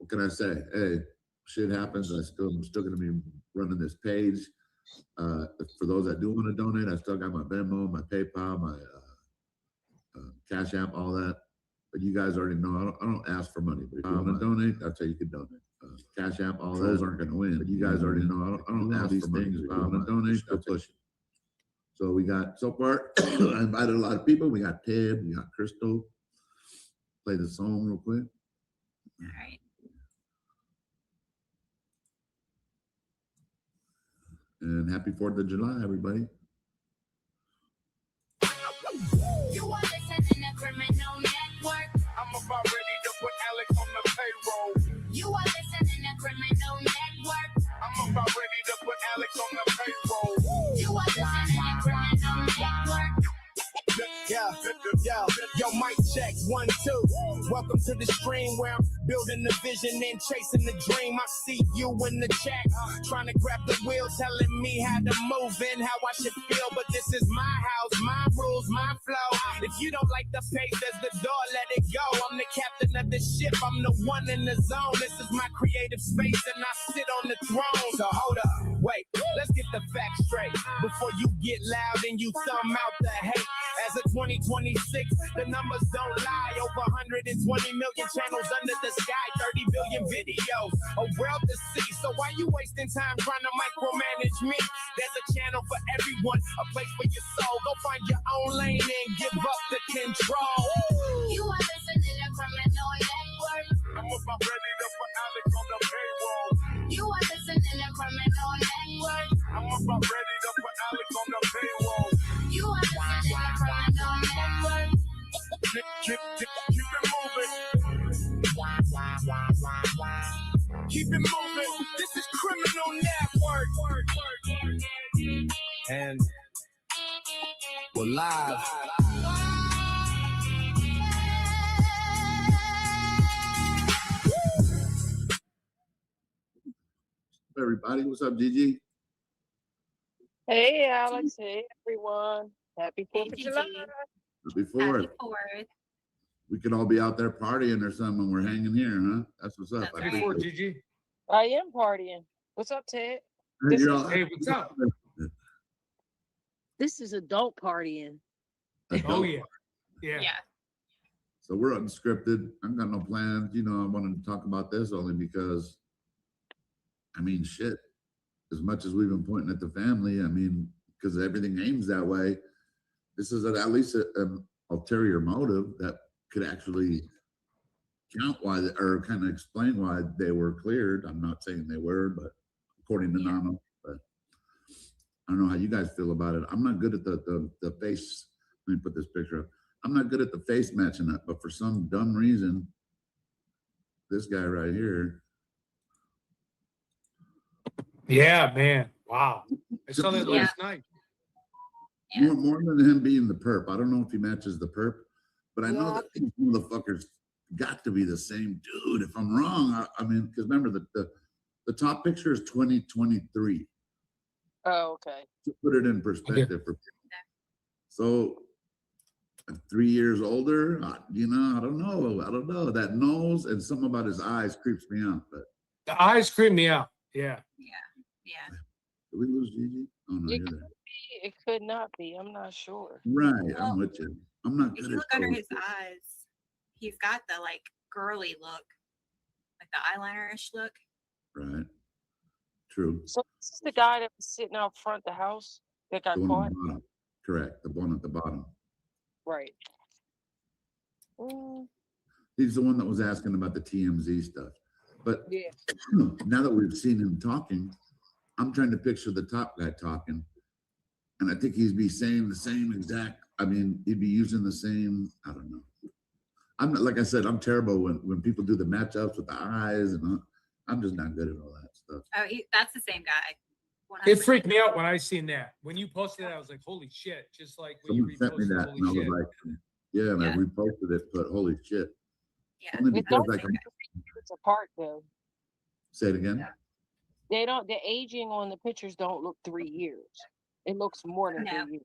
can I say? Hey, shit happens. I'm still going to be running this page. For those that do want to donate, I still got my Venmo, my PayPal, my Cash App, all that. But you guys already know I don't ask for money. But if you want to donate, that's how you can donate. Cash App, all those aren't going to win. But you guys already know I don't ask for things. If you want to donate, I'll push it. So we got so far. I invited a lot of people. We got Ted, we got Crystal. Play the song real quick. All right. And happy 4th of July, everybody. You are listening to Criminal Network. I'm about ready to put Alex on the payroll. You are listening to Criminal Network. I'm about ready to put Alex on the payroll. You are listening to Criminal Network. Yo, mic check, 1, 2. Welcome to the stream where I'm building the vision and chasing the dream. I see you in the chat, trying to grab the wheel, telling me how to move and how I should feel. But this is my house, my rules, my flow. If you don't like the pace, there's the door, let it go. I'm the captain of the ship, I'm the one in the zone. This is my creative space and I sit on the throne. So hold up, wait, let's get the facts straight before you get loud and you thumb out the hate. As of 2026, the numbers don't lie. Over 120 million channels under the sky, 30 billion videos, a world to see. So why you wasting time trying to micromanage me? There's a channel for everyone, a place for your soul. Go find your own lane and give up the control. You are listening to Criminal Network. I'm about ready to put Alex on the payroll. You are listening to Criminal Network. I'm about ready to put Alex on the payroll. You are listening to Criminal Network. Keep it moving. Keep it moving. This is Criminal Network. And we're live. Everybody, what's up, Gigi? Hey, Alex. Hey, everyone. Happy 4th of July. Before Happy 4th. we could all be out there partying or something. We're hanging here, huh? That's what's up. That's Before Gigi. I am partying. What's up, Ted? Hey, what's up? This is adult partying. Oh yeah. Yeah. Yeah. So we're unscripted. I've got no plans. You know, I wanted to talk about this only because, I mean, shit. As much as we've been pointing at the family, I mean, because everything aims that way, this is at least an ulterior motive that could actually count why, or kind of explain why they were cleared. I'm not saying they were, but according to Nana, but I don't know how you guys feel about it. I'm not good at the face. Let me put this picture up. I'm not good at the face matching up, but for some dumb reason, this guy right here. Yeah, man. Wow. I saw that last night. Yeah. More than him being the perp. I don't know if he matches the perp, but I know that these motherfuckers got to be the same dude. If I'm wrong, I mean, because remember the top picture is 2023. Oh, okay. To put it in perspective for people. So 3 years older, you know, I don't know. That nose and something about his eyes creeps me out. But The eyes creep me out. Yeah. Yeah. did we lose Gigi? Oh no, It you're could there. be, it could not be. I'm not sure. Right, Well, I'm with you. I'm not If good you at look under those. his eyes, he's got the like girly look, like the eyeliner-ish look. Right. True. So this is the guy that was sitting out front the house that got The one caught? at the bottom. Correct. The one at the bottom. Right. Mm, He's the one that was asking about the TMZ stuff. But yeah. now that we've seen him talking, I'm trying to picture the top guy talking. And I think he'd be saying the same exact, I mean, he'd be using the same, I don't know. I'm not, like I said, I'm terrible when people do the matchups with the eyes, and I'm just not good at all that stuff. Oh, that's the same guy. It freaked me out when I seen that. When you posted it, I was like, holy shit. Just like when Someone you sent me reposted, that, and I holy was shit. like, yeah, and I reposted it, but holy shit. Yeah. Only It because don't like, take 3 years apart though. say it again. The aging on the pictures don't look 3 years. It looks more than No. 3 years.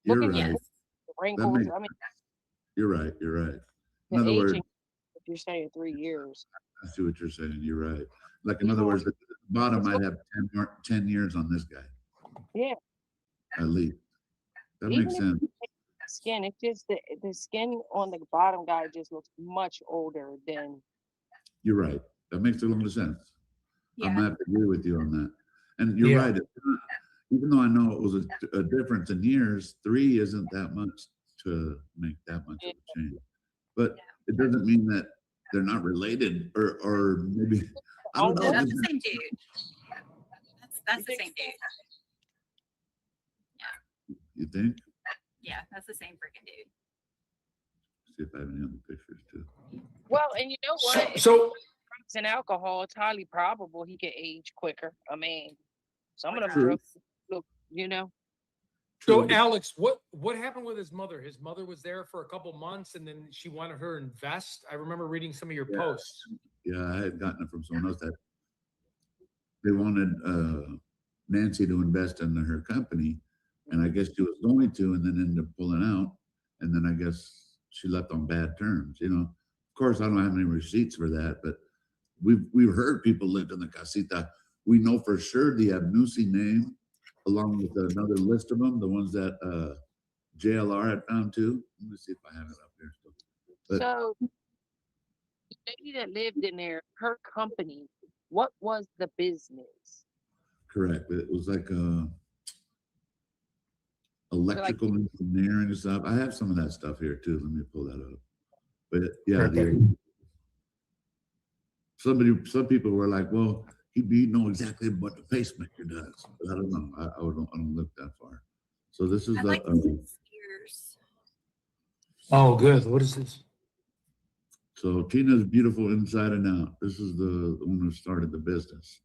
You're Look at right. the wrinkles. makes- I mean, You're right. You're right. the In other aging, words, if you're saying 3 years. I see what you're saying. You're right. Like in other words, the bottom might have 10 years on this guy. Yeah. At least. That Even makes if sense. skin, it's just the skin on the bottom guy just looks much older than. You're right. That makes a lot of sense. I'm Yeah. gonna have to agree with you on that. And you're Yeah. right. It's not, even though I know it was a difference in years, 3 isn't that much to make that much of a change. But it doesn't mean that they're not related, or maybe I don't Oh, know. No, that's This the is- same dude. That's the same dude. You think? Yeah, that's the same freaking dude. See if I have any other pictures too. Well, and you know what? If So drugs and alcohol, it's highly probable he could age quicker. I mean, some of them True. drugs look, you know. So True. Alex, what happened with his mother? His mother was there for a couple months, and then she wanted her to invest. I remember reading some of your Yeah. posts. Yeah, I had gotten it from someone else that they wanted Nancy to invest in her company, and I guess she was going to, and then ended up pulling out, and then I guess she left on bad terms. You know, of course, I don't have any receipts for that, but we've heard people lived in the casita. We know for sure the Abnusi name, along with another list of them, the ones that JLR had found too. Let me see if I have it up here. But So the lady that lived in there, her company, what was the business? correct, it was like Was it like electrical engineering and stuff. I have some of that stuff here too. Let me pull that up. But yeah, Okay. some people were like, well, he know exactly what the pacemaker does. But I don't know. I don't look that far. So this is I the like Spears. Oh, good. What is this? so Tina's beautiful inside and out. This is the one who started the business.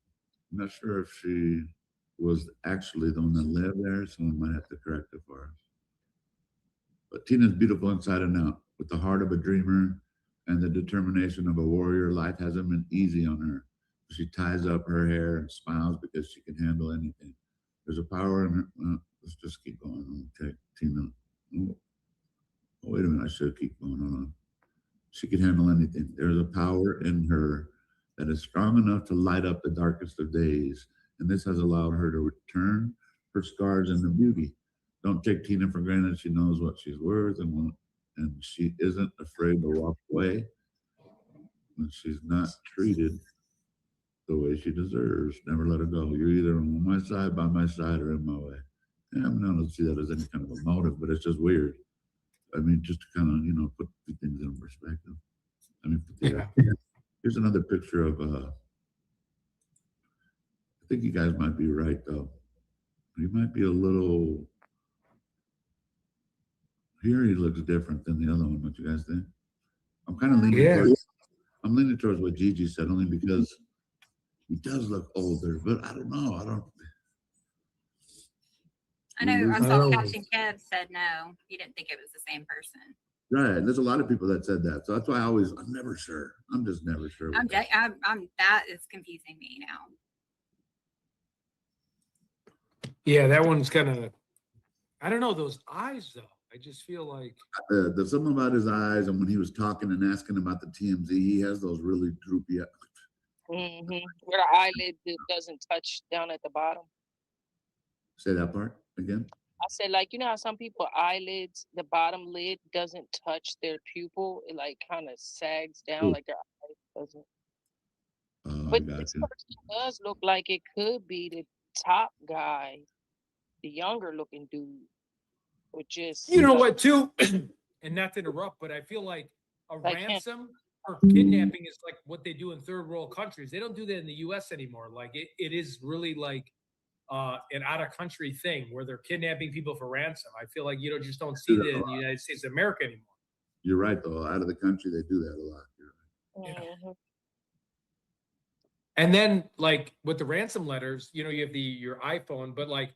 I'm not sure if she was actually the one that lived there. Someone might have to correct it for us. But Tina's beautiful inside and out, with the heart of a dreamer and the determination of a warrior. Life hasn't been easy on her. She ties up her hair and smiles because she can handle anything. There's a power in her. Let's just keep going. Okay, Tina. Oh, wait a minute. I should keep going on. She can handle anything. There's a power in her that is strong enough to light up the darkest of days. And this has allowed her to return her scars into beauty. Don't take Tina for granted. She knows what she's worth and she isn't afraid to walk away when she's not treated the way she deserves. Never let her go. You're either on my side, by my side, or in my way. And I mean, I don't see that as any kind of a motive, but it's just weird. I mean, just to kind of, put things in perspective. I mean, Yeah. here's another picture of, I think you guys might be right, though. He might be a little, here he looks different than the other one. What you guys think? I'm kind of leaning Yeah. towards, I'm leaning towards what Gigi said, only because he does look older, but I don't know. I know I Mhm. saw Oh. Captain Kev said no. He didn't think it was the same person. Right. There's a lot of people that said that. So that's why I'm never sure. I'm just never sure. with that. I'm that is confusing me now. Yeah, that one's kind of. I don't know those eyes though. I just feel like. There's something about his eyes, and when he was talking and asking about the TMZ, he has those really droopy. where the eyelid doesn't touch down at the bottom? Say that part again. I said, like, you know how some people eyelids, the bottom lid doesn't touch their pupil, it like kind of sags down, Ooh. like their eye doesn't. Oh, I But got this you. person does look like it could be the top guy, the younger looking dude, with just You know what, too, and not to interrupt, but I feel like a Like him. ransom for kidnapping is like what they do in third world countries. They don't do that in the U.S. anymore. Like it is really like an out of country thing where they're kidnapping people for ransom. I feel like just don't see that in the United States of America anymore. You're right, though. Out of the country, they do that a lot. You're right. Mhm. And then like with the ransom letters, you have your iPhone, but like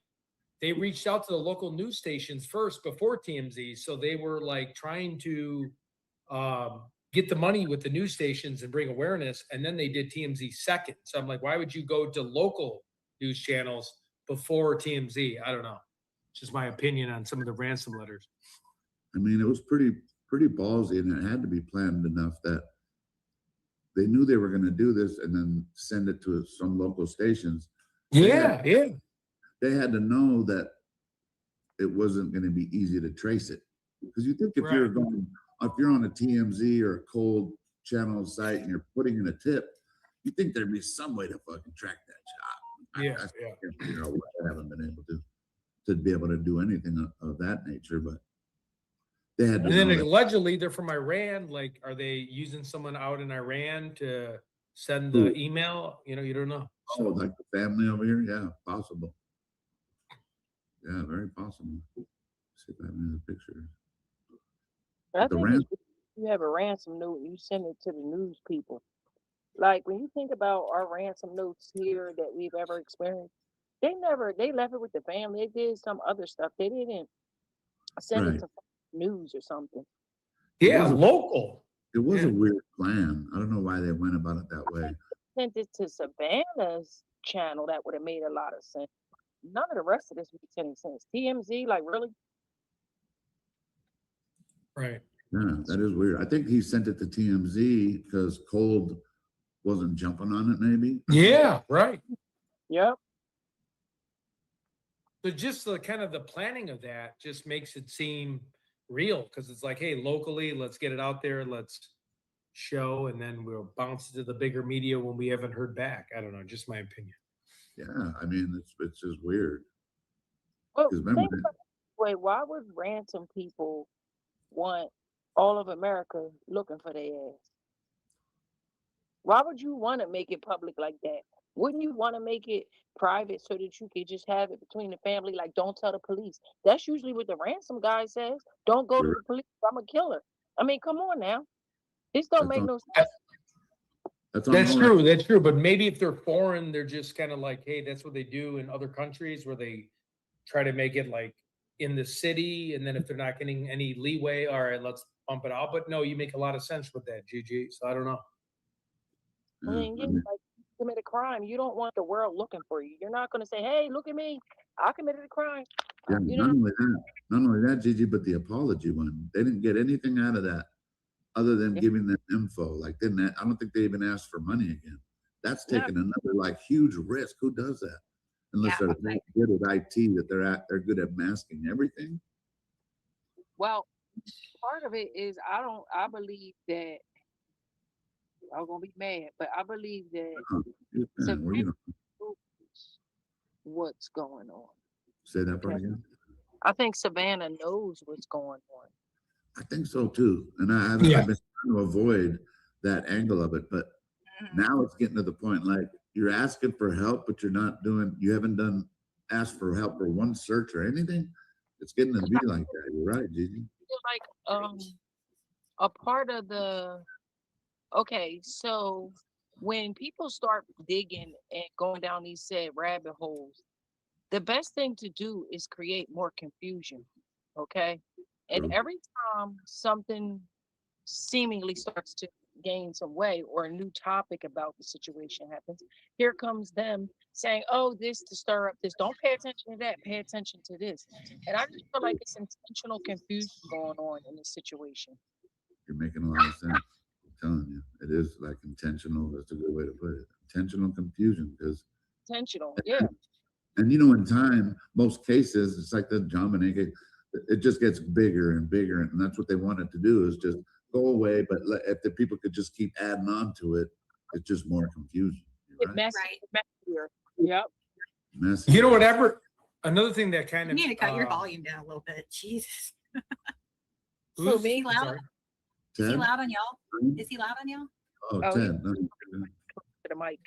they reached out to the local news stations first before TMZ. So they were like trying to get the money with the news stations and bring awareness. And then they did TMZ second. So I'm like, why would you go to local news channels before TMZ? I don't know. It's just my opinion on some of the ransom letters. I mean, it was pretty ballsy, and it had to be planned enough that they knew they were going to do this and then send it to some local stations. Yeah. They had to know that it wasn't going to be easy to trace it. Because you think if you're on a TMZ or a cold channel site and you're putting in a tip, you think there'd be some way to fucking track that shop. Yeah. I can't figure out what I haven't been able to be able to do anything of that nature, but they had to And then know that. allegedly they're from Iran. Like, are they using someone out in Iran to send the email? You know, you don't know. So like the family over here, yeah, possible. Yeah, very possible. See if I have any pictures. I The think ran- you have a ransom note, you send it to the news people. Like when you think about our ransom notes here that we've ever experienced, they left it with the family. They did some other stuff. They didn't send it Right. to news or something. Yeah, was a- local. It was Yeah. a weird plan. I don't know why they went about it that way. Sent it to Savannah's channel, that would have made a lot of sense. None of the rest of this makes any sense. TMZ, like really? Right. Yeah, that is weird. I think he sent it to TMZ because Cold wasn't jumping on it, maybe. Yeah, right. Yep. So just the kind of the planning of that just makes it seem real because it's like, hey, locally, let's get it out there, let's show, and then we'll bounce it to the bigger media when we haven't heard back. I don't know, just my opinion. Yeah, I mean, it's just weird. Well, 'Cause remember think that- about it this way, why would ransom people want all of America looking for their ass? Why would you want to make it public like that? Wouldn't you want to make it private so that you could just have it between the family? Like, don't tell the police. That's usually what the ransom guy says. Don't go to the police. I'm a killer. I mean, come on now. This don't That's make on- no sense. That's on That's all- true. That's true. But maybe if they're foreign, they're just kind of like, hey, that's what they do in other countries where they try to make it like in the city. And then if they're not getting any leeway, all right, let's bump it out. But no, you make a lot of sense with that, Gigi. So I don't know. I mean, like, you commit a crime. You don't want the world looking for you. You're not going to say, hey, look at me. I committed a crime. Yeah, You not know, only that, Gigi, but the apology one. They didn't get anything out of that other than Yeah. giving them info. Like, I don't think they even asked for money again. That's Yeah. taking another like huge risk. Who does that? Unless Yeah, they're right. good at IT, that they're good at masking everything. well, part of it is I believe that y'all gonna be mad, but I believe that Yeah, well, you know, knows what's going on. say that part Okay. again. I think Savannah knows what's going on. I think so too. And I've Yeah. been trying to avoid that angle of it, but Mhm. now it's getting to the point like you're asking for help, but you haven't asked for help for one search or anything. It's getting to be like that. You're right, Gigi. Feel like a part of the okay, so when people start digging and going down these said rabbit holes, the best thing to do is create more confusion. Okay. And True. every time something seemingly starts to gain some way or a new topic about the situation happens, here comes them saying, oh, this to stir up this. Don't pay attention to that. Pay attention to this. And I just feel like it's intentional confusion going on in this situation. You're making a lot of sense. I'm telling you, it is like intentional. That's a good way to put it. Intentional confusion because Intentional. Yeah. And in time, most cases, it's like the John Bonet case, it just gets bigger and bigger. And that's what they wanted to do is just go away. But if the people could just keep adding on to it, it's just more confusion. It Right? messier. Yep. Messy. You know, whatever. Another thing that kind You of need to cut your volume down a little bit. Jesus. who's- Is he I'm loud? sorry. Is he Ted? loud on y'all? Is he loud on y'all? Oh, Oh, Ted. yeah. no, To the mic.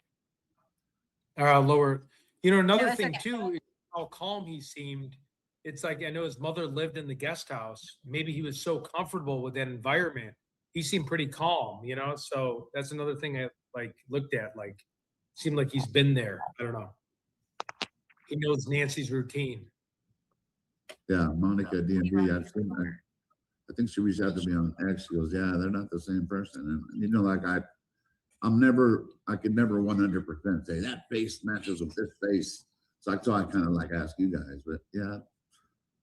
Lower. You know, another that's thing okay. too is how calm he seemed. It's like I know his mother lived in the guest house. Maybe he was so comfortable with that environment. He seemed pretty calm, So that's another thing I like looked at. Like, seemed like he's been there. I don't know. He knows Nancy's routine. Yeah, Monica D&D. I've seen her. I think she reached out to me on X. She goes, yeah, they're not the same person. And like I could never 100% say that face matches with this face. So I kind of like ask you guys, but yeah,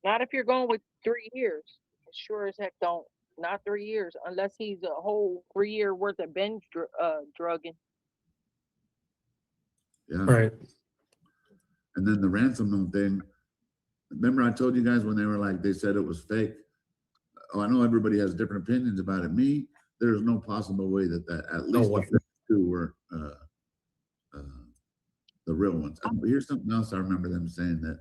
Not if you're going with 3 years. It sure as heck don't. Not 3 years, unless he's a whole 3 year worth of binge drugging. Yeah. Right. And then the ransom note thing. Remember, I told you guys when they were like, they said it was fake. Oh, I know everybody has different opinions about it. Me, there's no possible way that at least way. the first two were the real ones. Here's something else I remember them saying, that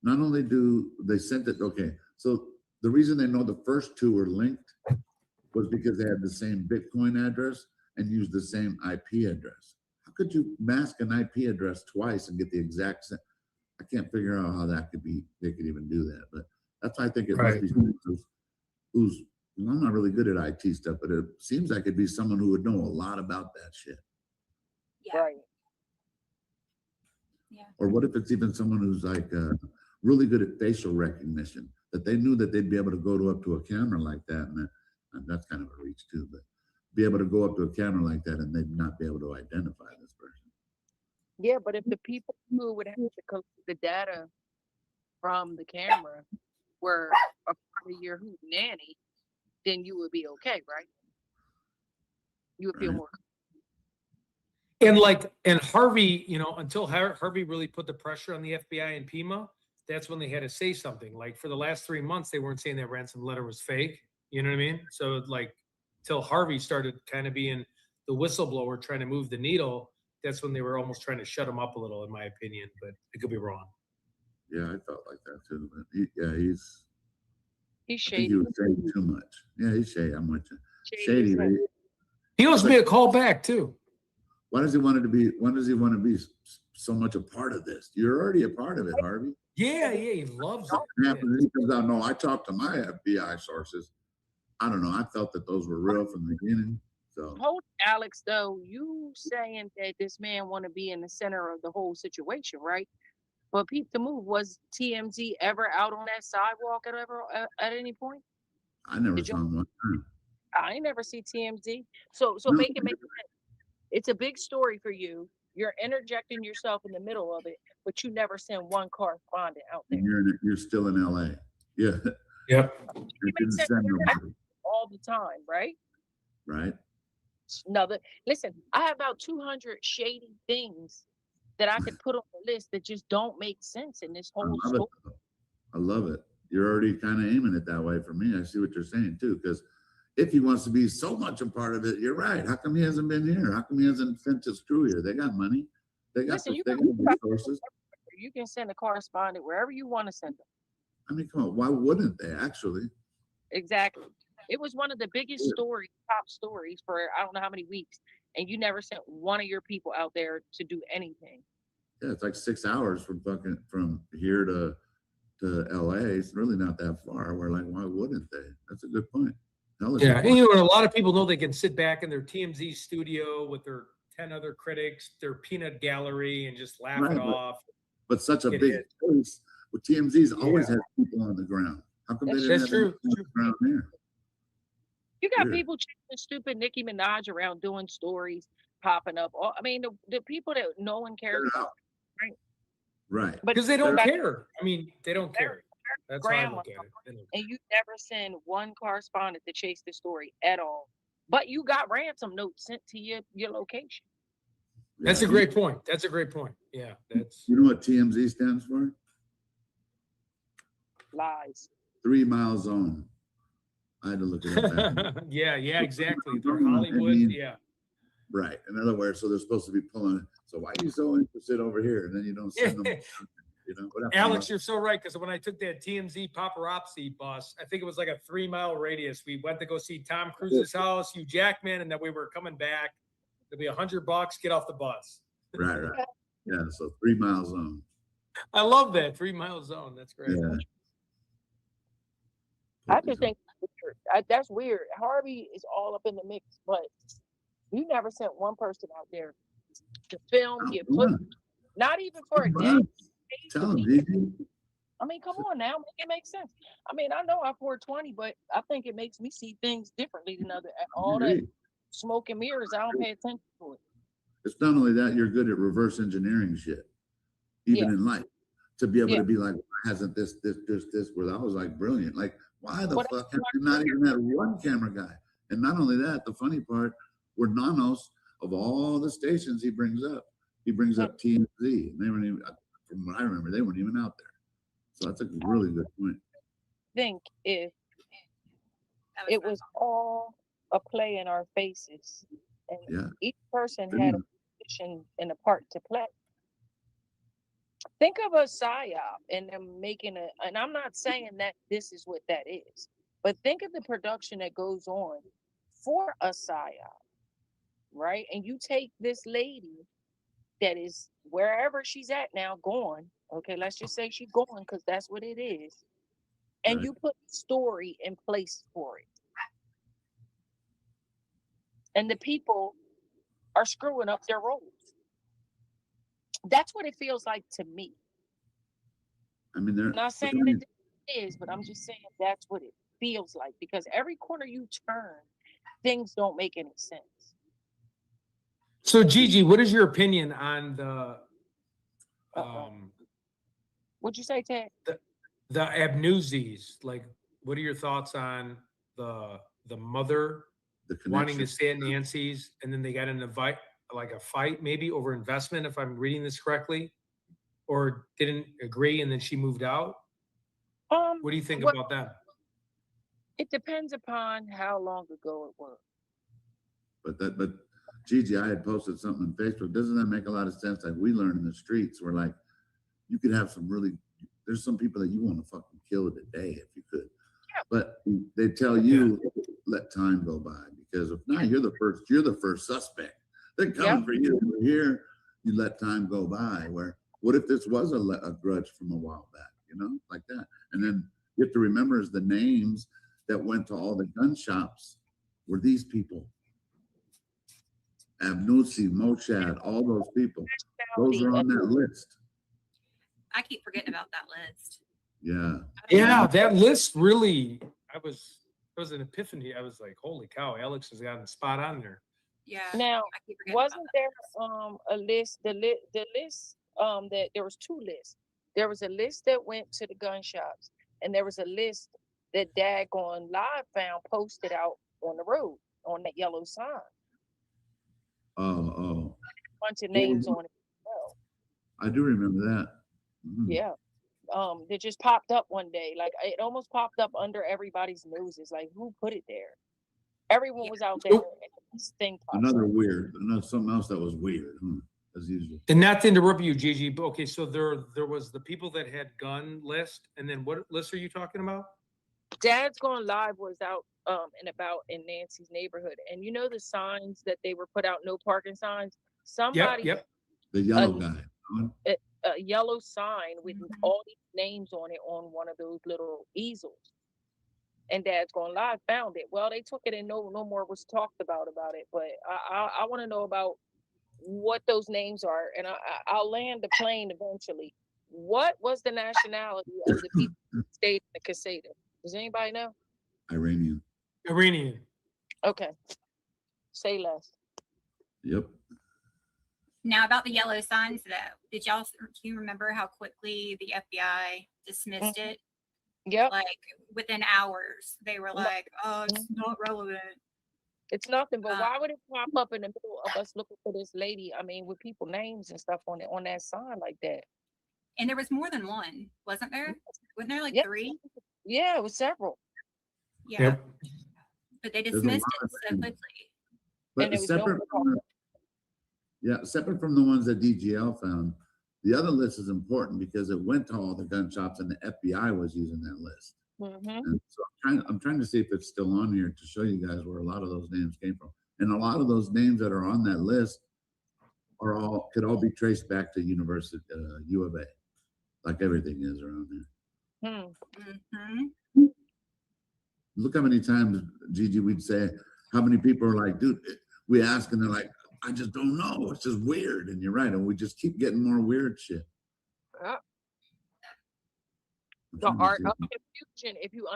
not only do they sent it, okay, so the reason they know the first two were linked was because they had the same Bitcoin address and used the same IP address. How could you mask an IP address twice and get the exact same? I can't figure out how that could be, they could even do that. But that's why I think it must be someone who's well, I'm not really good at IT stuff, but it seems like it'd be someone who would know a lot about that shit. Yeah. Right. Yeah. Or what if it's even someone who's like really good at facial recognition, that they knew that they'd be able to go up to a camera like that, and that's kind of a reach too, but be able to go up to a camera like that and they'd not be able to identify this person. Yeah, but if the people who would have to collect the data from the camera were a part of your nanny, then you would be okay, right? You would feel Right. more. And Harvey, until Harvey really put the pressure on the FBI and Pima, that's when they had to say something. Like for the last 3 months, they weren't saying that ransom letter was fake. You know what I mean? So like till Harvey started kind of being the whistleblower trying to move the needle, that's when they were almost trying to shut him up a little, in my opinion, but it could be wrong. Yeah, I felt like that too. But He's I think shady. he was saying too much. Yeah, he's shady. I'm with you. Shady. Shady. He owes me a call back too. Why does he want to be? Why does he want to be so much a part of this? You're already a part of it, Harvey. Yeah, he loves it. And then he comes out, no, I talked to my FBI sources. I don't know. I felt that those were real from the beginning. So Hold Alex, though, you saying that this man want to be in the center of the whole situation, right? But peep the move. Was TMZ ever out on that sidewalk at any point? I never saw him one time. I ain't never see TMZ. So No. make it make sense. It's a big story for you. You're interjecting yourself in the middle of it, but you never send one correspondent out there. You're still in LA. Yeah. Yep. You didn't send nobody. All the time, right? Right. Listen, I have about 200 shady things that I could put on the list that just don't make sense in this whole story. I love it. You're already kind of aiming it that way for me. I see what you're saying too, because if he wants to be so much a part of it, you're right. How come he hasn't been here? How come he hasn't sent his crew here? They got money. They got resources. You can send a correspondent wherever you want to send them. I mean, come on. Why wouldn't they actually? Exactly. It was one of the biggest stories, top stories for I don't know how many weeks, and you never sent one of your people out there to do anything. Yeah, it's like 6 hours from here to LA. It's really not that far. We're like, why wouldn't they? That's a good point. Yeah, and a lot of people know they can sit back in their TMZ studio with their 10 other critics, their peanut gallery, and just laugh it off. But such a big place. Well, TMZ's always had people on the ground. How come they didn't have people on the ground there? You got people chasing stupid Nicki Minaj around doing stories, popping up. I mean, the people that no one cares about, right? Right. Because they don't care. I mean, they don't care. That's how I look at it. And you never send one correspondent to chase the story at all. But you got ransom notes sent to your location. That's a great point. That's a great point. Yeah, that's. You know what TMZ stands for? Lies. 3 Mile Zone. I had to look it up. Yeah, exactly. They're Hollywood. Yeah. Right. In other words, so they're supposed to be pulling. So why are you so interested over here? And then you don't send them. Alex, you're so right. Because when I took that TMZ paparazzi bus, I think it was like a 3 mile radius. We went to go see Tom Cruise's house, Hugh Jackman, and then we were coming back. It'll be $100. Get off the bus. Right. Yeah. So 3 Mile Zone. I love that 3 mile zone. That's great. Yeah. I just think that's weird. Harvey is all up in the mix, but you never sent one person out there to film, get put, not even for a day. Tell him, Gigi. I mean, come on now, make it make sense. I mean, I know I'm 420, but I think it makes me see things differently than all that smoke and mirrors. I don't pay attention to it. It's not only that, you're good at reverse engineering shit, even in life, to be able to be like, why hasn't this, where I was like, brilliant. Like Why the Well, fuck have you not even had one camera guy? And not only that, the funny part, were nanos of all the stations he brings up TMZ, and they weren't even, from what I remember, they weren't even out there. So that's a really good point. think if That was it was all a play in our faces, and Yeah. each person Fair had a enough. position and a part to play. Think of a psyop and them making a, and I'm not saying that this is what that is, but think of the production that goes on for a psyop, right? And you take this lady that is wherever she's at now, gone. Okay, let's just say she's gone because that's what it is. And Right. you put story in place for it. And the people are screwing up their roles. That's what it feels like to me. I mean, they're I'm not saying it is, but I'm just saying that's what it feels like because every corner you turn, things don't make any sense. So Gigi, what is your opinion on the Uh-oh. What'd you say, Ted? the Abnuzis? Like, what are your thoughts on the mother the wanting to connection. stay at Nancy's, and then they got in a fight maybe over investment, if I'm reading this correctly, or didn't agree, and then she moved out? What do you think Well, about that? it depends upon how long ago it was. But Gigi, I had posted something on Facebook. Doesn't that make a lot of sense? Like we learn in the streets, where like you could have some really, there's some people that you want to fucking kill today if you could. Yeah. But they tell you let time go by, because if not, you're the first suspect. They're coming for you. You're here, you let time go by. Where what if this was a grudge from a while back, like that? And then you have to remember is the names that went to all the gun shops were these people. Abnusi, Moshad, all those people. Those are on that list. I keep forgetting about that list. Yeah. Yeah, that list really, it was an epiphany. I was like, holy cow, Alex has gotten spot on there. Yeah. Now, I keep forgetting wasn't about there a list? The list that there was two lists. There was a list that went to the gun shops, and there was a list that Daggone Live found posted out on the road on that yellow sign. Oh. Bunch of names on it. I do remember that. Mm-hmm. Yeah. That just popped up one day. Like it almost popped up under everybody's noses. Like who put it there? Everyone was out there. And this thing pops Another up. weird. Something else that was weird, as usual. And not to interrupt you, Gigi, but okay, so there was the people that had gun list, and then what list are you talking about? Dad's Gone Live was out and about in Nancy's neighborhood, and you know the signs that they were put out, no parking signs. Somebody, Yep. The yellow guy. a yellow sign with all these names on it on one of those little easels. And Dad's Gone Live found it. Well, they took it and no more was talked about it. But I want to know about what those names are, and I'll land the plane eventually. What was the nationality of the people who stayed in the caseta? Does anybody know? Iranian. Okay. Say less. Yep. Now about the yellow signs, though, do you remember how quickly the FBI dismissed it? Yep. Like within hours, they were like, "Oh, it's not relevant." It's nothing, but why would it pop up in the middle of us looking for this lady? I mean, with people names and stuff on it on that sign like that. And there was more than one, wasn't there? Wasn't there like 3? Yeah, it was several. Yeah. Yep. But they dismissed it so quickly. But separate from the ones that DGL found, the other list is important because it went to all the gun shops and the FBI was using that list. Mm-hmm. And so I'm trying to see if it's still on here to show you guys where a lot of those names came from. And a lot of those names that are on that list could all be traced back to University U of A, like everything is around there. Mm-hmm. Look how many times, Gigi, we'd say, how many people are like, dude, we ask and they're like, I just don't know. It's just weird. And you're right. And we just keep getting more weird shit. The art of confusion. If you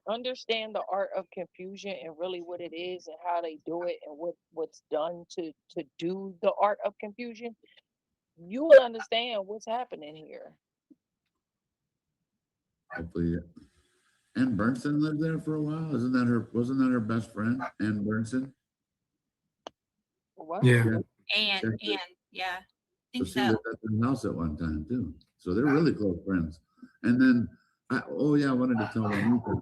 understand the art of confusion and really what it is and how they do it and what's done to do the art of confusion, you will understand what's happening here. Hopefully, Ann Burnson lived there for a while. Wasn't that her best friend, Ann Burnson? What? Yeah. And yeah, I So think she so. lived at their house at one time too. So they're really close friends. And then, I wanted to tell Juanita.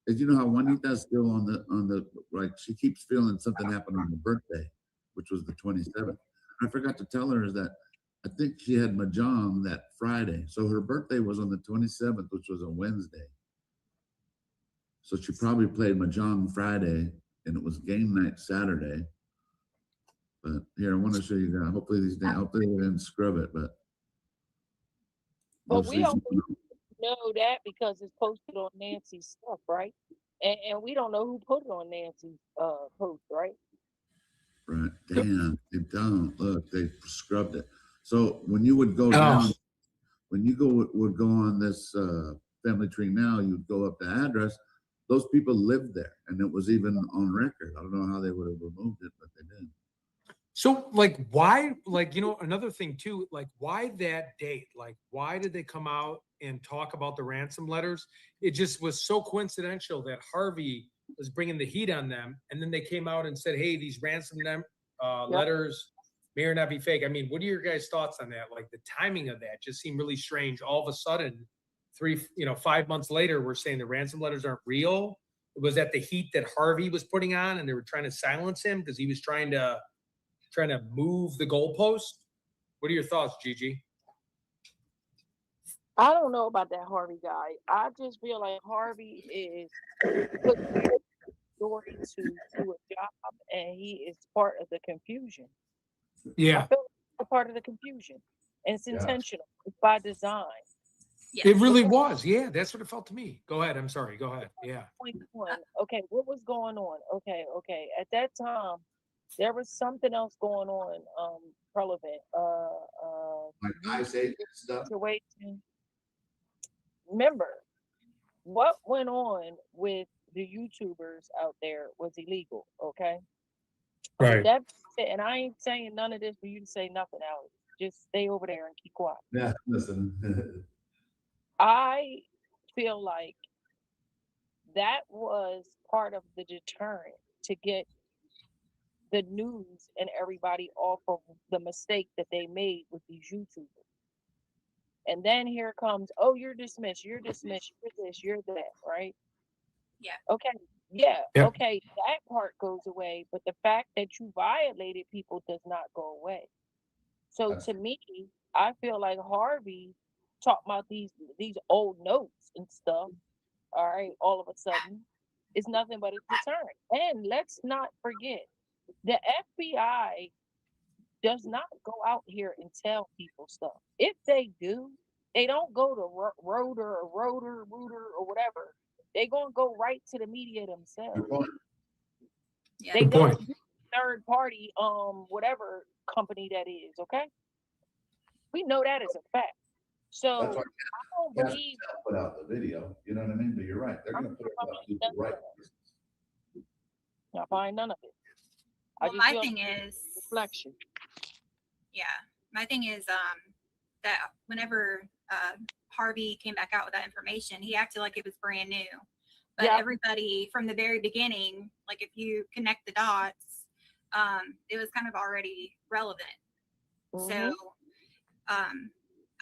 Is you know how Juanita's still on the like she keeps feeling something happened on her birthday, which was the 27th. I forgot to tell her is that I think she had Mahjong that Friday. So her birthday was on the 27th, which was a Wednesday. So she probably played Mahjong Friday and it was game night Saturday. But here, I want to show you guys. Hopefully hopefully they didn't scrub it, but But you'll we see don't some- know that because it's posted on Nancy's stuff, right? And we don't know who put it on Nancy's post, right? right. Damn, they don't look, they scrubbed it. So when you would go Oh. down, when you would go on this family tree now, you'd go up the address. Those people lived there, and it was even on record. I don't know how they would have removed it, but they did. So like why, like, you know, another thing too, like why that date? Like why did they come out and talk about the ransom letters? It just was so coincidental that Harvey was bringing the heat on them, and then they came out and said, hey, these letters may or not be fake. I mean, what are your guys' thoughts on that? Like the timing of that just seemed really strange. All of a sudden 5 months later, we're saying the ransom letters aren't real. It was at the heat that Harvey was putting on, and they were trying to silence him because he was trying to move the goalpost. What are your thoughts, Gigi? I don't know about that Harvey guy. I just feel like Harvey is putting his story to do a job, and he is part of the confusion. I Yeah, feel like he's a part of the confusion, and it's intentional. It's by design. Yes. it really was. Yeah, that's what it felt to me. Go ahead. I'm sorry. Go ahead. Yeah. Point one. Okay, what was going on? Okay. At that time, there was something else going on, relevant. Like Ice Age and stuff. Situation. Remember, what went on with the YouTubers out there was illegal. Okay. Right. That and I ain't saying none of this for you to say nothing, Alex. Just stay over there and keep quiet. Yeah, listen. I feel like that was part of the deterrent to get the news and everybody off of the mistake that they made with these YouTubers. And then here comes, oh, you're dismissed, you're dismissed, you're this, you're that, right? Yeah. Okay. Yeah. Yep. Okay. That part goes away, but the fact that you violated people does not go away. So That's to me, I feel like Harvey talked about these old notes and stuff. All right, all of a sudden, it's nothing but a deterrent. And let's not forget, the FBI does not go out here and tell people stuff. If they do, they don't go to Rotor or whatever. They're gonna go right to the media themselves. Good point. Yeah. They Good don't point. use third party, whatever company that is. Okay, we know that is a fact. So That's why I don't Cash believe. put out the video. You know what I mean? But you're right. They're gonna put it out people right. I find none of it. Well, I just my feel thing like is, reflection. yeah, my thing is that whenever Harvey came back out with that information, he acted like it was brand new. But Yeah. everybody from the very beginning, like if you connect the dots, it was kind of already relevant. Mhm. So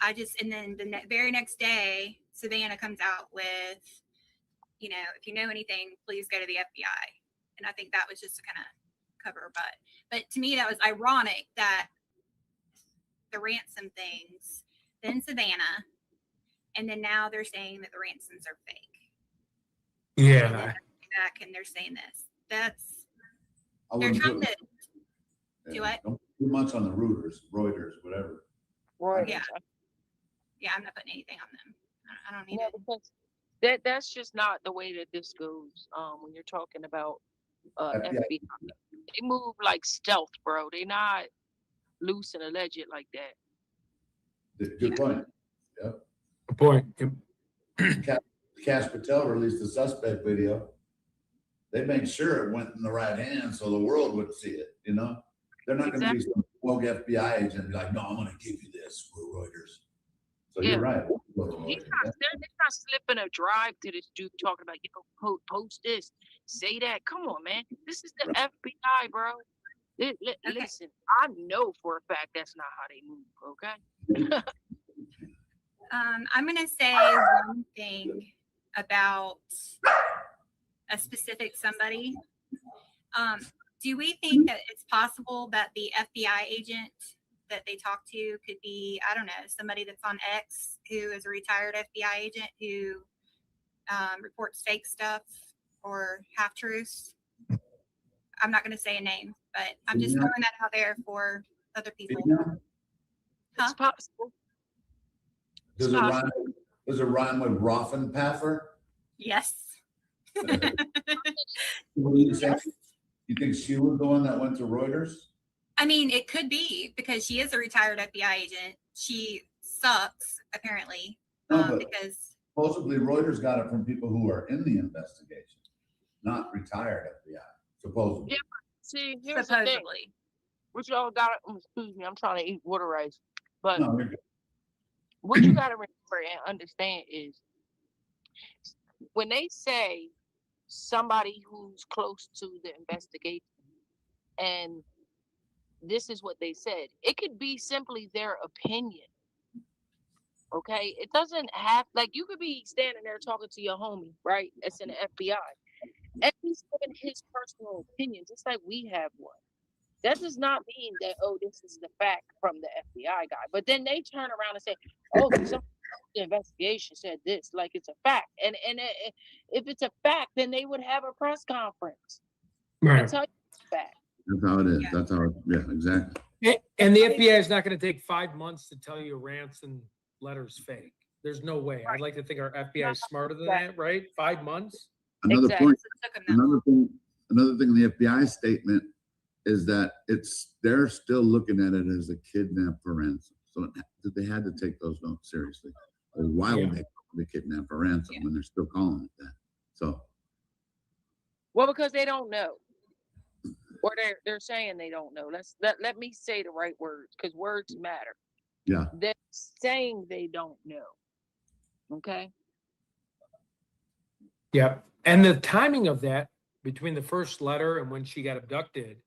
I just, and then the very next day, Savannah comes out with, you know, if you know anything, please go to the FBI. And I think that was just to kind of cover her butt. But to me, that was ironic that the ransom things, then Savannah, and then now they're saying that the ransoms are fake. And then Yeah. they're coming back and they're saying this. I They're wouldn't trying put, to do what? Don't put too much on the Reuters, whatever. Right. Yeah. Yeah, I'm not putting anything on them. I don't need No, it. because that's just not the way that this goes. When you're talking about FBI. FBI, they move like stealth, bro. They not loose and alleged like that. Good point. Yep. Good point. Yep. Cash Patel released the suspect video. They made sure it went in the right hands so the world would see it. You know, they're not going to be some rogue FBI agent and be like, "No, I'm going to give you this for Reuters." So Yeah. you're right. They're not slipping a drive to this dude talking about, post this, say that. Come on, man. This is the FBI, bro. Okay. Listen, I know for a fact that's not how they move, okay? I'm going to say one thing about a specific somebody. Do we think that it's possible that the FBI agent that they talk to could be, I don't know, somebody that's on X who is a retired FBI agent who reports fake stuff or half truths? I'm not going to say a name, but I'm just throwing that out there for other people. It's possible. Does it rhyme with Roffenpaffer? Yes. What do you think? You think she was the one that went to Reuters? I mean, it could be because she is a retired FBI agent. She sucks, apparently, No, but because supposedly Reuters got it from people who are in the investigation, not retired FBI. Supposedly. Yeah, see, here's the thing. supposedly. What y'all got to, excuse me, I'm trying to eat water rice. But No, you're good. what you got to remember and understand is when they say somebody who's close to the investigation, and this is what they said, it could be simply their opinion. Okay, it doesn't have, like, you could be standing there talking to your homie, right? That's in the FBI, and he's giving his personal opinion, just like we have one. That does not mean that, oh, this is the fact from the FBI guy. But then they turn around and say, oh, the investigation said this, like it's a fact. And if it's a fact, then they would have a press conference. Right. That's how it's a fact. That's how it is. Yeah. That's how it, yeah, exactly. And the FBI is not going to take 5 months to tell you a ransom letter's fake. There's no way. I'd like to think our FBI is smarter than that, right? 5 months. Another Exactly. point, It took 'em that long. another thing in the FBI statement is that they're still looking at it as a kidnap for ransom. So they had to take those notes seriously. Or why would they kidnap for ransom when they're still calling it that? So Well, because they don't know. Or they're saying they don't know. Let me say the right words, because words matter. yeah, They're saying they don't know. Okay. Yep. And the timing of that between the first letter and when she got abducted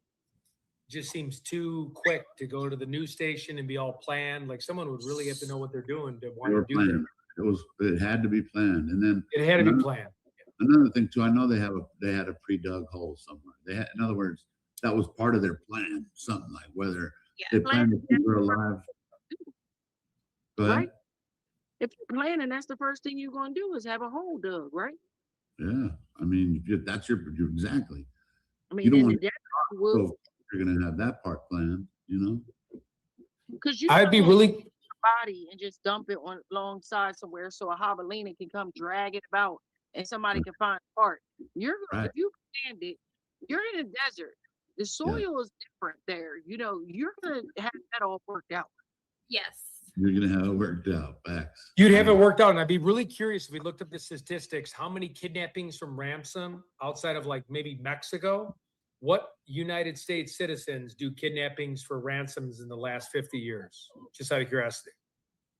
just seems too quick to go to the news station and be all planned. Like someone would really have to know what they're doing to they want were to do that. planned. It had to be planned. And then It had to be planned. another thing too, I know they had a pre-dug hole somewhere. In other words, that was part of their plan. Something like whether they planned to keep her alive. Go ahead. Right? If you're planning, that's the first thing you're going to do is have a hole dug, right? Yeah, I mean, that's exactly. I mean, You don't in want the desert, will, so you're gonna have that part planned, because you I'd be really, body and just dump it on alongside somewhere so a javelina can come drag it about and somebody can find a part. Right. If you planned it, you're in a desert. The soil is different there. You're gonna have that all worked out. Yes. You're gonna have it worked out. Facts. you'd have it worked out. And I'd be really curious if we looked up the statistics, how many kidnappings from ransom outside of like maybe Mexico? What United States citizens do kidnappings for ransoms in the last 50 years? Just out of curiosity.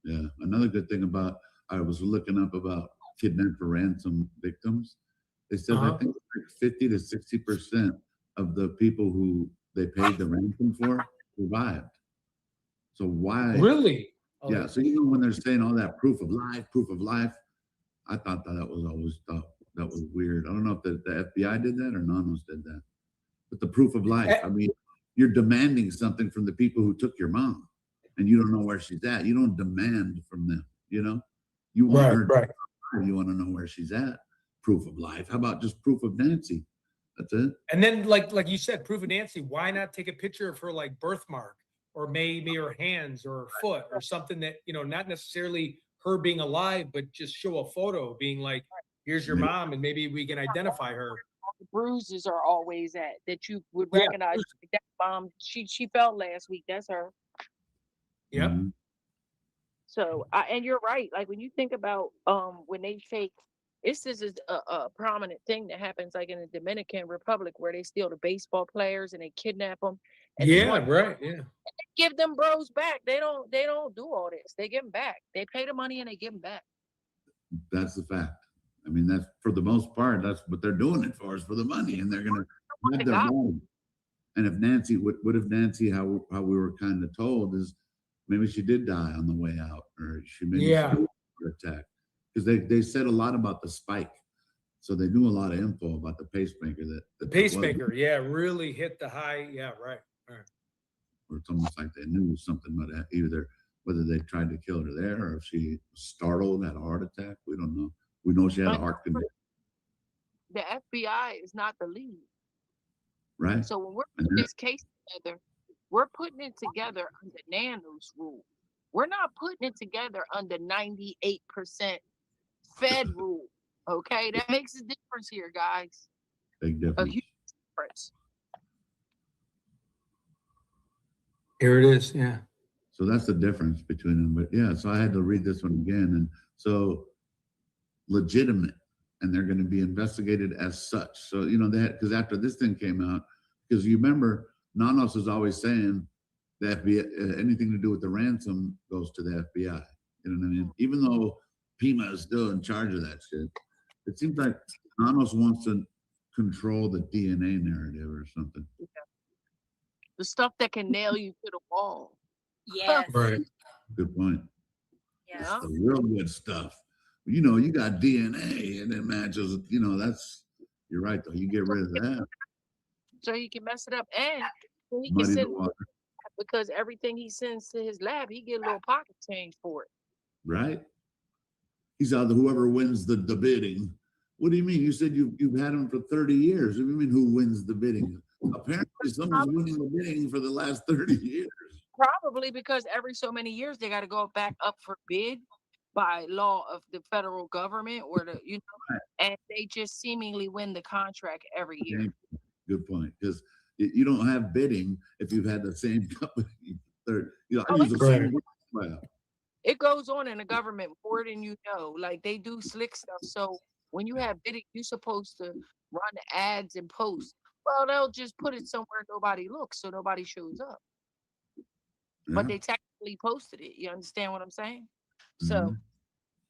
Yeah. Another good thing I was looking up about kidnap for ransom victims. They said I think like 50 to 60% of the people who they paid the ransom for survived. So why? Really? Yeah. So when they're saying all that proof of life, I thought that was weird. I don't know if the FBI did that or Nanos did that. But the proof of life, I mean, you're demanding something from the people who took your mom and you don't know where she's at. You don't demand from them, you want her, Right. you want to know where she's at. Proof of life. How about just proof of Nancy? That's it. And then like you said, proof of Nancy, why not take a picture of her like birthmark or maybe her hands or her foot or something that, not necessarily her being alive, but just show a photo being like, here's your mom and maybe we can identify her. The bruises are always that you would recognize. That mom, she fell last week. That's her. Yep. Mm-hmm. So, and you're right. Like when you think about when they take, this is a prominent thing that happens like in the Dominican Republic where they steal the baseball players and they kidnap them And they Yeah, want right. Yeah. to give them bros back. They don't do all this. They give them back. They pay the money and they give them back. That's the fact. I mean, that's for the most part, that's what they're doing it for, is for the money, and they're gonna have their money. And if Nancy, what if Nancy, how we were kind of told is maybe she did die on the way out, or she maybe she Yeah. did heart attack, because they said a lot about the spike, so they knew a lot of info about the pacemaker that The pacemaker, yeah, really hit the high. Yeah, right. or it's almost like they knew something, but either whether they tried to kill her there or if she was startled, had a heart attack, we don't know. We know she had a heart condition, The FBI is not the lead. right? So when we're And putting this case together, we're putting it together under Nano's rule. We're not putting it together under 98% Fed rule. Okay, that makes a difference here, guys. Big A difference. huge difference. Here it is. Yeah. So that's the difference between them. But yeah, so I had to read this one again. And so legitimate, and they're going to be investigated as such. So, you know, they had, because after this thing came out, because you remember, Nanos is always saying the FBI, anything to do with the ransom goes to the FBI. You know what I mean? Even though Pima is still in charge of that shit, it seems like Nanos wants to control the DNA narrative or something. The stuff that can nail you to the wall. Yes. Right. Good point. Yeah. Yeah. The real good stuff. You know, you got DNA and it matches, you know, that's, you're right though. You get rid of that. So he can mess it up, and he can Muddy the send, water, because everything he sends to his lab, he get a little pocket change for it. right? He's out, whoever wins the bidding. What do you mean? You said you've had him for 30 years. What do you mean who wins the bidding? Apparently someone's winning the bidding for the last 30 years. Probably because every so many years they got to go back up for bid by law of the federal government, or the, you know, and they just seemingly win the contract every year. Good point. Because you don't have bidding if you've had the same company. You know, I Oh, use the same. Well, It goes on in the government more than you know. Like, they do slick stuff. So when you have bidding, you're supposed to run ads and posts. Well, they'll just put it somewhere nobody looks, so nobody shows up. But yeah. they technically posted it. You understand what I'm saying? So Mhm.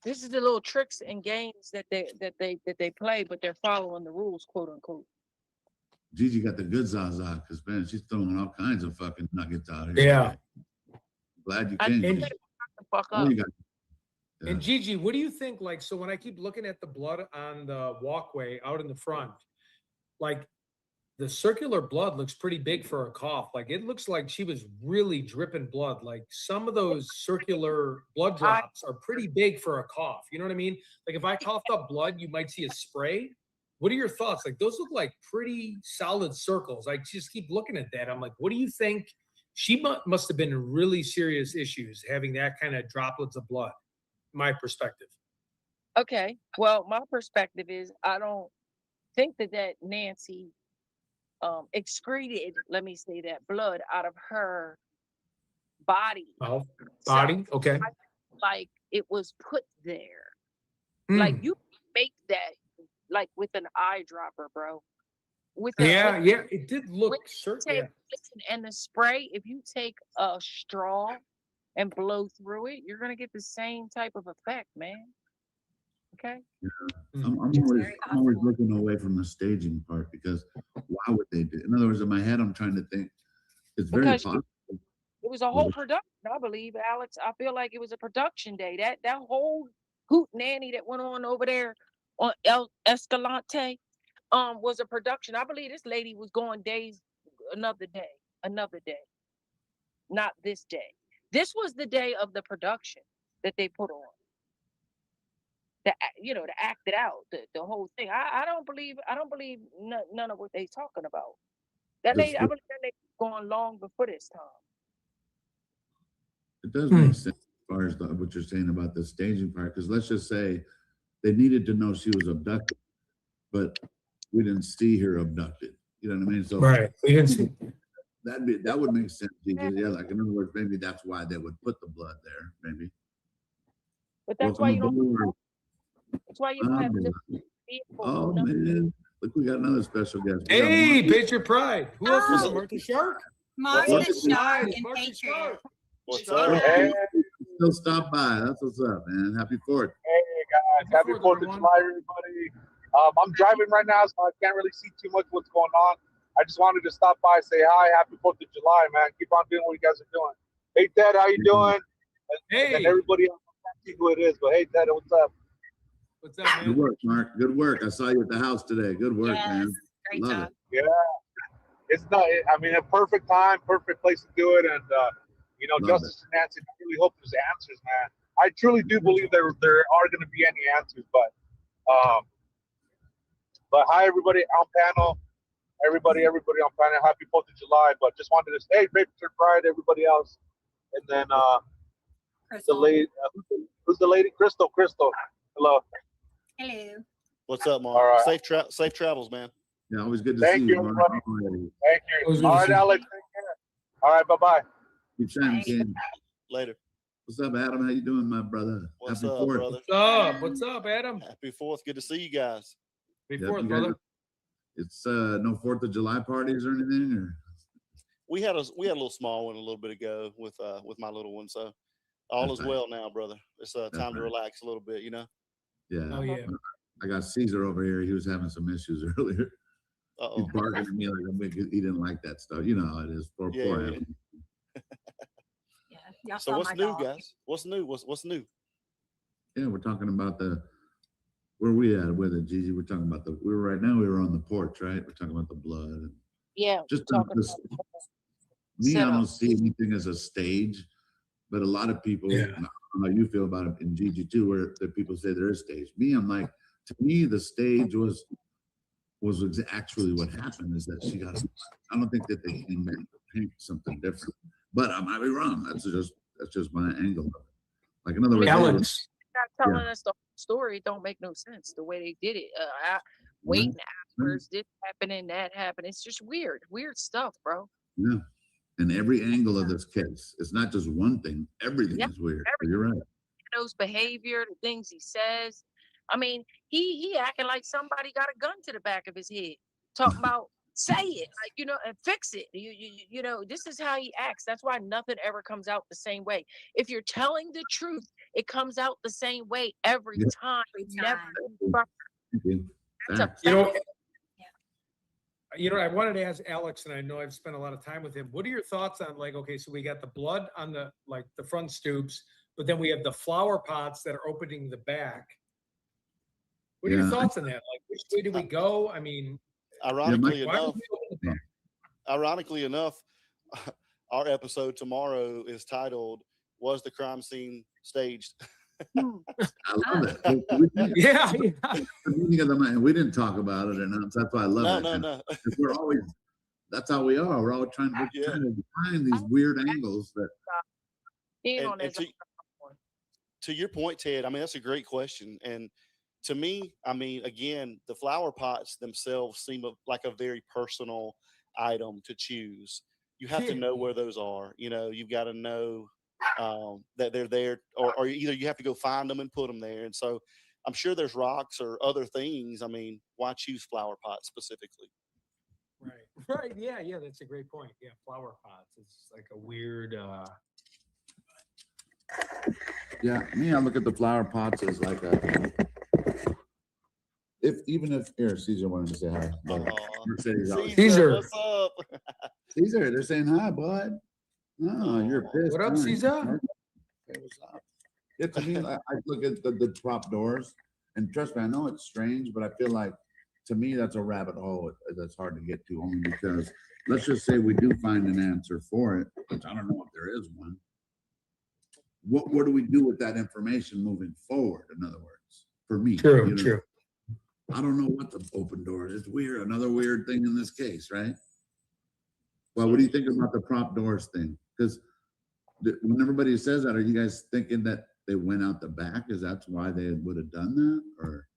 this is the little tricks and games that they play, but they're following the rules, quote unquote. Gigi got the good Zaza because man, she's throwing all kinds of fucking nuggets out here. Yeah. Glad you I came. think Gigi. they the fuck Oh, up. you got, yeah. And Gigi, what do you think? Like, so when I keep looking at the blood on the walkway out in the front, like the circular blood looks pretty big for a cough. Like, it looks like she was really dripping blood. Like, some of those circular blood drops are pretty big for a cough. You know what I mean? Like, if I coughed up blood, you might see a spray. What are your thoughts? Like, those look like pretty solid circles. I just keep looking at that. I'm like, what do you think? She must have been in really serious issues having that kind of droplets of blood, my perspective. Okay. Well, my perspective is I don't think that Nancy excreted, let me say that, blood out of her body. Oh, So, body. Okay. like, it was put there. Like, Mm. you make that like with an eyedropper, bro. With Yeah. It did look certain. Yeah. listen, and the spray, if you take a straw and blow through it, you're gonna get the same type of effect, man. Okay. I'm always looking away from the staging part because why would they do? In other words, in my head, I'm trying to think. It's very Because possible. it was a whole production, I believe, Alex. I feel like it was a production day. That whole hoot nanny that went on over there on El Escalante was a production. I believe this lady was going days, another day, not this day. This was the day of the production that they put on. To act it out, the whole thing. I don't believe none of what they talking about. That lady, I believe that lady was going long before this time. It does make sense as far as what you're saying about the staging part, because let's just say they needed to know she was abducted, but we didn't see her abducted. You know what I mean? So Right. We didn't see. that would make sense. Because, yeah, like in other words, maybe that's why they would put the blood there. Maybe. But that's why you don't. That's why you don't have to. Oh man, look, we got another special guest. Hey, Patriot Pride. Who else was it? Martha Shark? Mars What's is up, sharp guys? and March is patriot. sharp. What's Sharp. up? Hey, Still stop by. That's what's up, man. Happy 4th. hey guys, happy 4th of everyone. July, everybody. I'm driving right now, so I can't really see too much what's going on. I just wanted to stop by, say hi, happy 4th of July, man. Keep on doing what you guys are doing. Hey, Ted, how you doing? Hey. And everybody else, I can't see who it is, but hey, Ted, what's up? What's up, Good man? work, Mark. Good work. I saw you at the house today. Good work, Yes, man. great Love job. it. Yeah, it's not. I mean, a perfect time, perfect place to do it, and you know, Love Justice and Nancy. I really hope there's answers, man. I truly do believe there are going to be any answers, but hi everybody on panel, everybody on panel. Happy 4th of July. But just wanted to say, hey, Victor, Pride, everybody else, and then the Crystal. lady, who's the lady? Crystal. Hello. Hello. What's up, Mark? All right. Safe travels, man. Yeah, always good to Thank see you, you, Mark. everybody. Thank It was you. good All to right, see you. Alex. Take care. All right, bye. Keep shining, Bye. King. Later. What's up, Adam? How you doing, my brother? What's Happy up, 4th. brother? What's up? What's up, Adam? Happy 4th. Good to see you guys. Happy Yep, 4th, you guys- brother. It's no 4th of July parties or anything, or We had a little small one a little bit ago with my little one, so all That's is right. well now, brother. It's time to right. relax a little bit, you know. yeah. Oh yeah. I got Caesar over here. He was having some issues earlier. He's Uh-oh. barking at me like he didn't like that stuff. You know how it is. Poor Yeah. Adam. Yeah. Y'all So saw what's my new, dog. guys? What's new? What's new? Yeah, we're talking about where we at with it, Gigi. We're talking about we were on the porch, right? We're talking about the blood. And Yeah, just talking this, about me, I setup. don't see anything as a stage, but a lot of people, Yeah. and I don't know how you feel about it in Gigi too, where the people say there is stage. Me, I'm like, to me, the stage was actually what happened is that she got. I don't think that they came back to paint something different, but I might be wrong. That's just my angle of it. Like in other words, Alex. Not telling us the whole story. It don't make no sense the way they did it. Waiting afterwards, this happening, that happened. It's just weird stuff, bro. yeah. And every angle of this case, it's not just one thing. Everything Yeah, is weird. everything. You're right. Those behavior, the things he says. I mean, he acting like somebody got a gun to the back of his head, talking about say it, like, you know, and fix it. You know, this is how he acts. That's why nothing ever comes out the same way. If you're telling the truth, it comes out the same way every Yeah. time. Every Never. time. Okay. That's a Facts. You know, Yeah. I wanted to ask Alex, and I know I've spent a lot of time with him. What are your thoughts on, like, okay, so we got the blood on the front stoops, but then we have the flower pots that are opening the back. What are your Yeah. thoughts on that? Like, which way do we go? I mean, Ironically why would enough, we open the back? ironically enough, our episode tomorrow is titled "Was the Crime Scene Staged?" I love it. We didn't- Yeah, the beginning of the night, we didn't talk about it, and that's why I love it. No. 'Cause we're always, that's how we are. We're always trying Yeah. to find these weird angles that. And to your point, Ted, I mean, that's a great question. And to me, I mean, again, the flower pots themselves seem like a very personal item to choose. You have to know where those are. You know, you've got to know that they're there, or either you have to go find them and put them there. And so I'm sure there's rocks or other things. I mean, why choose flower pots specifically? Right. Yeah, that's a great point. Yeah, flower pots. It's like a weird Yeah, me, I look at the flower pots as like even if here, Caesar wanted to say hi. but Aw. Mercedes always- Caesar. What's up? Caesar, they're saying hi, bud. No, you're pissed. What up, huh? Caesar? Hey, what's up? Yeah, to me, I look at the prop doors, and trust me, I know it's strange, but I feel like to me that's a rabbit hole that's hard to get to, only because let's just say we do find an answer for it, which I don't know if there is one. What do we do with that information moving forward? In other words, for me, True. I don't know what the open door is. It's weird. Another weird thing in this case, right? Well, what do you think about the prop doors thing? Because when everybody says that, are you guys thinking that they went out the back? Is that why they would have done that? Or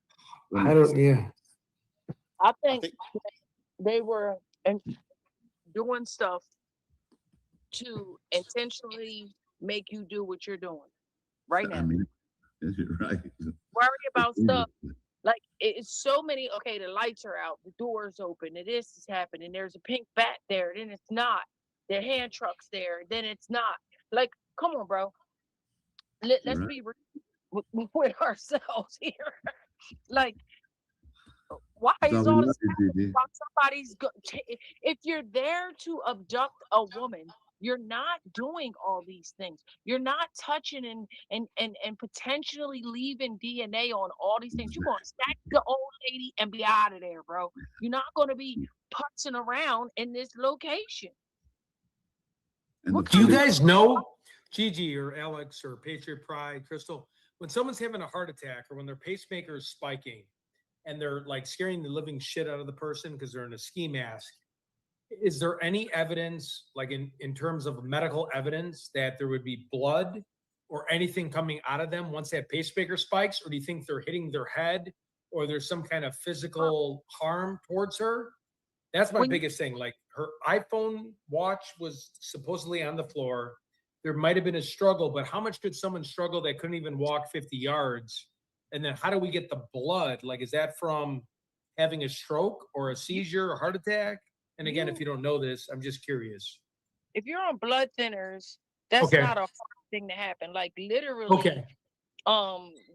I don't. Yeah. I think they were doing stuff to intentionally make you do what you're doing right I now. mean, you're right. Worry about stuff. Like it's so many. Okay, the lights are out, the door's open, and this is happening. There's a pink bat there, and it's not. the hand trucks there, then it's not. Like, come on, bro. Let's Right. be real with ourselves here. Like, why That's is all we all love this you, Gigi. about somebody's if you're there to abduct a woman, you're not doing all these things. You're not touching and potentially leaving DNA on all these things. You're gonna stack the old lady and be out of there, bro. You're not gonna be putzing around in this location. And the Do you funny- guys know, Gigi or Alex or Patriot Pride, Crystal, when someone's having a heart attack or when their pacemaker is spiking and they're like scaring the living shit out of the person because they're in a ski mask, is there any evidence, like in terms of medical evidence, that there would be blood or anything coming out of them once that pacemaker spikes? Or do you think they're hitting their head or there's some kind of physical harm towards her? That's my biggest thing. Like, her iPhone watch was supposedly on the floor. There might have been a struggle, but how much could someone struggle that couldn't even walk 50 yards? And then how do we get the blood? Like, is that from having a stroke or a seizure or heart attack? And again, if you don't know this, I'm just curious. If you're on blood thinners, that's Okay. not a hard thing to happen. Like, literally, Okay.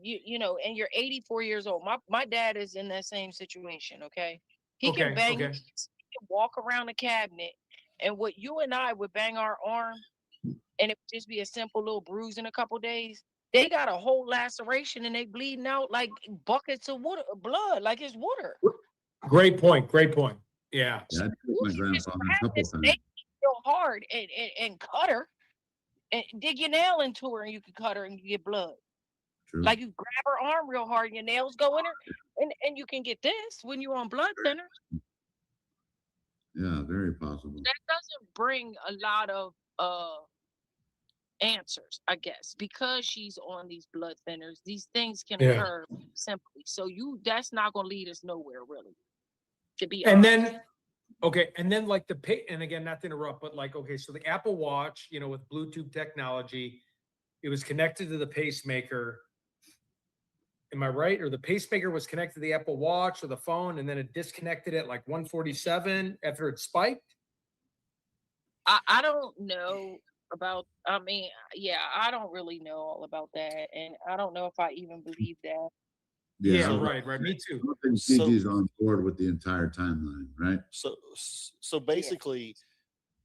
you know, and you're 84 years old. My dad is in that same situation. Okay, he Okay, can bang, okay. he can walk around the cabinet, and what you and I would bang our arm, and it would just be a simple little bruise in a couple days. They got a whole laceration and they bleeding out like buckets of water, blood, like it's water. Great point. Great point. Yeah. Yeah, I did with my You just grandfather a grab couple this times. snake real hard and cut her and dig your nail into her and you can cut her and you get blood. True. Like, you grab her arm real hard and your nails go in her and you can get this when you're on blood thinners. Yeah, very possible. That doesn't bring a lot of answers, I guess, because she's on these blood thinners. These things can Yeah. occur simply. So that's not gonna lead us nowhere, really. To be And honest. then, okay, and then like and again, not to interrupt, but like, okay, so the Apple Watch, you know, with Bluetooth technology, it was connected to the pacemaker. Am I right? Or the pacemaker was connected to the Apple Watch or the phone, and then it disconnected at like 147 after it spiked? I don't know about, I mean, yeah, I don't really know all about that. And I don't know if I even believe that. Yeah, so right. Me I too. don't think So- Gigi's on board with the entire timeline, right? So basically,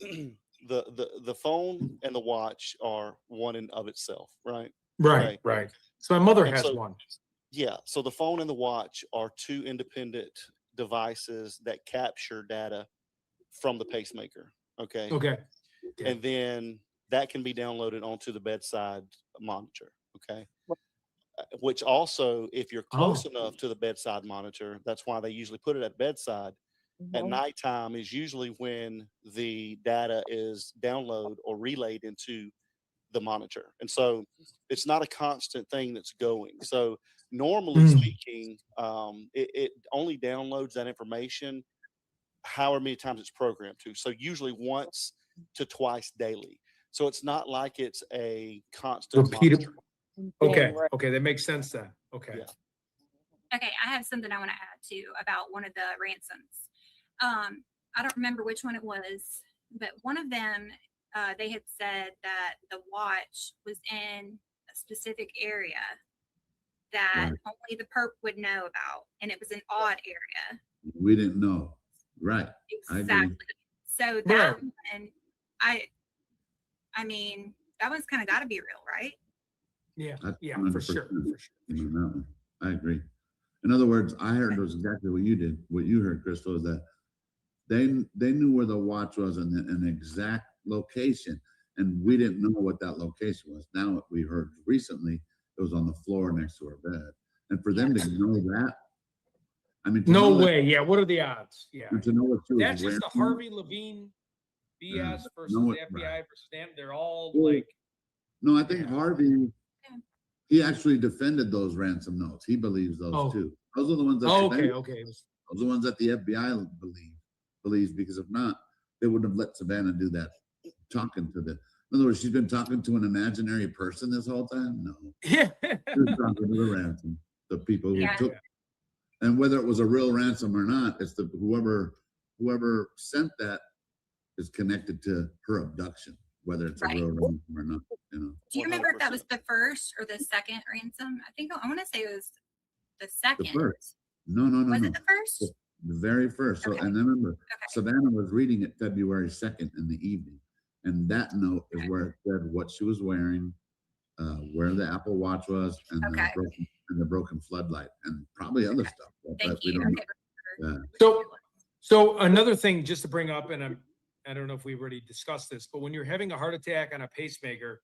the phone and the watch are one in of itself, right? Right, Okay. right. So my mother And has so- one. Yeah. So the phone and the watch are two independent devices that capture data from the pacemaker. Okay. Okay. And then that can be downloaded onto the bedside monitor. Okay. Which also, if you're close enough to the bedside monitor, that's why they usually put it at bedside. At Mhm. nighttime is usually when the data is downloaded or relayed into the monitor. And so it's not a constant thing that's going. So normally speaking, it only downloads that information however many times it's programmed to. So usually once to twice daily. So it's not like it's a constant Repeated. monitor. Okay. Right. Okay. That makes sense then. Okay. Yeah. Okay, I have something I want to add too about one of the ransoms. I don't remember which one it was, but one of them, they had said that the watch was in a specific area that Right. only the perp would know about, and it was an odd area. We didn't know. Right. I agree. Exactly. So that Right. one, I mean, that one's kind of got to be real, right? Yeah. That's Yeah. 100% For sure. For sure. on that one. I agree. In other words, I heard was exactly what you did. What you heard, Crystal, is that they knew where the watch was in an exact location, and we didn't know what that location was. Now we heard recently it was on the floor next to our bed, and for them to know that, I mean, to No know that- way. Yeah. What are the odds? Yeah. and to know what she was That's just the wearing- Harvey Levine BS Yeah, versus no, the FBI versus them. They're all Well, like, No, I think Yeah. Harvey, he actually defended those ransom notes. He believes those Oh. too. Those are the ones that oh, Savannah- okay. Okay. those are the ones that the FBI believes, because if not, they wouldn't have let Savannah do that. Talking to in other words, she's been talking to an imaginary person this whole time. No, Yeah. she was talking to the ransom, the people who Yeah. took, and whether it was a real ransom or not, it's the whoever sent that is connected to her abduction, whether it's Right. a real ransom or not. You know, Do you remember if that 100%. was the first or the second ransom? I want to say it was the the second. first. No, Was no. it the first? The very first. So, Okay. and then remember, Okay. Savannah was reading it February 2nd in the evening, and that note is where it said what she was wearing, where the Apple Watch was, and Okay. the broken floodlight, and probably other stuff. But Thank we you. don't Okay. know. So another thing just to bring up, and I don't know if we've already discussed this, but when you're having a heart attack on a pacemaker,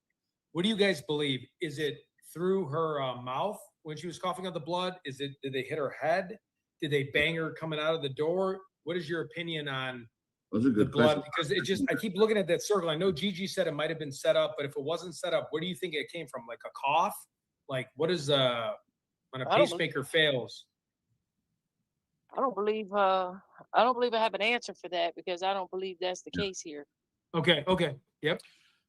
what do you guys believe? Is it through her mouth when she was coughing up the blood? Did they hit her head? Did they bang her coming out of the door? What is your opinion on Those are the good blood? questions. Because I keep looking at that circle. I know Gigi said it might have been set up, but if it wasn't set up, where do you think it came from? Like a cough? Like what is when a I don't believe- pacemaker fails? I don't believe I have an answer for that because I don't believe that's the case here. Okay. Yep.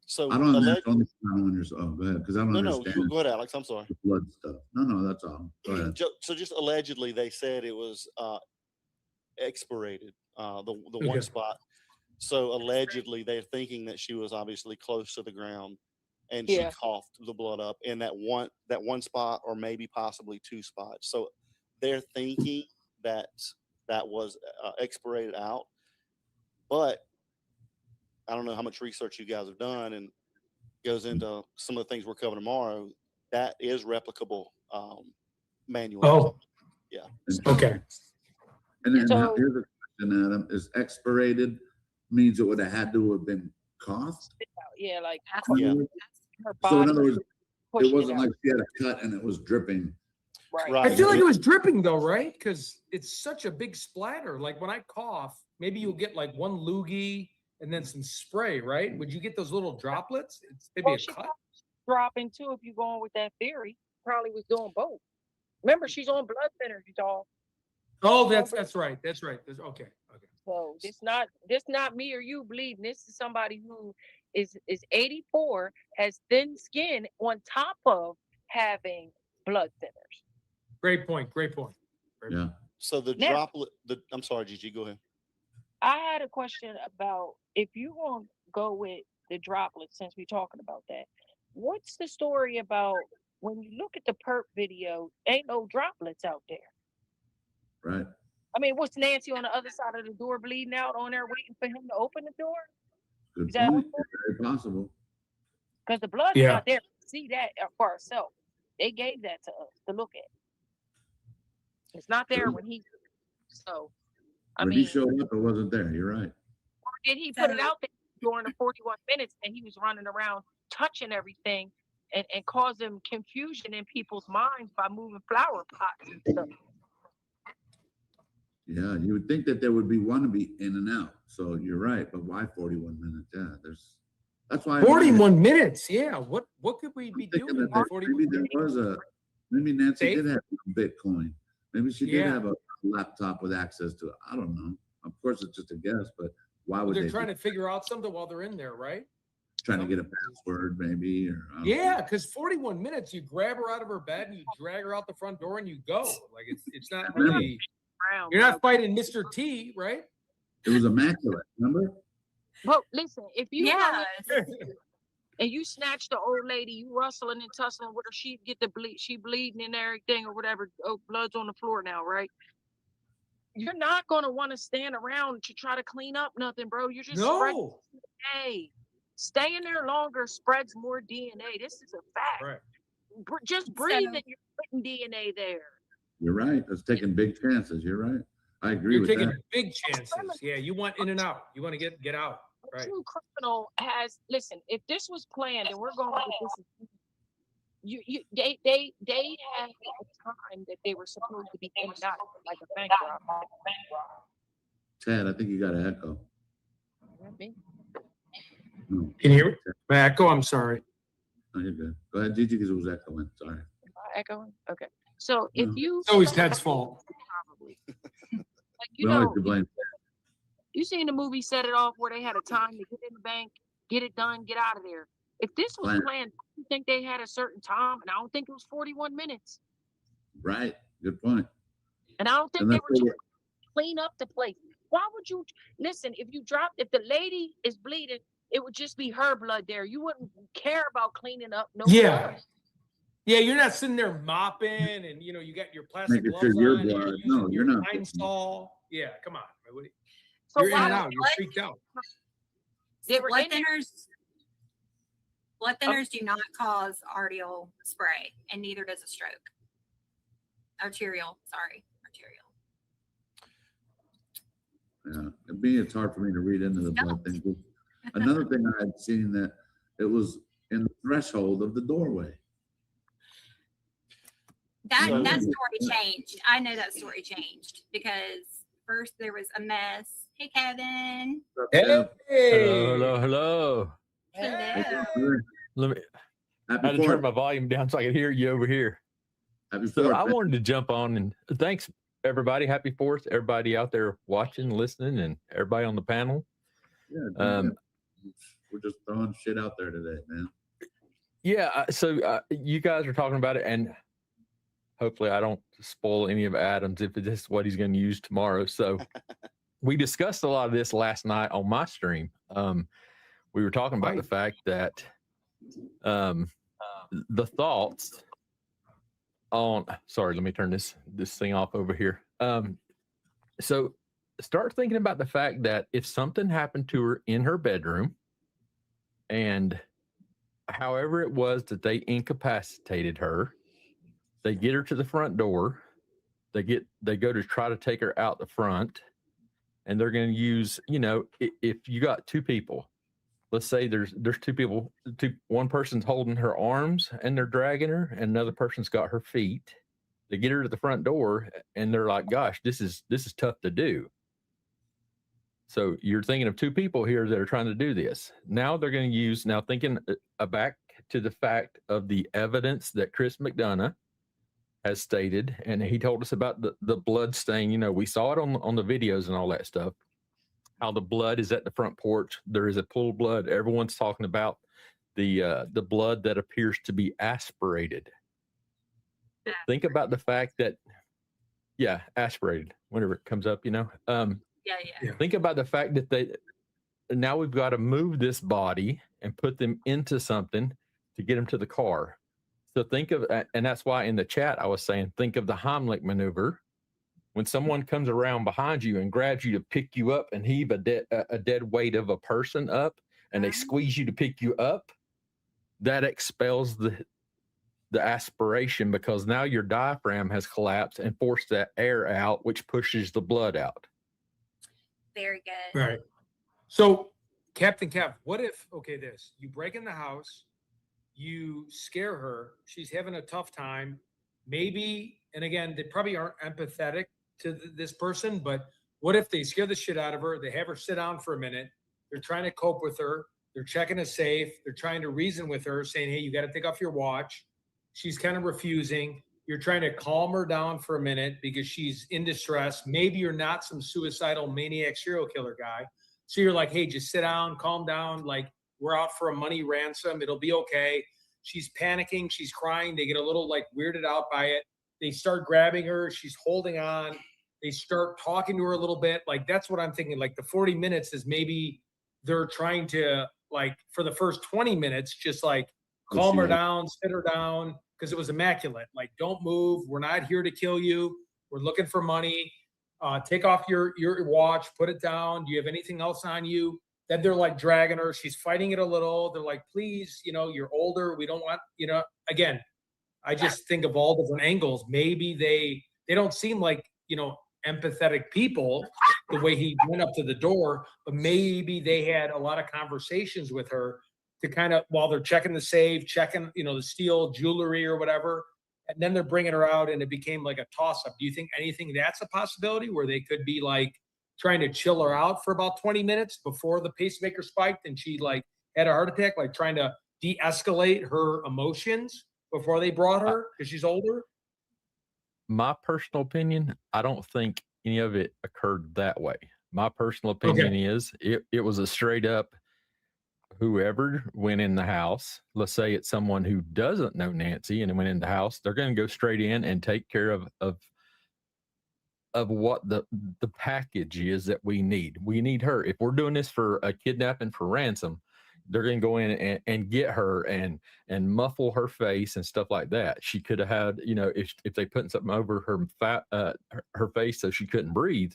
So I don't alleg- understand. Oh, go ahead, because I don't no, no, understand go ahead, Alex. I'm sorry. the blood stuff. No, that's all. Go ahead. So just allegedly, they said it was expirated, the Okay. one spot. So allegedly, they're thinking that she was obviously close to the ground, and Yeah. she coughed the blood up in that one spot, or maybe possibly two spots. So they're thinking that was expirated out, but I don't know how much research you guys have done, and goes into some of the things we're covering tomorrow. That is replicable manually. Oh, Yeah. okay. And then So- here's a question, Adam: is expirated means it would have had to have been coughed? Yeah, like Yeah. her So in body other words, pushed it wasn't out. like she had a cut and it was dripping. Right. I feel like it was dripping though, right? Because it's such a big splatter. Like when I cough, maybe you'll get like one loogie and then some spray, right? Would you get those little droplets? It's maybe Well, a she cut. dropping too if you're going with that theory. Probably was doing both. Remember, she's on blood thinners, y'all. Oh, that's right. Okay. So this not me or you bleeding. This is somebody who is 84, has thin skin on top of having blood thinners. Great point. Yeah. So the Now- droplet. I'm sorry, Gigi. Go ahead. I had a question about if you want to go with the droplets, since we're talking about that. What's the story about when you look at the perp video? Ain't no droplets out there. Right. I mean, what's Nancy on the other side of the door bleeding out on there waiting for him to open the door? Good Is that point. Very possible. Because the blood's Yeah. not there to see that for ourselves. They gave that to us to look at. It's not there True. when he. So, I When mean, he showed up, it wasn't there. You're right. or did he put it out there during the 41 minutes and he was running around touching everything and causing confusion in people's minds by moving flower pots and stuff? Yeah, you would think that there would be one to be in and out. So you're right, but why 41 minutes? Yeah, that's why 41 minutes. Yeah. What could we I'm be thinking doing? that in 41 maybe there was maybe Nancy Safe? did have Bitcoin. Maybe she did Yeah. have a laptop with access to it. I don't know. Of course, it's just a guess, but why would They're they trying be to figure out something while they're in there, right? trying to get a password, maybe? Or I don't Yeah, know. because 41 minutes, you grab her out of her bed and you drag her out the front door and you go. Like it's not Remember- really. Around, You're not bro. fighting Mr. T, right? It was immaculate. Remember? But listen, if you Yeah. and you snatch the old lady, you rustling and tussling with her, she get the bleed, she bleeding and everything or whatever. Oh, blood's on the floor now, right? You're not gonna want to stand around to try to clean up nothing, bro. You're just spreading No. DNA. Staying there longer spreads more DNA. This is a fact. Right. Just breathe and you're putting DNA there. You're right. It's taking big chances. You're right. I agree You're with taking that. big chances. Yeah, you want in and out. You want to get out. A Right. true criminal has listen. If this was planned, and we're going with this, they had a time that they were supposed to be in and out, like a bank robbery. Ted, I think you got an echo. Me? No, Can you hear me? Echo, I'm sorry. no, you're good. Go ahead, Gigi, because it was echoing. Sorry. Am I echoing? Okay. So if No. you It's always Ted's fault. probably like We always could blame. you seen the movie Set It Off where they had a time to get in the bank, get it done, get out of there. If this was Plan. planned, I don't think they had a certain time, and I don't think it was 41 minutes. Right. Good point. And I don't think And they that's were what trying to clean up the place. Why would you listen? If the lady is bleeding, it would just be her blood there. You wouldn't care about cleaning up no Yeah. blood. Yeah, you're not sitting there mopping and you got your plastic Making sure gloves your on. blood. You're No, using you're your not. pine saw. Yeah, come on. So You're in why and would out. You're freaked out. They So were blood in there. thinners do not cause arterial spray, and neither does a stroke. Arterial. Yeah, it's hard for me to read into the blood thing. Another thing I had seen that it was in the threshold of the doorway. That So- story changed. I know that story changed because first there was a mess. Hey, Kevin. Hey. Hello. Hello. Let me. I had to turn my volume down so I could hear you over here. Happy So Fourth, I man. wanted to jump on and thanks everybody. Happy Fourth, everybody out there watching, listening, and everybody on the panel. Yeah, we're just throwing shit out there today, man. Yeah. So you guys are talking about it, and hopefully I don't spoil any of Adam's if this is what he's going to use tomorrow. So we discussed a lot of this last night on my stream. We were talking about the fact that the thoughts on, sorry, let me turn this thing off over here. So start thinking about the fact that if something happened to her in her bedroom, and however it was that they incapacitated her, they get her to the front door, they go to try to take her out the front, and they're going to use, if you got two people, let's say there's two people, one person's holding her arms and they're dragging her, and another person's got her feet. They get her to the front door, and they're like, "Gosh, this is tough to do." So you're thinking of two people here that are trying to do this. Now they're going to use. Now thinking back to the fact of the evidence that Chris McDonough has stated, and he told us about the blood stain. We saw it on the videos and all that stuff. How the blood is at the front porch. There is a pool of blood. Everyone's talking about the blood that appears to be aspirated. Think about the fact that, aspirated, whenever it comes up, Yeah. Think about the fact that now we've got to move this body and put them into something to get them to the car. So think of, and that's why in the chat I was saying, think of the Heimlich maneuver. When someone comes around behind you and grabs you to pick you up and heave a dead weight of a person up, and they squeeze you to pick you up, that expels the aspiration, because now your diaphragm has collapsed and forced that air out, which pushes the blood out. Very good. Right. So, Captain Kev, what if, you break in the house, you scare her, she's having a tough time, maybe, and again, they probably aren't empathetic to this person, but what if they scare the shit out of her, they have her sit down for a minute, they're trying to cope with her, they're checking a safe, they're trying to reason with her, saying, hey, you got to take off your watch. She's kind of refusing. You're trying to calm her down for a minute because she's in distress. Maybe you're not some suicidal maniac serial killer guy. So you're like, hey, just sit down, calm down. Like, we're out for a money ransom. It'll be okay. She's panicking. She's crying. They get a little weirded out by it. They start grabbing her. She's holding on. They start talking to her a little bit. That's what I'm thinking. The 40 minutes is maybe they're trying to, for the first 20 minutes, just calm her down, sit her down, because it was immaculate. Don't move. We're not here to kill you. We're looking for money. Take off your watch, put it down. Do you have anything else on you? Then they're dragging her. She's fighting it a little. They're like, please, you're older. We don't want, again, I just think of all different angles. Maybe they don't seem like, empathetic people the way he went up to the door, but maybe they had a lot of conversations with her to kind of, while they're checking the safe, checking, the steel jewelry or whatever, and then they're bringing her out and it became a toss-up. Do you think that's a possibility where they could be trying to chill her out for about 20 minutes before the pacemaker spiked and she had a heart attack, trying to de-escalate her emotions before they brought her because she's older? My personal opinion, I don't think any of it occurred that way. My personal opinion is it was a straight up, whoever went in the house, let's say it's someone who doesn't know Nancy and went in the house, they're going to go straight in and take care of of what the package is that we need. We need her. If we're doing this for a kidnapping for ransom, they're going to go in and get her and muffle her face and stuff like that. She could have had, if they put something over her face so she couldn't breathe,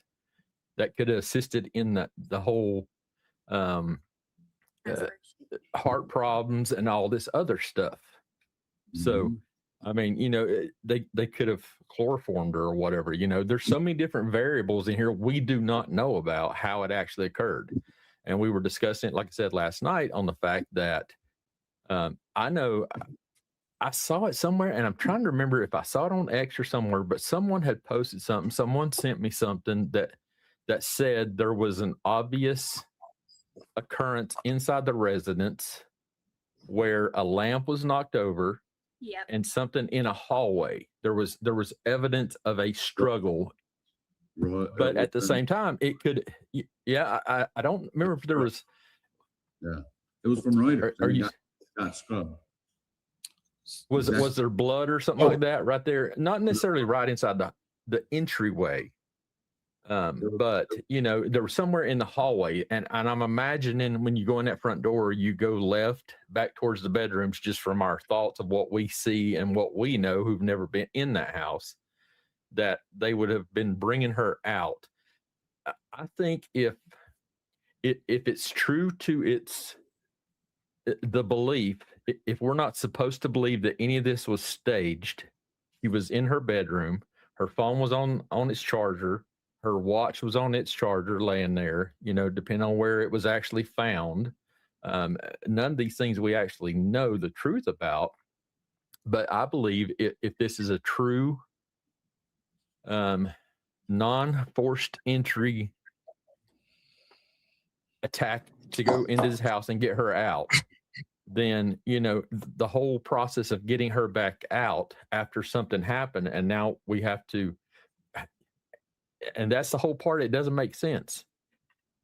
that could have assisted in the whole heart problems and all this other stuff. So, I mean, they could have chloroformed her or whatever. There's so many different variables in here we do not know about how it actually occurred. And we were discussing it, like I said, last night on the fact that I know I saw it somewhere, and I'm trying to remember if I saw it on X or somewhere, but someone had posted something. Someone sent me something that said there was an obvious occurrence inside the residence where a lamp was knocked over. Yep. And something in a hallway. There was evidence of a struggle. But at the same time, it could, I don't remember if there was. Yeah, it was from Reuters. Are you got scrubbed? Was there blood or something like that right there? Not necessarily right inside the entryway, but there was somewhere in the hallway, and I'm imagining when you go in that front door, you go left back towards the bedrooms, just from our thoughts of what we see and what we know who've never been in that house, that they would have been bringing her out. I think if it's true to the belief, if we're not supposed to believe that any of this was staged, she was in her bedroom, her phone was on its charger, her watch was on its charger laying there, depending on where it was actually found. None of these things we actually know the truth about, but I believe if this is a true non-forced entry attack to go into this house and get her out, then the whole process of getting her back out after something happened, and now we have to, and that's the whole part. It doesn't make sense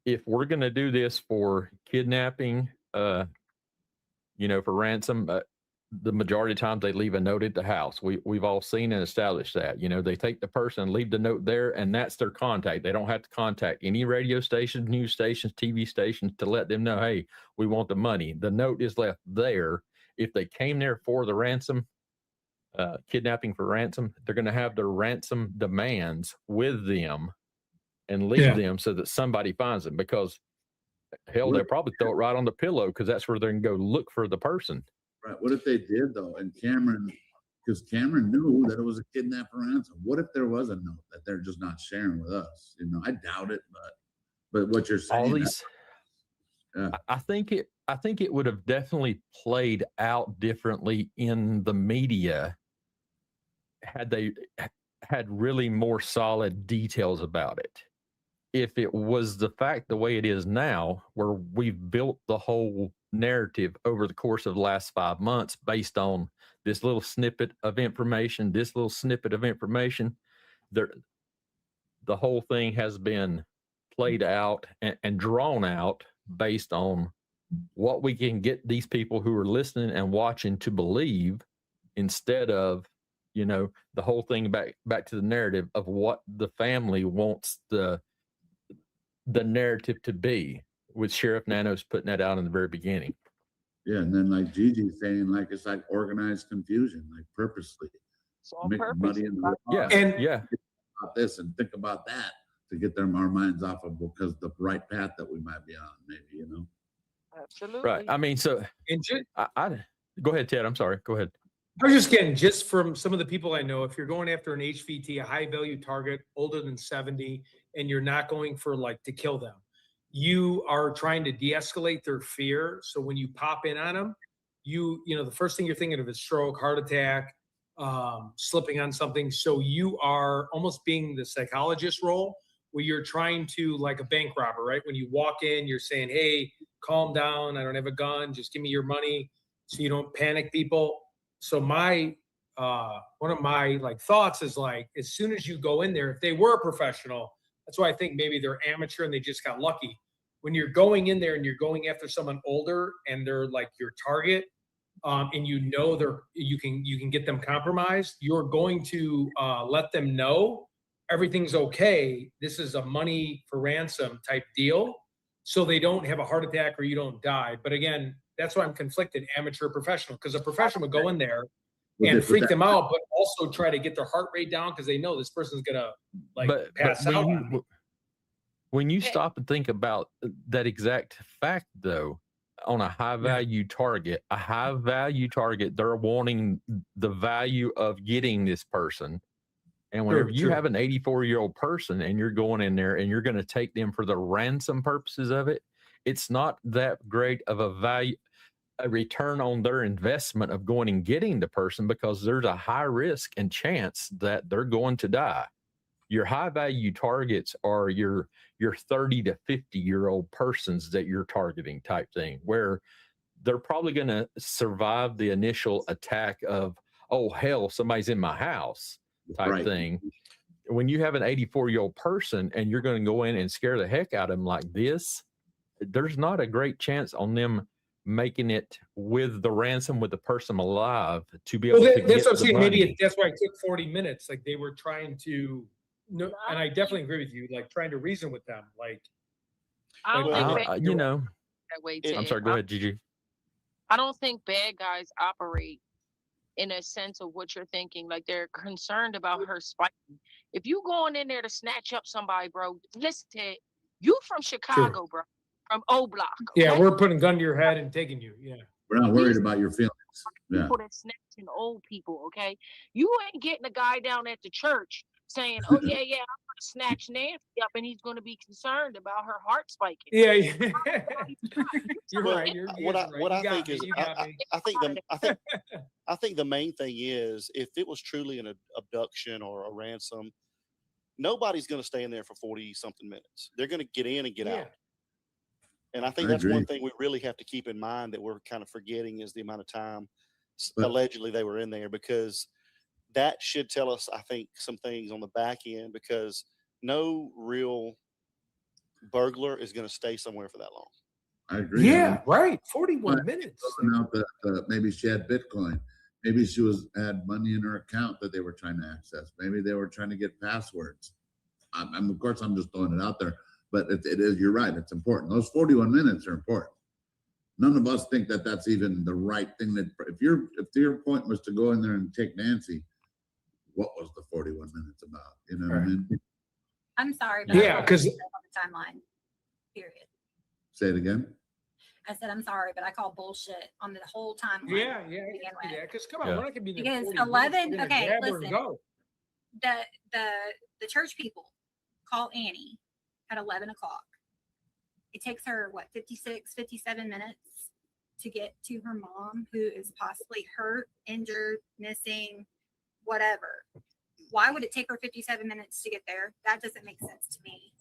if we're going to do this for kidnapping, for ransom. The majority of times they leave a note at the house. We've all seen and established that. They take the person, leave the note there, and that's their contact. They don't have to contact any radio stations, news stations, TV stations to let them know, hey, we want the money. The note is left there. If they came there for the ransom, kidnapping for ransom, they're going to have their ransom demands with them and leave them so that somebody finds them, because hell, they'll probably throw it right on the pillow, because that's where they're going to go look for the person. Right. What if they did though? And because Cameron knew that it was a kidnap for ransom. What if there was a note that they're just not sharing with us? I doubt it, but what you're saying, all these, I think it would have definitely played out differently in the media had they had really more solid details about it. If it was the fact the way it is now, where we've built the whole narrative over the course of the last 5 months based on this little snippet of information, the whole thing has been played out and drawn out based on what we can get these people who are listening and watching to believe, instead of the whole thing back to the narrative of what the family wants the narrative to be, with Sheriff Nanos putting that out in the very beginning. Yeah, and then like Gigi saying, like it's like organized confusion, like purposely making money in the about this and think about that to get our minds off of, because the right path that we might be on, maybe, Absolutely. Right. I mean, so I go ahead, Ted. I'm sorry. Go ahead. I was just getting, just from some of the people I know, if you're going after an HVT, a high value target older than 70, and you're not going for to kill them, you are trying to de-escalate their fear. So when you pop in on them, the first thing you're thinking of is stroke, heart attack, slipping on something. So you are almost being the psychologist role, where you're trying to, like a bank robber, right? When you walk in, you're saying, hey, calm down. I don't have a gun. Just give me your money, so you don't panic people. So one of my thoughts is, as soon as you go in there, if they were a professional, that's why I think maybe they're amateur and they just got lucky. When you're going in there and you're going after someone older and they're your target, and you can get them compromised, you're going to let them know everything's okay. This is a money for ransom type deal. So they don't have a heart attack or you don't die. But again, that's why I'm conflicted, amateur, professional, because a professional would go in there and freak them out, but also try to get their heart rate down because they know this person's gonna pass out. When you stop and think about that exact fact, though, on a high value target, they're wanting the value of getting this person. And whenever you have an 84-year-old person and you're going in there and you're going to take them for the ransom purposes of it, it's not that great of a return on their investment of going and getting the person, because there's a high risk and chance that they're going to die. Your high value targets are your 30 to 50-year-old persons that you're targeting type thing, where they're probably going to survive the initial attack of, oh, hell, somebody's in my house type thing. When you have an 84-year-old person and you're going to go in and scare the heck out of them like this, there's not a great chance on them making it with the ransom with the person alive to be able to get that's what I'm saying. money. Maybe that's why it took 40 minutes. Like they were trying to, no, and I definitely agree with you, like trying to reason with them. Like, I don't think you know, that way, I'm Ted. sorry, go ahead, Gigi. I don't think bad guys operate in a sense of what you're thinking. Like they're concerned about her spiking. If you going in there to snatch up somebody, bro, listen, Ted, you from Chicago, bro, from O Block. Okay? Yeah, we're putting a gun to your head and taking you. Yeah. We're not worried about your feelings. Yeah. People that snatching old people, okay? You ain't getting a guy down at the church saying, oh, yeah, I'm going to snatch Nancy up and he's going to be concerned about her heart spiking. Yeah. You're right. What I think is, I think the main thing is, if it was truly an abduction or a ransom, nobody's going to stay in there for 40 something minutes. They're going to get in and get out. And I think that's one thing we really have to keep in mind that we're kind of forgetting, is the amount of time allegedly they were in there, because that should tell us, I think, some things on the back end, because no real burglar is going to stay somewhere for that long. I agree. Yeah, right. 41 minutes. Out that maybe she had Bitcoin. Maybe she had money in her account that they were trying to access. Maybe they were trying to get passwords. Of course, I'm just throwing it out there. But it is, you're right, it's important. Those 41 minutes are important. None of us think that that's even the right thing. That if your point was to go in there and take Nancy, what was the 41 minutes about? You know what I mean? I'm sorry. But Yeah, because on the timeline, period. Say it again. I said, I'm sorry, but I call bullshit on the whole timeline. Yeah. Because come on, we're not gonna be there. Because 11. Okay, listen. The church people call Annie at 11 o'clock. It takes her 57 minutes to get to her mom, who is possibly hurt, injured, missing, whatever. Why would it take her 57 minutes to get there? That doesn't make sense to me.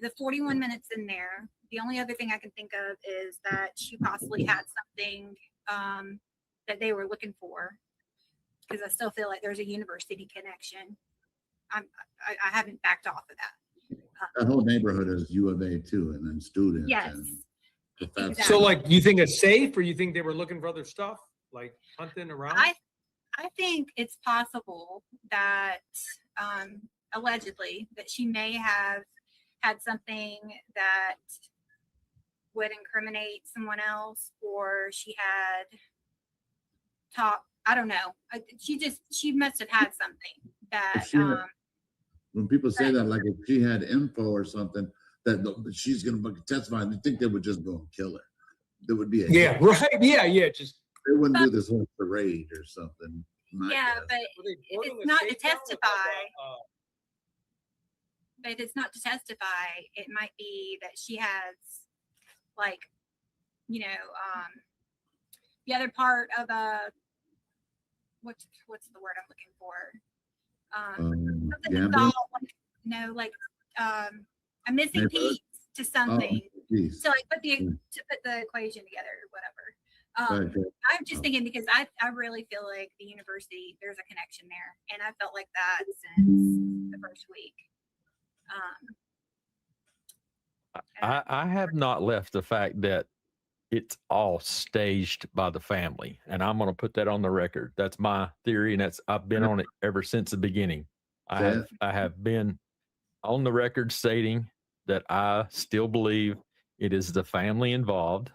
The 41 minutes in there, the only other thing I can think of is that she possibly had something that they were looking for, because I still feel like there's a university connection. I haven't backed off of that. That whole neighborhood is U of A too, and then students. Yes. And exactly. So, like, you think it's safe, or you think they were looking for other stuff, like hunting around? I think it's possible that allegedly that she may have had something that would incriminate someone else, or she had I don't know. She must have had something that when people say that, like if she had info or something that she's going to testify, I think they would just go and kill her. There would be right. Yeah. Just they wouldn't do this whole parade or something. Yeah, but it's not to testify. But it's not to testify. It might be that she has, like, the other part of what's the word I'm looking for? A missing piece to something. So like put the equation together or whatever. I'm just thinking, because I really feel like the university, there's a connection there, and I felt like that since the first week. I have not left the fact that it's all staged by the family, and I'm going to put that on the record. That's my theory, and I've been on it ever since the beginning. I have been on the record stating that I still believe it is the family involved,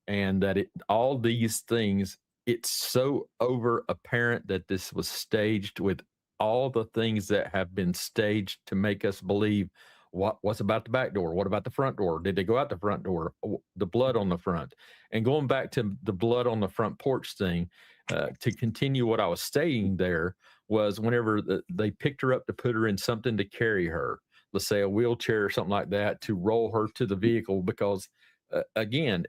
and that all these things, it's so over apparent that this was staged, with all the things that have been staged to make us believe what's about the back door, what about the front door, did they go out the front door, the blood on the front. And going back to the blood on the front porch thing, to continue what I was stating, there was whenever they picked her up to put her in something to carry her, let's say a wheelchair or something like that, to roll her to the vehicle, because again,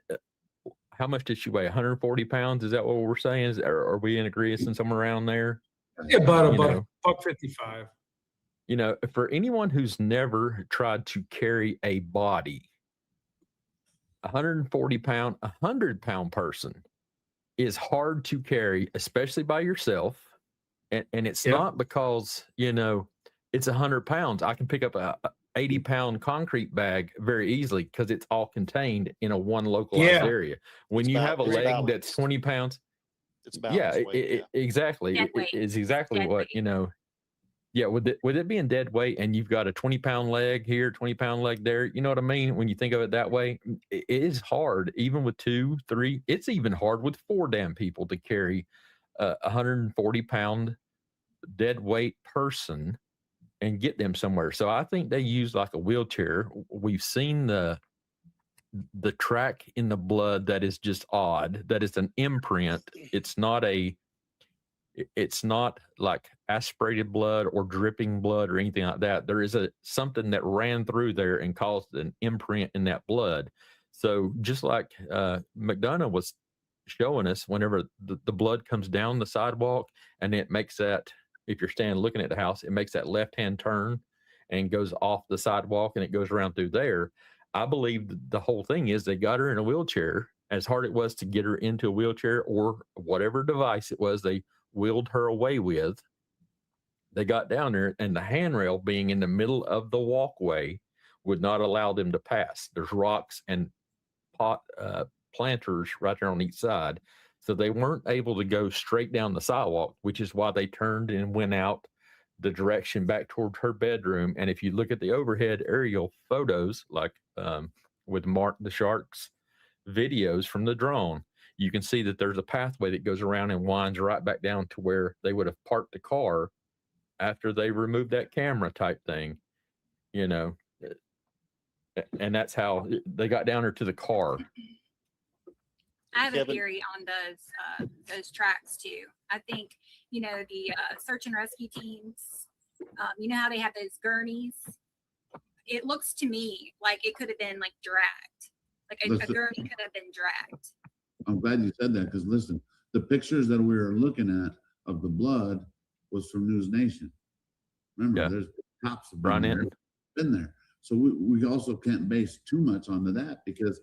how much did she weigh? 140 pounds? Is that what we're saying? Are we in agreement somewhere around there? Yeah, about You know, buck 55. You know, for anyone who's never tried to carry a body, 140 pound, 100-pound person is hard to carry, especially by yourself. And it's not because, you know, it's 100 pounds. I can pick up a 80-pound concrete bag very easily because it's all contained in a one localized area. When you have a leg that's 20 pounds, it's balanced weight, exactly. Dead It weight. is exactly Dead what, weight. you know. Yeah, with it being dead weight, and you've got a 20-pound leg here, 20-pound leg there, you know what I mean? When you think of it that way, it is hard, even with 2, 3. It's even hard with 4 damn people to carry a 140-pound dead weight person and get them somewhere. So I think they use like a wheelchair. We've seen the track in the blood that is just odd. That is an imprint. It's not like aspirated blood or dripping blood or anything like that. There is something that ran through there and caused an imprint in that blood. So just like McDonough was showing us, whenever the blood comes down the sidewalk and it makes that, if you're standing looking at the house, it makes that left-hand turn and goes off the sidewalk and it goes around through there. I believe the whole thing is they got her in a wheelchair. As hard it was to get her into a wheelchair or whatever device it was they wheeled her away with, they got down there, and the handrail being in the middle of the walkway would not allow them to pass. There's rocks and planters right there on each side, so they weren't able to go straight down the sidewalk, which is why they turned and went out the direction back toward her bedroom. And if you look at the overhead aerial photos, like with Mark the Shark's videos from the drone, you can see that there's a pathway that goes around and winds right back down to where they would have parked the car after they removed that camera type thing, you know. And that's how they got down there to the car. I have a Kevin? theory on those tracks too. I think, you know, the search and rescue teams, you know how they have those gurneys? It looks to me like it could have been like dragged. Like a gurney could have been dragged. I'm glad you said that, because listen, the pictures that we were looking at of the blood was from News Nation. Remember, there's cops have been there. So we also can't base too much onto that, because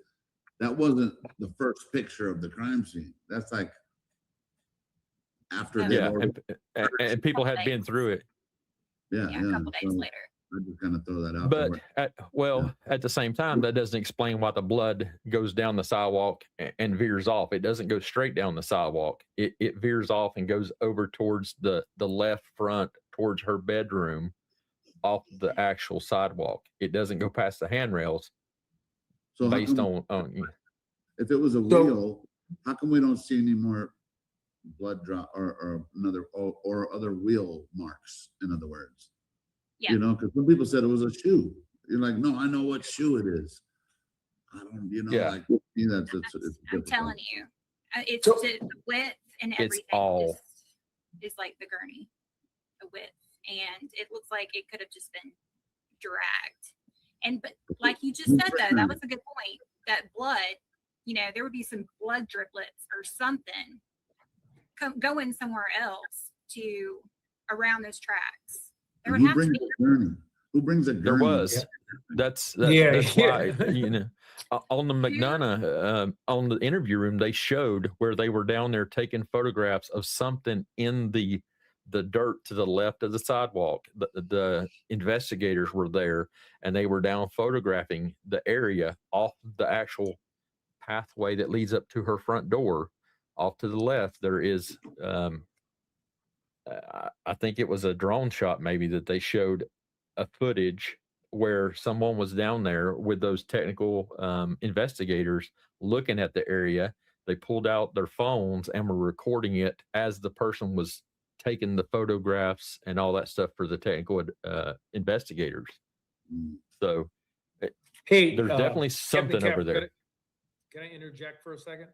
that wasn't the first picture of the crime scene. That's like after and people had been through it. Yeah, a couple days later. I just kind of throw that out. But at the same time, that doesn't explain why the blood goes down the sidewalk and veers off. It doesn't go straight down the sidewalk. It veers off and goes over towards the left front, towards her bedroom, off the actual sidewalk. It doesn't go past the handrails. So based on if it was a wheel, how come we don't see any more blood drop or other wheel marks, in other words? Yeah. You know, because some people said it was a shoe. You're like, no, I know what shoe it is. I don't, you know, like, I'm telling you, it's just the width and everything. Is like the gurney, the width, and it looks like it could have just been dragged. And but like you just said though, that was a good point. That blood, you know, there would be some blood driplets or something going somewhere else to around those tracks. There would have to be. Who brings a gurney? There was. That's why, you know, on the McDonough, on the interview room, they showed where they were down there taking photographs of something in the dirt to the left of the sidewalk. The investigators were there, and they were down photographing the area off the actual pathway that leads up to her front door. Off to the left, there is I think it was a drone shot maybe that they showed a footage where someone was down there with those technical investigators looking at the area. They pulled out their phones and were recording it as the person was taking the photographs and all that stuff for the technical investigators. Mm. So Hey, there's definitely Captain something over Cap, there. Can I interject for a second?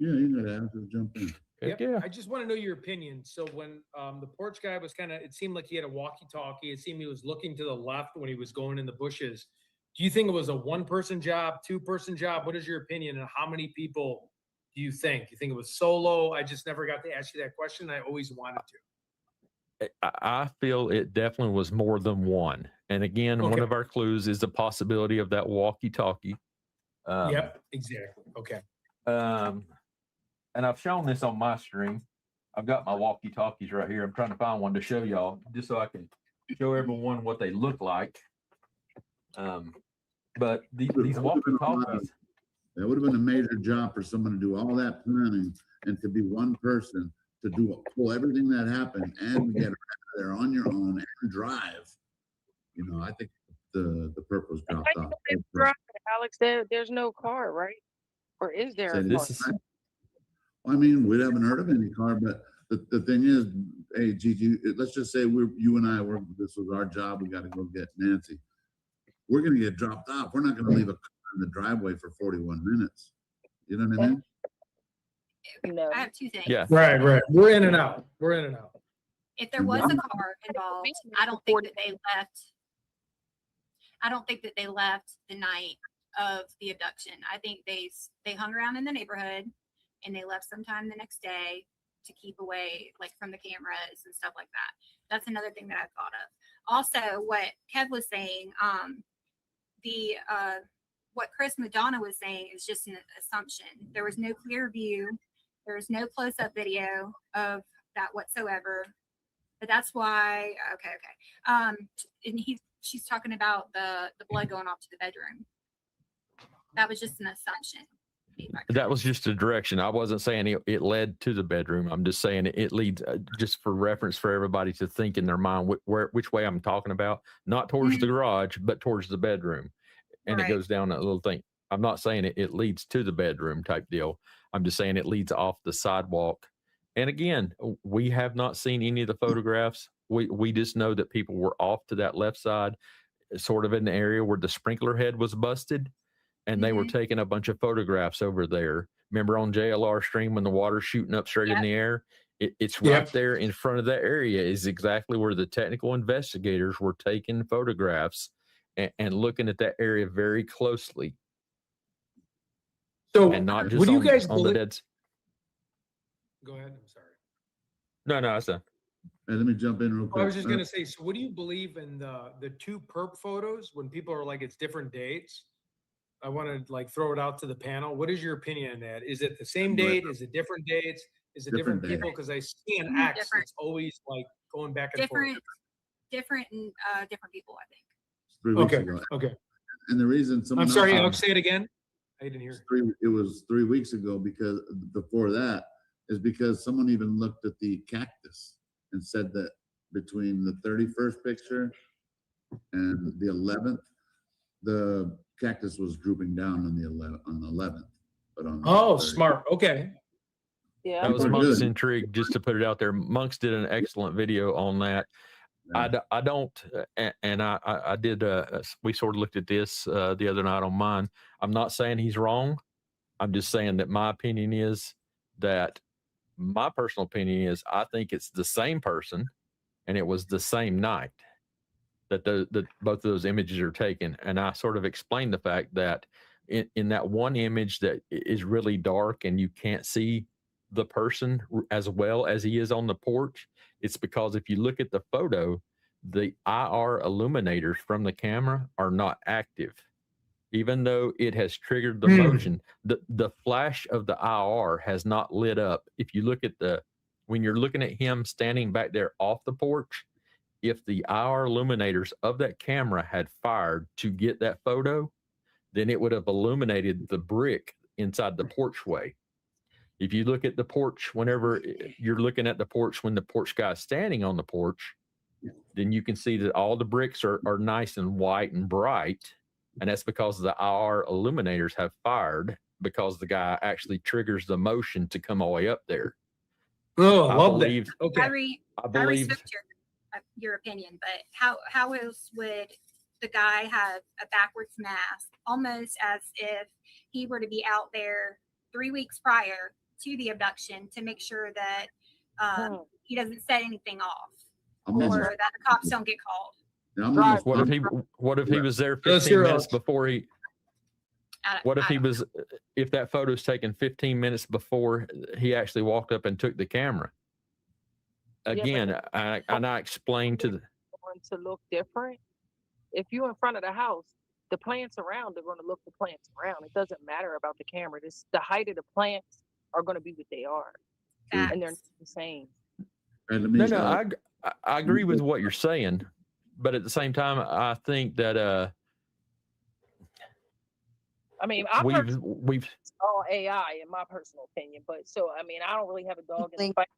Yeah, you gotta have to jump in. Heck Yep. yeah. I just want to know your opinion. So when the porch guy was it seemed like he had a walkie-talkie. It seemed he was looking to the left when he was going in the bushes. Do you think it was a one-person job, two-person job? What is your opinion, and how many people do you think? You think it was solo? I just never got to ask you that question. I always wanted to. I feel it definitely was more than one. And again, one Okay. of our clues is the possibility of that walkie-talkie. Yep, exactly. Okay. And I've shown this on my stream. I've got my walkie-talkies right here. I'm trying to find one to show y'all, just so I can show everyone what they look like. But these walkie-talkies. That would have been a major job for someone to do all that planning and to be one person to pull everything that happened and get there on your own and drive. You know, I think the purpose dropped off. Alex, there's no car, right? Or is there a car? This is I mean, we haven't heard of any car, but the thing is, hey, Gigi, let's just say you and I this was our job. We got to go get Nancy. We're going to get dropped off. We're not going to leave a car in the driveway for 41 minutes. You know what I mean? No. I have two things. yeah. Right. We're in and out. If there was a car involved, I don't think that they left. I don't think that they left the night of the abduction. I think they hung around in the neighborhood and they left sometime the next day to keep away from the cameras and stuff like that. That's another thing that I thought of. Also, what Kev was saying, what Chris Madonna was saying is just an assumption. There was no clear view. There was no close-up video of that whatsoever. But that's why, okay. And she's talking about the blood going off to the bedroom. That was just an assumption. That was just a direction. I wasn't saying it led to the bedroom. I'm just saying it leads, just for reference for everybody to think in their mind which way I'm talking about. Not towards the garage, but towards the bedroom. And Right. it goes down that little thing. I'm not saying it leads to the bedroom type deal. I'm just saying it leads off the sidewalk. And again, we have not seen any of the photographs. We just know that people were off to that left side, sort of in the area where the sprinkler head was busted. And they were taking a bunch of photographs over there. Remember on JLR stream when the water's shooting up straight in the air? It's right there in front of that area is exactly where the technical investigators were taking photographs and looking at that area very closely. So, and not just what do you on, guys on the believe? dead. Go ahead. I'm sorry. No, that's a. Hey, let me jump in real quick. I was just gonna say. So, what do you believe in the two perp photos when people are like it's different dates? I want to throw it out to the panel. What is your opinion on that? Is it the same date? Is it different dates? Is it different people? Because I see an X. Different. It's always going back and Different people, I think. 3 weeks forth. ago. Okay. And the reason I'm sorry, Alex, say it again. I didn't hear. It was 3 weeks ago because before that is because someone even looked at the cactus and said that between the 31st picture and the 11th, the cactus was drooping down on the 11th. But on the Smart. Okay. Yeah. That was People are Monk's good. intrigue, just to put it out there. Monks did an excellent video on that. Yeah. I don't, and I did, we sort of looked at this the other night on mine. I'm not saying he's wrong. I'm just saying that my opinion is that my personal opinion is I think it's the same person and it was the same night that both of those images are taken. And I sort of explained the fact that in that one image that is really dark and you can't see the person as well as he is on the porch, it's because if you look at the photo, the IR illuminators from the camera are not active. Even though it has triggered the motion, the flash of the IR has not lit up. If you look at when you're looking at him standing back there off the porch, if the IR illuminators of that camera had fired to get that photo, then it would have illuminated the brick inside the porchway. If you look at the porch, whenever you're looking at the porch, when the porch guy's standing on the porch, then you can see that all the bricks are nice and white and bright. And that's because the IR illuminators have fired, because the guy actually triggers the motion to come all the way up there. Oh, I love believe- that. Okay. I believe respect your opinion, but how else would the guy have a backwards mask, almost as if he were to be out there 3 weeks prior to the abduction to make sure that he doesn't set anything off, I'm or on- that the cops don't get called. yeah, I'm Right. almost- what if he was there Let's 15 hear minutes it. before he What if I he don't was, if that photo's taken 15 minutes before he actually walked up and took the camera? but Again, I explained to the, Going to look different. If you're in front of the house, the plants around are going to look the plants around. It doesn't matter about the camera. The height of the plants are going to be what they are, know. and they're not the same. Right, let me, no, I agree with what you're saying, but at the same time, I think that I mean, we've it's all AI in my personal opinion, but so I mean, I don't really have a dog in the Blink. fight.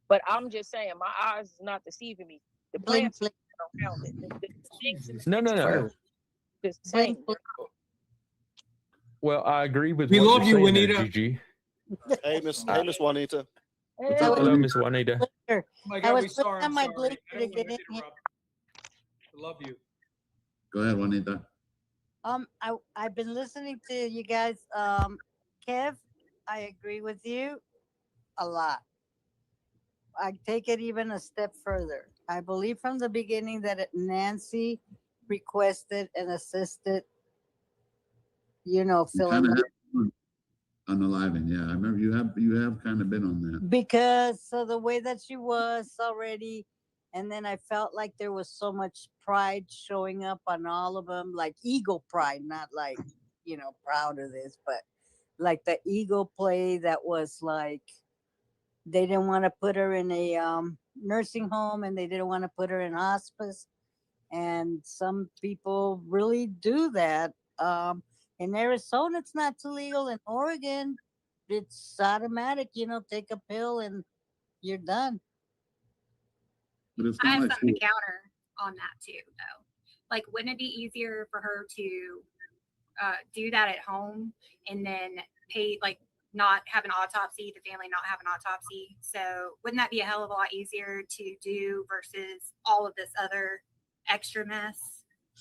But I'm just saying, my eyes is not deceiving me. The Blink, plants blink, are around it. The things is no. the same. blink, blink. Well, I agree with We what love you're you, saying there, Juanita. Gigi. Hey, Miss Juanita. What's Hey, up, Hello, Miss Juanita. Blinker. Oh my I God, was we saw her. putting on I'm my sorry. blinker I to don't want get to in here. interrupt. I love you. go ahead, Juanita. I've been listening to you guys. Kev, I agree with you a lot. I take it even a step further. I believe from the beginning that Nancy requested and assisted, You filling kind of the have on the live, and yeah, I remember you have kind of been on that. because so the way that she was already, and then I felt like there was so much pride showing up on all of them, like ego pride, not like proud of this, but like the ego play that was like they didn't want to put her in a nursing home and they didn't want to put her in hospice, and some people really do that. In Arizona it's not too legal. In Oregon it's automatic, take a pill and you're done. But it's I not have like something to counter on that too, though. Like, wouldn't it be easier for her to do that at home and then pay, like, not have an autopsy, the family not have an autopsy? So wouldn't that be a hell of a lot easier to do versus all of this other extra mess?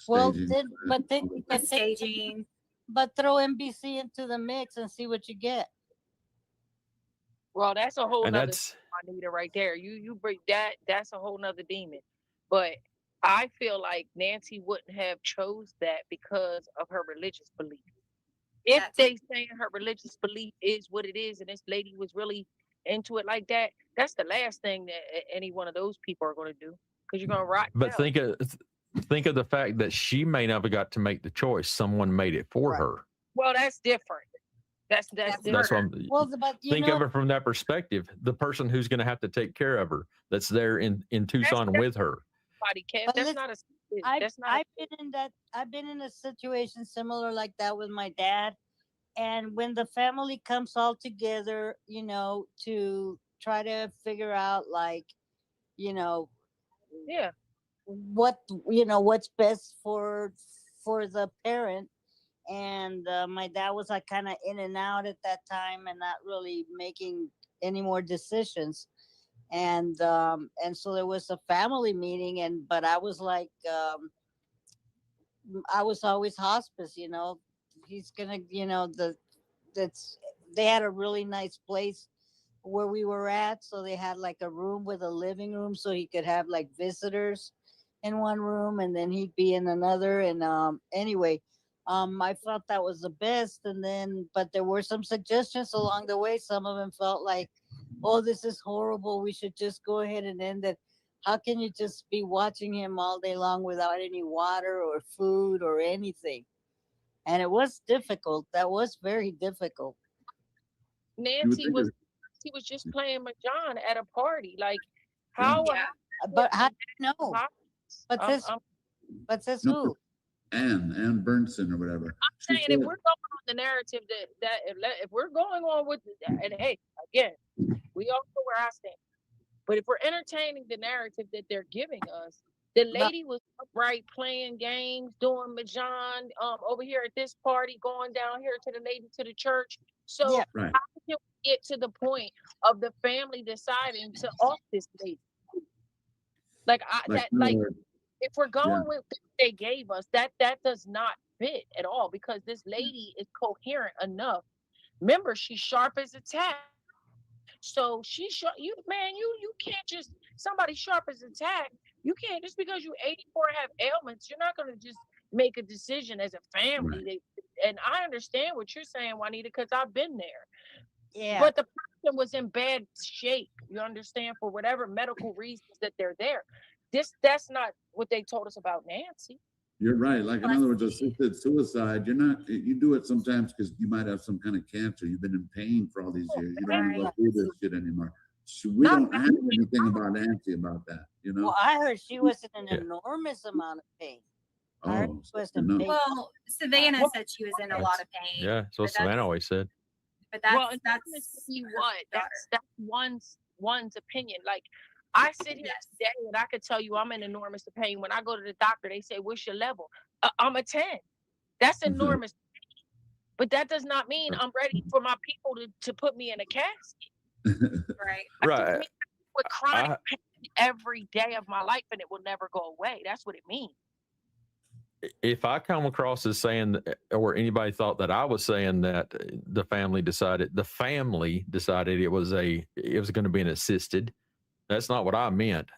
Well, staging. The staging. but throw NBC into the mix and see what you get. well, that's a whole And nother that's, Juanita right there. You break that. That's a whole nother demon. But I feel like Nancy wouldn't have chose that because of her religious belief. If That's- they saying her religious belief is what it is, and this lady was really into it like that, that's the last thing that any one of those people are going to do, because you're going to rot. but out. think of the fact that she may never got to make the choice. Someone made it for Right. her. Well, that's different. That's That's different. That's what I'm, Well, but think of it from that perspective. The person who's going to have to take care of her, that's there in Tucson with her. Body Kev. But That's listen, not a. I've, That's not. I've been in that. I've been in a situation similar like that with my dad, and when the family comes all together, to try to figure out, like, Yeah. what's best for the parent. And my dad was like kind of in and out at that time and not really making any more decisions. And so there was a family meeting, but I was like, I was always hospice. He's gonna, they had a really nice place where we were at, so they had like a room with a living room, so he could have like visitors in one room and then he'd be in another. And anyway, I felt that was the best. And then, but there were some suggestions along the way. Some of them felt like, oh, this is horrible, we should just go ahead and end it. How can you just be watching him all day long without any water or food or anything? And it was difficult. That was very difficult. Nancy think was. it- He was just playing Mahjong at a party. Like, how? Yeah. But how do you know? hospice? But I'm this, but says No, who? Ann Bernson or whatever. She saying if said- we're going on the narrative that if we're going on with and hey, again, we all know where I stand. But if we're entertaining the narrative that they're giving us, the lady was upright playing games, doing mahjong, over here at this party, going down here to the church. So Yeah. Right. how can we get to the point of the family deciding to off this lady? Like if we're going with what they gave us, that does not fit at all, because this lady is coherent enough. Remember, she's sharp as a tack. So she's sharp. You can't just somebody sharp as a tack. You can't just because you're 84 have ailments. You're not going to just make a decision as a family. Right. And I understand what you're saying, Juanita, because I've been there. Yeah. But the person was in bad shape. You understand, for whatever medical reasons that they're there. That's not what they told us about Nancy. You're right. Like, in other words, assisted suicide, you do it sometimes because you might have some kind of cancer. You've been in pain for all these years. You don't want to go through this shit anymore. So we don't have anything about Nancy about that, you know? Well, I heard she was in an enormous amount of pain. I heard Oh, she was so in no. pain. Well, Savannah said she was in a lot of pain. Yeah, so But Savannah that's- always said. But Well, that's and her what? daughter. That's one's opinion. Like, I sit here Yes. today and I could tell you I'm in enormous pain. When I go to the doctor, they say, "What's your level?" I'm a 10. That's enormous pain. But that does not mean I'm ready for my people to put me in a casket. Right. Right. With chronic pain every day of my life, and it will never go away. That's what it means. If I come across as saying, or anybody thought that I was saying that the family decided it was going to be an assisted, that's not what I meant.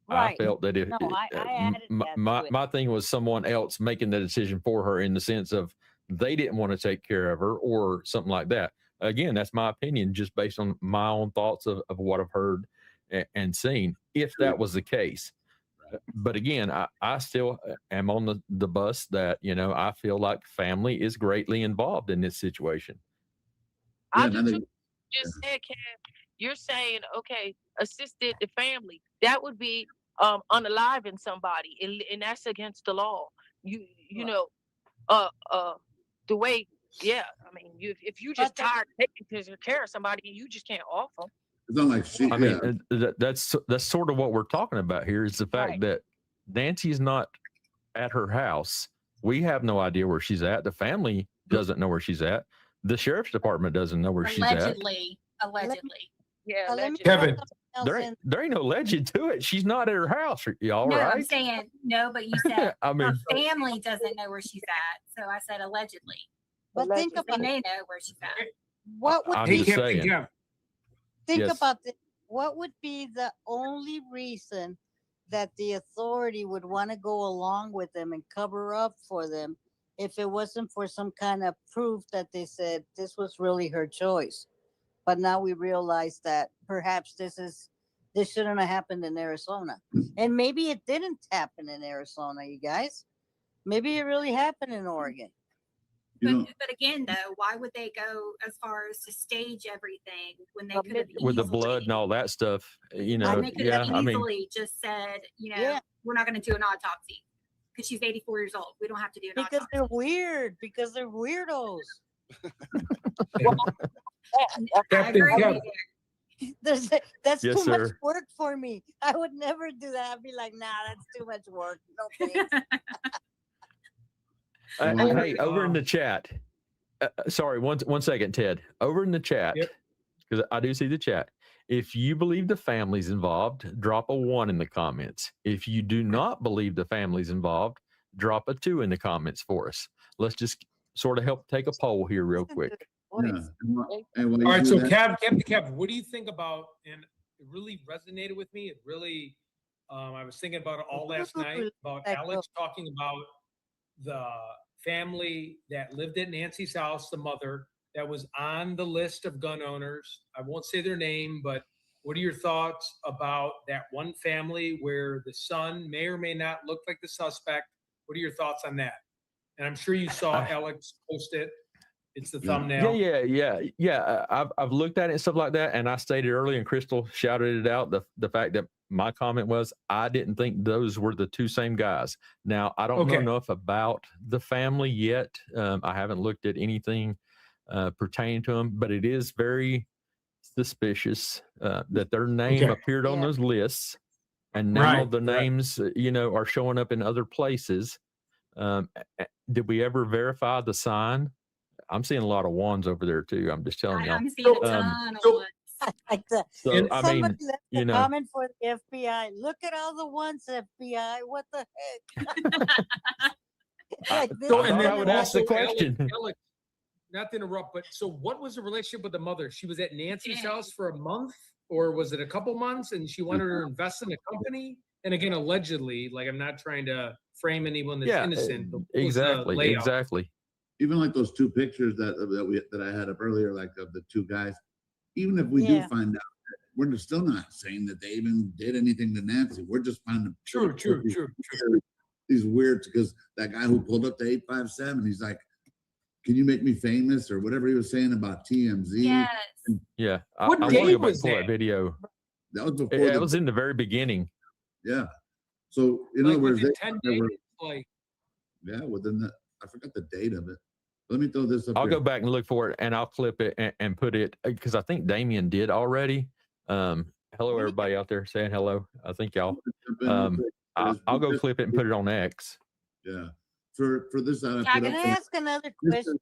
Right. I felt that No, I added that to it. my thing was someone else making the decision for her, in the sense of they didn't want to take care of her or something like that. Again, that's my opinion, just based on my own thoughts of what I've heard and seen, if that was the case. But again, I still am on the bus that, I feel like family is greatly involved in this situation. I just said, Kev, you're saying, okay, assisted the family. That would be unaliving somebody, and that's against the law. You know, the way, yeah. I mean, if you just tired of taking care of somebody, you just can't off them. It's not like she. I mean, that's sort of what we're talking about here, is the fact that Nancy is not at her house. We have no idea where she's at. The family doesn't know where she's at. The sheriff's department doesn't know where she's at. Allegedly. Yeah, Kevin, there ain't no legend to it. She's not at her house. Y'all No, right? I'm saying no, but you said I mean, her family doesn't know where she's at. So I said allegedly. But think They about may know where she's at. what would I'm be just saying. think Yes. about this. What would be the only reason that the authority would want to go along with them and cover up for them if it wasn't for some kind of proof that they said this was really her choice? But now we realize that perhaps this shouldn't have happened in Arizona. And maybe it didn't happen in Arizona, you guys. Maybe it really happened in Oregon. But again, though, why would they go as far as to stage everything when they could have with the blood and all that stuff, And they could have easily just said, we're not going to do an autopsy because she's 84 years old. We don't have to do an because autopsy. they're weird. Because they're weirdos. I agree with you. That's Yes, too much sir. work for me. I would never do that. I'd be like, nah, that's too much work. No thanks. Hey, over in the chat. Sorry, one second, Ted. Over in the chat, because I do see the chat. If you believe the family's involved, drop a 1 in the comments. If you do not believe the family's involved, drop a 2 in the comments for us. Let's just sort of help take a poll here real quick. All right, so Kev, what do you think about? And it really resonated with me. It really, I was thinking about it all last night about Alex talking about the family that lived at Nancy's house, the mother that was on the list of gun owners. I won't say their name, but what are your thoughts about that one family where the son may or may not look like the suspect? What are your thoughts on that? And I'm sure you saw Alex post it. It's the thumbnail. Yeah. I've looked at it and stuff like that, and I stated earlier, and Crystal shouted it out, the fact that my comment was I didn't think those were the two same guys. Now I don't know Okay. enough about the family yet. I haven't looked at anything pertaining to them, but it is very suspicious that their name Okay. appeared on Yeah. those lists, and now Right, the right. names are showing up in other places. Did we ever verify the sign? I'm seeing a lot of ones over there too. I'm just telling y'all. I'm seeing a So- ton of so- ones. Like the, So And I somebody mean, left you a know, comment for the FBI. Look at all the ones, FBI. What the heck? Like, this I is thought I gonna would ask the also, question. Alex, not to interrupt, but so what was the relationship with the mother? She was at Nancy's house for a month, or was it a couple months, and she wanted her to invest in a company? And again, allegedly, like I'm not trying to frame anyone that's Yeah, innocent. But what was the exactly, layout? exactly. Even like those two pictures that I had up earlier, like of the two guys. Even if we do Yeah. find out, we're still not saying that they even did anything to Nancy. We're just finding True. these weird, because that guy who pulled up the 857, he's like, "Can you make me famous?" or whatever he was saying about TMZ. Yes. Yeah, I What want day to go back was and pull that that? video. That was before It was in the very beginning. yeah. So in Like other words, within they 10 they days? were, Like, yeah, within the, I forgot the date of it. Let me throw this up I'll here. go back and look for it, and I'll clip it and put it, because I think Damien did already. Hello, everybody out there saying hello. I think y'all. Jump in real quick. I'll go clip it and put it on X. Yeah. For this, I Tag put Can up I there. ask another This question? is-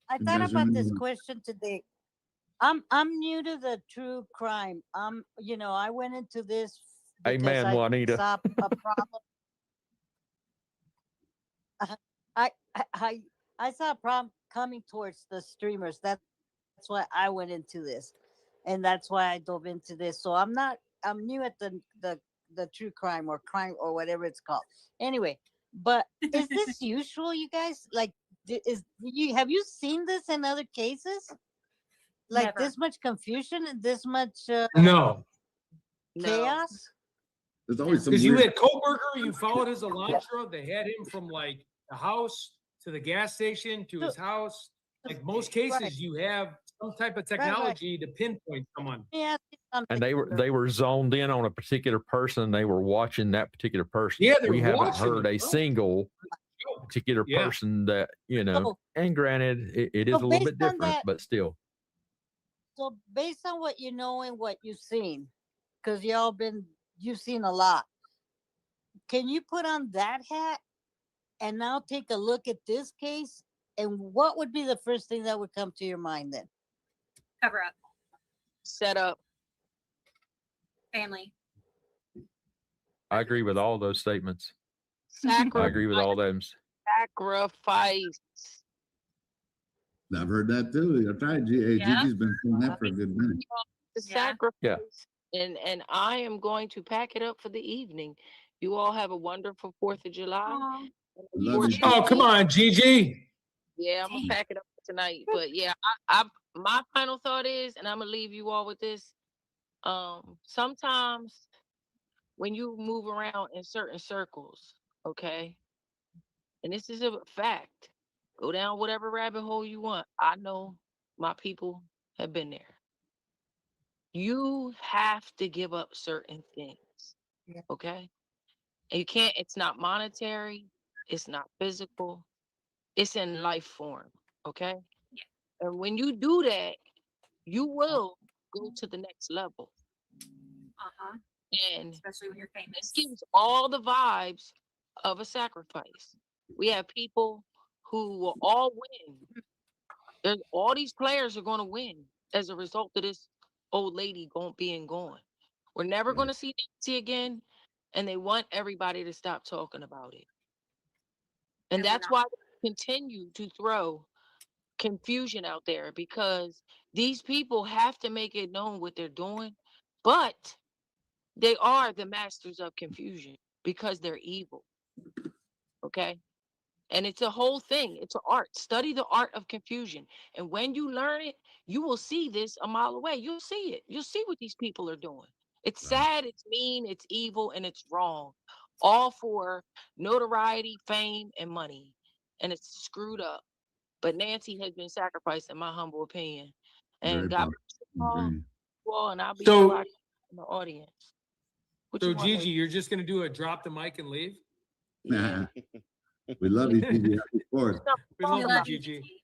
I you thought guys about this remember- question today. I'm new to the true crime. I went into this because Amen, I Juanita. saw a problem. I saw a problem coming towards the streamers. That's why I went into this, and that's why I dove into this. So I'm new at the true crime or crime or whatever it's called. Anyway, but is this usual, you guys? Like, have you seen this in other cases? Like Never. this much confusion and this much no. chaos? There's always some Because you weird, had coworker, you followed his Elantra. They had him from like the house to the gas station to his house. Like most cases, Right. you have some type of right. technology to pinpoint someone. Let me ask you something. And they were zoned in on a particular person. They were watching that particular person. Yeah, they're we haven't watching heard it, a right. single particular Yeah. person that So- And granted, it is so a little based bit on different, that- but still. So based on what you know and what you've seen, because you've seen a lot. Can you put on that hat and now take a look at this case? And what would be the first thing that would come to your mind then? Cover up. Set up. Family. I agree with all those statements. I Sacrifice. agree with all them. Sacrifice. I've heard that too. I tried. Yeah. Gigi's been saying that for a good minute. The Yeah. sacrifice. Yeah. And I am going to pack it up for the evening. You all have a wonderful 4th of July. Aw. Love you. Oh, come on, Gigi. Yeah, I'm gonna Dang. pack it up for tonight. But yeah, I my final thought is, and I'm gonna leave you all with this. Sometimes when you move around in certain circles, okay, and this is a fact, go down whatever rabbit hole you want. I know my people have been there. You have to give up certain things. Yeah. Okay. And you can't, it's not monetary, it's not physical, it's in life form. Okay. Yeah. And when you do that, you will go to the next level. Uh-huh. And Especially when you're this famous. gives all the vibes of a sacrifice. We have people who will all win. All these players are going to win as a result of this old lady being gone. We're never Right. going to see Nancy again, and they want everybody to stop talking about it. And And we're that's not. why they continue to throw confusion out there, because these people have to make it known what they're doing, but they are the masters of confusion because they're evil. Okay. And it's a whole thing. It's an art. Study the art of confusion. And when you learn it, you will see this a mile away. You'll see it. You'll see what these people are doing. It's Right. sad, it's mean, it's evil, and it's wrong. All for notoriety, fame, and money. And it's screwed up. But Nancy has been sacrificed, in my humble opinion. And Very God powerful. bless you all, Agree. and I'll be So- back in the audience. What So you want, Gigi, you're just gonna do a drop the mic and leave? Nah. We love you, Gigi. Happy 4th. We We love love you, you, Gigi. Gigi.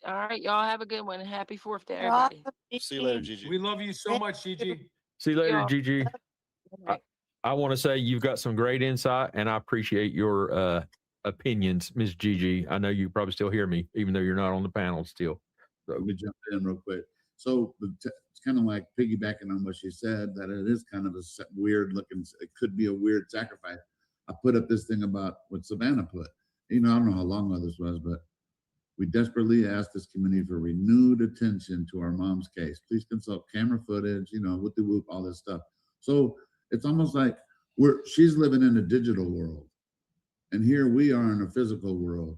All right, y'all have a good one. Happy 4th to You're everybody. awesome, See you later, Gigi. Gigi. We love you so much, Gigi. See you later, Y'all. Gigi. Good night. I want to say you've got some great insight, and I appreciate your opinions, Miss Gigi. I know you probably still hear me, even though you're not on the panel still. Let me jump in real quick. So it's kind of like piggybacking on what she said, that it is kind of a weird looking, it could be a weird sacrifice. I put up this thing about what Savannah put. I don't know how long ago this was, but we desperately ask this community for renewed attention to our mom's case. Please consult camera footage, with the whoop, all this stuff. So it's almost like she's living in a digital world, and here we are in a physical world.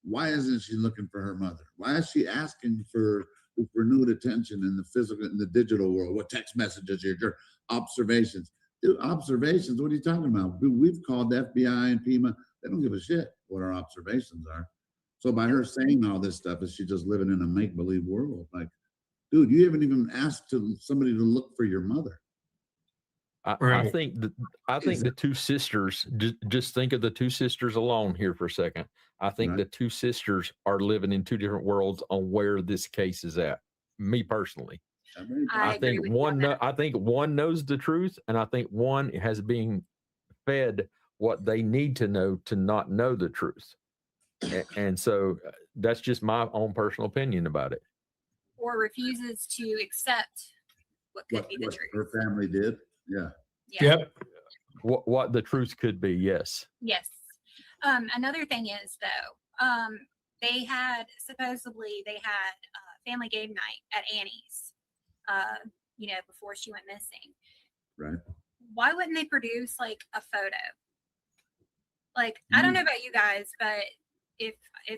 Why isn't she looking for her mother? Why is she asking for renewed attention in the physical, in the digital world? What text messages, your observations? Dude, observations, what are you talking about? We've called the FBI and PEMA. They don't give a shit what our observations are. So by her saying all this stuff, is she just living in a make-believe world? Like, dude, you haven't even asked somebody to look for your mother. I think the two sisters, just think of the two sisters alone here for a second. I think the two sisters are living in two different worlds on where this case is at. Me personally. I think one knows the truth, and I think one has been fed what they need to know to not know the truth. And so that's just my own personal opinion about it. Or refuses to accept what could be the truth. Her family did. Yeah. Yep. What the truth could be. Yes. Yes. Another thing is though, they had family game night at Annie's, before she went missing. Right. Why wouldn't they produce like a photo? Like, I don't know about you guys, but if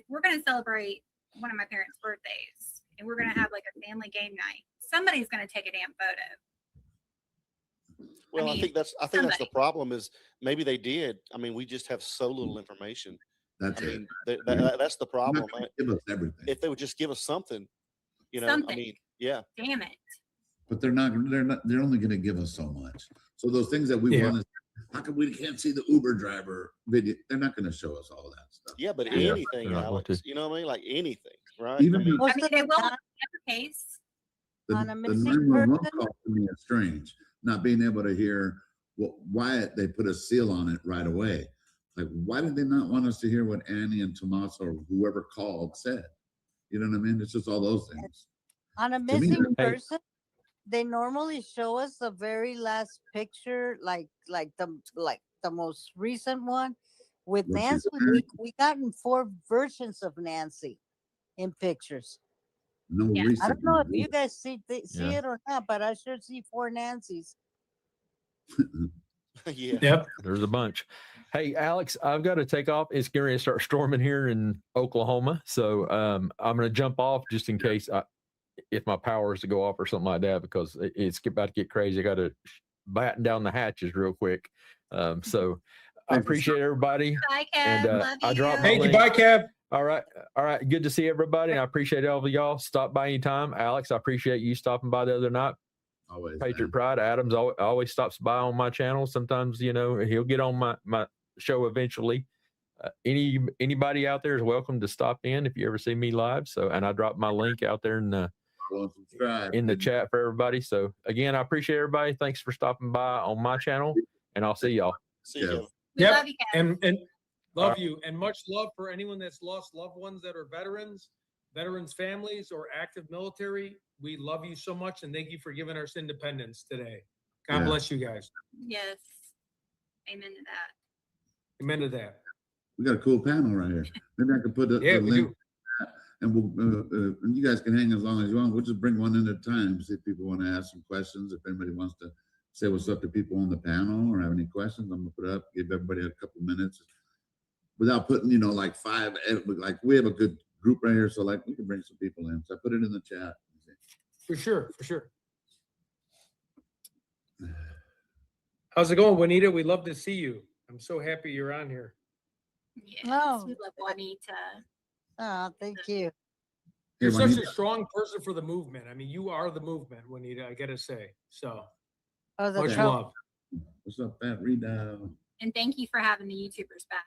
we're going to celebrate one of my parents' birthdays and we're going to have like a family game night, somebody's going to take a damn photo. Well, I think that's the problem is maybe they did. I mean, we just have so little information. That's that's the problem. Give us everything. If they would just give us something, Something. I mean, yeah. Damn it. But they're only going to give us so much. So those things that we want to, how come we can't see the Uber driver video? They're not going to show us all that stuff. Yeah, but anything, Alex, you know what I mean? Like anything, right? Even they will in the case. The 911 call to me is strange. Not being able to hear why they put a seal on it right away. Like, why did they not want us to hear what Annie and Tommaso or whoever called said? You know what I mean? It's just all those things. On a missing person, they normally show us the very last picture, like the most recent one with Nancy. We gotten 4 versions of Nancy in pictures. No, I don't know if you guys see it or not, but I sure see 4 Nancys. Yeah. Yep. There's a bunch. Hey, Alex, I've got to take off. It's going to start storming here in Oklahoma. So I'm going to jump off just in case if my power is to go off or something like that, because it's about to get crazy. I got to batten down the hatches real quick. So I appreciate everybody. Bye, Kev. And Love I you. dropped Thank you. Bye, Kev. All right. Good to see everybody. And I appreciate all of y'all. Stop by anytime. Alex, I appreciate you stopping by the other night. Always. Patriot Pride. Adams always stops by on my channel. Sometimes, he'll get on my show eventually. Anybody out there is welcome to stop in if you ever see me live. So, and I dropped my link out there in the chat for everybody. So again, I appreciate everybody. Thanks for stopping by on my channel, and I'll see y'all. See you. We love you, Kev. And love you, and much love for anyone that's lost loved ones that are veterans families, or active military. We love you so much, and thank you for giving us independence today. God bless you guys. Yes. Amen to that. Amen to that. We got a cool panel right here. Maybe I could put the link, and we'll and you guys can hang as long as you want. We'll just bring one in at a time. See if people want to ask some questions. If anybody wants to say what's up to people on the panel or have any questions, I'm gonna put it up. Give everybody a couple minutes without putting, like 5. Like we have a good group right here, so like we can bring some people in. So I put it in the chat. For sure. How's it going, Juanita? We love to see you. I'm so happy you're on here. Yes. Oh. We love Juanita. Oh, thank you. You're such a strong person for the movement. I mean, you are the movement, Juanita, I gotta say. So much love. What's up, Fat Rita? And thank you for having the YouTubers back.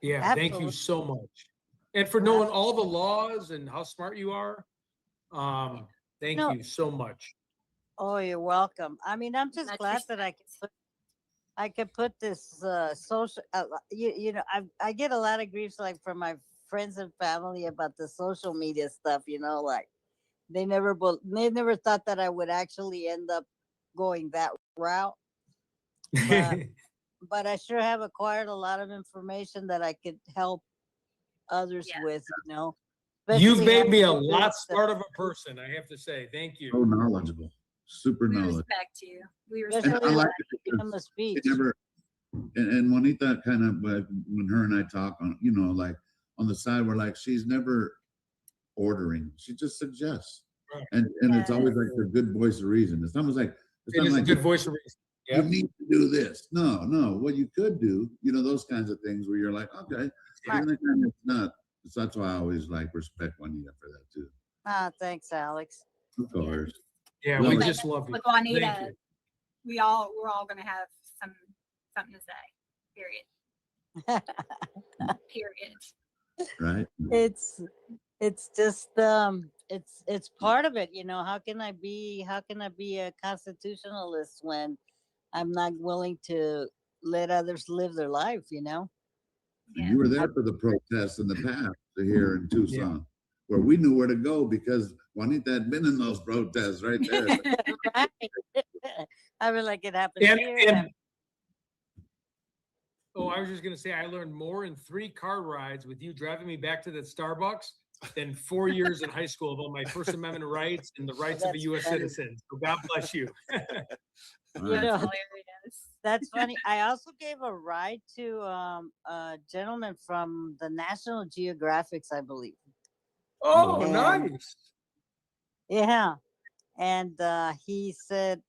Yeah, thank you Absolutely. so much. And for knowing all the laws and how smart you are. Thank No. you so much. Oh, you're welcome. I mean, I'm just Much glad that I could put this social. You know, I get a lot of grief like from my friends and family about the social media stuff. You know, like they never thought that I would actually end up going that route. But but I sure have acquired a lot of information that I could help others Yeah. with. You know, You've especially made how me to a do good lot stuff. smarter of a person, I have to say. Thank So you. knowledgeable, super We knowledgeable. respect you. We And respect I Especially like when it I give them because a speech. it never, and Juanita kind of, when her and I talk on, you know, like on the side, we're like, she's never ordering. She just suggests. Right. And it's always like the good voice of reason. It's almost like, it's It not is a like good voice of reason. you Yep. need to do this. No, what you could do, you know, those kinds of things where you're like, okay, even the time it's not. So that's why I always like respect Juanita for that too. Ah, thanks, Alex. Of course. Yeah, No, we it's- just love you. with Thank Juanita. you. We're all gonna have something to say. Period. Period. Right. It's just it's part of it, you know. How can I be a constitutionalist when I'm not willing to let others live their life, you know? And you were there for the protests in the past here in Tucson, where we knew where to go because Juanita had been in those protests right there. Right. I mean, like it happens And, here. and oh, I was just gonna say I learned more in 3 car rides with you driving me back to that Starbucks than 4 years in high school about my First Amendment rights and the rights of a That's U.S. funny. citizen. So God bless you. You Right. know, Hilarious. that's funny. I also gave a ride to a gentleman from the National Geographics, I believe. Oh, And nice. yeah, and he said,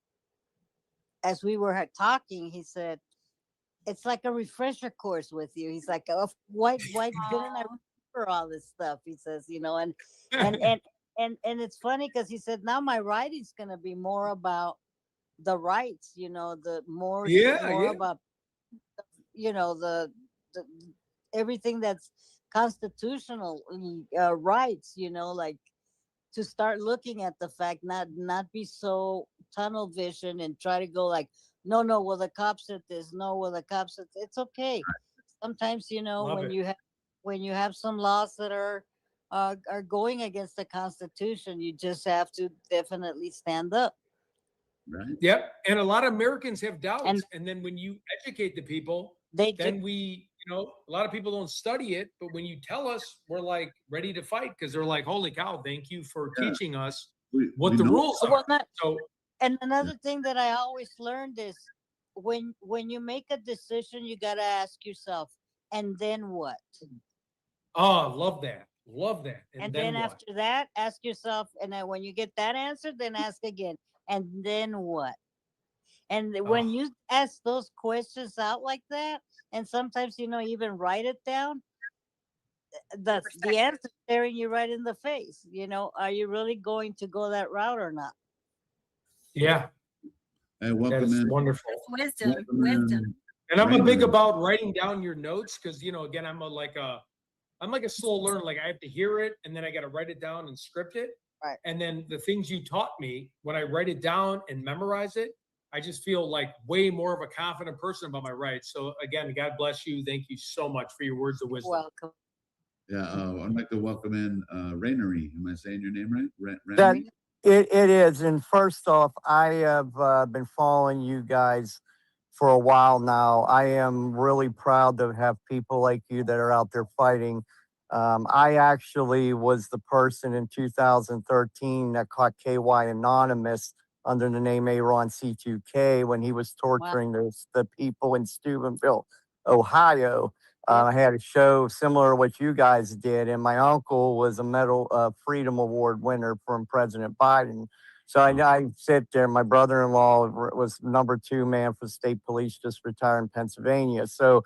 as we were talking, he said, "It's like a refresher course with you." He's like, "Oh, why didn't I Aw. remember all this stuff?" He says, "You know," and it's funny because he said, "Now my writing's gonna be more about the rights, you know, the more Yeah, more yeah. about, you know, the everything that's constitutional rights, you know, like to start looking at the fact, not be so tunnel vision and try to go like, no, well the cops said this, no, well the cops said it's okay. Sometimes, you know, Love it. when you have some laws that are going against the Constitution, you just have to definitely stand up. Right. Yep. And a lot of Americans have doubts. And And then when you educate the people, they then we, a lot of people don't study it, but when you tell us, we're like ready to fight because they're like, holy cow, thank you for Yeah. teaching us We what the know- rules well, are. not, So and another thing that I always learned is when you make a decision, you got to ask yourself, and then what? oh, love that. Love that. And then then what? after that, ask yourself, and then when you get that answer, then ask again, and then what? And when Oh, you ask those questions out like that, and sometimes, you know, even write it down, the answer staring you right in the face. You know, are you really going to go that route or not? yeah, Hey, that welcome is in. wonderful. Wisdom. Welcome Wisdom. in. And I'm a big Raymond. about writing down your notes because again, I'm like a slow learner. Like I have to hear it and then I got to write it down and script it. Right. And then the things you taught me, when I write it down and memorize it, I just feel like way more of a confident person about my rights. So again, God bless you. Thank you so much for your words of wisdom. Welcome. Yeah, I'd like to welcome in Rainery. Am I saying your name right? That Rainery? it is. And first off, I have been following you guys for a while now. I am really proud to have people like you that are out there fighting. I actually was the person in 2013 that caught KY Anonymous under the name Aaron C2K when he was torturing the people in Steubenville, Ohio. I had a show similar to what you guys did, and my uncle was a Medal of Freedom Award winner from President Biden. So I sit there. My brother-in-law was #2 man for state police, just retired in Pennsylvania. So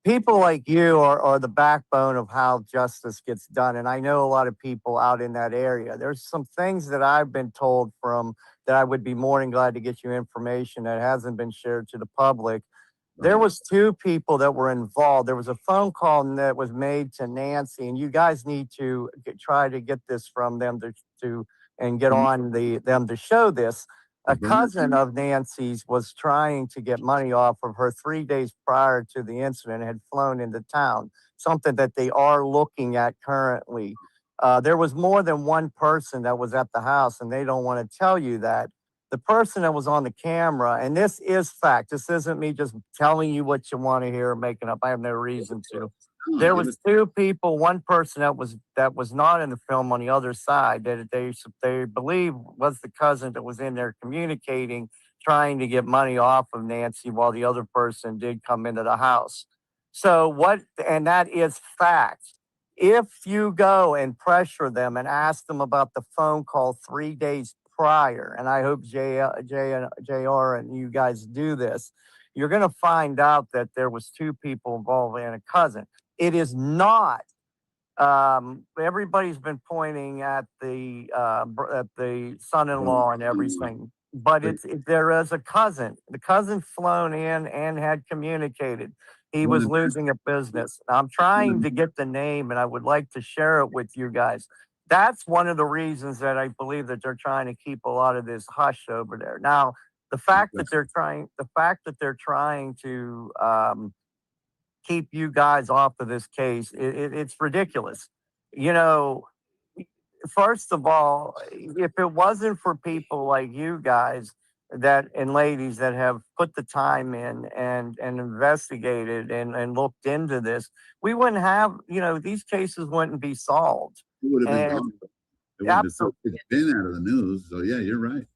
people like you are the backbone of how justice gets done. And I know a lot of people out in that area. There's some things that I've been told from that I would be more than glad to get you information that hasn't been shared to the public. There was two people that were involved. There was a phone call that was made to Nancy, and you guys need to try to get this from them to and get on them to show this. A cousin of Nancy's was trying to get money off of her 3 days prior to the incident, had flown into town, something that they are looking at currently. There was more than one person that was at the house, and they don't want to tell you that. The person that was on the camera, and this is fact, this isn't me just telling you what you want to hear or making up. I have no reason to. There was two people, one person that was not in the film on the other side that they believe was the cousin that was in there communicating, trying to get money off of Nancy while the other person did come into the house. So and that is fact. If you go and pressure them and ask them about the phone call 3 days prior, and I hope JR and you guys do this, you're going to find out that there was two people involved and a cousin. It is not. Everybody's been pointing at the son-in-law and everything, but there is a cousin. The cousin flown in and had communicated. He was losing a business. I'm trying to get the name, and I would like to share it with you guys. That's one of the reasons that I believe that they're trying to keep a lot of this hush over there. Now, the fact that they're trying to keep you guys off of this case, it's ridiculous. You know, first of all, if it wasn't for people like you guys and ladies that have put the time in and investigated and looked into this, we wouldn't have, these cases wouldn't be solved. It would have been gone. It would have been out of the news. So yeah, you're right.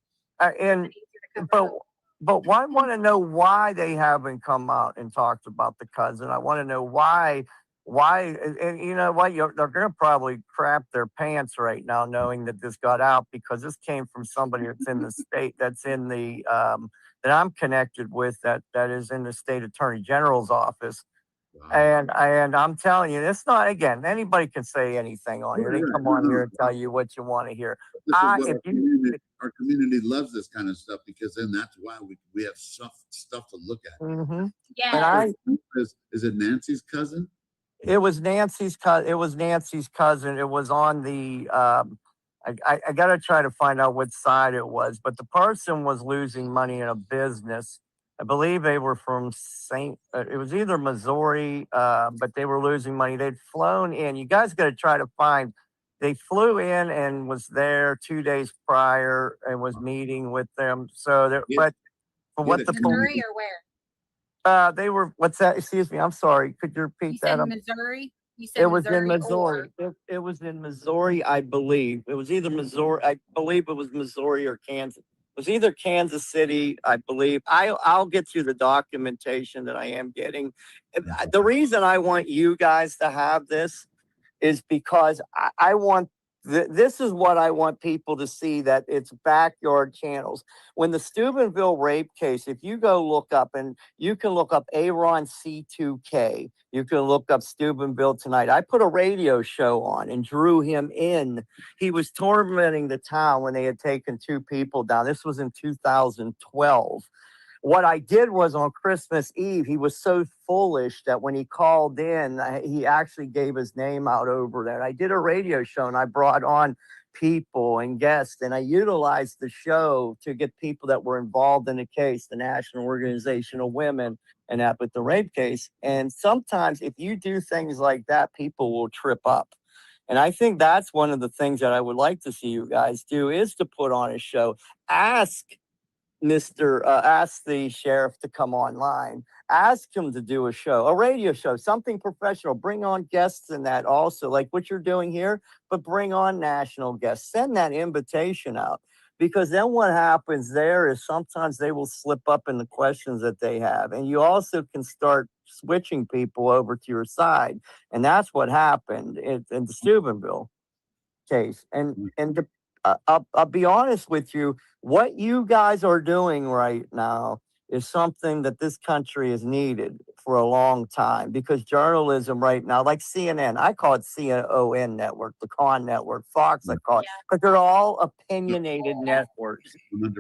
But I want to know why they haven't come out and talked about the cousin. I want to know why, and you know what? They're going to probably crap their pants right now, knowing that this got out, because this came from somebody that's in the state, that's in the, that I'm connected with, that is in the state attorney general's office. Wow. And I'm telling you, it's not, again, anybody can say anything on here. They come on here and tell you what you want to hear. Our community loves this kind of stuff, because then that's why we have stuff to look at. Mm-hmm. Yeah. Is it Nancy's cousin? It was Nancy's cousin. It was Nancy's cousin. It was on the, I got to try to find out what side it was, but the person was losing money in a business. I believe they were from it was either Missouri, but they were losing money. They'd flown in. You guys got to try to find, they flew in and was there 2 days prior and was meeting with them. So, but for what the Missouri or where? They were, what's that? Excuse me. I'm sorry. Could you repeat that? Missouri? You said it was in Missouri. It was in Missouri, I believe. It was either Missouri. I believe it was Missouri or Kansas. It was either Kansas City, I believe. I'll get you the documentation that I am getting. The reason I want you guys to have this is because I want, this is what I want people to see, that it's backyard channels. When the Steubenville rape case, if you go look up, and you can look up Aaron C2K, you can look up Steubenville Tonight. I put a radio show on and drew him in. He was tormenting the town when they had taken two people down. This was in 2012. What I did was, on Christmas Eve, he was so foolish that when he called in, he actually gave his name out over there. I did a radio show, and I brought on people and guests, and I utilized the show to get people that were involved in the case, the National Organization of Women, and that with the rape case. And sometimes if you do things like that, people will trip up. And I think that's one of the things that I would like to see you guys do, is to put on a show. Ask the sheriff to come online. Ask him to do a show, a radio show, something professional. Bring on guests in that also, like what you're doing here, but bring on national guests. Send that invitation out, because then what happens there is sometimes they will slip up in the questions that they have, and you also can start switching people over to your side. And that's what happened in the Steubenville case. I'll be honest with you, what you guys are doing right now is something that this country has needed for a long time because journalism right now, like CNN, I call it CON network, the Con network, Fox, I call it, because they're all opinionated networks. 100%.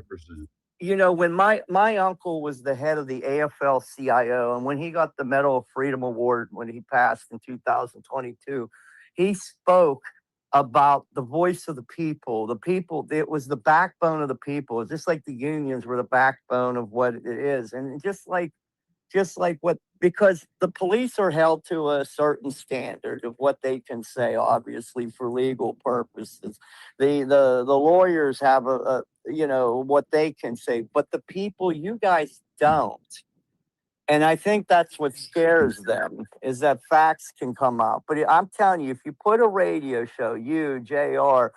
You know, when my uncle was the head of the AFL-CIO, and when he got the Medal of Freedom Award when he passed in 2022, he spoke about the voice of the people. The people, it was the backbone of the people. It's just like the unions were the backbone of what it is. And just like what, because the police are held to a certain standard of what they can say, obviously for legal purposes. The lawyers have a you know what they can say, but the people, you guys don't. And I think that's what scares them, is that facts can come out. But I'm telling you, if you put a radio show, you, JR,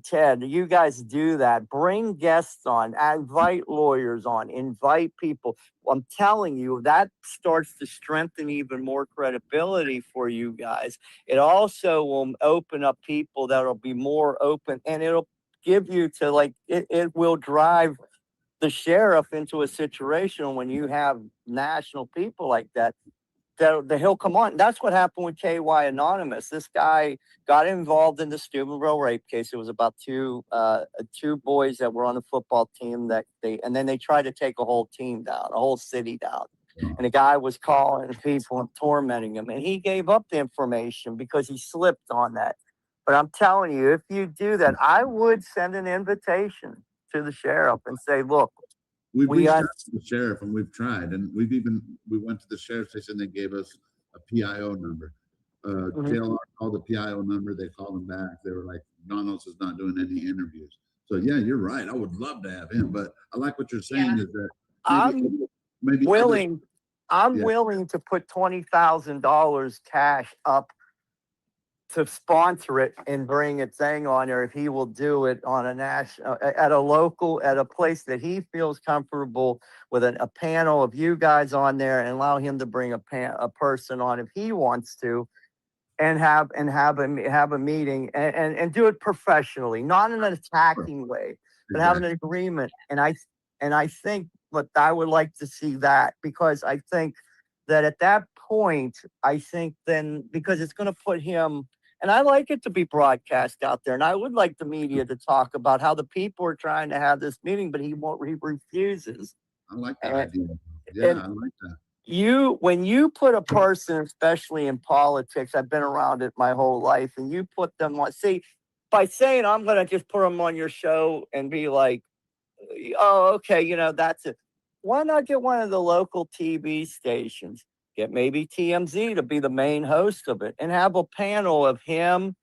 Ted, you guys do that. Bring guests on, invite lawyers on, invite people. I'm telling you, that starts to strengthen even more credibility for you guys. It also will open up people that will be more open, and it'll give you to, like, it will drive the sheriff into a situation when you have national people like that, that he'll come on. That's what happened with KY Anonymous. This guy got involved in the Steubenville rape case. It was about two boys that were on the football team and then they tried to take a whole team down, a whole city down. And the guy was calling people and tormenting him, and he gave up the information because he slipped on that. But I'm telling you, if you do that, I would send an invitation to the sheriff and say, look, We've reached out to the sheriff and we've tried, and we went to the sheriff's station. They gave us a PIO number. JLR called the PIO number. They called him back. They were like, Donos is not doing any interviews. So yeah, you're right. I would love to have him, but I like what you're saying is that maybe I'm willing to put $20,000 cash up to sponsor it and bring a thing on there if he will do it on a national, at a place that he feels comfortable with, a panel of you guys on there, and allow him to bring a person on if he wants to, and have a meeting and do it professionally, not in an attacking way, but have an agreement. And I think, but I would like to see that, because I think that at that point, I think then, because it's going to put him. And I like it to be broadcast out there. And I would like the media to talk about how the people are trying to have this meeting, but he refuses. I like that idea. Yeah, I like that. When you put a person, especially in politics, I've been around it my whole life, and you put them on, see, by saying, I'm going to just put them on your show and be like, oh, okay, that's it. Why not get one of the local TV stations? Get maybe TMZ to be the main host of it, and have a panel of him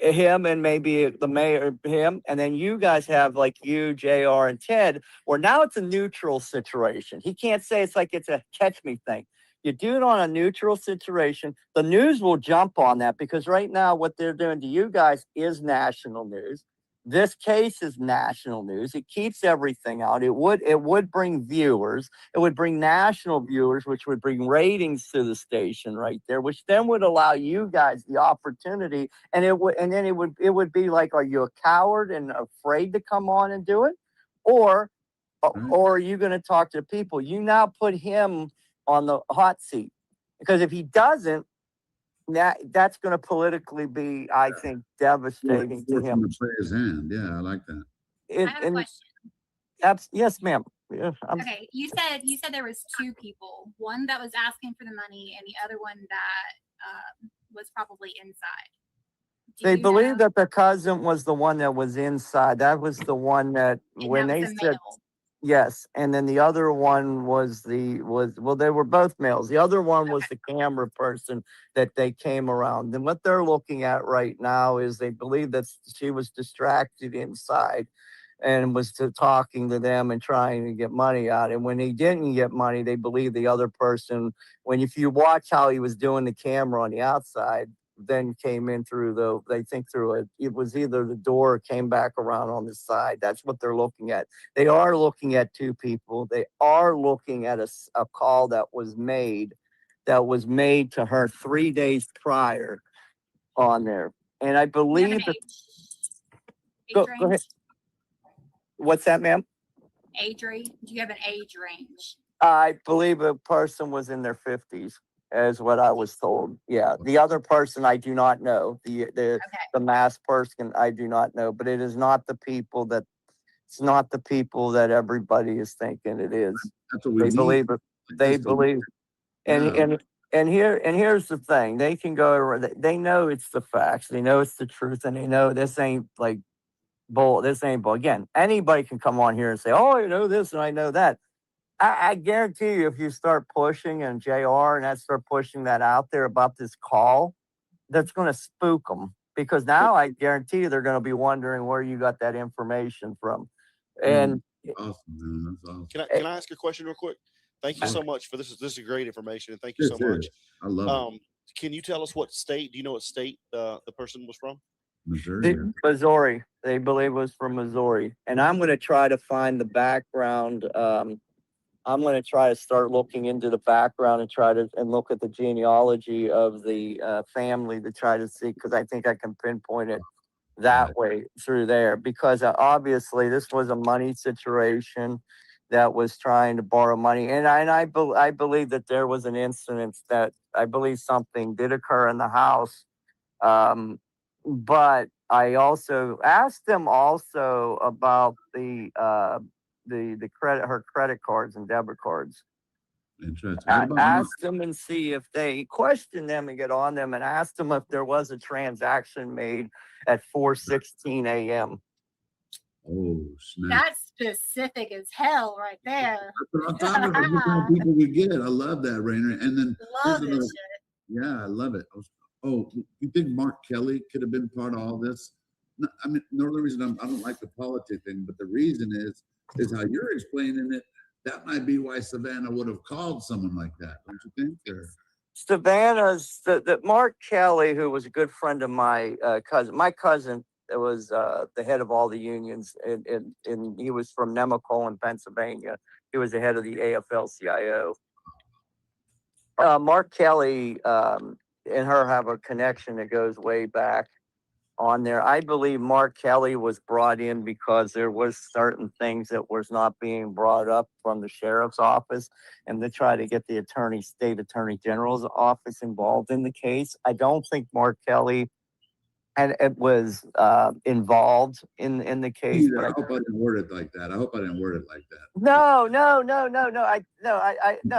and maybe the mayor, him, and then you guys have, like, you, JR, and Ted, where now it's a neutral situation. He can't say it's like it's a catch me thing. You do it on a neutral situation. The news will jump on that, because right now what they're doing to you guys is national news. This case is national news. It keeps everything out. It would bring viewers. It would bring national viewers, which would bring ratings to the station right there, which then would allow you guys the opportunity. And it would be like, are you a coward and afraid to come on and do it? Or are you going to talk to the people? You now put him on the hot seat, because if he doesn't, that's going to politically be, I think, devastating to him. To play his hand. Yeah, I like that. I have a question. Yes, ma'am. Okay, you said there was two people, one that was asking for the money and the other one that was probably inside. They believe that the cousin was the one that was inside. That was the one that when they said. Yes, and then the other one was they were both males. The other one was the camera person that they came around. And what they're looking at right now is they believe that she was distracted inside and was talking to them and trying to get money out. And when he didn't get money, they believe the other person, if you watch how he was doing the camera on the outside, then came in through it was either the door or came back around on the side. That's what they're looking at. They are looking at two people. They are looking at a call that was made to her 3 days prior on there. And I believe that. Go ahead. What's that, ma'am? Age range? Do you have an age range? I believe a person was in their 50s, is what I was told. Yeah, the other person I do not know. The masked person I do not know, but it is not the people that it's not the people that everybody is thinking it is. That's what we They need. believe it. They That's the- believe, Yeah. and here's the thing: they can go. They know it's the facts. They know it's the truth, and they know this ain't like bull. This ain't bull. Again, anybody can come on here and say, "Oh, I know this and I know that." I guarantee you, if you start pushing and JR and I start pushing that out there about this call, that's going to spook them, because now I guarantee you they're going to be wondering where you got that information from. And Awesome, man. That's awesome. Can I ask a question real quick? Thank you Sure. so much for this. This is great information, and thank you Yes, so much. I love it. Can you tell us what state? Do you know what state the person was from? Missouri. Missouri, they believe was from Missouri. And I'm going to try to find the background. I'm going to try to start looking into the background and try to look at the genealogy of the family to try to see, because I think I can pinpoint it that way through there, because obviously this was a money situation that was trying to borrow money. And I believe that there was an incident that I believe something did occur in the house. But I also asked them also about the credit, her credit cards and debit cards. Interesting. I asked them and see if they question them and get on them, and asked them if there was a transaction made at 4:16 a.m. Oh, snap. That's specific as hell right there. That's what I'm talking about. What kind of people we get. I love that, Rainer. And then Love here's this another- shit. Yeah, I love it. Oh, you think Mark Kelly could have been part of all this? No, I mean, the only reason I don't like the politics thing, but the reason is how you're explaining it. That might be why Savannah would have called someone like that, don't you think? Or Savannah's the Mark Kelly, who was a good friend of my cousin. My cousin was the head of all the unions, and he was from Nemacolin, Pennsylvania. He was the head of the AFL-CIO. Mark Kelly and her have a connection that goes way back on there. I believe Mark Kelly was brought in because there was certain things that was not being brought up from the sheriff's office, and to try to get the state attorney general's office involved in the case. I don't think Mark Kelly and it was involved in the case. I hope I didn't word it like that. I hope I didn't word it like that. No.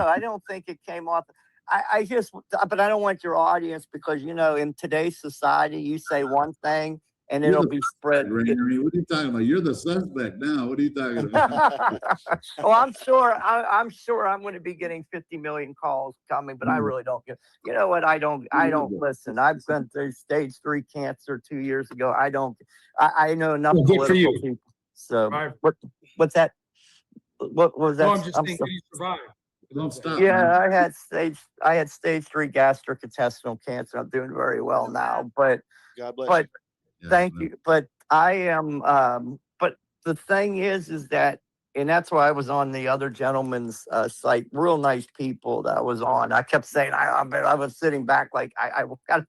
I don't think it came off. But I don't want your audience, because in today's society, you say one thing and it'll be spread. What are you talking about? You're the suspect now. What are you talking about? Well, I'm sure I'm going to be getting 50 million calls coming, but I really don't get. You know what? I don't listen. I've been through stage 3 cancer 2 years ago. I know enough political people. So what's that? What was that? No, I'm just saying, you survived. Don't stop. Yeah, man. I had stage 3 gastrointestinal cancer. I'm doing very well now, but God bless but you. thank you. But I am. But the thing is that, and that's why I was on the other gentleman's site. Real nice people that I was on. I kept saying I was sitting back like I gotta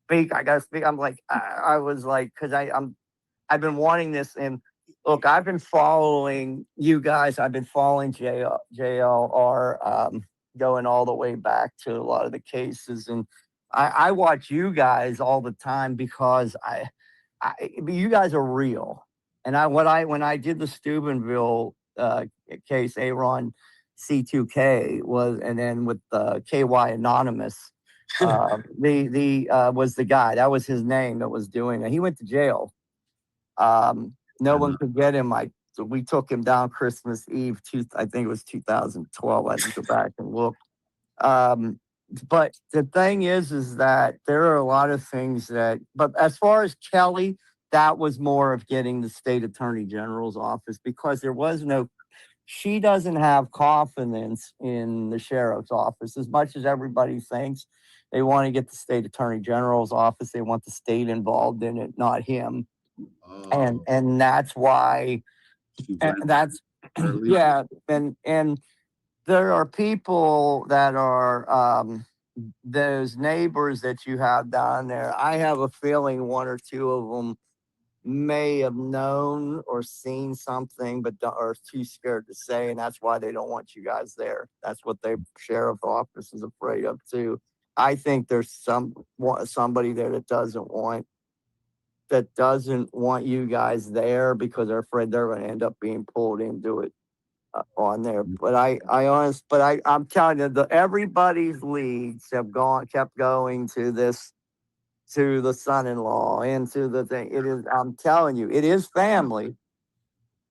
speak. I gotta speak. I'm like I was like, because I've been wanting this. And look, I've been following you guys. I've been following JLR, going all the way back to a lot of the cases, and I watch you guys all the time because you guys are real. And when I did the Steubenville case, Aaron C2K was, and then with KY Anonymous, was the guy, that was his name that was doing it. He went to jail. No one could get him. So we took him down Christmas Eve. I think it was 2012. I had to go back and look. But the thing is that there are a lot of things but as far as Kelly, that was more of getting the state attorney general's office, because she doesn't have confidence in the sheriff's office as much as everybody thinks. They want to get the state attorney general's office. They want the state involved in it, not him. And that's why, yeah. And there are people that are, those neighbors that you have down there. I have a feeling one or two of them may have known or seen something, but are too scared to say, and that's why they don't want you guys there. That's what the sheriff office is afraid of too. I think there's somebody there that doesn't want you guys there because they're afraid they're going to end up being pulled into it on there. But I'm telling you, everybody's leads have kept going to this, to the son-in-law and to the thing. It is, I'm telling you, it is family,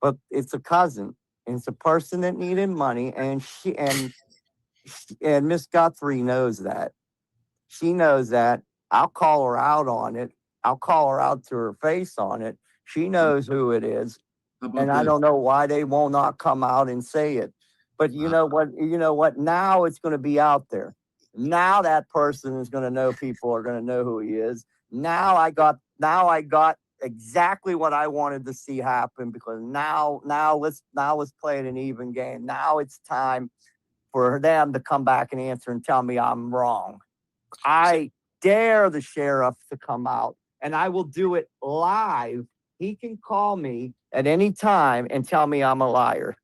but it's a cousin. And it's a person that needed money, and Miss Guthrie knows that. She knows that. I'll call her out on it. I'll call her out to her face on it. She knows who it is. And I don't know why they will not come out and say it. But you know what? Now it's going to be out there. Now that person is going to know, people are going to know who he is. Now I got exactly what I wanted to see happen, because now let's play it an even game. Now it's time for them to come back and answer and tell me I'm wrong. I dare the sheriff to come out, and I will do it live. He can call me at any time and tell me I'm a liar.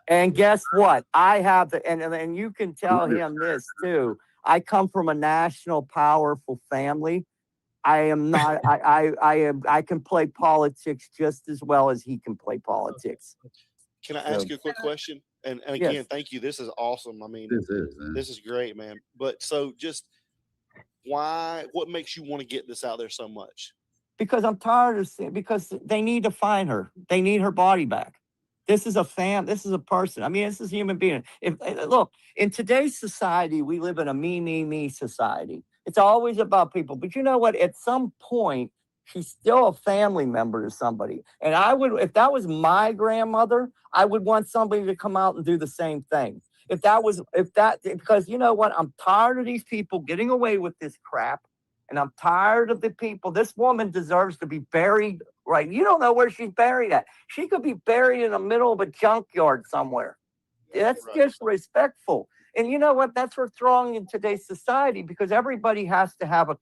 And guess what? I have and you can tell him this too. I come from a national, powerful family. I am not. I can play politics just as well as he can play politics. Can I ask you a quick question? And again, yes. Thank you. This is awesome. I mean, this is great, man. But so just what makes you want to get this out there so much? Because I'm tired of seeing, because they need to find her. They need her body back. This is this is a person. I mean, this is a human being. Look, in today's society, we live in a me society. It's always about people. But you know what? At some point, she's still a family member to somebody. And I would, if that was my grandmother, I would want somebody to come out and do the same thing. Because you know what? I'm tired of these people getting away with this crap. And I'm tired of the people. This woman deserves to be buried, right? You don't know where she's buried at. She could be buried in the middle of a junkyard somewhere. That's disrespectful. And you know what? That's what's wrong in today's society, because everybody has to have a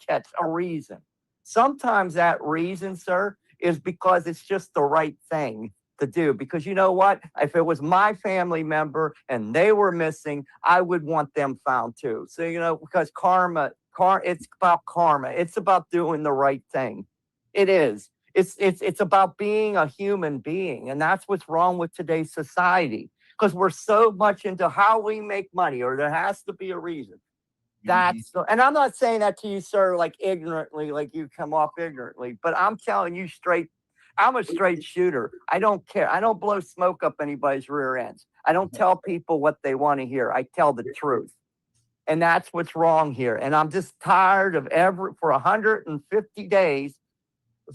reason. Sometimes that reason, sir, is because it's just the right thing to do. Because you know what? If it was my family member and they were missing, I would want them found too. So, you know, because it's about karma. It's about doing the right thing. It is. It's about being a human being. And that's what's wrong with today's society. Because we're so much into how we make money, or there has to be a reason. And I'm not saying that to you, sir, like ignorantly, like you come off ignorantly, but I'm telling you straight, I'm a straight shooter. I don't care. I don't blow smoke up anybody's rear ends. I don't tell people what they want to hear. I tell the truth. And that's what's wrong here. And I'm just tired of for 150 days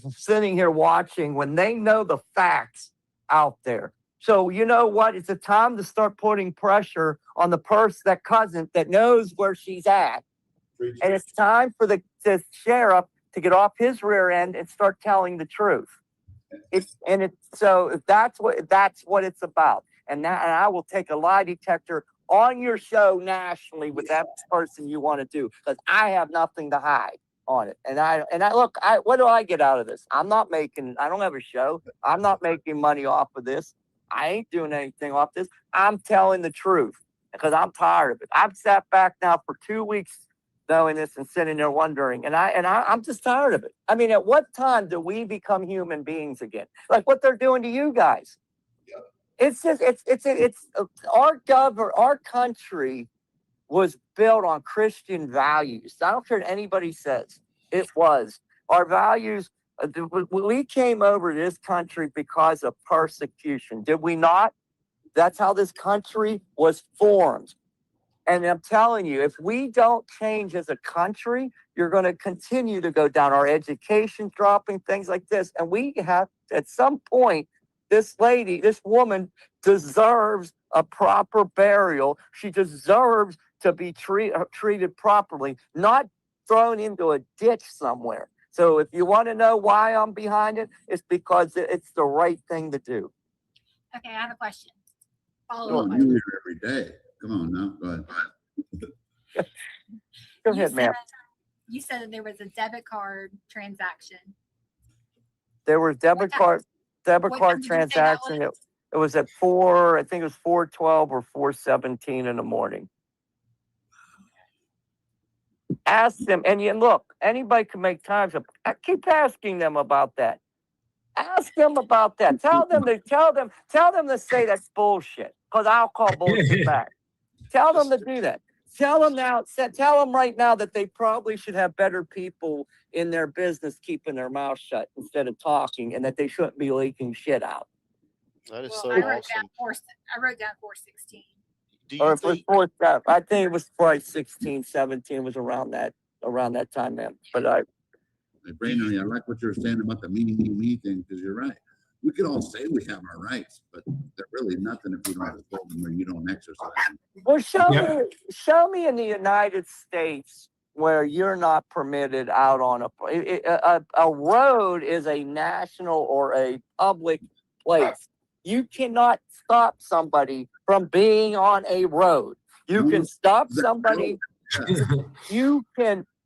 sitting here watching when they know the facts out there. So you know what? It's a time to start putting pressure on that cousin that knows where she's at. And it's time for the sheriff to get off his rear end and start telling the truth. So that's what it's about. And I will take a lie detector on your show nationally with that person you want to do, because I have nothing to hide on it. And I look, what do I get out of this? I don't have a show. I'm not making money off of this. I ain't doing anything off this. I'm telling the truth because I'm tired of it. I've sat back now for 2 weeks knowing this and sitting there wondering, and I'm just tired of it. I mean, at what time do we become human beings again? Like what they're doing to you guys. It's just, it's our country was built on Christian values. I don't care what anybody says. It was. Our values, we came over to this country because of persecution. Did we not? That's how this country was formed. And I'm telling you, if we don't change as a country, you're going to continue to go down. Our education's dropping, things like this. And we have, at some point, this woman deserves a proper burial. She deserves to be treated properly, not thrown into a ditch somewhere. So if you want to know why I'm behind it, it's because it's the right thing to do. Okay, I have a question. Follow up. You here every day. Come on now. Go ahead. Go ahead, ma'am. You said that there was a debit card transaction. There were debit time- card what time did you say that transaction. was? It was at 4, I think it was 4:12 or 4:17 in the morning. Ask them, and you look, anybody can make times up. I keep asking them about that. Ask them about that. Tell them to say that's bullshit. Because I'll call bullshit back. Tell them to do that. Tell them right now that they probably should have better people in their business keeping their mouth shut instead of talking, and that they shouldn't be leaking shit out. That is Well, so I wrote awesome. I wrote down 416. Do Or you if it was think? 4, I think it was probably 16, 17, it was around that time, man. But Hey, Brainerd, I like what you're saying about the me thing, because you're right. We could all say we have our rights, but they're really nothing if you don't uphold them or you don't exercise them. well, show me in the United States where you're not permitted out on a road is a national or a public place. You cannot stop somebody from being on a road. You can stop somebody.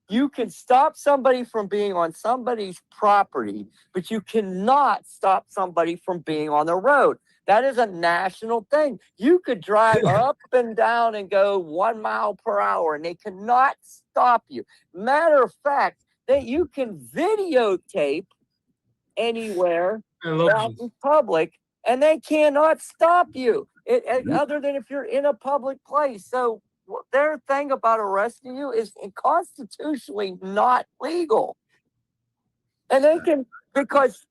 You can stop somebody from being on somebody's property, but you cannot stop somebody from being on the road. That is a national thing. You could drive up and down and go 1 mile per hour, and they cannot stop you. Matter of fact, that you can videotape anywhere out in public, and they cannot stop you. Other than if you're in a public place. So their thing about arresting you is constitutionally not legal. And they can, because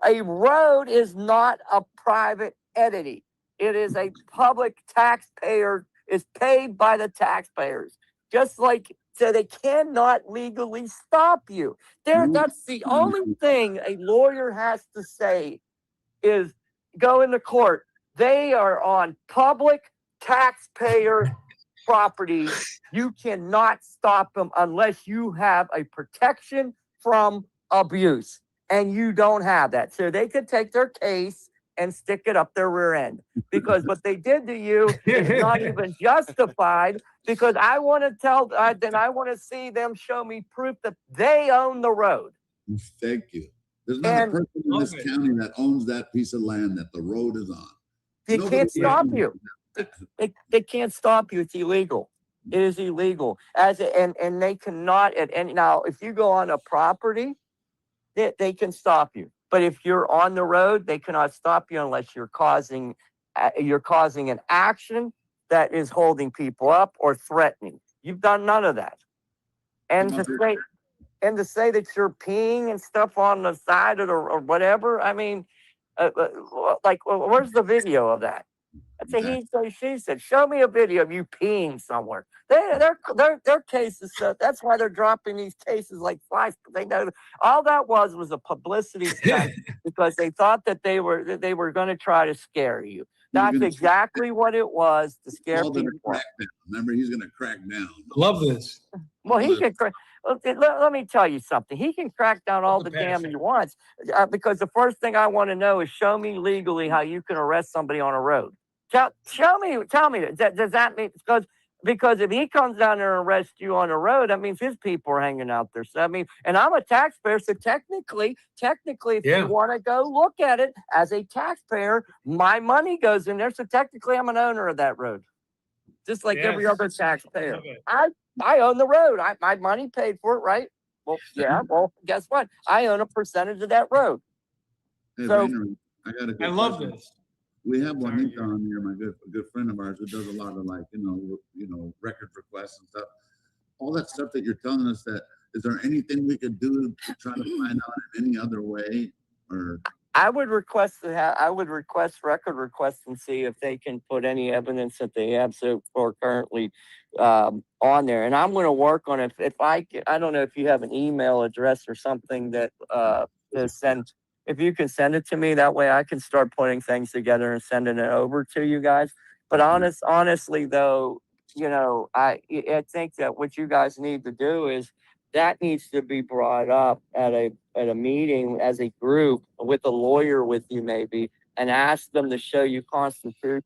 a road is not a private entity. It is a public taxpayer, is paid by the taxpayers. Just like, so they cannot legally stop you. That's the only thing a lawyer has to say is go into court. They are on public taxpayer property. You cannot stop them unless you have a protection from abuse, and you don't have that. So they could take their case and stick it up their rear end, because what they did to you is not even justified. Because I want to see them show me proof that they own the road. Thank you. There's not a person in this county that owns that piece of land that the road is on. They can't stop you. They can't stop you. It's illegal. It is illegal. And they cannot at any. Now, if you go on a property, they can stop you. But if you're on the road, they cannot stop you unless you're causing an action that is holding people up or threatening. You've done none of that. And to say that you're peeing and stuff on the side of or whatever. I mean, where's the video of that? That's a he said, she said. Show me a video of you peeing somewhere. Their cases. That's why they're dropping these cases like flies. They know all that was a publicity stunt because they thought that they were going to try to scare you. That's exactly what it was, to scare people. Remember, he's going to crack down. Love this. Well, he can. Let me tell you something. He can crack down all the damn he wants, because the first thing I want to know is show me legally how you can arrest somebody on a road. Tell me. Does that mean because if he comes down there and arrests you on the road, that means his people are hanging out there. So I mean, and I'm a taxpayer, so technically, if you want to go look at it as a taxpayer, my money goes in there. So technically, I'm an owner of that road, just like every other taxpayer. I own the road. My money paid for it, right? Well, yeah. Well, guess what? I own a percentage of that road. Hey, So Rainer, I love this. We have Juanita on here, my good friend of ours, who does a lot of record requests and stuff. All that stuff that you're telling us, that is there anything we could do to try to find out in any other way? Or I would request record requests and see if they can put any evidence that they have or currently on there. And I'm going to work on it. I don't know if you have an email address or something that to send. If you can send it to me, that way I can start putting things together and sending it over to you guys. But honestly, though, I think that what you guys need to do is that needs to be brought up at a meeting as a group with a lawyer with you maybe, and ask them to show you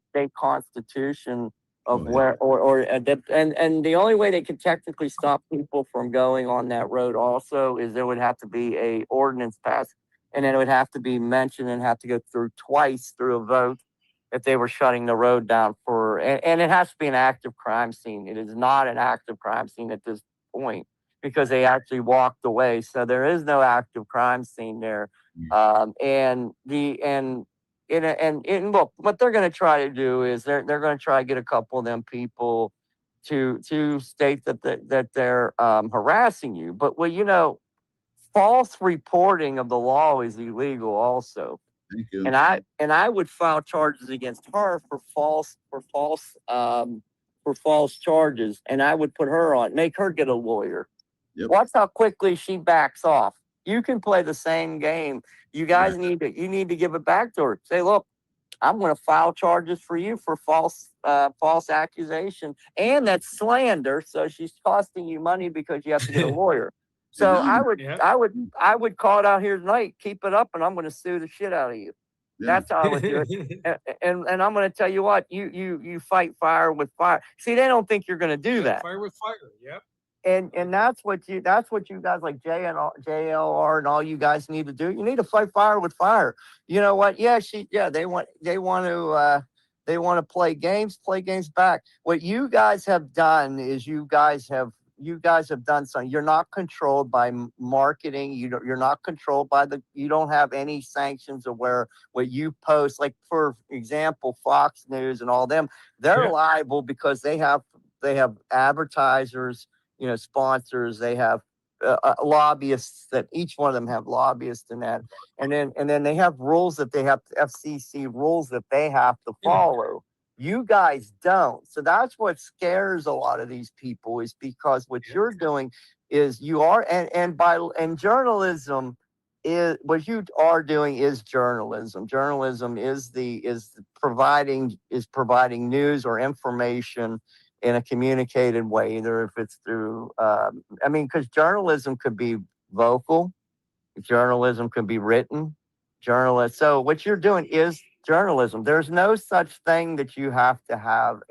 state constitution of and the only way they can technically stop people from going on that road also is there would have to be a ordinance passed and then it would have to be mentioned and have to go through twice through a vote if they were shutting the road down for, and it has to be an active crime scene. It is not an active crime scene at this point because they actually walked away. So there is no active crime scene there. And look, what they're going to try to do is they're going to try to get a couple of them people to state that they're harassing you. But false reporting of the law is illegal also. Thank you. And I would file charges against her for false charges, and I would put her on, make her get a lawyer. Yep. Watch how quickly she backs off. You can play the same game. You guys need to give it back to her. Say, look, I'm going to file charges for you for false accusation, and that's slander. So she's costing you money because you have to get a lawyer. So I would call it out here tonight. Keep it up, and I'm going to sue the shit out of you. Yeah. That's how I would do it. and I'm going to tell you what, you fight fire with fire. See, they don't think you're going to do that. Fire with fire. Yep. And that's what you guys like JLR and all you guys need to do. You need to fight fire with fire. You know what? They want to play games back. What you guys have done is you guys have done something. You're not controlled by marketing. You're not controlled by you don't have any sanctions of what you post. Like, for example, Fox News and all them, they're liable because they have advertisers, sponsors. They have lobbyists, that each one of them have lobbyists in that. And then they have rules that they have, FCC rules that they have to follow. You guys don't. So that's what scares a lot of these people, is because what you're doing is and journalism is what you are doing is journalism. Journalism is providing news or information in a communicated way, either if it's through, because journalism could be vocal, journalism could be written, So what you're doing is journalism. There's no such thing that you have to have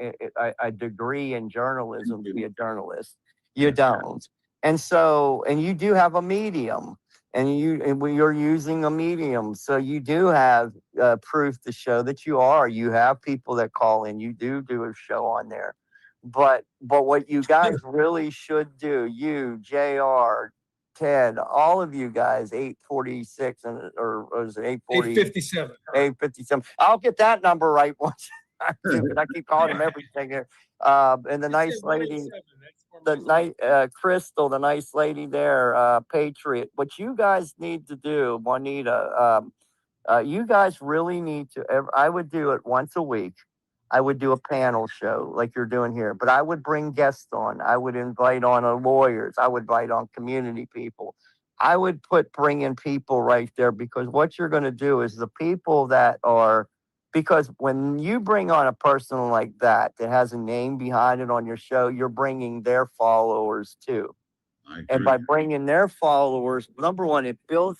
a degree in journalism to be a journalist. You don't. And you do have a medium, and you're using a medium. So you do have proof to show that you are. You have people that call in. You do a show on there. But what you guys really should do, you, JR, Ted, all of you guys, 846 or was it 857? 857. I'll get that number right once. I keep calling him everything here. And the nice lady, Crystal, the nice lady there, Patriot. What you guys need to do, Juanita, you guys really need to. I would do it once a week. I would do a panel show like you're doing here, but I would bring guests on. I would invite on lawyers. I would invite on community people. I would bring in people right there, because what you're going to do is the people that are, because when you bring on a person like that has a name behind it on your show, you're bringing their followers too. And by bringing their followers, number one, it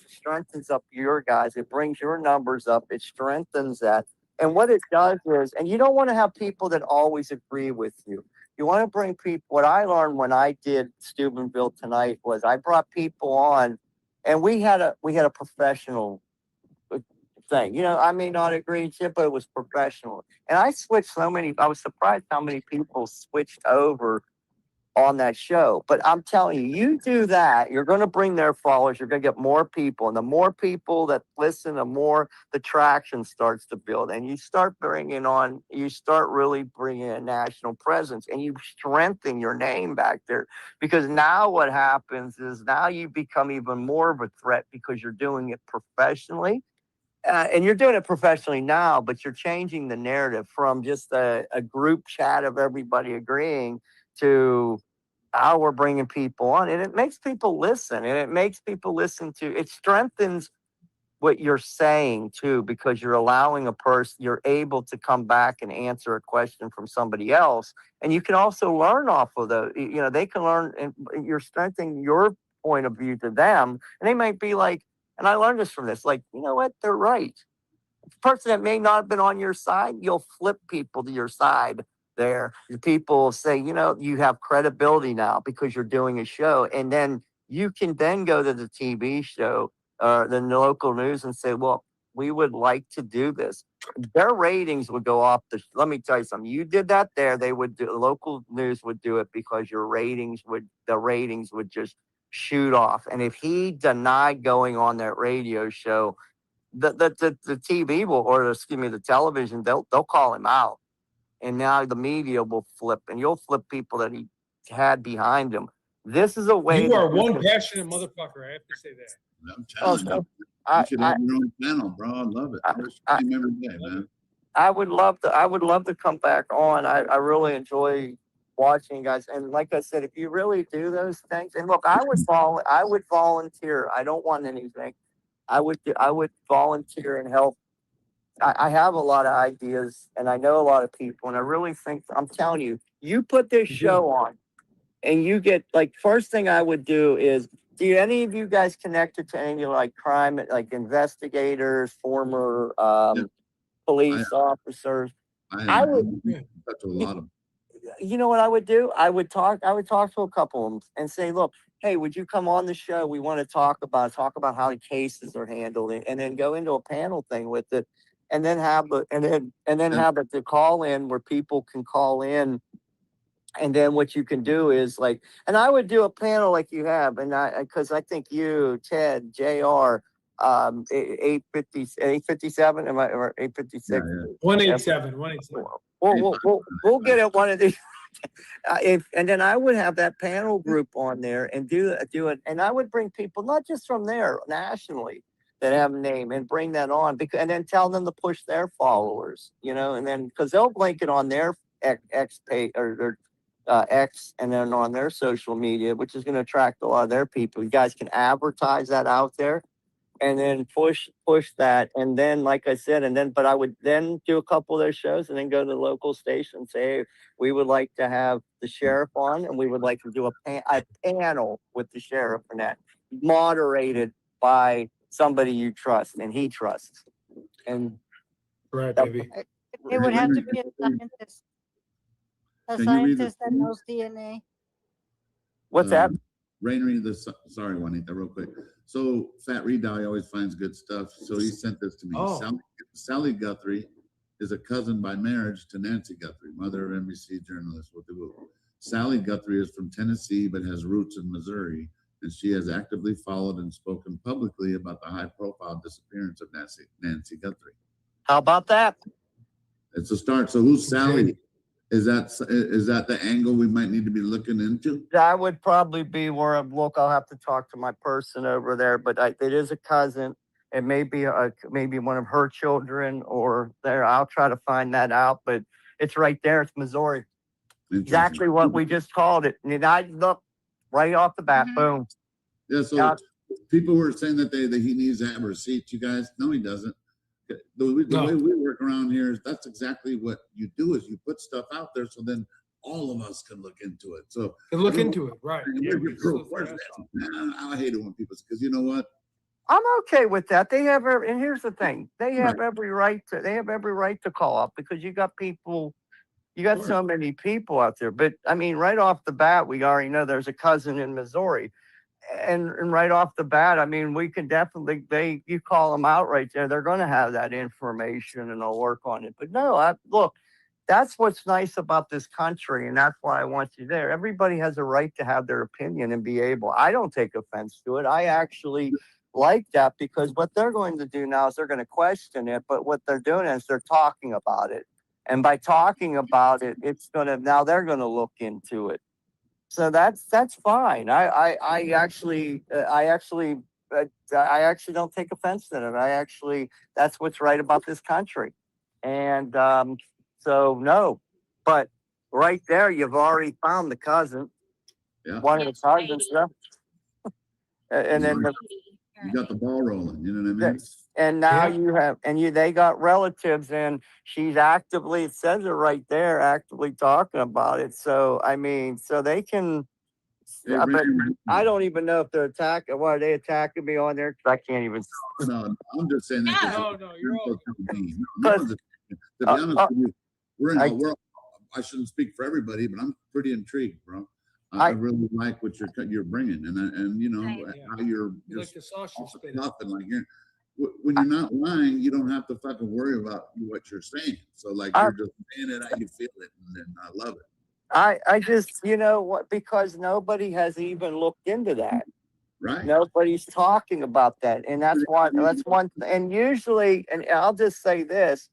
strengthens up your guys. It brings your numbers up. It strengthens that. And what it does is, and you don't want to have people that always agree with you. You want to bring people. What I learned when I did Steubenville Tonight was I brought people on, and we had a professional thing. I may not agree with it, but it was professional. And I switched I was surprised how many people switched over on that show. But I'm telling you, you do that, you're going to bring their followers, you're going to get more people, and the more people that listen, the more the traction starts to build, and you start really bringing a national presence, and you strengthen your name back there, because now what happens is now you become even more of a threat because you're doing it professionally. And you're doing it professionally now, but you're changing the narrative from just a group chat of everybody agreeing to how we're bringing people on. And it makes people listen. And it makes people listen to, it strengthens what you're saying too, because you're allowing a person, you're able to come back and answer a question from somebody else. And you can also learn off of those, they can learn, and you're strengthening your point of view to them. And they might be like, and I learned this from this, like, you know what, they're right. The person that may not have been on your side, you'll flip people to your side there. People say, you have credibility now because you're doing a show. And then you can then go to the TV show the local news and say, well, we would like to do this. Their ratings would go off let me tell you something. You did that there, they would do, local news would do it because the ratings would just shoot off. And if he denied going on that radio show, the TV will, or excuse me, the television, they'll call him out. And now the media will flip, and you'll flip people that he had behind him. This is a way. You are one passionate motherfucker. I have to say that. I'm telling you, you should have your own channel, bro. I love it. I wish you came every day, man. I would love to come back on. I really enjoy watching you guys. And like I said, if you really do those things, and look, I would volunteer. I don't want anything. I would volunteer and help. I have a lot of ideas, and I know a lot of people, and I really think, I'm telling you, you put this show on, and you get, like, first thing I would do is, do any of you guys connected to any like crime, like investigators, former police officers? I would touch a lot of. You know what I would do? I would talk to a couple of them and say, look, hey, would you come on the show? We want to talk about how the cases are handled, and then go into a panel thing with it. And then have the call in where people can call in. And then what you can do is like, and I would do a panel like you have, and because I think you, Ted, JR, 857, am I, or 856? 187. We'll get it one of these. And then I would have that panel group on there and do it. And I would bring people, not just from there, nationally, that have a name, and bring that on, and then tell them to push their followers, and then because they'll link it on their X page or their X, and then on their social media, which is going to attract a lot of their people. You guys can advertise that out there, and then push that, and then, like I said, but I would then do a couple of those shows, and then go to the local station and say, hey, we would like to have the sheriff on, and we would like to do a panel with the sheriff, and that moderated by somebody you trust and he trusts. And right, baby. It would have to be a scientist. A scientist that knows DNA. What's that? Rain, sorry, Juanita, real quick. So Fat Redye always finds good stuff. So he sent this to me. Oh. Sally Guthrie is a cousin by marriage to Nancy Guthrie, mother of NBC journalist. Sally Guthrie is from Tennessee, but has roots in Missouri. And she has actively followed and spoken publicly about the high-profile disappearance of Nancy Guthrie. How about that? It's a start. So who's Sally? Is that the angle we might need to be looking into? That would probably be where I'll have to talk to my person over there. But it is a cousin. It may be maybe one of her children, or there. I'll try to find that out. But it's right there. It's Missouri. Exactly what we just called it. And I look. Right off the bat, boom. Yeah, so people were saying that he needs to have receipts. You guys, no, he doesn't. The way we work around here is that's exactly what you do, is you put stuff out there so then all of us can look into it. So look into it, right? Yeah, I hate it when people, because you know what? I'm okay with that. They have, and here's the thing: they have every right to call up, because you got people. You got so many people out there. But I mean, right off the bat, we already know there's a cousin in Missouri. And right off the bat, I mean, we can definitely, you call them out right there, they're going to have that information and they'll work on it. But no, look, that's what's nice about this country. And that's why I want you there. Everybody has a right to have their opinion and be able. I don't take offense to it. I actually like that, because what they're going to do now is they're going to question it. But what they're doing is they're talking about it. And by talking about it, now they're going to look into it. So that's fine. I actually don't take offense to it. That's what's right about this country. And so no, but right there, you've already found the cousin. Yeah. One of the cousins. And then you got the ball rolling. You know what I mean? And now they got relatives, and she's actively, it says it right there, actively talking about it. So, I mean, so they can, but I don't even know if they're attacking. Why are they attacking me on there? Because I can't even. No, I'm just saying that. No, you're all. To be honest with you, I shouldn't speak for everybody, but I'm pretty intrigued, bro. I really like what you're bringing, and you know Right. how you're You like just the sausage spinning. nothing like you're when you're not lying, you don't have to fucking worry about what you're saying. So like you're just saying it how you feel it, and then I love it. I just, you know what, because nobody has even looked into that. Right. Nobody's talking about that. And that's one, and usually, and I'll just say this,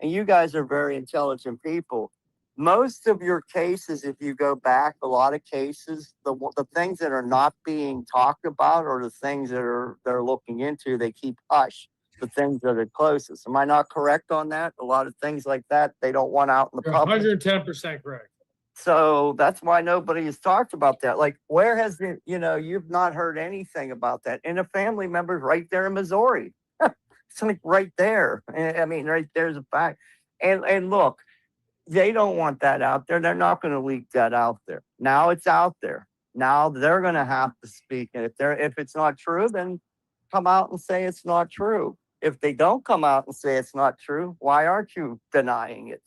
and you guys are very intelligent people. Most of your cases, if you go back, a lot of cases, the things that are not being talked about or the things that they're looking into, they keep hush. The things that are closest. Am I not correct on that? A lot of things like that, they don't want out in the You're public. 110% correct. So that's why nobody has talked about that. Like, where has it, you know, you've not heard anything about that. And a family member's right there in Missouri. It's like right there. I mean, right there's a fact. And look, they don't want that out there. They're not going to leak that out there. Now it's out there. Now they're going to have to speak. And if it's not true, then come out and say it's not true. If they don't come out and say it's not true, why aren't you denying it?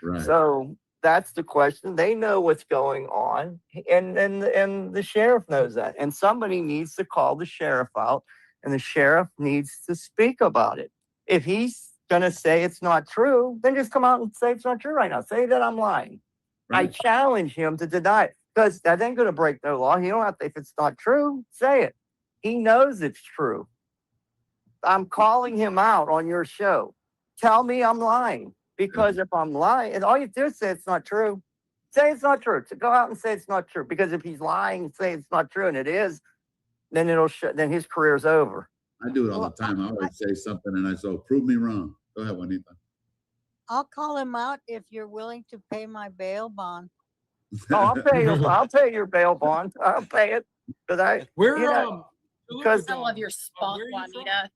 Right. So that's the question. They know what's going on, and the sheriff knows that. And somebody needs to call the sheriff out, and the sheriff needs to speak about it. If he's gonna say it's not true, then just come out and say it's not true right now. Say that I'm lying. Right. I challenge him to deny it, because that ain't gonna break no law. He don't have to. If it's not true, say it. He knows it's true. I'm calling him out on your show. Tell me I'm lying. Because if I'm lying, and all you do is say it's not true, say it's not true. To go out and say it's not true. Because if he's lying and say it's not true and it is, then then his career's over. I do it all the time. I always say something and I say, prove me wrong. Go ahead, Juanita. I'll call him out if you're willing to pay my bail bond. I'll pay your bail bond. I'll pay it. Because I love your spunk, Juanita.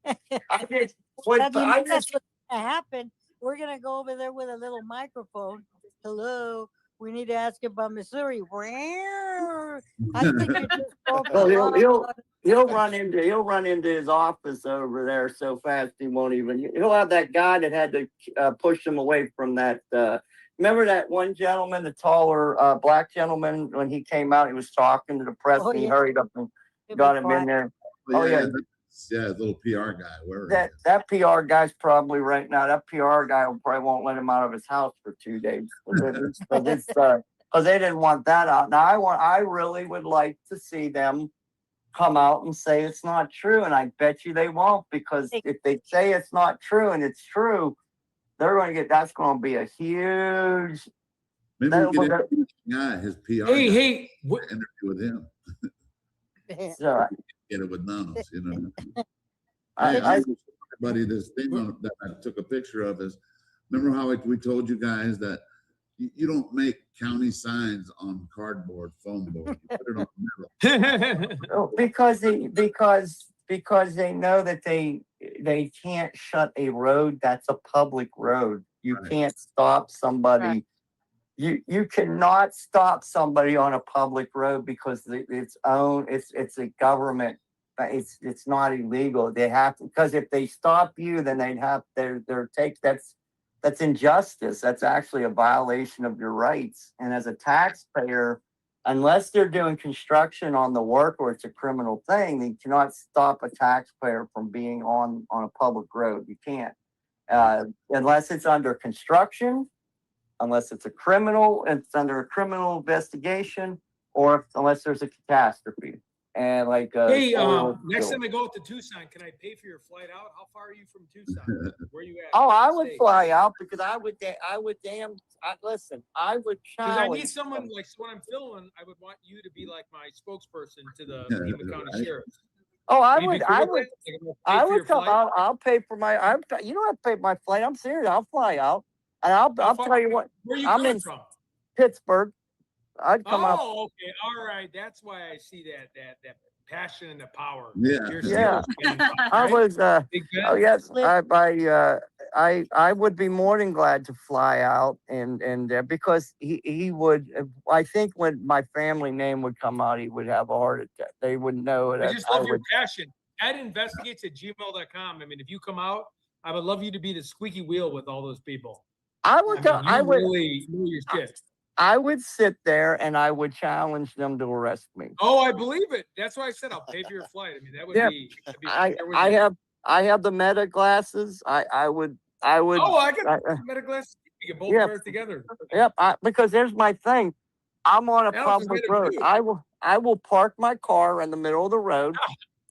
That's what's gonna happen. We're gonna go over there with a little microphone. Hello, we need to ask about Missouri. I think you just broke the law. He'll run into his office over there so fast he won't even. He'll have that guy that had to push him away from that. Remember that one gentleman, the taller black gentleman, when he came out, he was talking to the press, and he hurried up and got him in there. Oh yeah. Yeah, little PR guy. That PR guy's probably right now. That PR guy probably won't let him out of his house for 2 days because they didn't want that out. Now I really would like to see them come out and say it's not true, and I bet you they won't, because if they say it's not true and it's true, they're going to get. That's going to be a huge. Maybe we get his PR. Hey, interview with him. So, get it with Nanos, you know. I everybody this thing that I took a picture of is, remember how we told you guys that you don't make county signs on cardboard, foam board. You put it on the middle. because they know that they can't shut a road that's a public road. You can't stop somebody. Right. You cannot stop somebody on a public road because it's a government. It's not illegal. They have to, because if they stop you, then they'd have that's injustice. That's actually a violation of your rights. And as a taxpayer, unless they're doing construction on the work or it's a criminal thing, you cannot stop a taxpayer from being on a public road. You can't, unless it's under construction. Unless it's it's under a criminal investigation, or unless there's a catastrophe. And like, next time I go out to Tucson, can I pay for your flight out? How far are you from Tucson? Where are you at? Oh, I would fly out, because I would listen. I would challenge. Because I need someone like when I'm filming. I would want you to be like my spokesperson to the Pima County Sheriff. Oh, I would come out. I'll pay for you don't have to pay for my flight. I'm serious. I'll fly out. And I'll tell you what. Where are you coming from? Pittsburgh. I'd come out. Oh, okay, all right. That's why I see that passion and the power. Yeah. I was. Yes. I would be more than glad to fly out and because he would. I think when my family name would come out, he would have a heart attack. They would know it. I just love your passion. @investigates@gmail.com. I mean, if you come out, I would love you to be the squeaky wheel with all those people. I would really know your shit. I would sit there and I would challenge them to arrest me. Oh, I believe it. That's why I said I'll pay for your flight. I mean, that would Yeah, be. I'd be I there with I you. have the meta glasses. I would Oh, I got I- meta glasses. We can both yeah. wear it together. Yep, because there's my thing. I'm on a Alex is public gonna road. do it. I will park my car in the middle of the road,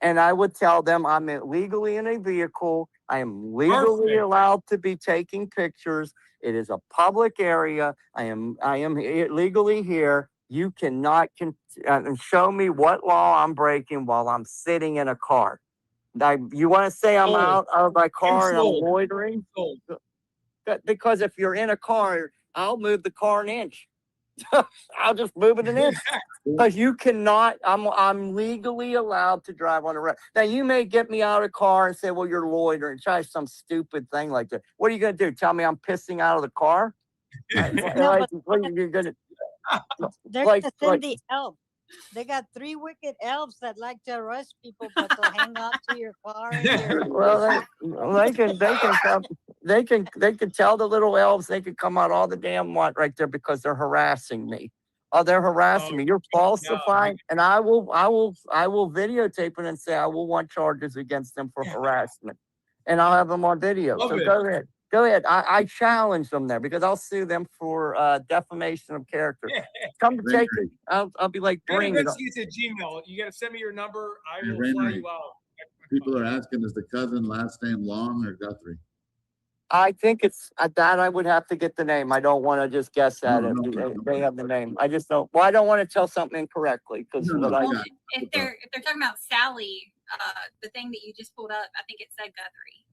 and I would tell them I'm legally in a vehicle. I am legally Perfect. allowed to be taking pictures. It is a public area. I am legally here. You cannot show me what law I'm breaking while I'm sitting in a car. You want to say I'm Sold. out of my car and I'm Sold. loitering? Sold. Because if you're in a car, I'll move the car an inch. I'll just move it an inch. Because you cannot, I'm legally allowed to drive on the road. Now you may get me out of the car and say, well, you're loitering, try some stupid thing like that. What are you gonna do? Tell me I'm pissing out of the car? No, but What are you gonna they're like- gonna send like- the elves. They got 3 wicked elves that like to arrest people, but they'll hang out to your car. And your, well they can tell the little elves they can come out all the damn what right there because they're harassing me. Oh, they're harassing me. You're falsifying, and I will videotape it and say I will want charges against them for harassment, and I'll have them on video. Love So it. go ahead. I challenge them there because I'll sue them for defamation of character. Come Very take it. I'll be like, bring it. It's a Gmail. You got to send me your number. I Hey, will Ray, fly Ray. you out. People are asking, is the cousin last name Long or Guthrie? I think it's that I would have to get the name. I don't want to just guess at No, it. no, They have the name. I just don't. Well, I don't want to tell something incorrectly because No, no, I I Well, got it. if they're talking about Sally, the thing that you just pulled up, I think it said Guthrie.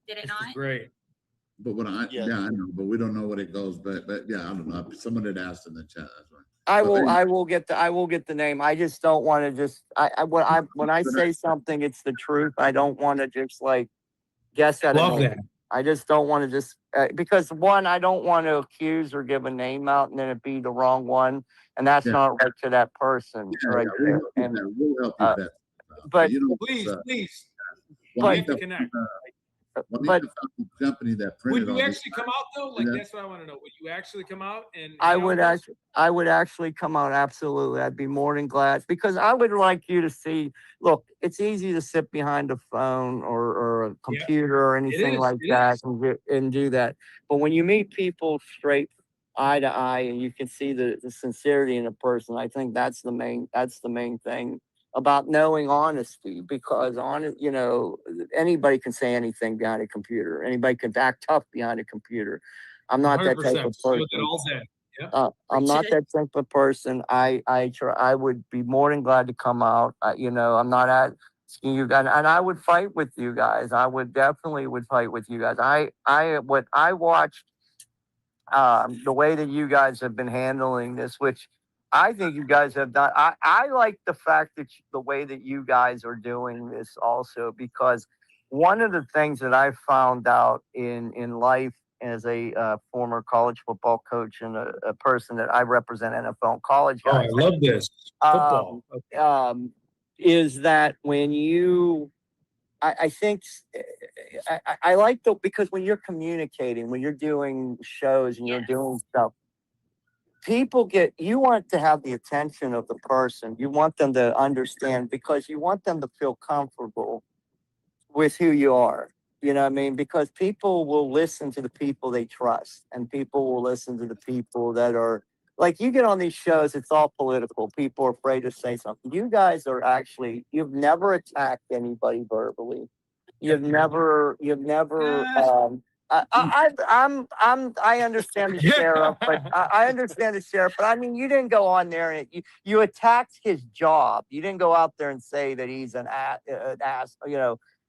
Did it This not? is great. But when I, Yeah. yeah, I know, but we don't know what it goes, but yeah, I don't know. Someone had asked in the chat, that's right. I Well, will get the name. I just don't want to just when I say something, it's the truth. I don't want to just like guess at Love it. that. I just don't want to just because one, I don't want to accuse or give a name out and then it be the wrong one, and that's Yeah. not right to that person Yeah, right yeah, there. we'll And help you vet. but- you know, Please, it's, please. Juanita, to connect. Juanita found the company that Would printed you all these. actually come out though? Like Yeah. that's what I want to know. Would you actually come out and? I hang out would with us? I would actually come out. Absolutely. I'd be more than glad because I would like you to see, look, it's easy to sit behind a phone or a computer or anything is, like it that is. and do that. But when you meet people straight eye to eye and you can see the sincerity in a person, I think that's the main thing about knowing honesty because anybody can say anything behind a computer. Anybody can act tough behind a computer. I'm not that type 100%. of Feel person. that all day. I'm not Appreciate that type of person. I would be more than glad to come out. I'm not asking you guys, and I would fight with you guys. I would definitely fight with you guys. What I watched, the way that you guys have been handling this, which I think you guys have done. I like the fact that the way that you guys are doing this also because one of the things that I found out in life as a former college football coach and a person that I represent NFL and college Oh, guys. I love this football. Is that when you, I think I like because when you're communicating, when you're doing shows and you're Yes. doing stuff, you want to have the attention of the person. You want them to understand because you want them to feel comfortable with who you are. You know what I mean? Because people will listen to the people they trust and people will listen to the people that are like you get on these shows, it's all political. People are afraid to say something. You guys are you've never attacked anybody verbally. You've never I understand the sheriff, but I understand the sheriff, but I mean, you didn't go on there and you attacked his job. You didn't go out there and say that he's an ass.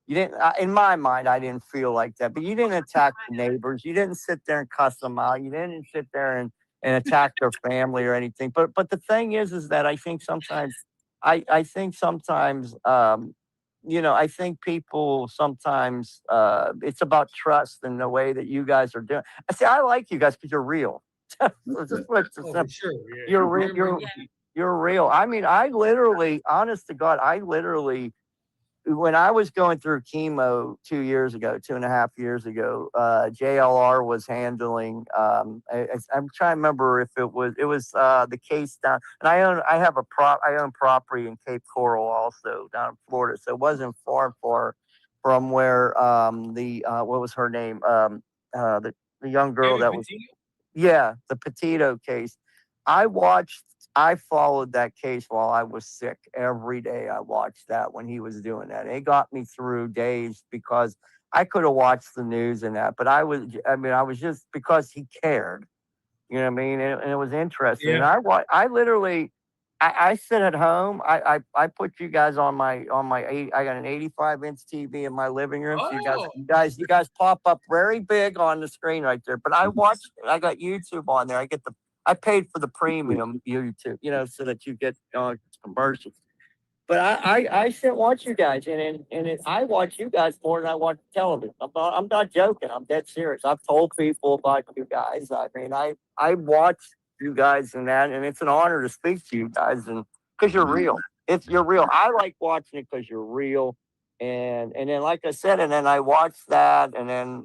You didn't. In my mind, I didn't feel like that. But you didn't attack the neighbors. You didn't sit there and cuss them out. You didn't sit there and attack their family or anything. But the thing is that I think sometimes, I think sometimes. I think people sometimes it's about trust and the way that you guys are doing. I like you guys because you're real. Just put it Oh, simple. for sure. Yeah. You're Very real. Yeah. You're real. I mean, I literally, honest to God, when I was going through chemo 2.5 years ago, JLR was handling. I'm trying to remember if it was the case down. And I own property in Cape Coral also down in Florida, so it wasn't far from where what was her name, the young girl that was. Yeah, the Petito case. I followed that case while I was sick every day. I watched that when he was doing that. It got me through days because I could have watched the news and that, but I was just because he cared. You know what I mean? And it was interesting. Yeah. And I literally, I sit at home. I put you guys on my I got an 85-inch TV in my living room. So you guys pop up very big on the screen right there. But I got YouTube on there. I paid for the premium YouTube, so that you get commercials. But I sit and watch you guys, I watch you guys more than I watch television. I'm not joking. I'm dead serious. I've told people about you guys. I mean, I watch you guys and that, and it's an honor to speak to you guys, and because you're real. You're real. I like watching it because you're real. And then, like I said, and then I watched that, and then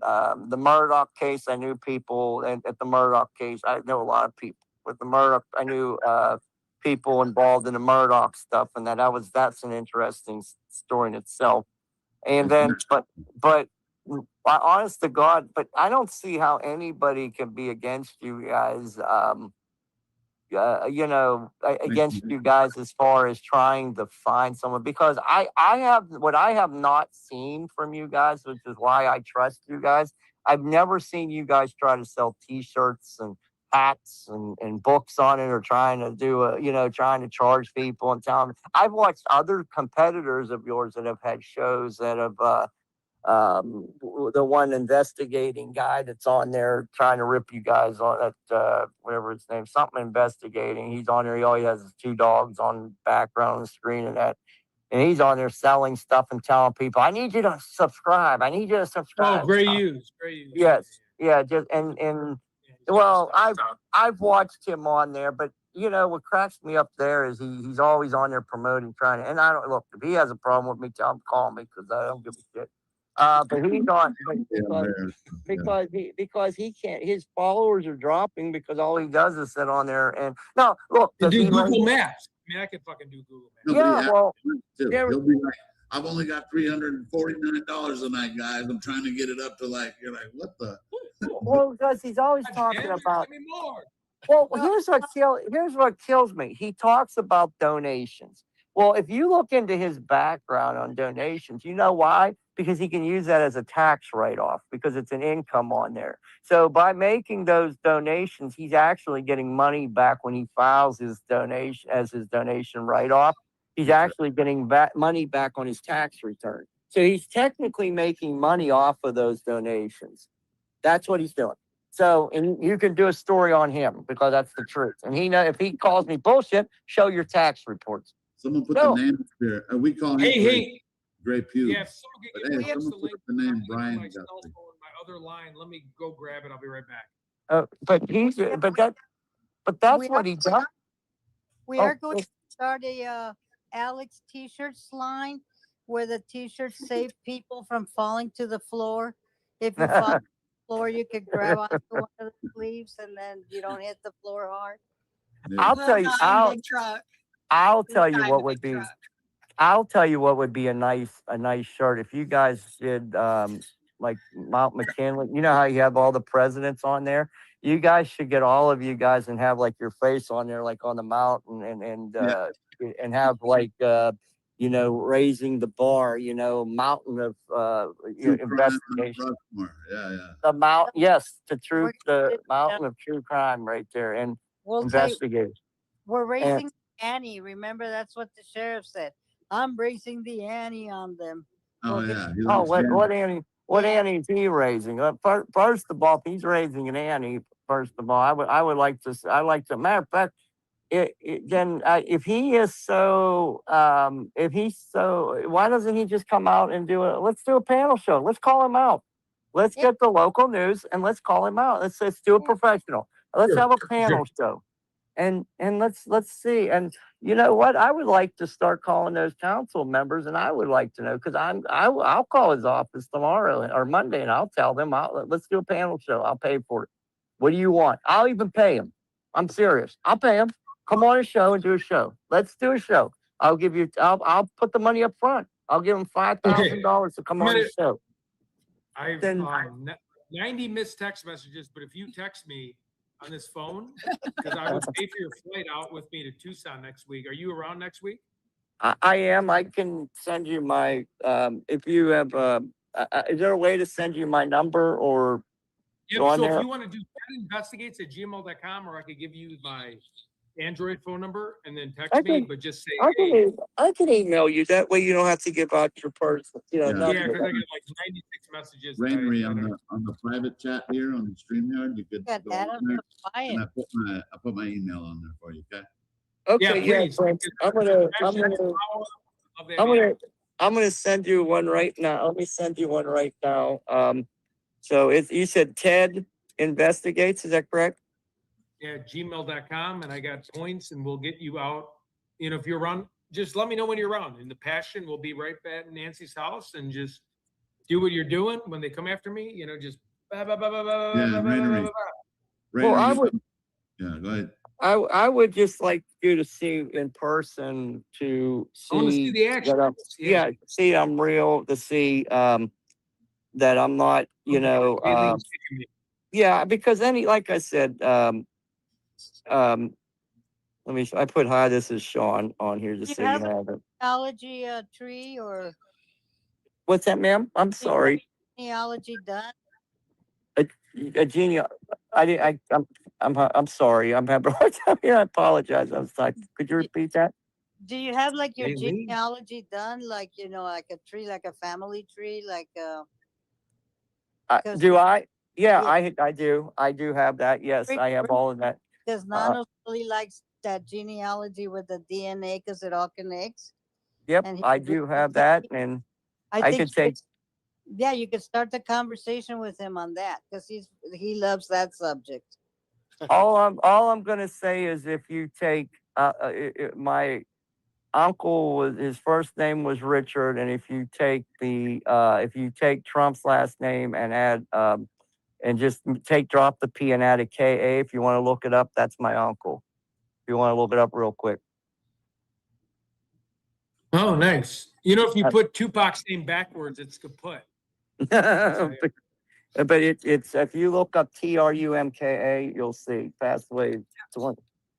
the Murdoch case. I knew people at the Murdoch case. I know a lot of people with the Murdoch. I knew people involved in the Murdoch stuff, and that's an interesting story in itself. And then, but honest to God, but I don't see how anybody can be against you guys. Against you guys as far as trying to find someone, because I have not seen from you guys, which is why I trust you guys. I've never seen you guys try to sell T-shirts and hats and books on it, or trying to trying to charge people and tell them. I've watched other competitors of yours that have had shows that have the one investigating guy that's on there trying to rip you guys on at whatever his name, something investigating. He's on there. He always has his 2 dogs on background on the screen and that. And he's on there selling stuff and telling people, I need you to subscribe. I need you to subscribe. Oh, great use. Yes. Yeah. Just well, I've watched him on there, but what cracks me up there is he's always on there promoting, trying to, and I don't look, if he has a problem with me, tell him, call me, because I don't give a shit. But he's on because he can't. His followers are dropping because all he does is sit on there and no look. Do Google Maps. I mean, I could fucking do Google Maps. Yeah, well, he'll be like, I've only got $349 a night, guys. I'm trying to get it up to you're like, what the? Well, because he's always talking about. Give me more. Well, here's what kills me. He talks about donations. Well, if you look into his background on donations, you know why? Because he can use that as a tax write-off because it's an income on there. So by making those donations, he's actually getting money back when he files his donation write-off. He's actually getting money back on his tax return. So he's technically making money off of those donations. That's what he's doing. So, and you can do a story on him because that's the truth. And if he calls me bullshit, show your tax reports. Someone put the name here. We call him Gray Pew. Yeah, someone put the name Brian my Guthrie. my other line. Let me go grab it. I'll be right back. That's what he does. We are going to start a Alex T-shirts line where the T-shirts save people from falling to the floor. If you fall to the floor, you could grab onto one of the sleeves and then you don't hit the floor hard. Yeah. I'll tell you what would be. I'll tell you what would be a nice shirt if you guys did like Mount McKinley. You know how you have all the presidents on there. You guys should get all of you guys and have like your face on there, like on the mountain, and have like raising the bar, mountain of investigation. The mountain, yes, the mountain of true crime right there, and investigate. We're raising Annie. Remember, that's what the sheriff said. I'm raising the ante on them. Oh yeah. What Annie? What ante is he raising? First of all, if he's raising an ante, first of all, I would like to. I like to. Matter of fact, if he is so, why doesn't he just come out and let's do a panel show. Let's call him out. Let's get the local news and let's call him out. Let's do a professional. Let's have a panel show. and let's see. And you know what? I would like to start calling those council members, and I would like to know, because I'll call his office tomorrow or Monday, and I'll tell them, let's do a panel show. I'll pay for it. What do you want? I'll even pay him. I'm serious. I'll pay him. Come on a show and do a show. Let's do a show. I'll put the money up front. I'll give him $5,000 to come on the show. I've Then- 90 missed text messages, but if you text me on this phone, because I would pay for your flight out with me to Tucson next week. Are you around next week? I am. I can send you my, if you have, is there a way to send you my number or? Yeah, go on so if there? you want to do investigates@gmail.com, or I could give you my Android phone number and then text I me, can- but just say, I can email you. That way you don't have to give out your personal, Yeah. number. yeah, because I get like 96 messages. that Rainery, I don't- on the private chat here on the StreamYard, you could Got go that on on there, the and file. I put my email on there for you, okay? Okay, yeah, please. Prince. I'm gonna send you one right now. Let me send you one right now. So you said Ted Investigates, is that correct? Yeah, gmail.com, and I got points, and we'll get you out. You know, if you're around, just let me know when you're around. And the Passion will be right back at Nancy's house, and just do what you're doing when they come after me. You know, just Yeah, Rainery. Well, I Rainery, would- Yeah, go ahead. I would just like you to see in person to I want to see see the action. that yeah, see I'm real, to see that I'm not, yeah, because like I said, I put hi, this is Sean on here just You so you have a- have it. Genealogy tree or What's that, ma'am? I'm sorry. genealogy done? A genius. I'm sorry. I'm having a hard time here. I apologize. I was like, could you repeat that? Do you have like your Hey, Lee. genealogy done? Like, like a tree, like a family tree, like Because- Do I? Yeah, Yeah. I do. I do have that. Yes, I have all of that. because Nano really likes that genealogy with the DNA because it all connects. Yep, And he I would do really have that, and I think could you take. yeah, you could start the conversation with him on that because he loves that subject. All I'm gonna say is if you take my uncle his first name was Richard, and if you take Trump's last name and add and just drop the P and add a KA, if you want to look it up, that's my uncle. If you want to look it up real quick. Oh, nice. You know, if you put Tupac's name backwards, it's kaput. But it's if you look up TRUMKA, you'll see passed away.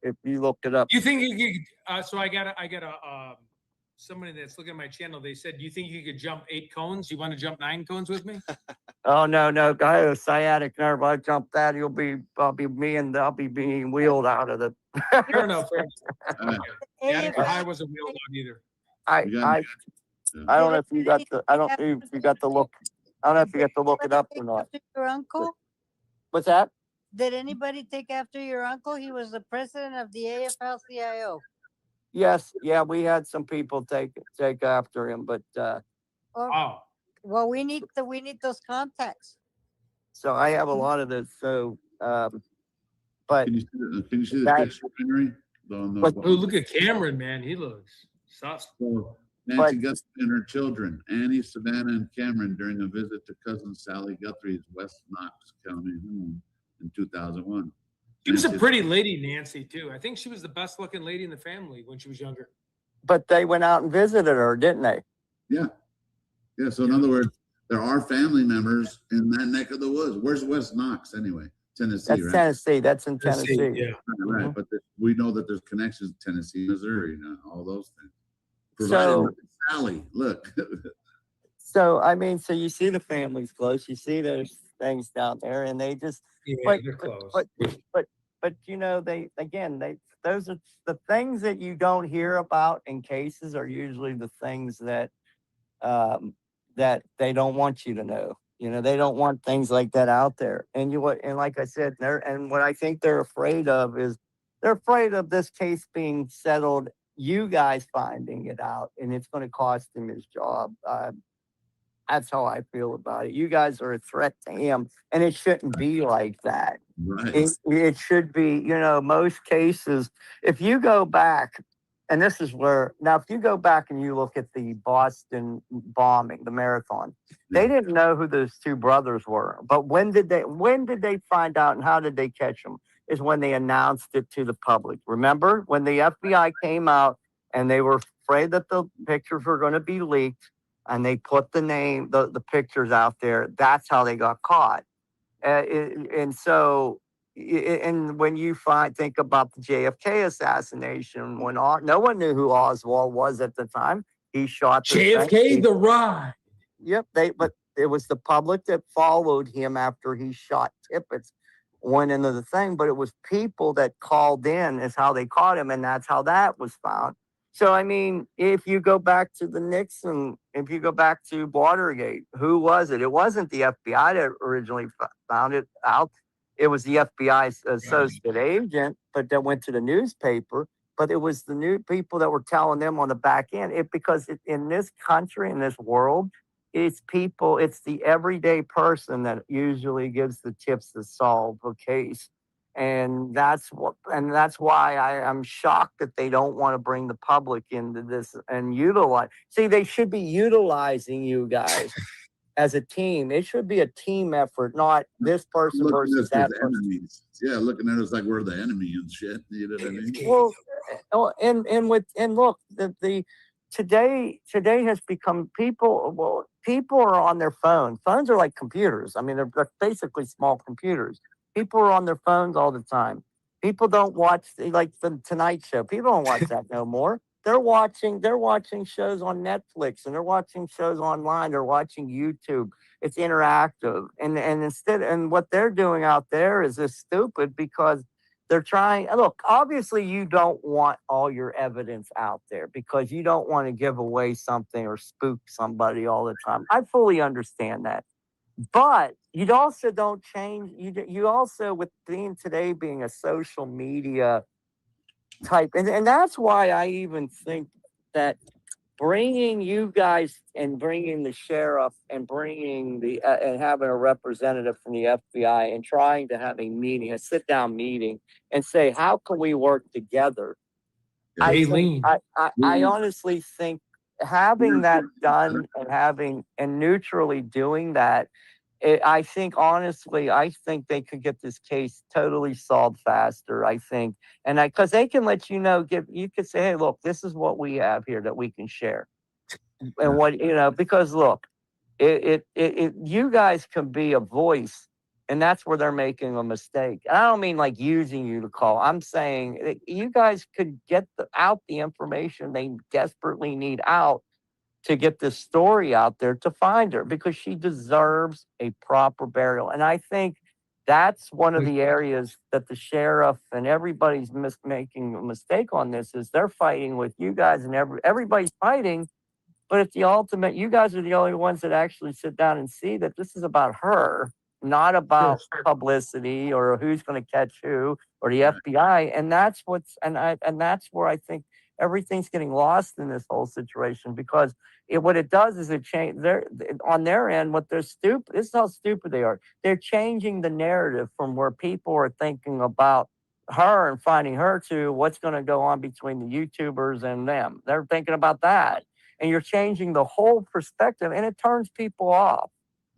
If you look it up. You think you could? So I got a somebody that's looking at my channel. They said, "Do you think you could jump 8 cones? You want to jump 9 cones with me?" Oh no, I have a sciatic nerve. I jump that, I'll be being wheeled out of the. Fair enough. Fair enough. Yeah, AFL I wasn't wheeled out either. You got- I don't know if you got the. I don't know if you got the look. I don't know if you got to look it up or not. After your uncle? What's that? Did anybody take after your uncle? He was the president of the AFL-CIO. Yes, yeah, we had some people take after him, but Oh, Well, we need those contacts. so I have a lot of this. So, but Can you see the That- picture, Henry? But- oh, look at Cameron, man. He looks sus. So Nancy Guthrie and her children, Annie, Savannah, and Cameron, during a visit to cousin Sally Guthrie's West Knox County home in 2001. She was a Nancy- pretty lady, Nancy, too. I think she was the best looking lady in the family when she was younger. they went out and visited her, didn't they? Yeah. Yeah. So in other words, there are family members in that neck of the woods. Where's West Knox anyway? Tennessee, That's right? Tennessee. That's in Tennessee. Yeah. Right. Mhm. But we know that there's connections to Tennessee, Missouri, all those things. So- Provided Sally, look. So I mean, so you see the families close. You see those things down there, and they just. Yeah, But- they're close. But those are the things that you don't hear about in cases are usually the things that that they don't want you to know. They don't want things like that out there. And like I said, what I think they're afraid of is they're afraid of this case being settled, you guys finding it out, and it's going to cost him his job. That's how I feel about it. You guys are a threat to him, and it shouldn't be like that. Right. It should be, most cases, if you go back, and this is where, now, if you go back and you look at the Boston bombing, the marathon, they didn't know who those two brothers were. But when did they find out, and how did they catch them? Is when they announced it to the public. Remember when the FBI came out and they were afraid that the pictures were going to be leaked, and they put the pictures out there. That's how they got caught. And so, and when you think about the JFK assassination, when no one knew who Oswald was at the time, he shot JFK, the ride. Yep, but it was the public that followed him after he shot Tippits, went into the thing. But it was people that called in is how they caught him, and that's how that was found. So, I mean, if you go back to the Nixon, if you go back to Watergate, who was it? It wasn't the FBI that originally found it out. It was the FBI's associate agent, but that went to the newspaper. But it was the new people that were telling them on the back end. In this country, in this world, it's people, it's the everyday person that usually gives the tips to solve a case. And that's why I'm shocked that they don't want to bring the public into this and utilize. See, they should be utilizing you guys as a team. It should be a team effort, not this person versus that person. Enemies. Yeah, looking at us like we're the enemy and shit. You know what I mean? Well, and look, today has become people. Well, people are on their phones. Phones are like computers. I mean, they're basically small computers. People are on their phones all the time. People don't watch like the Tonight Show. People don't watch that no more. They're watching shows on Netflix, and they're watching shows online. They're watching YouTube. It's interactive. And what they're doing out there is just stupid because they're trying. Look, obviously you don't want all your evidence out there because you don't want to give away something or spook somebody all the time. I fully understand that. But you also don't change. You also, with today being a social media type, and that's why I even think that bringing you guys and bringing the sheriff and bringing and having a representative from the FBI and trying to have a sit down meeting, and say, how can we work together? I honestly think having that done and neutrally doing that, I think they could get this case totally solved faster. I think, because they can let you know, you could say, hey, look, this is what we have here that we can share, and because look, you guys can be a voice, and that's where they're making a mistake. I don't mean like using you to call. I'm saying that you guys could get out the information they desperately need out to get this story out there to find her, because she deserves a proper burial. And I think that's one of the areas that the sheriff and everybody's making a mistake on this, is they're fighting with you guys, and everybody's fighting. But it's the ultimate, you guys are the only ones that actually sit down and see that this is about her, not about publicity or who's going to catch who or the FBI. And that's that's where I think everything's getting lost in this whole situation, because what it does is it change on their end. What they're stupid. This is how stupid they are. They're changing the narrative from where people are thinking about her and finding her to what's going to go on between the YouTubers and them. They're thinking about that. And you're changing the whole perspective, and it turns people off.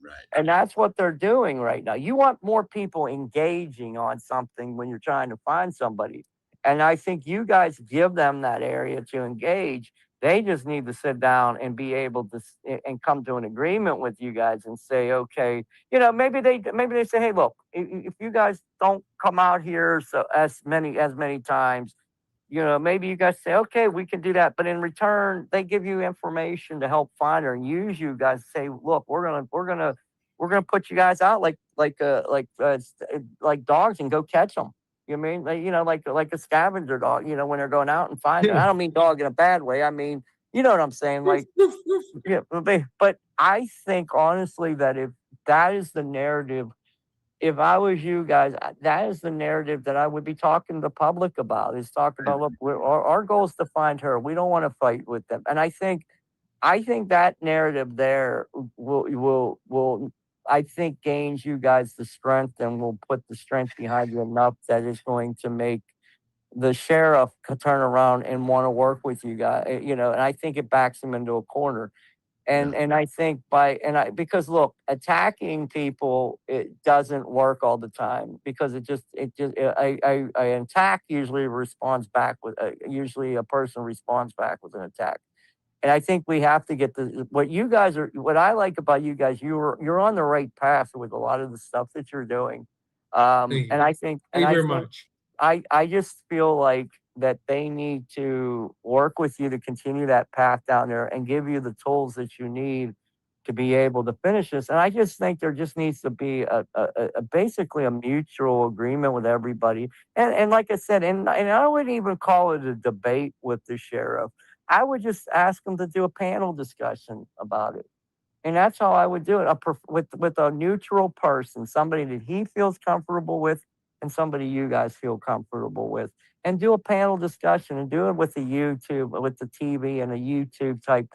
Right. And that's what they're doing right now. You want more people engaging on something when you're trying to find somebody. And I think you guys give them that area to engage. They just need to sit down and be able to and come to an agreement with you guys and say, okay, maybe they say, hey, look, if you guys don't come out here as many times, maybe you guys say, okay, we can do that. But in return, they give you information to help find her and use you guys. Say, look, we're gonna put you guys out like dogs and go catch them. You mean, like a scavenger dog. When they're going out and finding. I don't mean dog in a bad way. I mean, you know what I'm saying? Like, yeah. But I think honestly that if that is the narrative. If I was you guys, that is the narrative that I would be talking to the public about, is talking about, look, our goal is to find her. We don't want to fight with them. And I think that narrative there will I think gains you guys the strength and will put the strength behind you enough that is going to make the sheriff turn around and want to work with you guys, you know, and I think it backs him into a corner. And I think because look, attacking people, it doesn't work all the time because an attack usually responds back with usually a person responds back with an attack. And I think we have to get what I like about you guys, you're on the right path with a lot of the stuff that you're doing. And I think, Thank you very much. I just feel like that they need to work with you to continue that path down there and give you the tools that you need to be able to finish this. And I just think there just needs to be basically a mutual agreement with everybody. And like I said, and I wouldn't even call it a debate with the sheriff. I would just ask them to do a panel discussion about it. And that's how I would do it, with a neutral person, somebody that he feels comfortable with and somebody you guys feel comfortable with. And do a panel discussion and do it with the TV and a YouTube type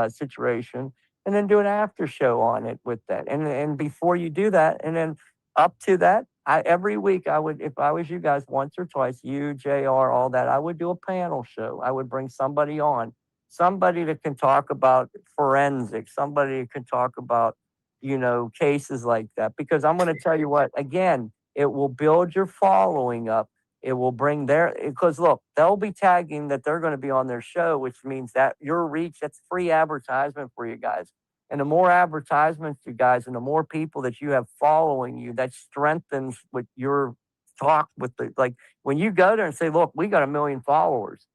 situation. And then do an after show on it with that. And before you do that, and then up to that, every week I would, if I was you guys, once or twice, you, JR, all that, I would do a panel show. I would bring somebody on. Somebody that can talk about forensics, somebody that can talk about, you know, cases like that. Because I'm going to tell you what, again, it will build your following up. It will bring because look, they'll be tagging that they're going to be on their show, which means that your reach, that's free advertisement for you guys. And the more advertisements you guys and the more people that you have following you, that strengthens with your talk with like when you go there and say, look, we got 1 million followers.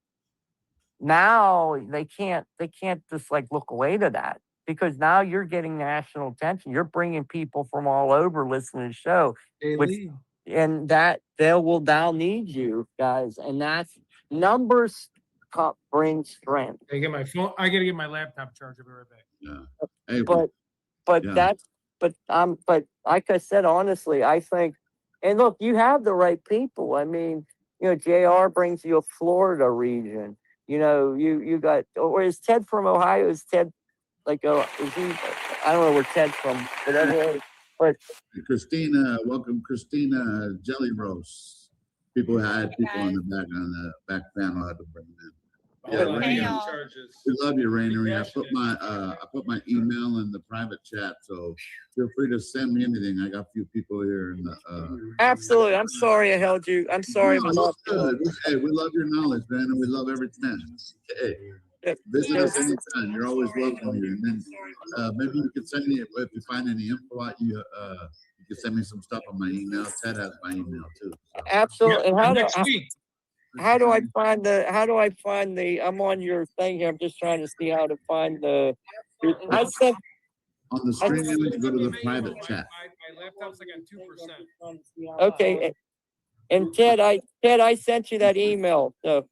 Now they can't just like look away to that because now you're getting national attention. You're bringing people from all over listening to the show, and that they'll need you guys, and that's numbers bring strength. I get my phone. I gotta get my laptop charged. I'll be right back. Yeah. Hey, but like I said, honestly, I think, and look, you have the right people. I mean, you know, JR brings you a Florida region. You know, you got, or is Ted from Ohio? Is Ted like, is he, I don't know where Ted's from, but Christina, welcome, Christina Jelly Roast. People had people on the back panel had to bring them in. Yeah, Rainer, we love you, Rainer. I put my email in the private chat, so feel free to send me anything. I got a few people here in the absolutely. I'm sorry I held you. I'm sorry. No, hey, we love your knowledge, man, and we love everything. Hey, visit us anytime. You're always welcome here. And then maybe you can send me if you find any info out. You can send me some stuff on my email. Ted has my email too. So. Absolutely. Yeah, next week. How do I find the, I'm on your thing here. I'm just trying to see how to find the, I sent. On the screen, you go to the private chat. My laptop's like on 2%. Okay. And Ted, I sent you that email. So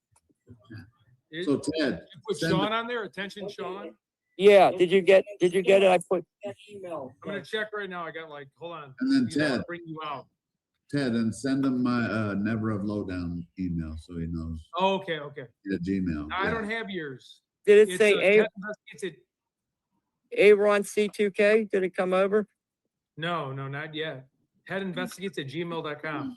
Ted. You put Sean on there? Attention, Sean? Yeah. Did you get it? I put that email. I'm going to check right now. I got hold on. And then Ted. Bring you out. Ted, and send him my Never Have Lowdown email so he knows. Oh, okay. The Gmail. I don't have yours. Did it say Aaron C2K? Did it come over? No, not yet. Headinvestigates@gmail.com.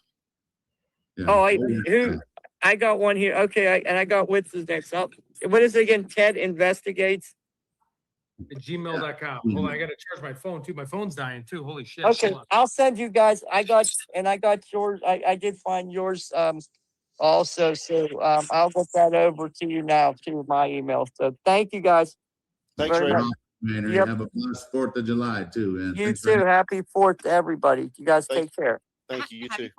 Yeah. I got one here. Okay, I got what's his name. So, what is it again? Ted Investigates @gmail.com. Hold on, I gotta charge my phone too. My phone's dying too. Holy shit. Okay, I'll send you guys. I got yours. I did find yours also. So I'll get that over to you now to my email. So thank you guys. Thanks very much. Yep. Have a blessed 4th of July too. And you too. Happy 4th to everybody. You guys take care. Thank you. You too.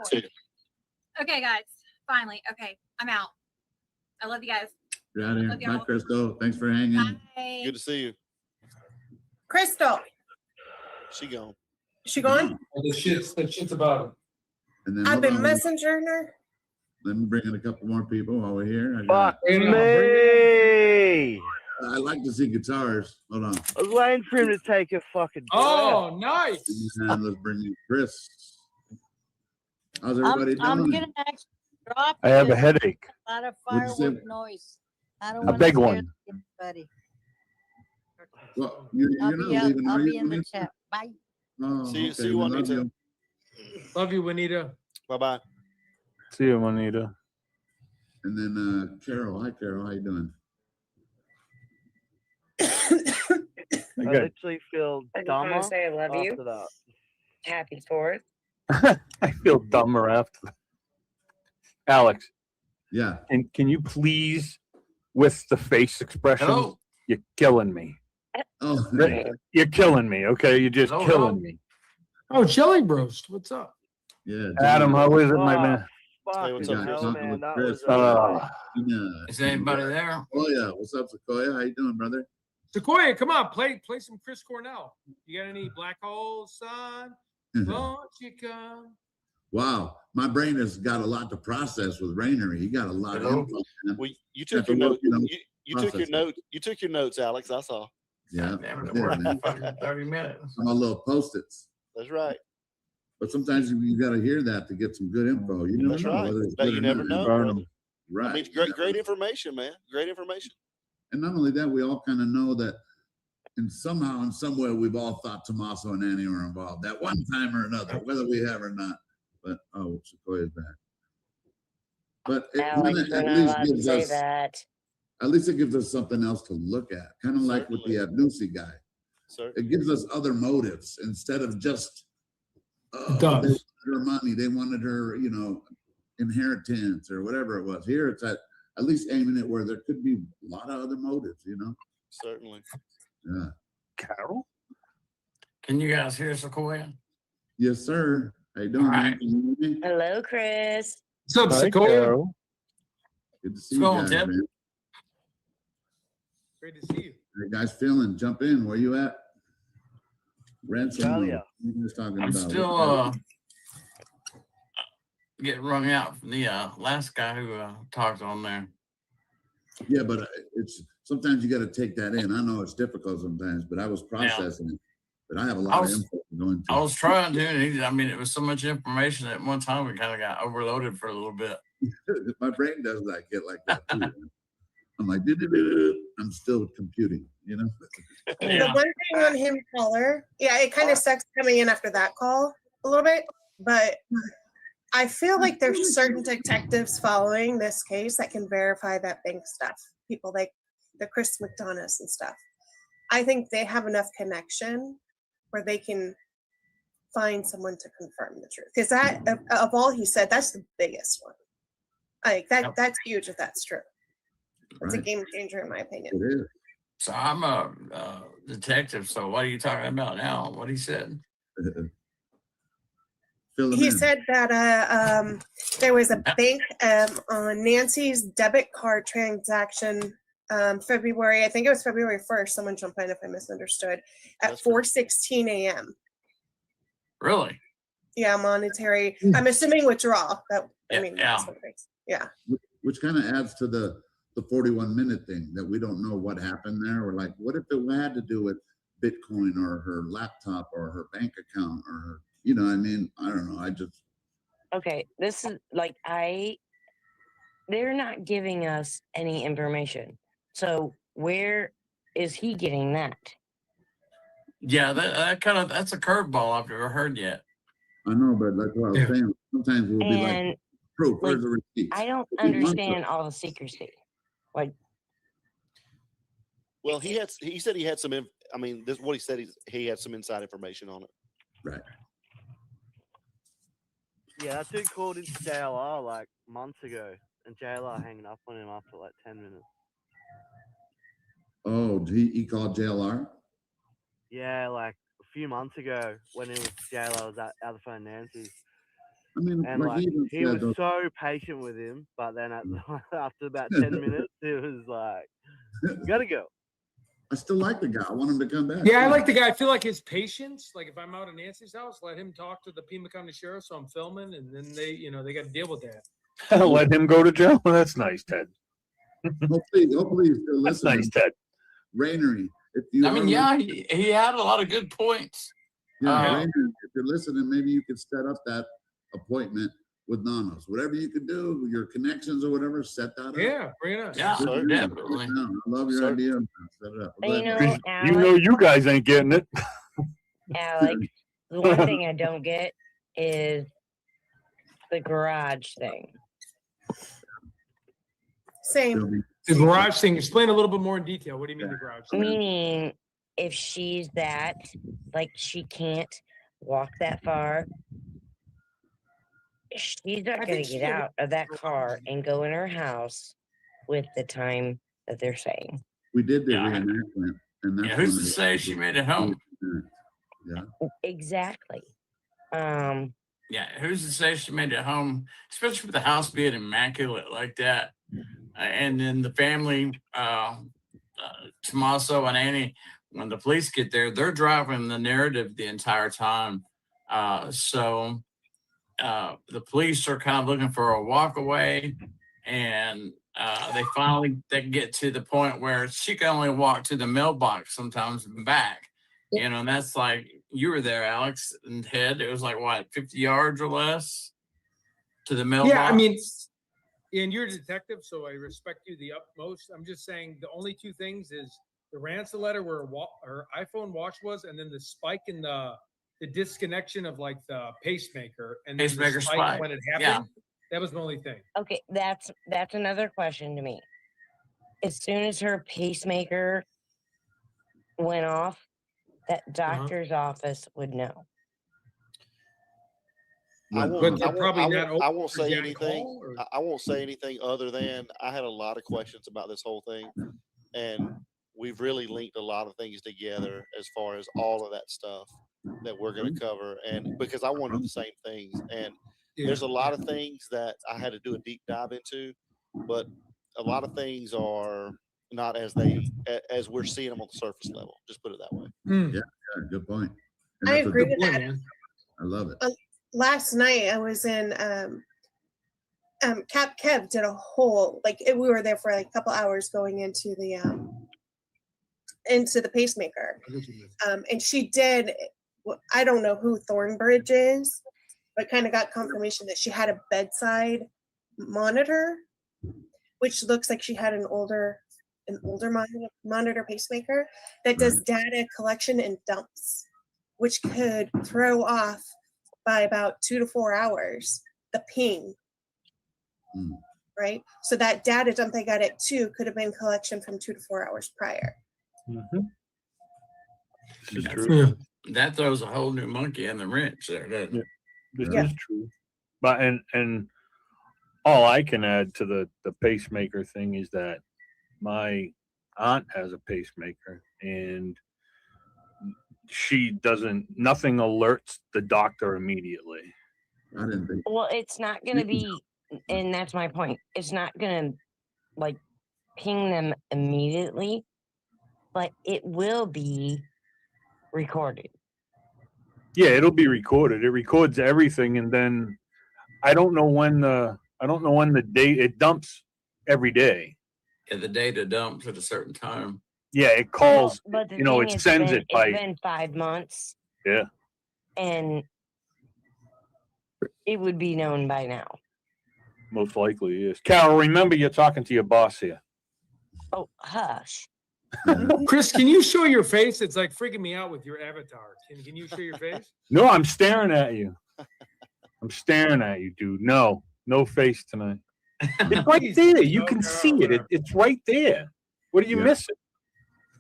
Okay, guys. Finally. Okay, I'm out. I love you guys. You're out of here. Bye, Crystal. Thanks for hanging. Bye. Good to see you. Crystal, She gone. she gone? The shit's about it. And then I've hold been on, messaging her. let me bring in a couple more people while we're here. Fuck me! I like to see guitars. Hold on. I was waiting for him to take a fucking breath. Oh, nice. And let's bring in Chris. How's everybody I'm doing? gonna actually drop. I have a because headache. A lot of What'd you say? firework noise. I don't A want big to one. anybody. Well, you're I'll not be out. leaving, I'll are be you? in the chat. Bye. Oh, See you, okay, see you, we love Juanita. you. Love you, Juanita. Bye-bye. See you, Juanita. And then Carol, hi Carol, how you doing? I literally feel I just want dumber to say I love you. after that. Happy 4th. I feel dumber after that. Alex, Yeah. and can you please, with the face expressions, Hello. you're killing me. Oh, You're killing me, okay? You're just Hello, killing hello. me. Oh, Jelly Roast. What's up? yeah. Adam, Jimmy, how is it, my man? Hey, what's up, Chris? talking with Chris. Yeah. Is anybody there? Oh yeah. What's up, Sequoia? How you doing, brother? Sequoia, come on, play some Chris Cornell. You got any black holes, son? Won't you come? Wow, my brain has got a lot to process with Rainer. He got a lot of info, man. Well, you took Have to your work, notes. You took your process it. notes. You took your notes, Alex. I saw. Yeah, Damn I it, did, we're man. fucking 30 minutes. I'm a little post-its. That's right. But sometimes you got to hear that to get some good info. You never That's know right. whether it's That good you or never not. know, Burn brother. 'em. Right. I mean, You great, never great know. information, man. Great information. And not only that, we all kind of know that, and somehow, in some way, we've all thought Tommaso and Annie were involved at one time or another, whether we have or not. But oh, Sequoia's back. But it Alex, at we're not least allowed to gives say us, that. at least it gives us something else to look at, kind of like with the Abnusi guy. Certainly. It gives us other motives instead of just It does. they wanted her money, they wanted her, inheritance or whatever it was. Here it's at least aiming it where there could be a lot of other motives, Certainly. Yeah. Carol? Can you guys hear Sequoia? Yes, sir. How you doing, All man? right. Can you hear me? Hello, Chris. What's up, Hi, Sequoia? Carol. Good to see What's you going on, guys, Tim? man. Great to see you. How you guys feeling? Jump in. Where you at? Ransom. Australia. What you guys talking I'm about? still getting wrung out from the last guy who talked on there. Yeah, but it's sometimes you got to take that in. I know it's difficult sometimes, but I was processing it. But I have a lot of info to go into. I was trying to, and it was so much information at one time we kind of got overloaded for a little bit. My brain does like get like that too. I'm like, I'm still computing, The one thing on him caller, it kind of sucks coming in after that call a little bit, but I feel like there's certain detectives following this case that can verify that bank stuff. People like the Chris McDonoughs and stuff. I think they have enough connection where they can find someone to confirm the truth. Because that, of all he said, that's the biggest one. Like that's huge if that's true. It's a game changer in my opinion. It is. So I'm a detective. So what are you talking about now? What he said? He said that there was a bank on Nancy's debit card transaction February, I think it was February 1st. Someone jump in if I misunderstood. At 4:16 a.m. Really? Yeah, monetary. I'm assuming withdrawal. That's what it is. Yeah. Which kind of adds to the 41-minute thing that we don't know what happened there. We're like, what if it had to do with Bitcoin or her laptop or her bank account or her, I don't know. I just. Okay, this is like they're not giving us any information. So where is he getting that? Yeah, that's a curveball I've never heard yet. I know, but like what I was saying, sometimes we'll be like, proof, where's the receipt? I don't understand all the secrecy. Like, well, he said he had some. This is what he said. He had some inside information on it. Right. Yeah, that dude called into JLR like months ago, and JLR hanging up on him after like 10 minutes. Oh, he called JLR? Yeah, like a few months ago when JLR was out of phone Nancy's. And like he was so patient with him, but then after about 10 minutes, it was like, gotta go. I still like the guy. I want him to come back. Yeah, I like the guy. I feel like his patience. Like if I'm out at Nancy's house, let him talk to the Pima County Sheriff, so I'm filming, and then they got to deal with that. Let him go to jail. That's nice, Ted. Hopefully you're still listening. That's nice, Ted. Rainery, if you. He had a lot of good points. Yeah, Rainery, if you're listening, maybe you could set up that appointment with Nanos. Whatever you could do, your connections or whatever, set that up. Yeah, bring it up. Yeah, definitely. I love your idea. Set it up. You know, you guys ain't getting it. Alex, The one thing I don't get is the garage thing. Same. The garage thing, explain a little bit more in detail. What do you mean the garage thing? Meaning, if she's that, like, she can't walk that far, she's not going to get out of that car and go in her house with the time that they're saying. We did the reenactment, and that's who's to say she made it home? Yeah. Exactly. Yeah, who's to say she made it home, especially with the house being immaculate like that, and then the family, Tommaso and Annie, when the police get there, they're driving the narrative the entire time. So the police are kind of looking for a walk away, and they get to the point where she can only walk to the mailbox sometimes and back. You know, and that's like, you were there, Alex and Ted. It was like, what, 50 yards or less to the mailbox? Yeah, I mean, and you're a detective, so I respect you the utmost. I'm just saying the only two things is the ransom letter where her iPhone watch was, and then the spike in the disconnection of like the pacemaker, and then Pacemaker the spike. when it happened. Yeah. That was the only thing. Okay, that's another question to me. As soon as her pacemaker went off, that doctor's office would know. I won't say organic anything. call, or- I won't say anything other than I had a lot of questions about this whole thing, and we've really linked a lot of things together as far as all of that stuff that we're going to cover. And because I wanted the same things, and there's a lot of things that I had to do a deep dive into, but a lot of things are not as we're seeing them on the surface level. Just put it that way. Yeah, good point. And I that's a agree good with point, that. man. I love it. Last night I was in Cap Kev did a whole we were there for like a couple hours going into the pacemaker. And she did, I don't know who Thornbridge is, but kind of got confirmation that she had a bedside monitor, which looks like she had an older monitor pacemaker that does data collection and dumps, which could throw off by about 2 to 4 hours the ping. Right? So that data dump they got at 2 could have been collection from 2 to 4 hours prior. Mm-hmm. This is true. That throws a whole new monkey in the wrench there, doesn't it? This is true. But and all I can add to the pacemaker thing is that my aunt has a pacemaker, and nothing alerts the doctor immediately. I didn't think. Well, it's not going to be, and that's my point. It's not going to ping them immediately, but it will be recorded. Yeah, it'll be recorded. It records everything, and then I don't know when the date it dumps every day. Yeah, the data dumps at a certain time. Yeah, it calls. Well, but the you know, thing it is, sends it by. It's been 5 months. Yeah. And it would be known by now. Most likely is. Carol, remember you're talking to your boss here. Oh, hush. Chris, can you show your face? It's like freaking me out with your avatar. Can you show your face? No, I'm staring at you. I'm staring at you, dude. No face tonight. It's right there. You can see it. It's right there. What are you missing?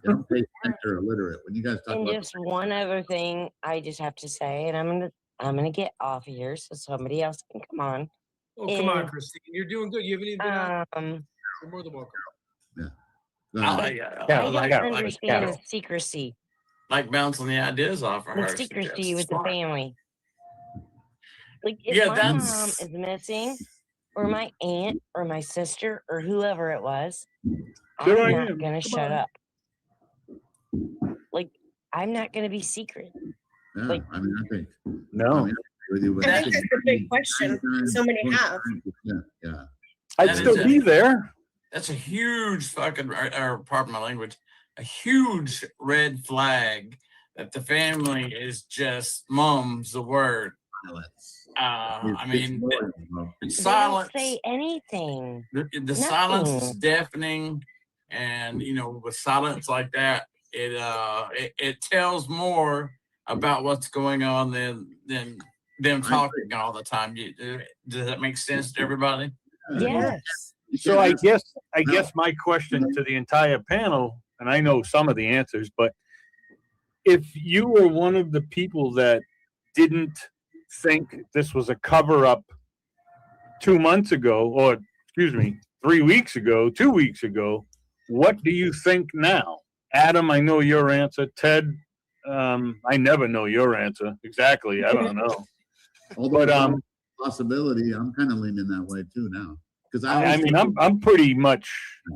I'm pacemaker illiterate. When you guys talk And about just one other thing I just have to say, and I'm gonna get off here so somebody else can come on. Oh, come on, Christine. You're doing good. You haven't even been on. You're more than welcome. I don't understand the secrecy. Like bouncing the ideas off of her. The secrecy with the family. Like if Yeah, my that's- mom is missing, or my aunt, or my sister, or whoever it was, Sure I'm I not am. gonna Come shut on. up. Like I'm not gonna be secret. Yeah, I mean, I think. No. I mean, I agree with you, but I think that's the big question so many have. Yeah. I'd That still is be there. That's a huge fucking, or pardon my language, a huge red flag that the family is just mum's the word. I mean, They silence. don't say anything. The silence is Nothing. deafening, and with silence like that, it tells more about what's going on than them talking all the time. Does that make sense to everybody? Yes. So I guess my question to the entire panel, and I know some of the answers, but if you were one of the people that didn't think this was a cover up 2 months ago, or excuse me, 3 weeks ago, 2 weeks ago, what do you think now? Adam, I know your answer. Ted, I never know your answer exactly. I don't know. Although possibility, I'm kind of leaning that way too now. Because I mean, I'm pretty much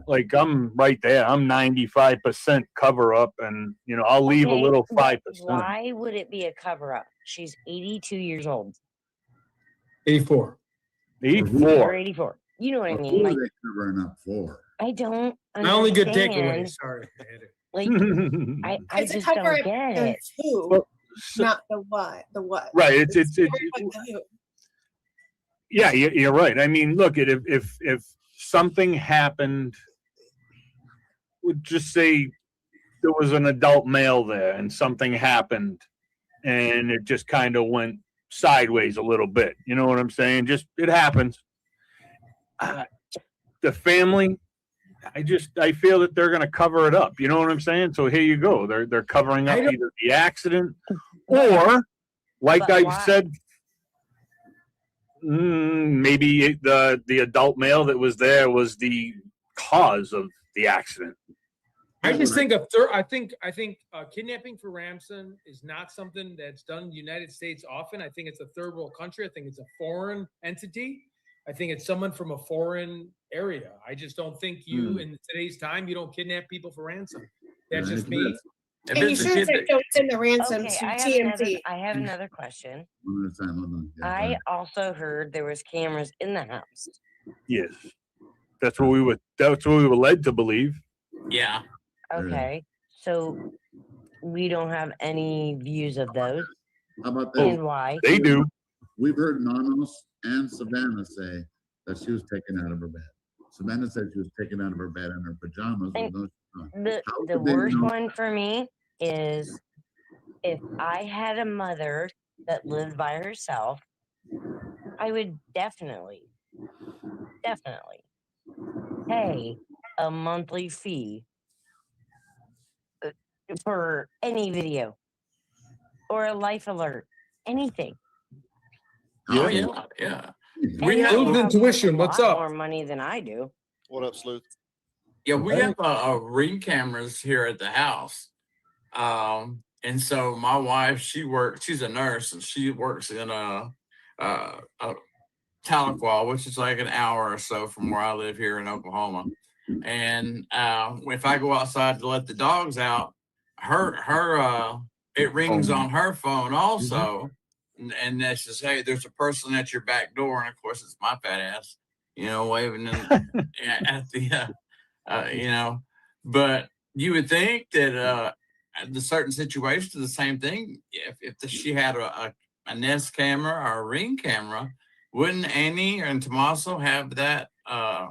like I'm right there. I'm 95% cover up, and I'll leave a little 5%. Why would it be a cover up? She's 82 years old. 84. 84. Or 84. You know what I mean? Who Like, are they covering up for? I don't understand. My only good takeaway. Sorry. Like, I It's a just cover don't up get the it. who, Well, so- not the what. The what. Right. It's cover up the who. yeah, you're right. I mean, look, if something happened, would just say there was an adult male there and something happened and it just kind of went sideways a little bit. You know what I'm saying? Just, it happens. The family, I feel that they're going to cover it up. You know what I'm saying? So here you go. They're covering up either the accident or, like I said, maybe the adult male that was there was the cause of the accident. I just think I think kidnapping for ransom is not something that's done in the United States often. I think it's a third world country. I think it's a foreign entity. I think it's someone from a foreign area. I just don't think in today's time you don't kidnap people for ransom. That's just me. And you shouldn't don't send the ransom to TMZ. I have another question. Yeah, I also heard there was cameras in the house. Yes, that's what we were led to believe. Yeah. Okay, so we don't have any views of those. How about this? And why? They do. We've heard Nanos and Savannah say that she was taken out of her bed. Savannah said she was taken out of her bed in her pajamas. The worst one for me is if I had a mother that lived by herself, I would definitely pay a monthly fee for any video or a life alert, anything. Oh yeah. We have intuition. What's up? More money than I do. What up, Sleuth? Yeah, we have ring cameras here at the house. And so my wife, she's a nurse and she works in a Tahlequah, which is like an hour or so from where I live here in Oklahoma. And if I go outside to let the dogs out, it rings on her phone also. And that says, hey, there's a person at your back door. And of course, it's my fat ass, waving at the, but you would think that the certain situations, the same thing. If she had a Nest camera or a Ring camera, wouldn't Annie and Tommaso have that app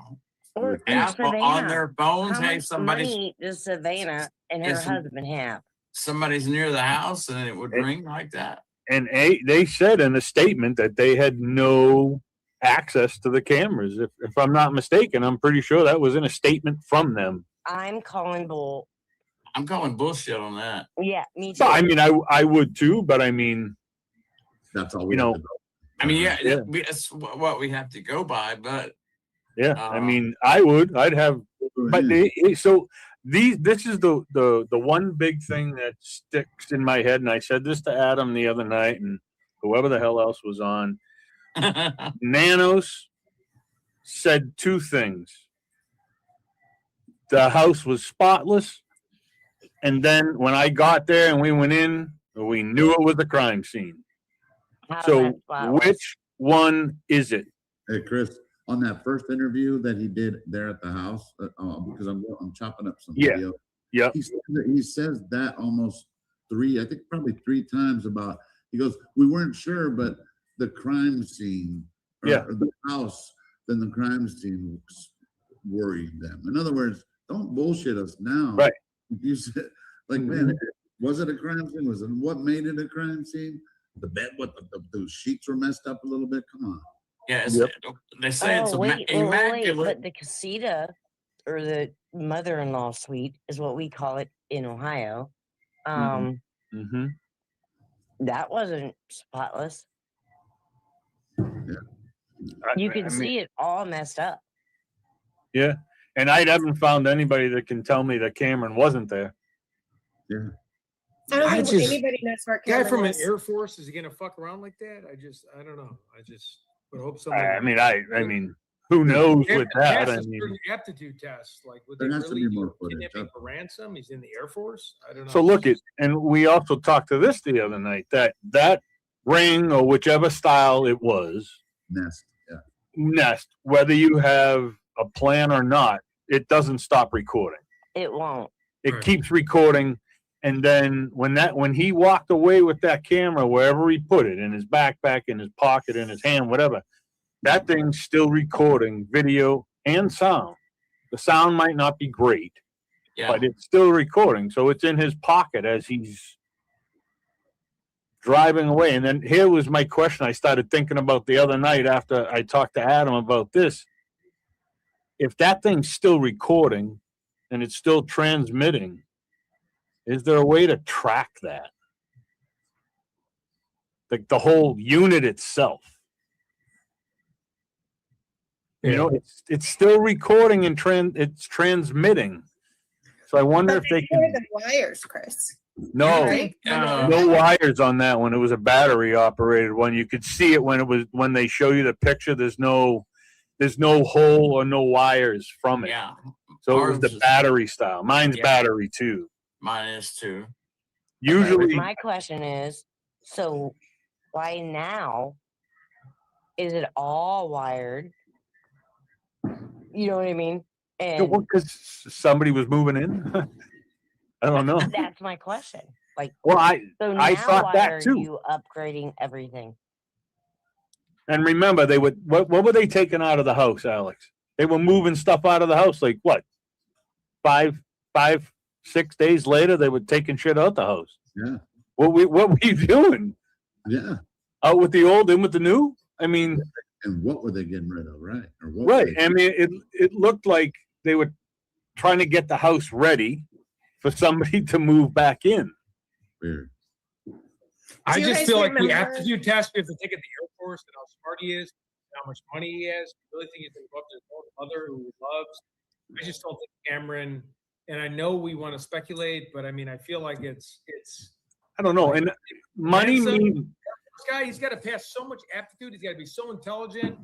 on their phones? How Hey, much somebody's money does Savannah and her husband have? Somebody's near the house and it would ring like that. And they said in a statement that they had no access to the cameras. If I'm not mistaken, I'm pretty sure that was in a statement from them. I'm calling bullshit on that. Yeah, me too. So, I mean, I would too, but I mean, that's all we know. I mean, that's what we have to go by, but I mean, I'd have, but this is the one big thing that sticks in my head, and I said this to Adam the other night, and whoever the hell else was on. Nanos said two things. The house was spotless, and then when I got there and we went in, we knew it was a crime scene. So which one is it? Hey, Chris, on that first interview that he did there at the house, because I'm chopping up some video. Yeah. He says that almost probably three times about, he goes, we weren't sure, but the crime scene or the house, then the crime scene worried them. In other words, don't bullshit us now. Right. You said, like, man, Was it a crime scene? Was it what made it a crime scene? The bed, what the sheets were messed up a little bit. Come on. Yeah, they say Oh, it's wait, immaculate. but the casita or the mother-in-law suite is what we call it in Ohio. Mm-hmm. That wasn't spotless. Yeah. You can see it all messed up. Yeah, and I haven't found anybody that can tell me that Cameron wasn't there. Yeah. I don't I think just- anybody knows where Guy Cameron from an was. Air Force is he gonna fuck around like that? I don't know. I just would hope so. I mean, who knows with that? I mean, certain aptitude tests, like would There they has to really be more do footage. kidnapping for ransom? He's in the Air Force. I don't know. so look at, and we also talked to this the other night, that ring or whichever style it was, nest, whether you have a plan or not, it doesn't stop recording. It won't. It keeps recording. And then when he walked away with that camera, wherever he put it, in his backpack, in his pocket, in his hand, whatever, that thing's still recording video and sound. The sound might not be great, but it's still recording. So it's in his pocket as he's driving away. And then here was my question I started thinking about the other night after I talked to Adam about this. If that thing's still recording and it's still transmitting, is there a way to track that? Like the whole unit itself. You know, it's still recording and it's transmitting. So I wonder if they can. The wires, Chris. No, Right? no wires on that one. It was a battery operated one. You could see it when they show you the picture. There's no hole or no wires from it. Yeah. So it was the battery style. Mine's battery too. Mine is too. Usually, My question is, so why now is it all wired? You know what I mean? And because somebody was moving in. I don't know. that's my question. Like, Well, I now thought why that are too. you upgrading everything? And remember, they would what were they taking out of the house, Alex? They were moving stuff out of the house. Like what? 6 days later, they were taking shit out the house. Yeah. What were you doing? Yeah. Out with the old, in with the new? I mean, and what were they getting rid of, right? Or what right. I mean, it looked like they were trying to get the house ready for somebody to move back in. Weird. I Do you just guys feel like the remember- aptitude test, you have to take at the Air Force and how smart he is, and how much money he has. I really think he's going to go up to his own mother who he loves. I just don't think Cameron, and I know we want to speculate, but I mean, I feel like it's I don't know. And money ransom, means this guy, he's got to pass so much aptitude. He's got to be so intelligent.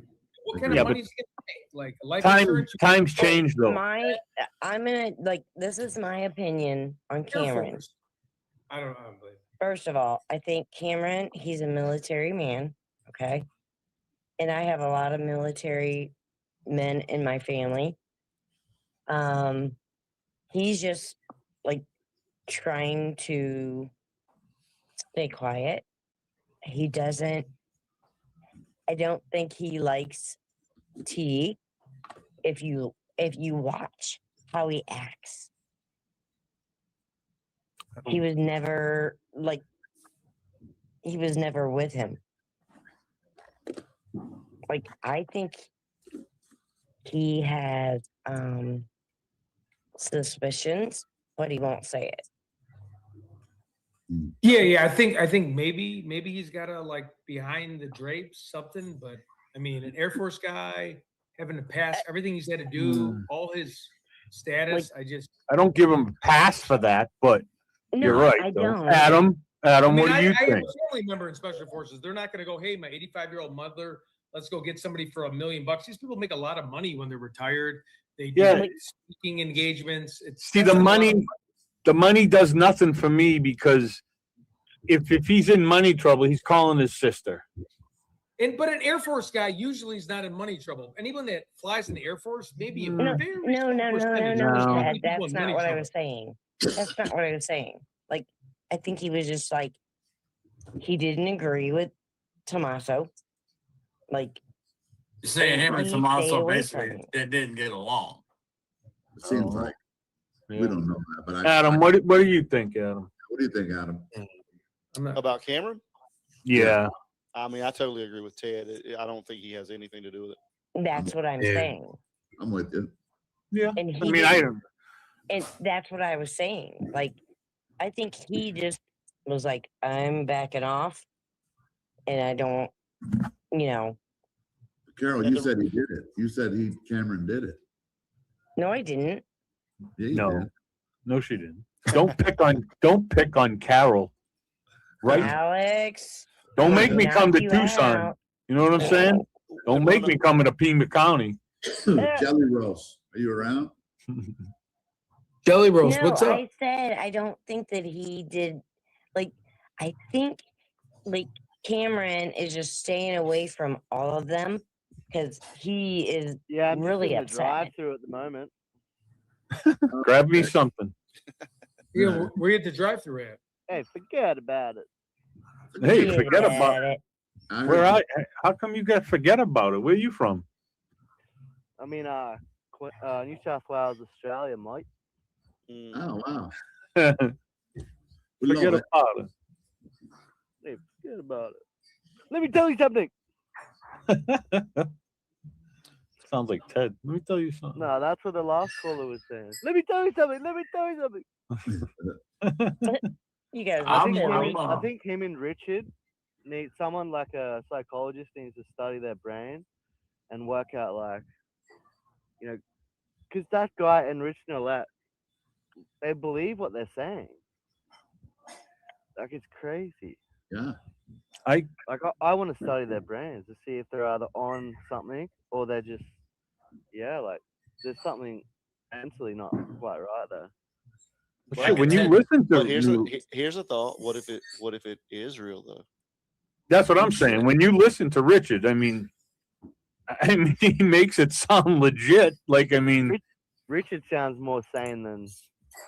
What kind Yeah, of but money is he going to make? Like life insurance? times change though. I'm gonna this is my opinion on Air Cameron. Force. I don't know. But First of all, I think Cameron, he's a military man, okay? And I have a lot of military men in my family. He's just like trying to stay quiet. He doesn't, I don't think he likes tea. If you watch how he acts, he was never with him. Like, I think he has suspicions, but he won't say it. yeah. I think maybe he's got to like behind the drapes something. But I mean, an Air Force guy having to pass everything he's had to do, all his status. I don't give him a pass for that, but you're No, right. I though. don't. Adam, I mean, what do you I have think? a family member in special forces. They're not going to go, hey, my 85-year-old mother, let's go get somebody for $1 million. These people make a lot of money when they're retired. They do Yeah. speaking engagements. See, the money does nothing for me because if he's in money trouble, he's calling his sister. But an Air Force guy usually is not in money trouble. Anyone that flies in the Air Force, maybe a No, very no, small percentage. Dad, People that's in not money what I trouble. was saying. That's not what I was saying. Like, I think he was just like, he didn't agree with Tommaso. Like, You're saying him and he stayed Tommaso away basically from him. they didn't get along. It seems like we don't know that, but Adam, what do you think, Adam? What do you think, Adam? About Cameron? Yeah. I mean, I totally agree with Ted. I don't think he has anything to do with it. That's what I'm saying. I'm with you. Yeah. And I mean, I don't. and that's what I was saying. Like, I think he just was like, I'm backing off, and I don't, you know. Carol, you said he did it. You said Cameron did it. No, I didn't. Yeah, you No. did. No, she didn't. Don't pick on Carol. Right? Alex. Don't make me knock come to you Tucson. out. You know what I'm saying? Don't make me come to Pima County. Jelly Roast, are you around? Jelly Roast, No, what's up? I said I don't think that he did. Like, I think like Cameron is just staying away from all of them because he is I'm really just in the upset. drive-through at the moment. Grab me something. Yeah, where you at the drive-through at? Hey, forget about it. Hey, forget about it. it. How come you got forget about it? Where you from? I mean, New South Wales, Australia, mate. Oh, wow. Forget love about it. Hey, forget about it. Let me tell you something. Sounds like Ted. Let me tell you something. No, that's what the last caller was saying. Let me tell you something. Let me tell you something. You guys I think him and Richard need someone like a psychologist needs to study their brain and work out, like, you know, because that guy and Rich Nolet, they believe what they're saying. Like, it's crazy. Yeah. I want to study their brains to see if they're either on something or they're just, like, there's something mentally not quite right there. Shit, when you listen to But here's a thought. What if it is real though? That's what I'm saying. When you listen to Richard, I mean, he makes it sound legit. Like, I mean, Richard sounds more sane than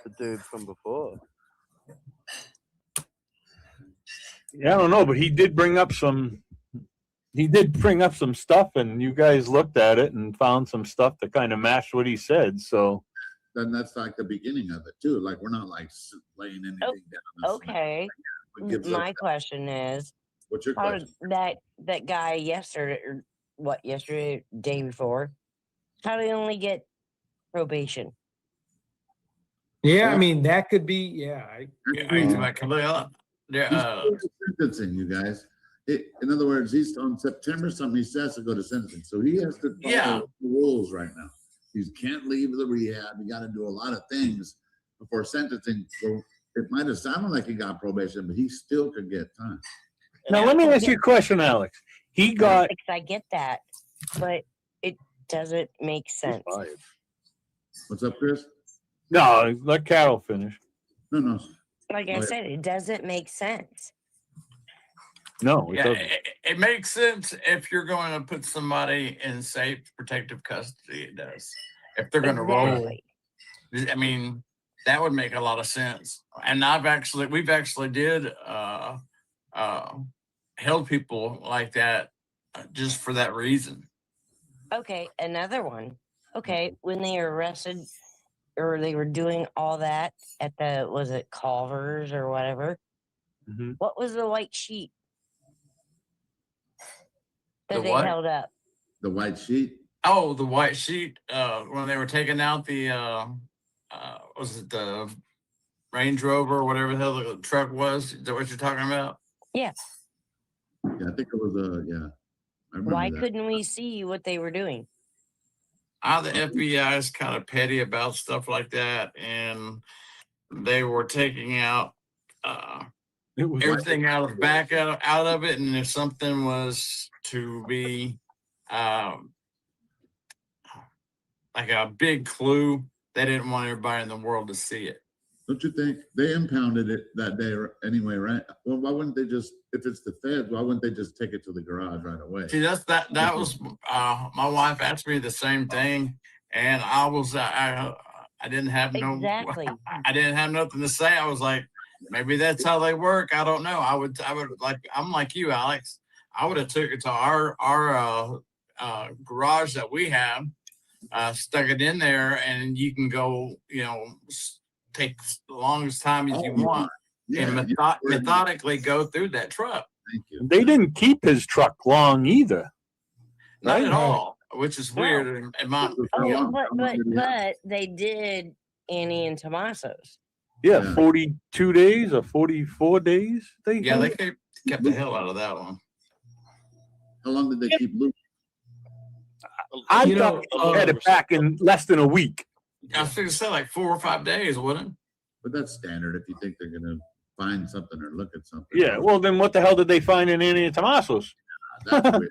the dude from before. yeah, I don't know, but he did bring up some stuff, and you guys looked at it and found some stuff that kind of matched what he said. So then that's like the beginning of it too. Like we're not like laying anything down. Okay. My question is, what's your how question? did that guy yesterday, day before, how did he only get probation? Yeah, I mean that could be. Yeah, Sentencing, you guys. In other words, he's on September something. He has to go to sentencing, so he has to follow the rules right now. He can't leave the rehab. You got to do a lot of things before sentencing. So it might have sounded like he got probation, but he still could get time. now let me ask you a question, Alex. He got. I get that, but it doesn't make sense. What's up, Chris? No, let Carol finish. No. Like I said, it doesn't make sense. No, it doesn't. It makes sense if you're going to put somebody in safe, protective custody. It does. If they're going to roll, I mean, that would make a lot of sense. And we've actually did held people like that just for that reason. Okay, another one. Okay, when they were arrested or they were doing all that at was it Culver's or whatever? Mm-hmm. What was the white sheet that they what? held up? The white sheet. Oh, the white sheet. When they were taking out the was it the Range Rover or whatever the hell the truck was? Is that what you're talking about? Yeah. Yeah, I think it was I remember Why that. couldn't we see what they were doing? The FBI is kind of petty about stuff like that, and they were taking out everything out of the back out of it, and if something was to be like a big clue, they didn't want everybody in the world to see it. Don't you think they impounded it that day anyway, right? Well, why wouldn't they just, if it's the feds, why wouldn't they just take it to the garage right away? See, that was my wife asked me the same thing, and I didn't have I didn't have nothing to say. I was like, maybe that's how they work. I don't know. I would I'm like you, Alex. I would have took it to our garage that we have, stuck it in there, and you can go, take the longest time as you want. and methodically go through that truck. Thank you. They didn't keep his truck long either. Not Right? at all, which is weird. In my, But they did Annie and Tommaso's. Yeah, 42 days or 44 days. They kept the hell out of that one. How long did they keep Luke? I thought they had it back in less than a week. I was going to say like 4 or 5 days, wouldn't it? But that's standard if you think they're going to find something or look at something. Yeah, well, then what the hell did they find in Annie and Tommaso's? That's weird.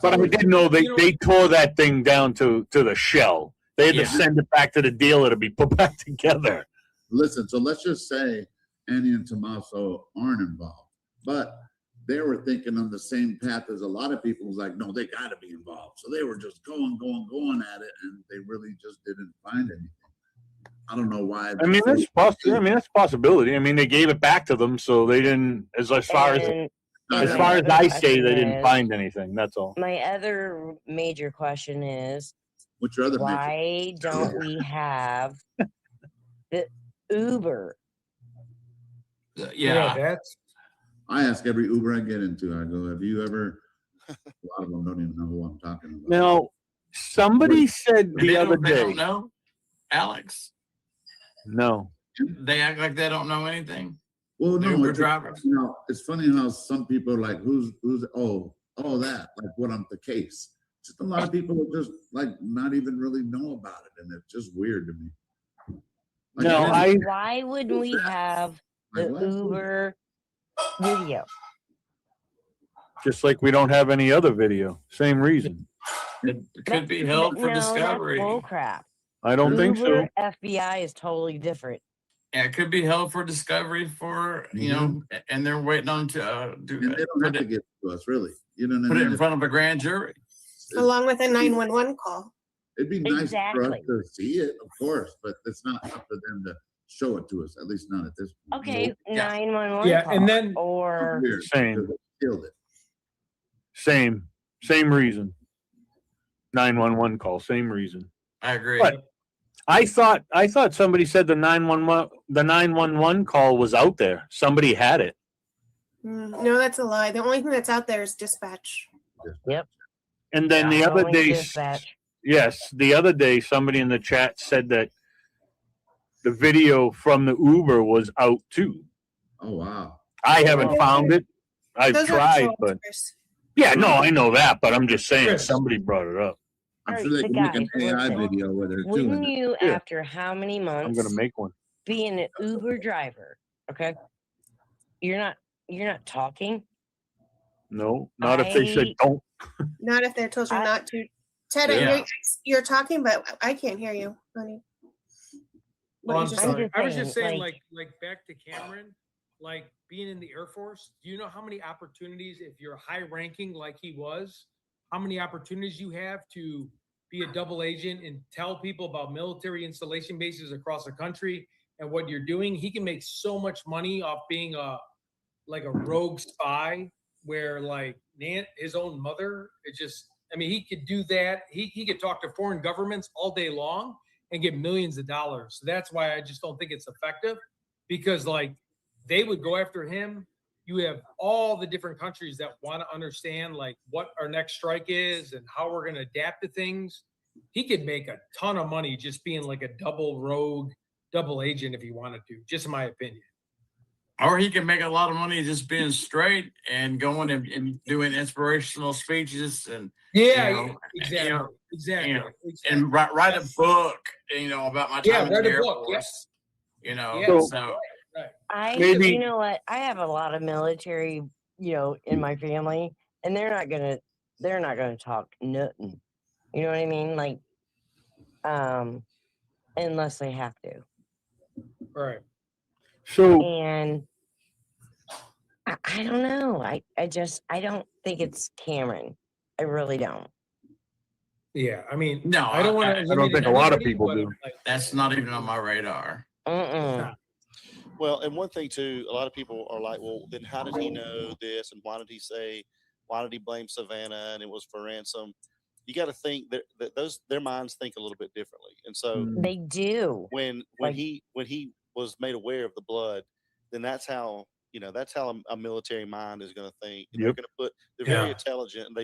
But I did know they tore that thing down to the shell. They had to send it back to the dealer to be put back together. Listen, so let's just say Annie and Tommaso aren't involved, but they were thinking on the same path as a lot of people. Was like, no, they got to be involved. So they were just going at it, and they really just didn't find anything. I don't know why. I mean, that's possible. I mean, that's a possibility. I mean, they gave it back to them, so they didn't. As far as I say, they didn't find anything. That's all. My other major question is, what's your other? Why don't we have the Uber? That's. I ask every Uber I get into. I go, "Have you ever?" A lot of them don't even know who I'm talking about. Now, somebody said the other day. They don't know, Alex. No. They act like they don't know anything. Well, no, Uber drivers. You know, it's funny how some people are like, who's that, like what I'm the case. Just a lot of people just like not even really know about it, and it's just weird to me. Like, why wouldn't we have the Uber video? Just like we don't have any other video. Same reason. It could be held for discovery. That's bull crap. I don't think so. FBI is totally different. Yeah, it could be held for discovery for, you know, and they're waiting on to do and they don't have to give it to us, really. You know what I put mean? it in front of a grand jury. Along with a 911 call. It'd be nice for us to see it, of course, but it's not up to them to show it to us, at least not at this point. Okay, 911 Yeah, call, and then or Same. Killed it. Same reason. 911 call, same reason. I agree. But I thought somebody said the 911 call was out there. Somebody had it. No, that's a lie. The only thing that's out there is dispatch. Yep. And then the other day, dispatch. yes, the other day somebody in the chat said that the video from the Uber was out too. Oh wow. I haven't found it. I've Those are tried, trolls, but Chris. yeah, no, I know that, but I'm just saying Chris. somebody brought it up. I'm All sure they right, can the make an guys, AI listen. video where they're Wouldn't doing it. you, Yeah. after how many I'm months, gonna make one. being an Uber driver, okay? You're not talking. No, not if they said don't. Not if they're told you not to. Ted, Yeah. you're talking, but I can't hear you, honey. What Oh, you I'm just sorry. said. I was just saying, like back to Cameron, like being in the Air Force. Do you know how many opportunities, if you're high ranking like he was, how many opportunities you have to be a double agent and tell people about military installation bases across the country and what you're doing? He can make so much money off being a rogue spy, where like his own mother, he could do that. He could talk to foreign governments all day long and get millions of dollars. So that's why I just don't think it's effective, because like they would go after him. You have all the different countries that want to understand like what our next strike is and how we're going to adapt to things. He could make a ton of money just being like a double agent if he wanted to, just in my opinion. Or he can make a lot of money just being straight and going and doing inspirational speeches and Exactly. And write a book, about my time in the Air Force. Yes. So Maybe- you know what? I have a lot of military, in my family, and they're not gonna talk nothing. You know what I mean? Like, unless they have to. Right. So And I don't know. I don't think it's Cameron. I really don't. Yeah, I mean, No, I don't want to. I don't think a lot of people do. that's not even on my radar. Mm-mm. Well, and one thing too, a lot of people are like, well, then how did he know this? And why did he blame Savannah and it was for ransom? You got to think that their minds think a little bit differently. And so They do. when he was made aware of the blood, then that's how a military mind is going to think. And Yep. they're very intelligent, and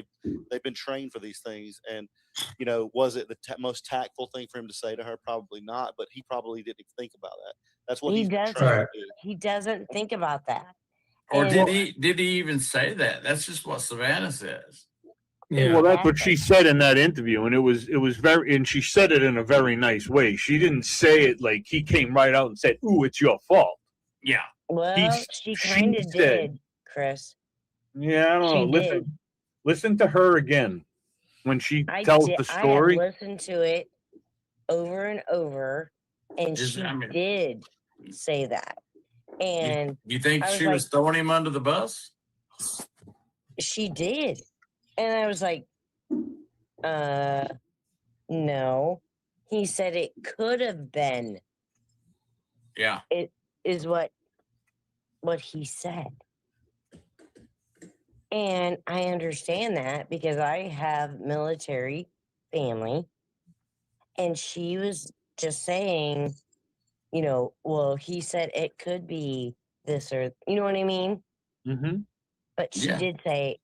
they've been trained for these things. And was it the most tactful thing for him to say to her? Probably not, but he probably didn't think about that. That's what he's been trained to do. He doesn't think about that. Or And did he even say that? That's just what Savannah says. Yeah. Well, that's what she said in that interview, and it was very, and she said it in a very nice way. She didn't say it like he came right out and said, "Ooh, it's your fault." Yeah. well, she kind of said- did, Chris. Yeah, I don't know. She did. Listen to her again when she I tells did. the story. I have listened to it over and over, and she did say that. And You think I was she was like- throwing him under the bus? she did. And I was like, no. He said it could have been. Yeah. It is what he said. And I understand that because I have military family. And she was just saying, well, he said it could be this or, you know what I mean? Mm-hmm. But she Yeah. did say,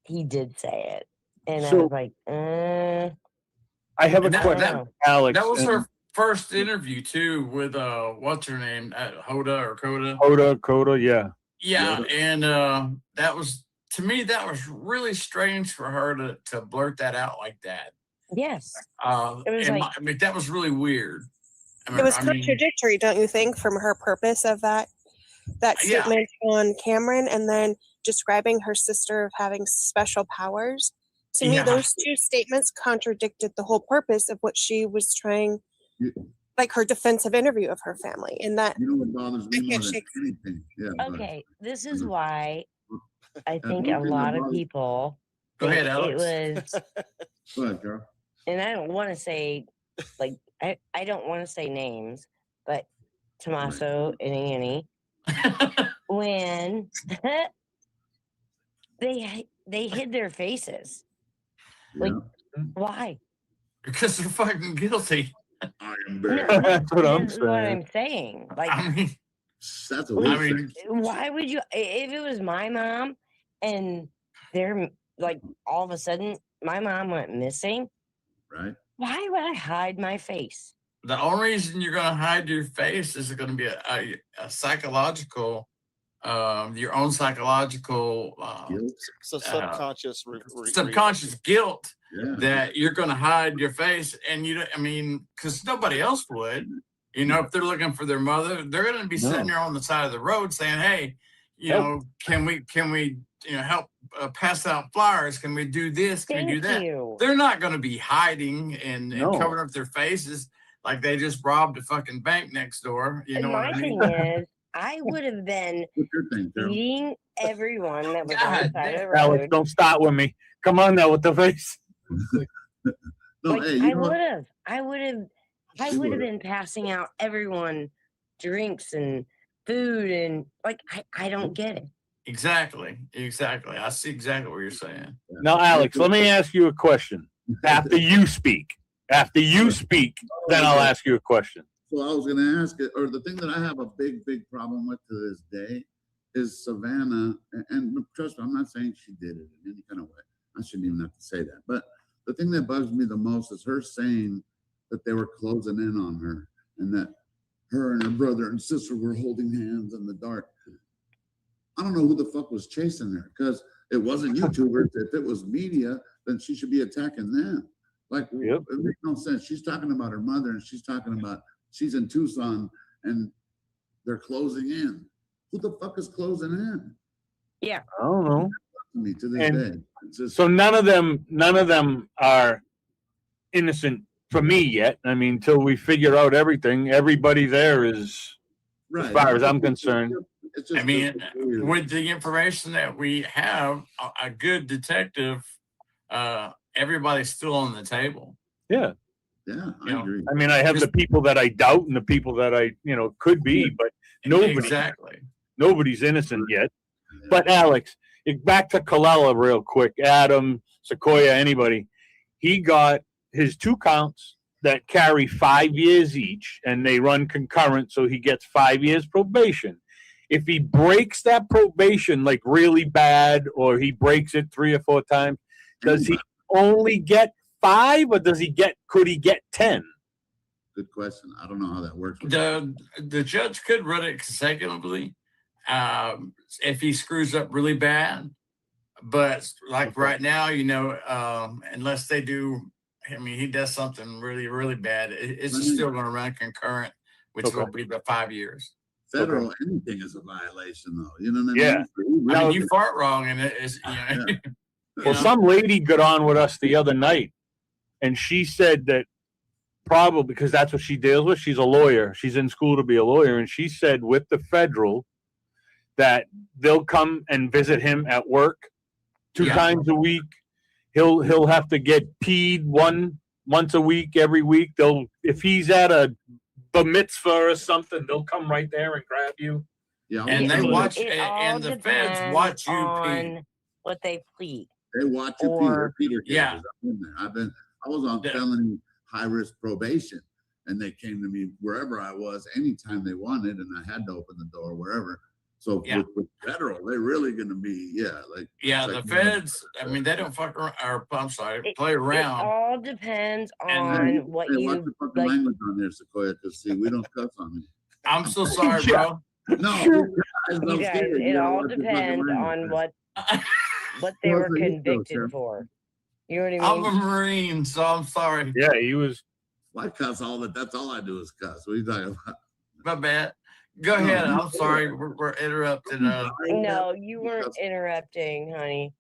he did say it. And I So- was like, I have a And question, Alex. That was and her first interview too with what's her name? Hoda or Coda. Coda, yeah. Yeah, and that was, to me, that was really strange for her to blurt that out like that. yes. It was And like- I mean, that was really weird. It was contradictory, don't you think, from her purpose of that Yeah. statement on Cameron, and then describing her sister of having special powers? To me, Yeah. those two statements contradicted the whole purpose of what she was trying, like her defensive interview of her family. And that You know what bothers me I more can't than shake- anything? Yeah. go ahead. Okay, this is why I And think one a thing that lot of bothers- people Go ahead, think Alex. it was, Go ahead, Carol. and I don't want to say, like, I don't want to say names, but Tommaso and Annie, when they hid their faces. Like, Yeah. why? Because they're fucking guilty. I am No, very. That's what I'm this is what saying. I'm saying. Like, I mean, That's a Like, weird I mean, why would you, if it was my mom and they're like, all of a sudden my mom went missing, right? why would I hide my face? the only reason you're going to hide your face is going to be a psychological, your own psychological, Guilt. So subconscious, subconscious guilt Yeah. that you're going to hide your face. And because nobody else would, if they're looking for their mother, they're going to be sitting there on the side of the road saying, hey, can we help pass out flyers? Can we do this? Can we do Thank that? you. They're not going to be hiding and No. covering up their faces like they just robbed a fucking bank next door. You And know what my I mean? thing is, I would have been What's your thing, Carol? beating everyone that was on God the side of the Alex, road. don't start with me. Come on now with the face. No, Like, hey, you I know what? would have She would've. been passing out everyone drinks and food, and like, I don't get it. Exactly. I see exactly what you're saying. Now, Alex, let me ask you a question. After you speak, then I'll ask you a question. So I was going to ask it, or the thing that I have a big problem with to this day is Savannah. And trust me, I'm not saying she did it in any kind of way. I shouldn't even have to say that. But the thing that bugs me the most is her saying that they were closing in on her and that her and her brother and sister were holding hands in the dark. I don't know who the fuck was chasing her, because it wasn't YouTubers. If it was media, then she should be attacking them. Like, Yep. it makes no sense. She's talking about her mother, and she's talking about she's in Tucson and they're closing in. Who the fuck is closing in? I don't know. To me to this And day. It's just, So none of them are innocent for me yet. I mean, till we figure out everything, everybody there is, right. as far as I'm concerned. It's just, I mean, weird. with the information that we have, a good detective, everybody's still on the table. Yeah. Yeah, I You know, agree. I mean, I have the people that I doubt and the people that I, could be, but Exactly. nobody's innocent yet. But Alex, back to Colella real quick. Adam, Sequoia, anybody. He got his 2 counts that carry 5 years each, and they run concurrent, so he gets 5 years probation. if he breaks that probation like really bad, or he breaks it 3 or 4 times, does he only get 5, or could he get 10? Good question. I don't know how that works. The judge could run it consecutively if he screws up really bad. But like right now, unless they do, he does something really, really bad, it's still going to run concurrent, which will be the 5 years. Federal anything is a violation, though. You know what Yeah. I mean? You fart wrong, and it's Well, some lady got on with us the other night, and she said that probably because that's what she deals with. She's a lawyer. She's in school to be a lawyer, and she said with the federal that they'll come and visit him at work 2 times a week. He'll have to get peed once a week, every week. If he's at a mitzvah or something, they'll come right there and grab you. Yeah, and they watch, and the feds watch you pee. What they plead. They watch you pee. They're Peter cases. Yeah. I was on felony high risk probation, and they came to me wherever I was, anytime they wanted, and I had to open the door wherever. So with federal, they're really going to be, the feds, they don't fuck around, or I'm sorry, play around. It all depends on what you watch the fucking language on there, Sequoia, because see, we don't cuss on it. I'm so sorry, bro. No, you guys, it all depends on what they were convicted for. You know what I mean? I'm a Marine, so I'm sorry. Yeah, he was. Well, I cuss all that. That's all I do is cuss. What are you talking about? My bad. Go ahead. I'm sorry. We're interrupting. No, you weren't interrupting, honey.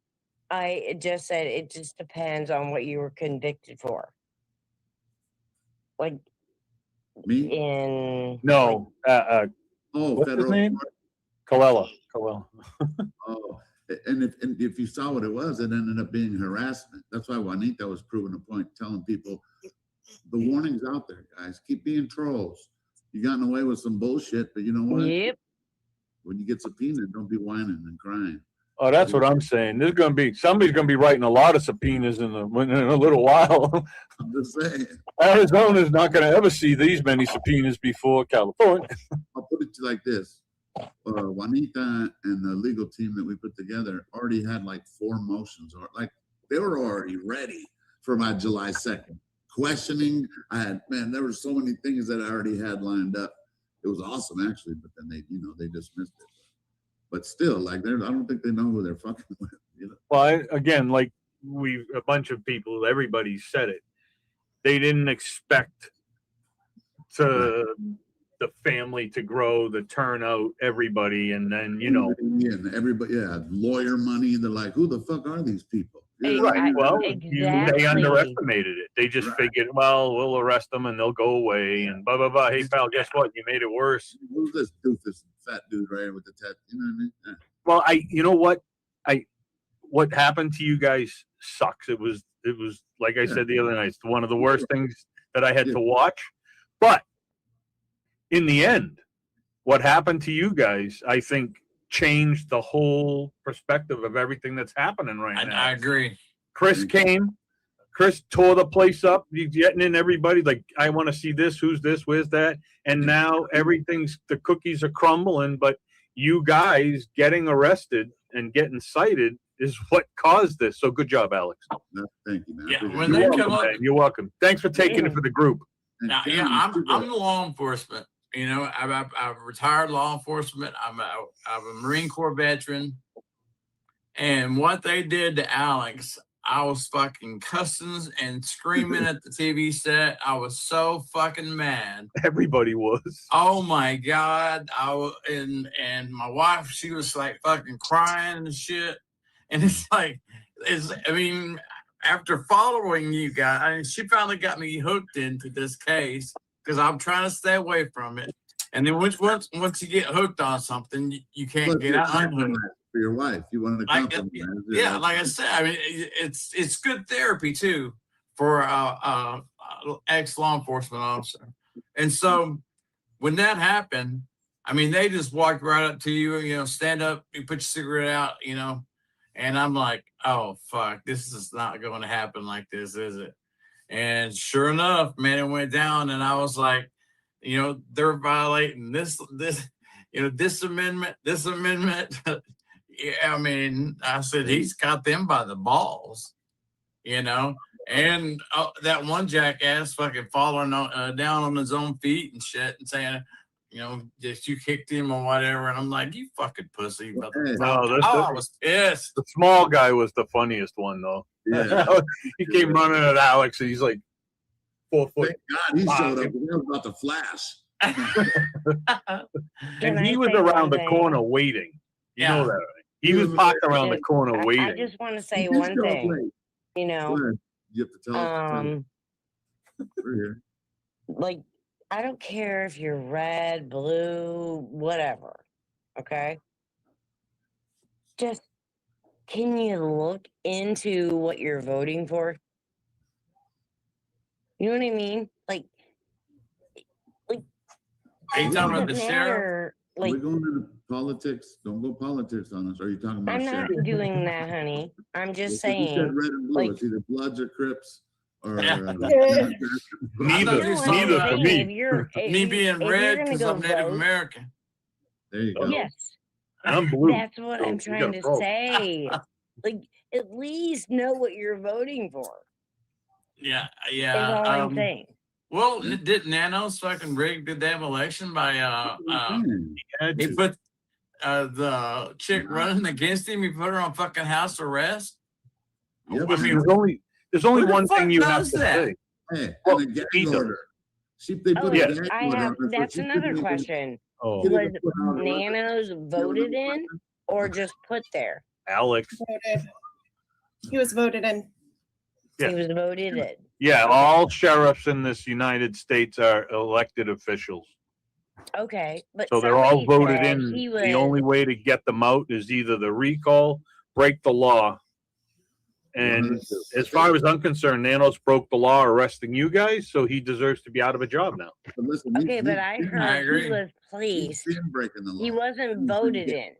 I just said it just depends on what you were convicted for. Like me? No. What's federal his name? Colella. Oh, and if you saw what it was, it ended up being harassment. That's why Juanita was proving a point, telling people the warning's out there, guys. Keep being trolls. You gotten away with some bullshit, but you know what? Yep. When you get subpoenaed, don't be whining and crying. Oh, that's what I'm saying. Somebody's going to be writing a lot of subpoenas in a little while. I'm just saying. Arizona's not going to ever see these many subpoenas before California. I'll put it to you like this. Juanita and the legal team that we put together already had like 4 motions, or like they were already ready for my July 2nd. Questioning, there were so many things that I already had lined up. It was awesome, actually, but then they dismissed it. But still, I don't think they know who they're fucking with. Well, again, like a bunch of people, everybody said it. They didn't expect the family to grow, the turnout, everybody, and then everybody, lawyer money. They're like, who the fuck are these people? Right. Well, exactly. they underestimated it. They just figured, well, we'll arrest them and they'll go away and blah blah blah. Hey pal, guess what? You made it worse. Who's this doofus fat dude right here with the tattoo? You know what I mean? Yeah. Well, you know what? What happened to you guys sucks. It was like I said the other night. It's one of the worst things that I had to watch. But in the end, what happened to you guys, I think, changed the whole perspective of everything that's happening right now. I agree. Chris tore the place up. He's getting in everybody like, I want to see this, who's this, where's that? And now the cookies are crumbling, but you guys getting arrested and getting cited is what caused this. So good job, Alex. No, thank you, man. Yeah, you're welcome. Thanks for taking it for the group. Now, I'm the law enforcement. I'm a retired law enforcement. I'm a Marine Corps veteran. And what they did to Alex, I was fucking cussing and screaming at the TV set. I was so fucking mad. Everybody was. Oh my God. And my wife, she was like fucking crying and shit. And it's like, after following you guys, she finally got me hooked into this case, because I'm trying to stay away from it. And then once you get hooked on something, you can't get out unhooked. For your wife, you wanted to compliment. Yeah, like I said, it's good therapy too for ex law enforcement officer. And so when that happened, they just walked right up to you, stand up, you put your cigarette out, and I'm like, oh fuck, this is not going to happen like this, is it? And sure enough, man, it went down, and I was like, they're violating this. this amendment. Yeah, I mean, I said, he's got them by the balls, and that one jackass fucking falling down on his own feet and shit and saying, that you kicked him or whatever. And I'm like, you fucking pussy. No, I was pissed. The small guy was the funniest one, though. Yeah. He came running at Alex, and he's like 4 foot. Thank God he showed up. He was about to flash. And he was around the corner waiting. You know that, right? He was parked around the corner waiting. I just want to say one thing. You have to tell us. We're here. Like, I don't care if you're red, blue, whatever. Okay. Just, can you look into what you're voting for? You know what I mean? Like, are you talking about the sheriff? Like, we're going into politics. Don't go politics on us. Are you talking about I'm not sheriff? doing that, honey. I'm just You saying. said red and blue. Like, It's either Bloods or Crips. Or neither for me. Me being if red you're gonna because go I'm Native vote- American. There you go. Yes. I'm blue. That's what so I'm we trying got a to problem. say. Like, at least know what you're voting for. Yeah. Is all I'm saying. Well, did Nanos fucking rig the damn election by he put the chick running against him, he put her on fucking house arrest? Yep. I mean, there's only who the one fuck thing you have does to that? say. Hey, Well, and a gag he does. order. They put a Yes. gag I order have, on her, so that's she another couldn't even- question. Oh, Couldn't Was even put out a record. Nanos voted in or just put there? Alex. Voted. He was voted in. Yeah. He was voted in. Yeah, all sheriffs in this United States are elected officials. Okay, but So they're all somebody voted said in. he The only way to get them out is either the recall, break the law. And as far as I'm concerned, Nanos broke the law arresting you guys, so he deserves to be out of a job now. But listen, Okay, but I heard he was placed. he's been breaking the law. He wasn't voted in.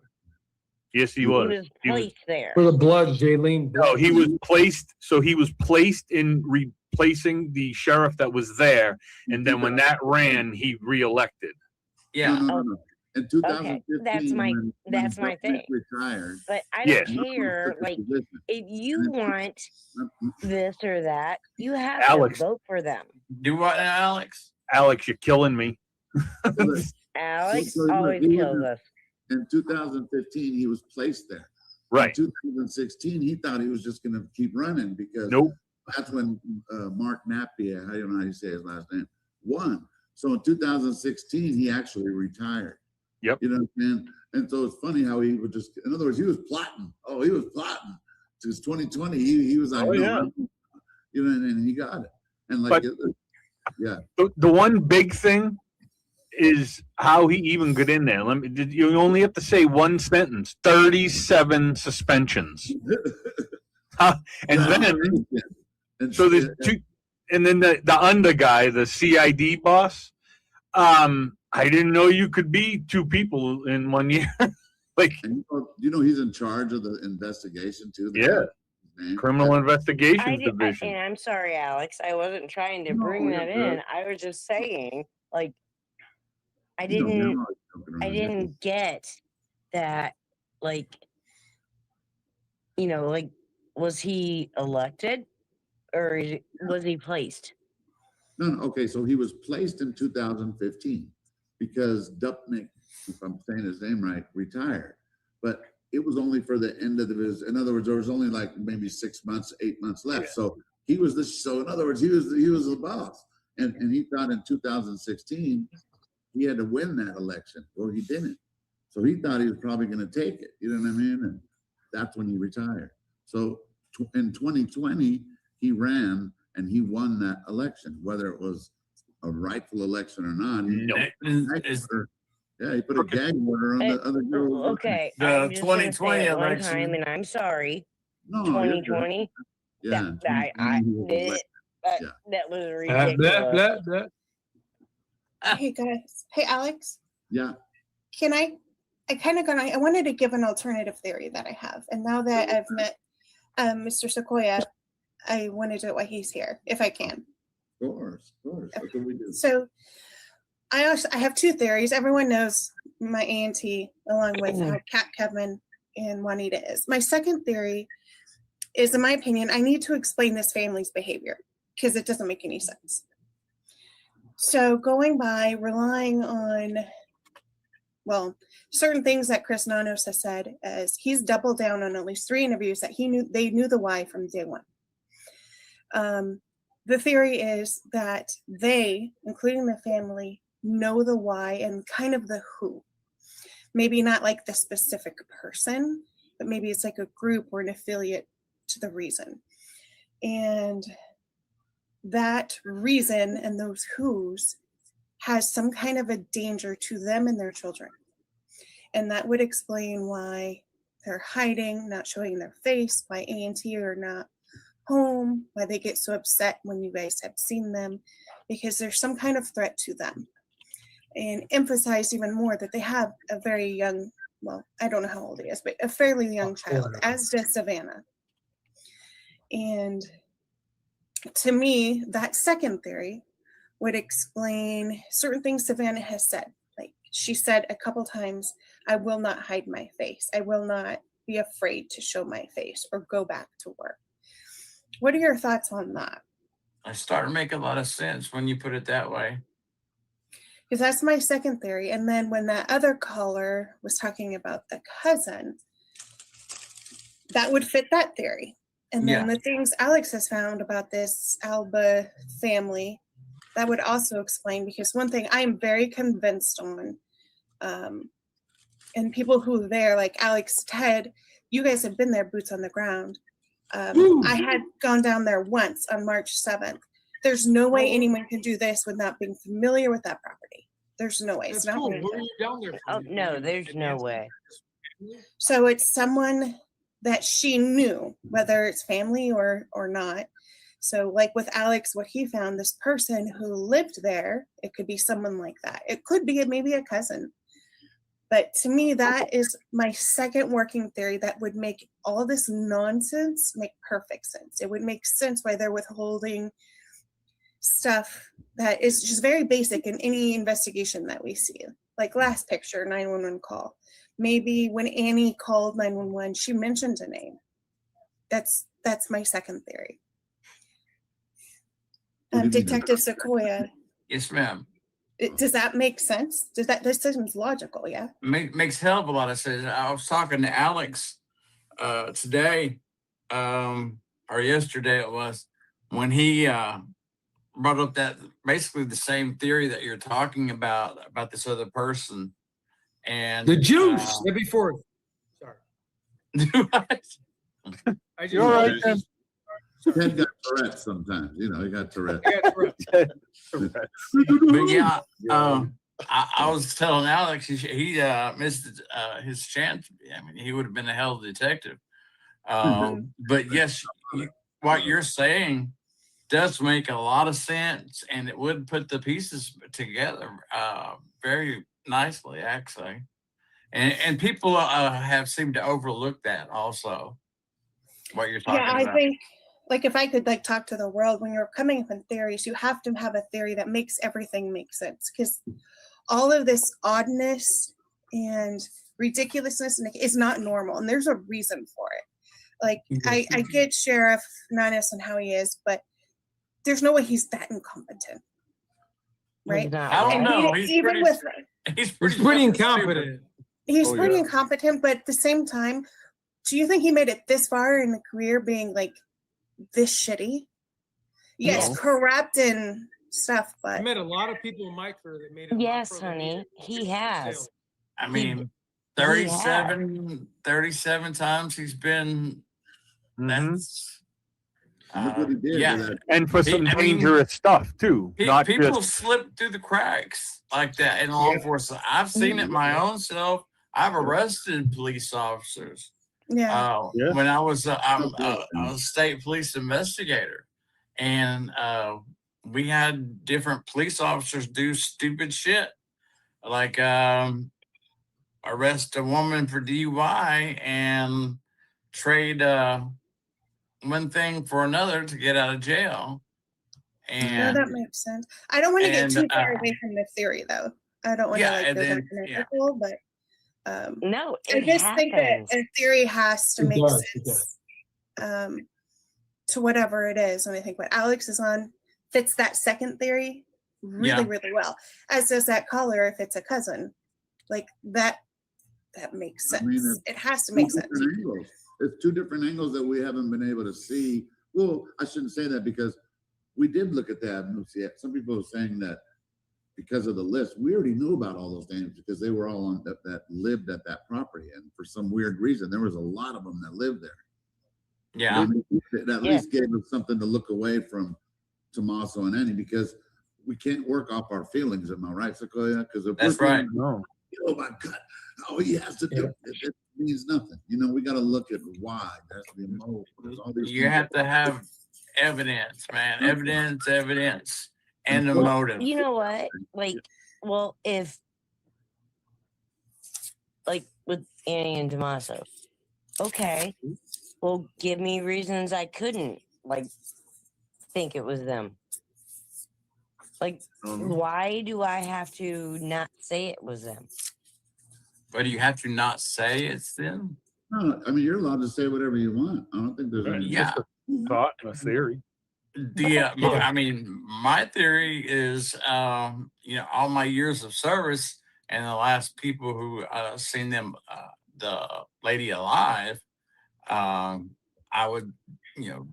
Yes, he He was. was placed there. For the blood, Jaylene. No, he was placed. So he was placed in replacing the sheriff that was there, and then when that ran, he reelected. Yeah. No. In 2015, That's my Guthrie thing. retired. But I Yes. don't care. Like, if you want this or that, you have Alex. to vote for them. Do what, Alex? Alex, you're killing me. Alex So, always he was kills in- us. In 2015, he was placed there. Right. In 2016, he thought he was just going to keep running because Nope. that's when Mark Napier, I don't know how you say his last name, won. So in 2016, he actually retired. Yep. You know what I'm saying? And so it's funny how he would just, in other words, he was plotting. Oh, he was plotting. Since 2020, he was like, Oh, no, yeah. you know, and he got it. And But- like, yeah. The one big thing is how he even got in there. You only have to say one sentence. 37 suspensions. And then so there's two, and then the under guy, the CID boss. I didn't know you could be two people in 1 year. Like, and you know, he's in charge of the investigation too. Yeah. Criminal Investigations Division. And I'm sorry, Alex. I wasn't trying to bring you're that good. in. I was just saying, like, I You know, didn't. you're always joking I around. didn't get that, like, like, was he elected or was he placed? No, okay, so he was placed in 2015 because Dupnick, if I'm saying his name right, retired. But it was only for the end of his, in other words, there was only like maybe 6 months, 8 months left. So he was so in other words, he was the boss. And he thought in 2016 he had to win that election. Well, he didn't. So he thought he was probably going to take it. You know what I mean? And that's when he retired. So in 2020, he ran and he won that election, whether it was a rightful election or not. Yeah, he put a gag order on the other girl. Okay. The I'm just gonna 2020 say it one election. time, and I'm sorry. No, you're good. 2020. Yeah, That was Blah, ridiculous. blah, blah. Hey guys. Hey Alex. Yeah. Can I I wanted to give an alternative theory that I have. And now that I've met Mr. Sequoia, I want to do it while he's here, if I can. Of course. What can we do? So I have two theories. Everyone knows my auntie, along with how Cat Kevin and Juanita is. My second theory is, in my opinion, I need to explain this family's behavior because it doesn't make any sense. So going by relying on, well, certain things that Chris Nanos has said, as he's doubled down on at least 3 interviews that they knew the why from day one. The theory is that they, including the family, know the why and kind of the who. Maybe not like the specific person, but maybe it's like a group or an affiliate to the reason. And that reason and those who's has some kind of a danger to them and their children. And that would explain why they're hiding, not showing their face, why A&T are not home, why they get so upset when you guys have seen them, because there's some kind of threat to them. And emphasize even more that they have a very young, well, I don't know how old he is, but a fairly young child, as does Savannah. And to me, that second theory would explain certain things Savannah has said. Like she said a couple times, I will not hide my face. I will not be afraid to show my face or go back to work. What are your thoughts on that? I start to make a lot of sense when you put it that way. Because that's my second theory. And then when that other caller was talking about the cousin, that would fit that theory. And then the things Alex has found about this Alba family, that would also explain, because one thing I am very convinced on, and people who are there, like Alex, Ted, you guys have been there, boots on the ground. I had gone down there once on March 7th. There's no way anyone can do this without being familiar with that property. There's no way. It's not cool. Where are you down there Oh, no, there's no way. So it's someone that she knew, whether it's family or not. So like with Alex, what he found, this person who lived there, it could be someone like that. It could be maybe a cousin. But to me, that is my second working theory that would make all this nonsense make perfect sense. It would make sense why they're withholding stuff that is just very basic in any investigation that we see. Like last picture, 911 call. Maybe when Annie called 911, she mentioned a name. That's my second theory. Detective Sequoia. Yes, ma'am. Does that make sense? This seems logical, yeah? Makes hell of a lot of sense. I was talking to Alex today, or yesterday it was, when he brought up that basically the same theory that you're talking about this other person. And the juice. Before, sorry. I just, You're all right, then. Ted got Tourette's sometimes, you know, he got Tourette's. But yeah, I was telling Alex he missed his chance. I mean, he would have been a hell of a detective. But yes, what you're saying does make a lot of sense, and it would put the pieces together very nicely, actually. And people have seemed to overlook that also. What you're talking about. I think, like, if I could like talk to the world, when you're coming up with theories, you have to have a theory that makes everything make sense, because all of this oddness and ridiculousness is not normal, and there's a reason for it. Like I get Sheriff Nanas and how he is, but there's no way he's that incompetent, right? I don't know. He's pretty incompetent. He's pretty incompetent, but at the same time, do you think he made it this far in the career being like this shitty? Yes, corrupt and stuff, but I met a lot of people in my career that made it. Yes, honey, he has. I mean, 37 times he's been. That's and for some dangerous stuff too. Not people just slip through the cracks like that in law enforcement. I've seen it my own self. I've arrested police officers. When I was a state police investigator, and we had different police officers do stupid shit, like arrest a woman for DUI and trade one thing for another to get out of jail. And that makes sense. I don't want to get too far away from the theory, though. I don't want to Yeah, like and go then technical, but No, I it just think that happens. a theory has to It make does, it sense to whatever it is. And I think what Alex is on fits that second theory really, Yeah. really well. As does that caller if it's a cousin. Like that makes sense. I mean, it has to two make sense. different angles. It's two different angles that we haven't been able to see. Well, I shouldn't say that because we did look at that. Some people are saying that because of the list, we already knew about all those names because they were all on that lived at that property, and for some weird reason, there was a lot of them that lived there. Yeah, It at least gave us something to look away from Tommaso and Annie, because we can't work off our feelings. Am I right, Sequoia? Because if that's we're right. feeling, oh my God, all he has to do, it means nothing. You know, we got to look at why. There has to be a motive. There's all these You things have that- to have evidence, man. Evidence, and a Well, motive. you know what? Like, well, if like with Annie and Tommaso, okay, well, give me reasons I couldn't like think it was them. Like, why do I have to not say it was them? But do you have to not say it's them? No, I mean, you're allowed to say whatever you want. I don't think there's any. Yeah. Thought and a theory. I mean, my theory is, you know, all my years of service and the last people who seen them, the lady alive, I would, you know,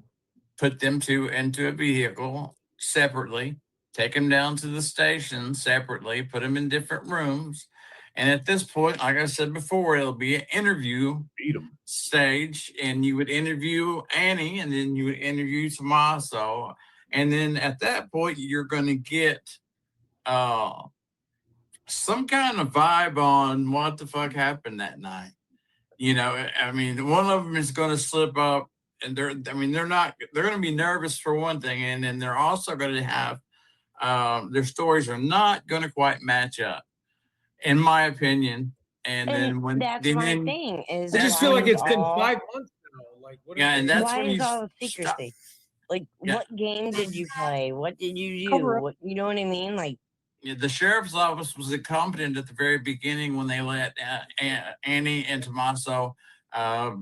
put them into a vehicle separately, take them down to the station separately, put them in different rooms. And at this point, like I said before, it'll be an interview stage, and you would interview Annie, and then you would interview Tommaso. And then at that point, you're going to get some kind of vibe on what the fuck happened that night. You know, I mean, one of them is going to slip up, and they're going to be nervous for one thing, and then they're also going to have their stories are not going to quite match up, in my opinion. And then when that's then, my thing is, I just feel like it's been 5 months now. Like, what? Yeah, and that's why when is you all the stop. secrecy? Like, Yeah. what game did you play? What did you do? Cover up. What, you know what I mean? Like, Yeah, the sheriff's office was incompetent at the very beginning when they let Annie and Tommaso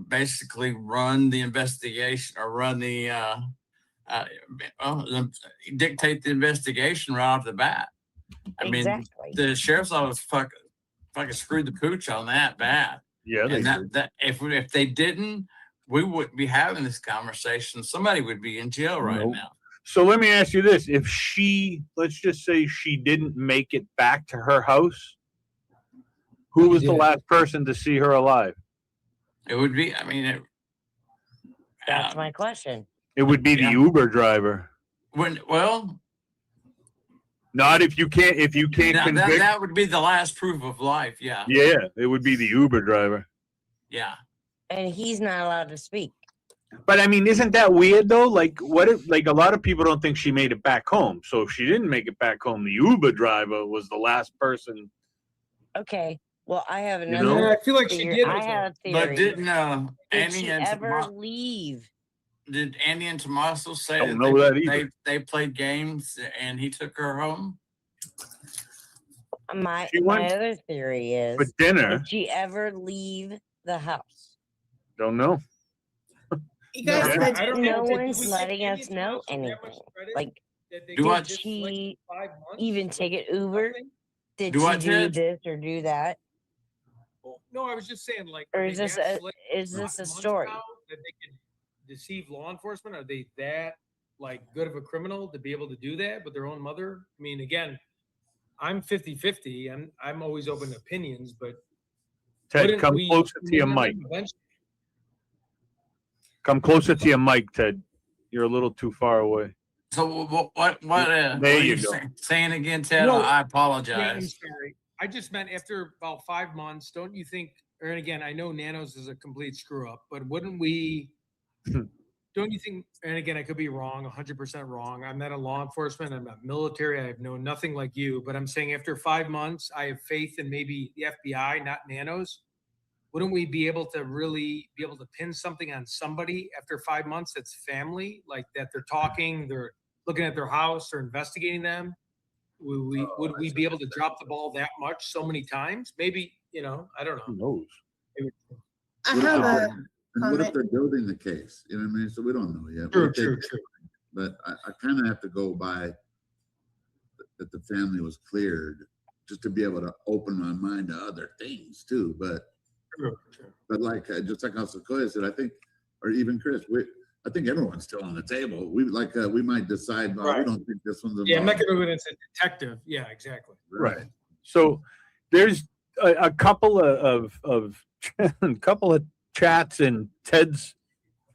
basically run the investigation, or run the dictate the investigation right off the bat. I mean, exactly. the sheriff's office fucking screwed the pooch on that bad. Yeah, they And that if they didn't, we wouldn't be having this conversation. Somebody would be in jail right Nope. now. So let me ask you this. If she, let's just say she didn't make it back to her house, who was the last person to see her alive? It would be, I mean, That's my question. It would be the Uber driver. Well, not if you can't convict. that would be the last proof of life. Yeah. Yeah, it would be the Uber driver. Yeah. And he's not allowed to speak. But I mean, isn't that weird though? Like, what if, like, a lot of people don't think she made it back home. So if she didn't make it back home, the Uber driver was the last person. Okay. Well, I have You another. know? I feel like she theory. did. I have a theory. But didn't Did Annie she and ever leave? Did Annie and Tommaso say Don't know that they either. they played games and he took her home? My She went other theory is, for dinner. did she ever leave the house? Don't know. You guys Yeah. mentioned I don't No know. one's Did we letting give us Andy know Tommaso that much anything. credit? Like, That they Do did I- just, she like, 5 months? even take it Uber? Nothing? Did Do she I, do Ted? this or do that? No, I was just saying, like, Or are is they this that a slick is for this 5 a months story? now that they can deceive law enforcement? Are they that, like, good of a criminal to be able to do that with their own mother? I mean, again, I'm 50-50. I'm always open to opinions, but Ted, wouldn't come we closer to your name mic. them eventually? Come closer to your mic, Ted. You're a little too far away. So what There are you you go. saying again, Ted? No. I Yeah, I'm apologize. sorry. I just meant after about 5 months, don't you think, or and again, I know Nanos is a complete screw up, but wouldn't we, don't you think, and again, I could be wrong, 100% wrong. I'm not a law enforcement, I'm not military, I have known nothing like you, but I'm saying after 5 months, I have faith in maybe the FBI, not Nanos. Wouldn't we be able to really be able to pin something on somebody after 5 months that's family, like that they're talking, they're looking at their house, they're investigating them? would we be able to drop the ball that much so many times? Maybe, you know, I don't know. Who knows? I What if have they're- a and what if comment. they're building the case? You know what I mean? So we don't know yet. What True, if they true, did? true. But I kind of have to go by that the family was cleared just to be able to open my mind to other things too. But True, true. but like just like how Sequoia said, I think, or even Chris, I think everyone's still on the table. We might decide, well, we Right. don't think this one's Yeah, I'm not involved. gonna go against a detective. Yeah, exactly. Right. So there's a couple of a couple of chats in Ted's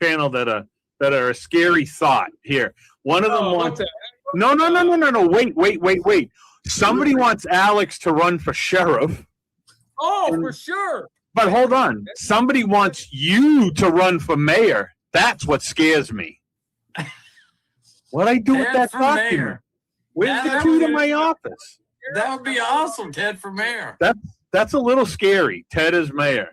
channel that are a scary thought here. One of them Oh, wants what no. Wait. Somebody wants Alex to run for sheriff. Oh, for sure. But hold on. Somebody wants you to run for mayor. That's what scares me. What I do with Ted that for document? mayor. Where's the That key to would- my office? That would be awesome, Ted for mayor. That's a little scary. Ted is mayor.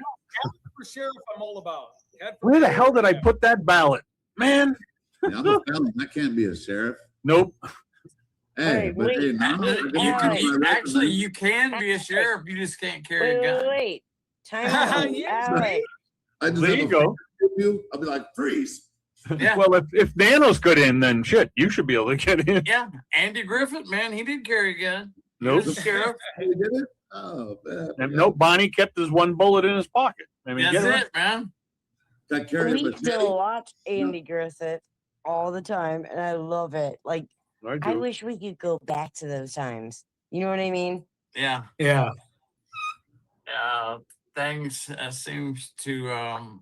For sheriff, I'm all about. Ted for Where the mayor, hell did I yeah. put that ballot? Man. Yeah, I'm a felon. I can't be a sheriff. Nope. Hey, Wait, but hey, wait, no, I wait, guess You it's can, on my resume. actually, you can be a sheriff. You just can't carry a gun. Wait. Time out. Yes, Alex. I just There have you a go. you. I'll be like, freeze. Yeah. Well, if Nanos got in, then shit, you should be able to get in. Yeah, Andy Griffith, man, he did carry a gun. He Nope. was a sheriff. You did it? Oh, man. And nope, Bonnie kept his one bullet in his pocket. I mean, That's get it, man. Got carried We with still watch Andy Griffith all the time, and I love it. Like, I do. wish we could go back to those times. You know what I mean? Yeah. Yeah. Things seems to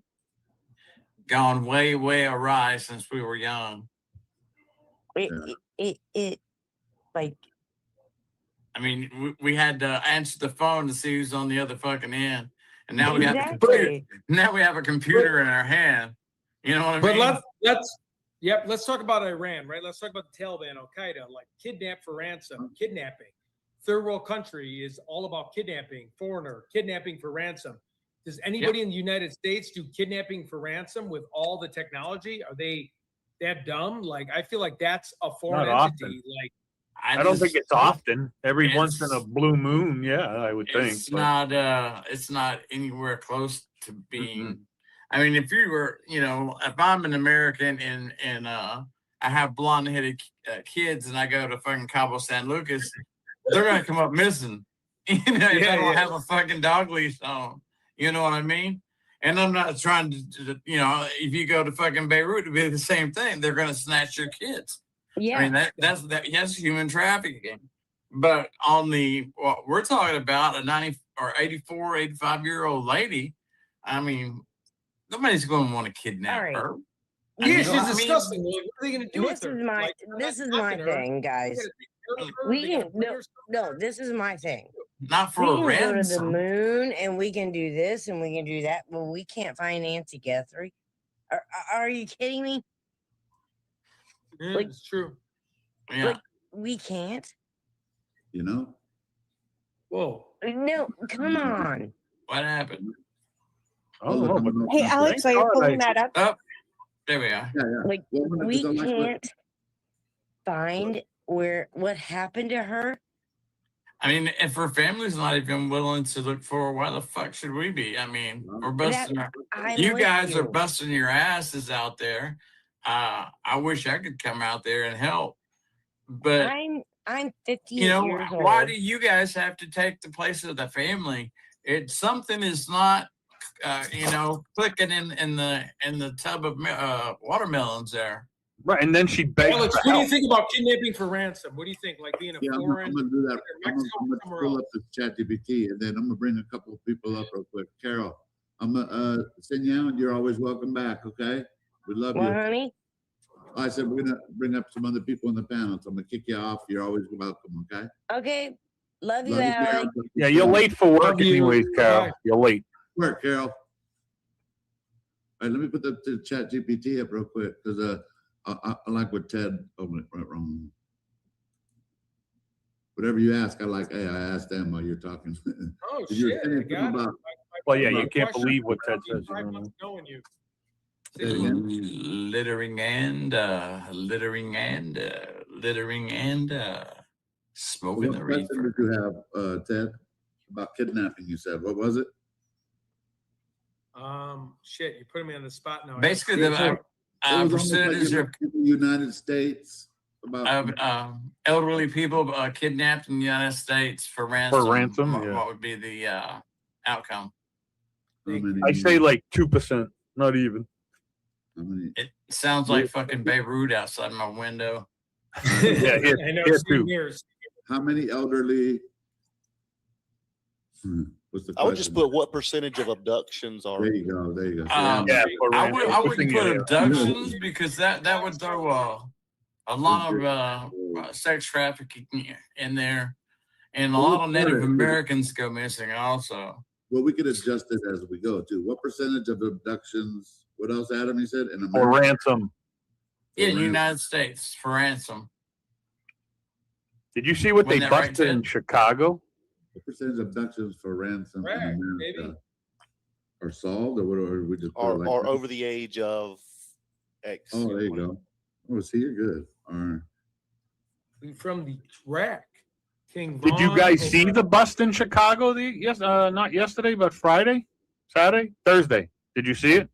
gone way awry since we were young. It like, I mean, we had to answer the phone to see who's on the other fucking end, and now we have a computer. exactly. Now we have a computer in our hand. You know what I But mean? let's talk about Iran, right? Let's talk about the Taliban, Al Qaeda, like kidnap for ransom, kidnapping. Third world country is all about kidnapping, foreigner, kidnapping for ransom. Does anybody in the United States do kidnapping for ransom with all the technology? Are they that dumb? Like, I feel like that's a foreign Not entity. Like, I don't think it's often. Every once in a blue moon, yeah, I would think. It's but- it's not anywhere close to being. I mean, if you were, you know, if I'm an American and I have blonde headed kids and I go to fucking Cabo San Lucas, they're gonna come up missing. You know, if I don't have a fucking dog leash on. You know what I mean? And I'm not trying to, you know, if you go to fucking Beirut, it'd be the same thing. They're gonna snatch your kids. Yeah. I mean, that's human trafficking. But on what we're talking about, a 90 or 84, 85-year-old lady, I mean, nobody's going to want to kidnap All right. her. yeah, she's I mean, disgusting. Like, what are they going to do This with her? is my Like, this not is my knocking her. thing, guys. They gotta take care of her, We they gotta can bring her no, this is my thing. Not for We a can go to the ransom. moon and we can do this and we can do that, but we can't find Nancy Guthrie. Are you kidding me? Yeah, Like- it's true. Yeah. Like, we can't. You know? Whoa. No, come on. What happened? I don't know, but Hey, Alex, while you're pulling that up, Oh, there we are. Yeah, yeah. Like, Well, when- we because I like what- can't find what happened to her. I mean, if her family's not even willing to look for her, why the fuck should we be? I mean, we're busting our, I'm you with guys are you. busting your asses out there. I wish I could come out there and help. But I'm 58 you know, years old. why do you guys have to take the place of the family? It's something is not you know, clicking in the tub of watermelons there. Right, and then she begged Alex, for what do you help. think about kidnapping for ransom? What do you think? Like being a Yeah, I'm foreign, gonna do that. either I'm Mexico or gonna somewhere pull else? up the ChatGPT, and then I'm gonna bring a couple of people up real quick. Carol, I'm gonna send you out. You're always welcome back. Okay, we love Well, you. honey, I said we're gonna bring up some other people in the panel, so I'm gonna kick you off. You're always welcome. Okay. okay. Love you, Love you, Carol. Alex. Yeah, you're late for work Love you. anyways, Carol. Bye. You're late. Work, Carol. All right, let me put the chat GPT up real quick because I like what Ted. Oh, went wrong. Whatever you ask, I like. Hey, I asked them while you're talking. Oh You were shit! saying I got something it. about- Well, yeah, My you can't question believe what Ted would be says. You 5 know? months knowing you. Say it again. Littering and littering and littering and smoking What the question reefer. did you have, Ted, about kidnapping? You said, what was it? Shit, you're putting me on the spot now. Basically, It the was almost like percentage in the United States about of elderly people kidnapped in the United States for ransom. For ransom, what, yeah. what would be the outcome? how many, I say like 2%, not even. how many, It sounds like fucking Beirut outside my window. Yeah, here, I know. here Same too. years. how many elderly? What's the I would just question? put what percentage of abductions are. There you go. There you go. Yeah, for I ransom. wouldn't Pushing put it here. abductions because that would throw a lot of sex trafficking in there, and a lot of Native Americans go missing also. Well, we could adjust it as we go too. What percentage of abductions? What else, Adam? You said in For America? ransom. In the ransom. United States for ransom. Did you see what Wasn't they that right, busted in Ted? Chicago? What percentage of abductions for ransom Correct, in America baby. are solved, or what? Or we just put it Are like are that? over the age of X. Oh, there you go. Oh, see, you're good. All right. From the track. King Did you Von guys over- see the bust in Chicago? Not yesterday, but Friday, Saturday, Thursday. Did you see it?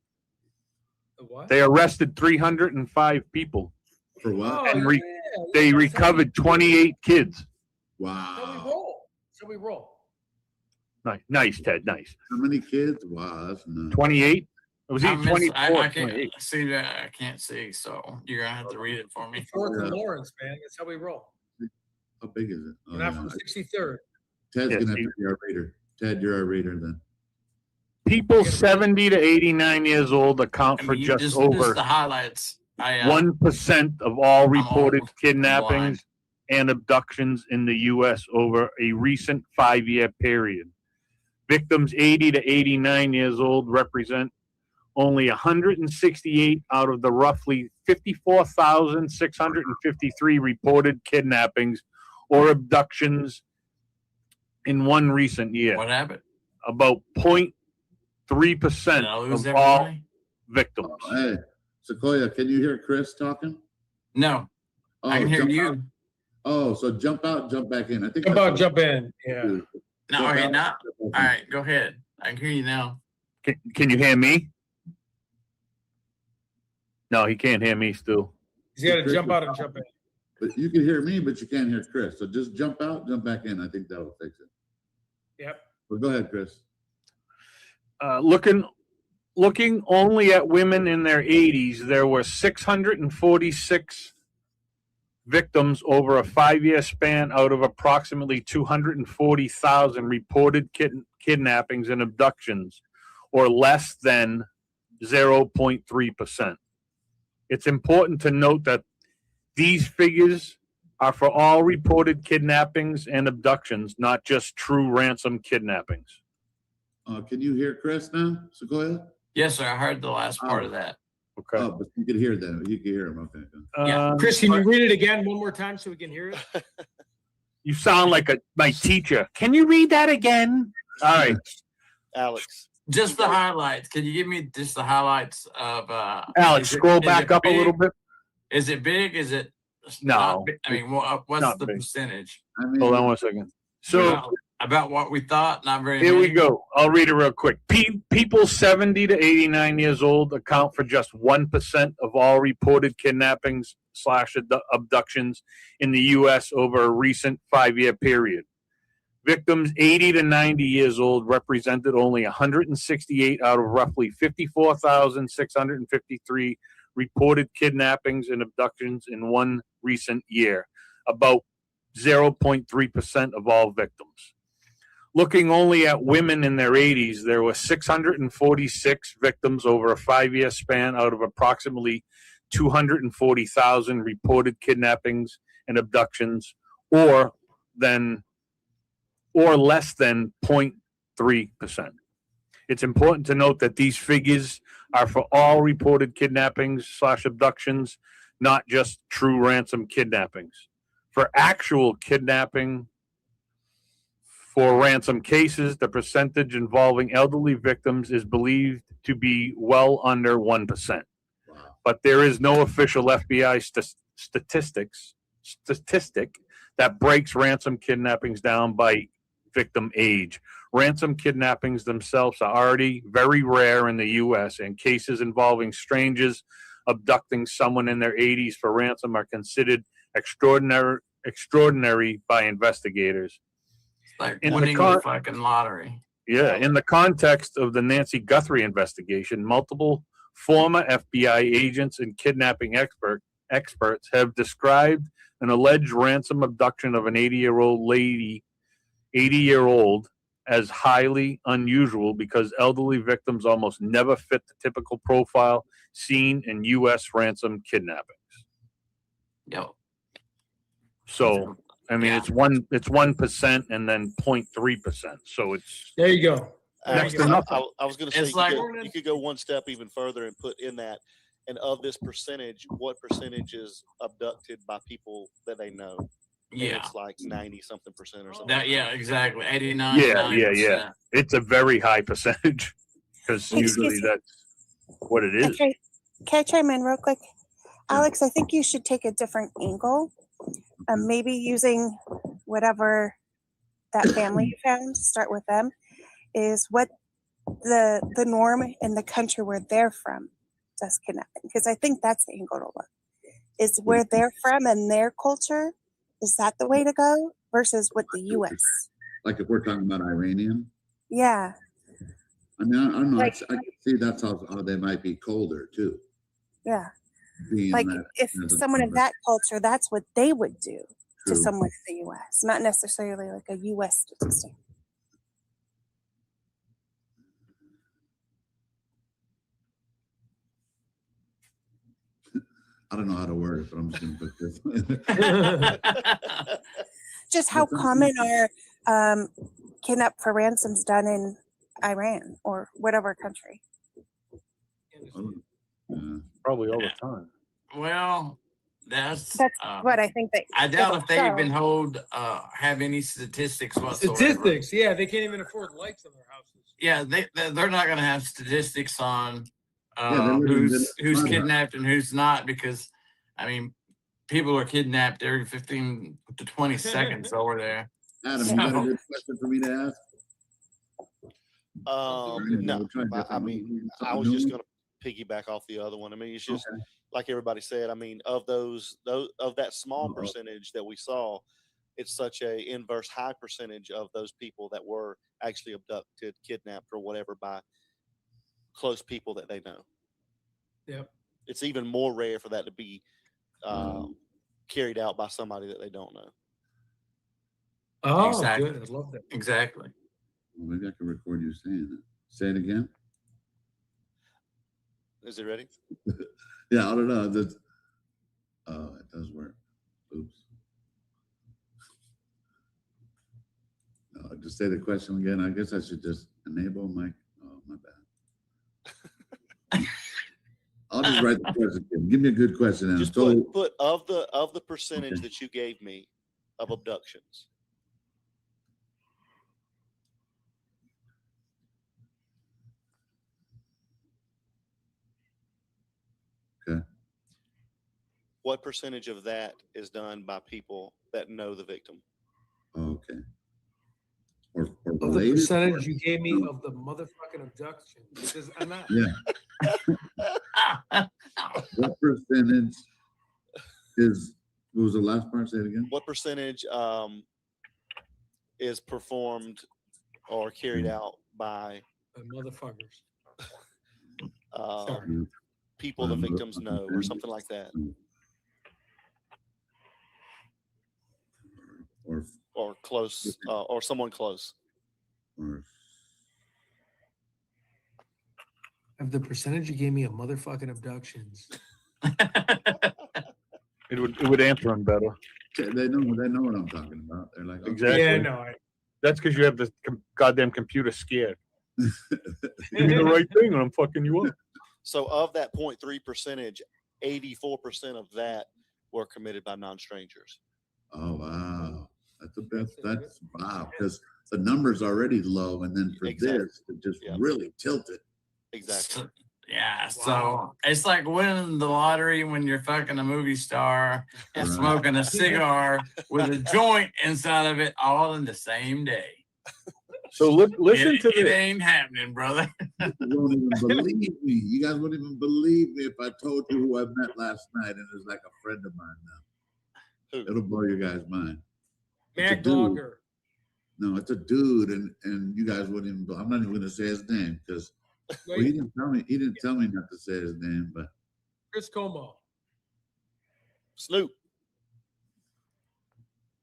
The what? They arrested 305 people. For what? Oh, and yeah, they yeah, recovered 28 kids. So we Wow. roll. So we roll. Nice, Ted. Nice. How many kids? Wow, that's nice. 28. It was I either missed- 24 I or can't 28. see that. I can't see, so you're gonna have to read it for me. Fourth Yeah. and Lawrence, man. That's how we roll. How big is it? Oh, We're not yeah. from 63rd. Ted's Yeah, gonna have see. to be our reader. Ted, you're our reader then. People 70 to 89 years old account I for mean, you just just over the highlights. I 1% of all reported old. I'm kidnappings and abductions in the U.S. over a recent 5-year period. Victims 80 to 89 years old represent only 168 out of the roughly 54,653 reported kidnappings or abductions in one recent year. What happened? About 0.3% Did I lose of all everybody? victims. Hey, Sequoia, can you hear Chris talking? No, Oh, I can hear jump you. out. Oh, so jump out, jump back in. I think Jump that's out, what- jump in. Yeah. No, Jump okay, out, now. jump All back in. right, go ahead. I can hear you now. Can you hear me? No, he can't hear me still. He's got to jump out and jump in. But you can hear me, but you can't hear Chris. So just jump out, jump back in. I think that'll fix it. Yep. But go ahead, Chris. Looking only at women in their 80s, there were 646 victims over a 5-year span out of approximately 240,000 reported kidnappings and abductions, or less than 0.3%. It's important to note that these figures are for all reported kidnappings and abductions, not just true ransom kidnappings. Can you hear Chris now, Sequoia? Yes, sir. I heard the last part of that. Okay. Oh, but you can hear them. You can hear him. Okay. Yeah. Chris, can you read it again one more time so we can hear it? You sound like my teacher. Can you read that again? All right. Alex. Just the highlights. Can you give me just the highlights of Alex, is it- scroll is back it up a big? little bit. Is it big? Is it No. not big? I mean, what's Not the big. percentage? I mean, Hold on one second. So About what we thought, not very here we many. go. I'll read it real quick. People 70 to 89 years old account for just 1% of all reported kidnappings / abductions in the U.S. over a recent 5-year period. Victims 80 to 90 years old represented only 168 out of roughly 54,653 reported kidnappings and abductions in one recent year, about 0.3% of all victims. Looking only at women in their 80s, there were 646 victims over a 5-year span out of approximately 240,000 reported kidnappings and abductions, or less than 0.3%. It's important to note that these figures are for all reported kidnappings / abductions, not just true ransom kidnappings. For actual kidnapping for ransom cases, the percentage involving elderly victims is believed to be well under 1%. But there is no official FBI statistic that breaks ransom kidnappings down by victim age. Ransom kidnappings themselves are already very rare in the U.S., and cases involving strangers abducting someone in their 80s for ransom are considered extraordinary by investigators. It's like In winning the fucking lottery. Yeah, in the context of the Nancy Guthrie investigation, multiple former FBI agents and kidnapping experts have described an alleged ransom abduction of an 80-year-old as highly unusual because elderly victims almost never fit the typical profile seen in U.S. ransom kidnappings. Yep. So, I mean, it's 1% and then 0.3%. So it's there you go. Next to nothing. I was going to say It's like you could go one step even further and put in that, and of this percentage, what percentage is abducted by people that they know? And Yeah. it's like 90-something percent or something. That, yeah, exactly. 89. Yeah. It's a very high percentage because usually that's what it is. Okay. Can I chime in real quick? Alex, I think you should take a different angle. Maybe using whatever that family you found, start with them, is what the norm in the country where they're from does kidnapping. Because I think that's the angle to look. Is where they're from and their culture, is that the way to go versus with the U.S.? Like if we're talking about Iranian? Yeah. I mean, I don't know. Like- I can see that's how they might be colder too. Yeah. Being Like that if there's a someone of number. that culture, that's what they would do to True. someone in the U.S., not necessarily like a U.S. statistic. I don't know how to word it, but I'm just going to put this. Just how common are kidnap for ransoms done in Iran or whatever country? Probably all the time. Well, that's what I think that I doubt if they so. even have any statistics whatsoever. Statistics, yeah, they can't even afford lights in their houses. Yeah, they're not going to have statistics on Yeah, who's they're- kidnapped and who's not, because I mean, people are kidnapped every 15 to 20 seconds over there. Adam, you got a good question for me to ask? No, I mean, I was just going to piggyback off the other one. I mean, it's just like everybody said. I mean, of those of that small percentage that we saw, it's such a inverse high percentage of those people that were actually abducted, kidnapped, or whatever by close people that they know. Yep. It's even more rare for that to be carried out by somebody that they don't know. Oh, Exactly. good. I love that. Exactly. Well, maybe I can record you saying it. Say it again. Is it ready? Yeah, I don't know. It does work. Oops. No, just say the question again. I guess I should just enable my. Oh, my bad. I'll just write the question again. Give me a good question. And Just put of the percentage that you gave me of abductions. Okay. What percentage of that is done by people that know the victim? Okay. Or Of the related, percentage or- you gave me of the motherfucking abduction, because I'm not. Yeah. What percentage is? What was the last part? Say it again. What percentage is performed or carried out by Motherfuckers. people the victims know, or something like that, or close, or someone close. Of the percentage you gave me of motherfucking abductions. It would answer them better. They know what I'm talking about. They're like, okay. Exactly. Yeah, no. That's because you have the goddamn computer scared. Give me the right thing, or I'm fucking you up. So of that 0.3 percentage, 84% of that were committed by non-strangers. Oh wow, that's wow. Because the number's already low, and then for this to just really tilt it. Exactly. Yeah, so it's like winning the lottery when you're fucking a movie star and smoking a cigar with a joint inside of it all in the same day. So listen to it this. ain't happening, brother. You won't even believe me. You guys won't even believe me if I told you who I met last night, and it's like a friend of mine now. It'll blow your guys' mind. It's a Mad dude. Dogger. No, it's a dude, and you guys wouldn't even. I'm not even going to say his name because he didn't tell me. He didn't tell me not to say his name, but Chris Como. Snoop.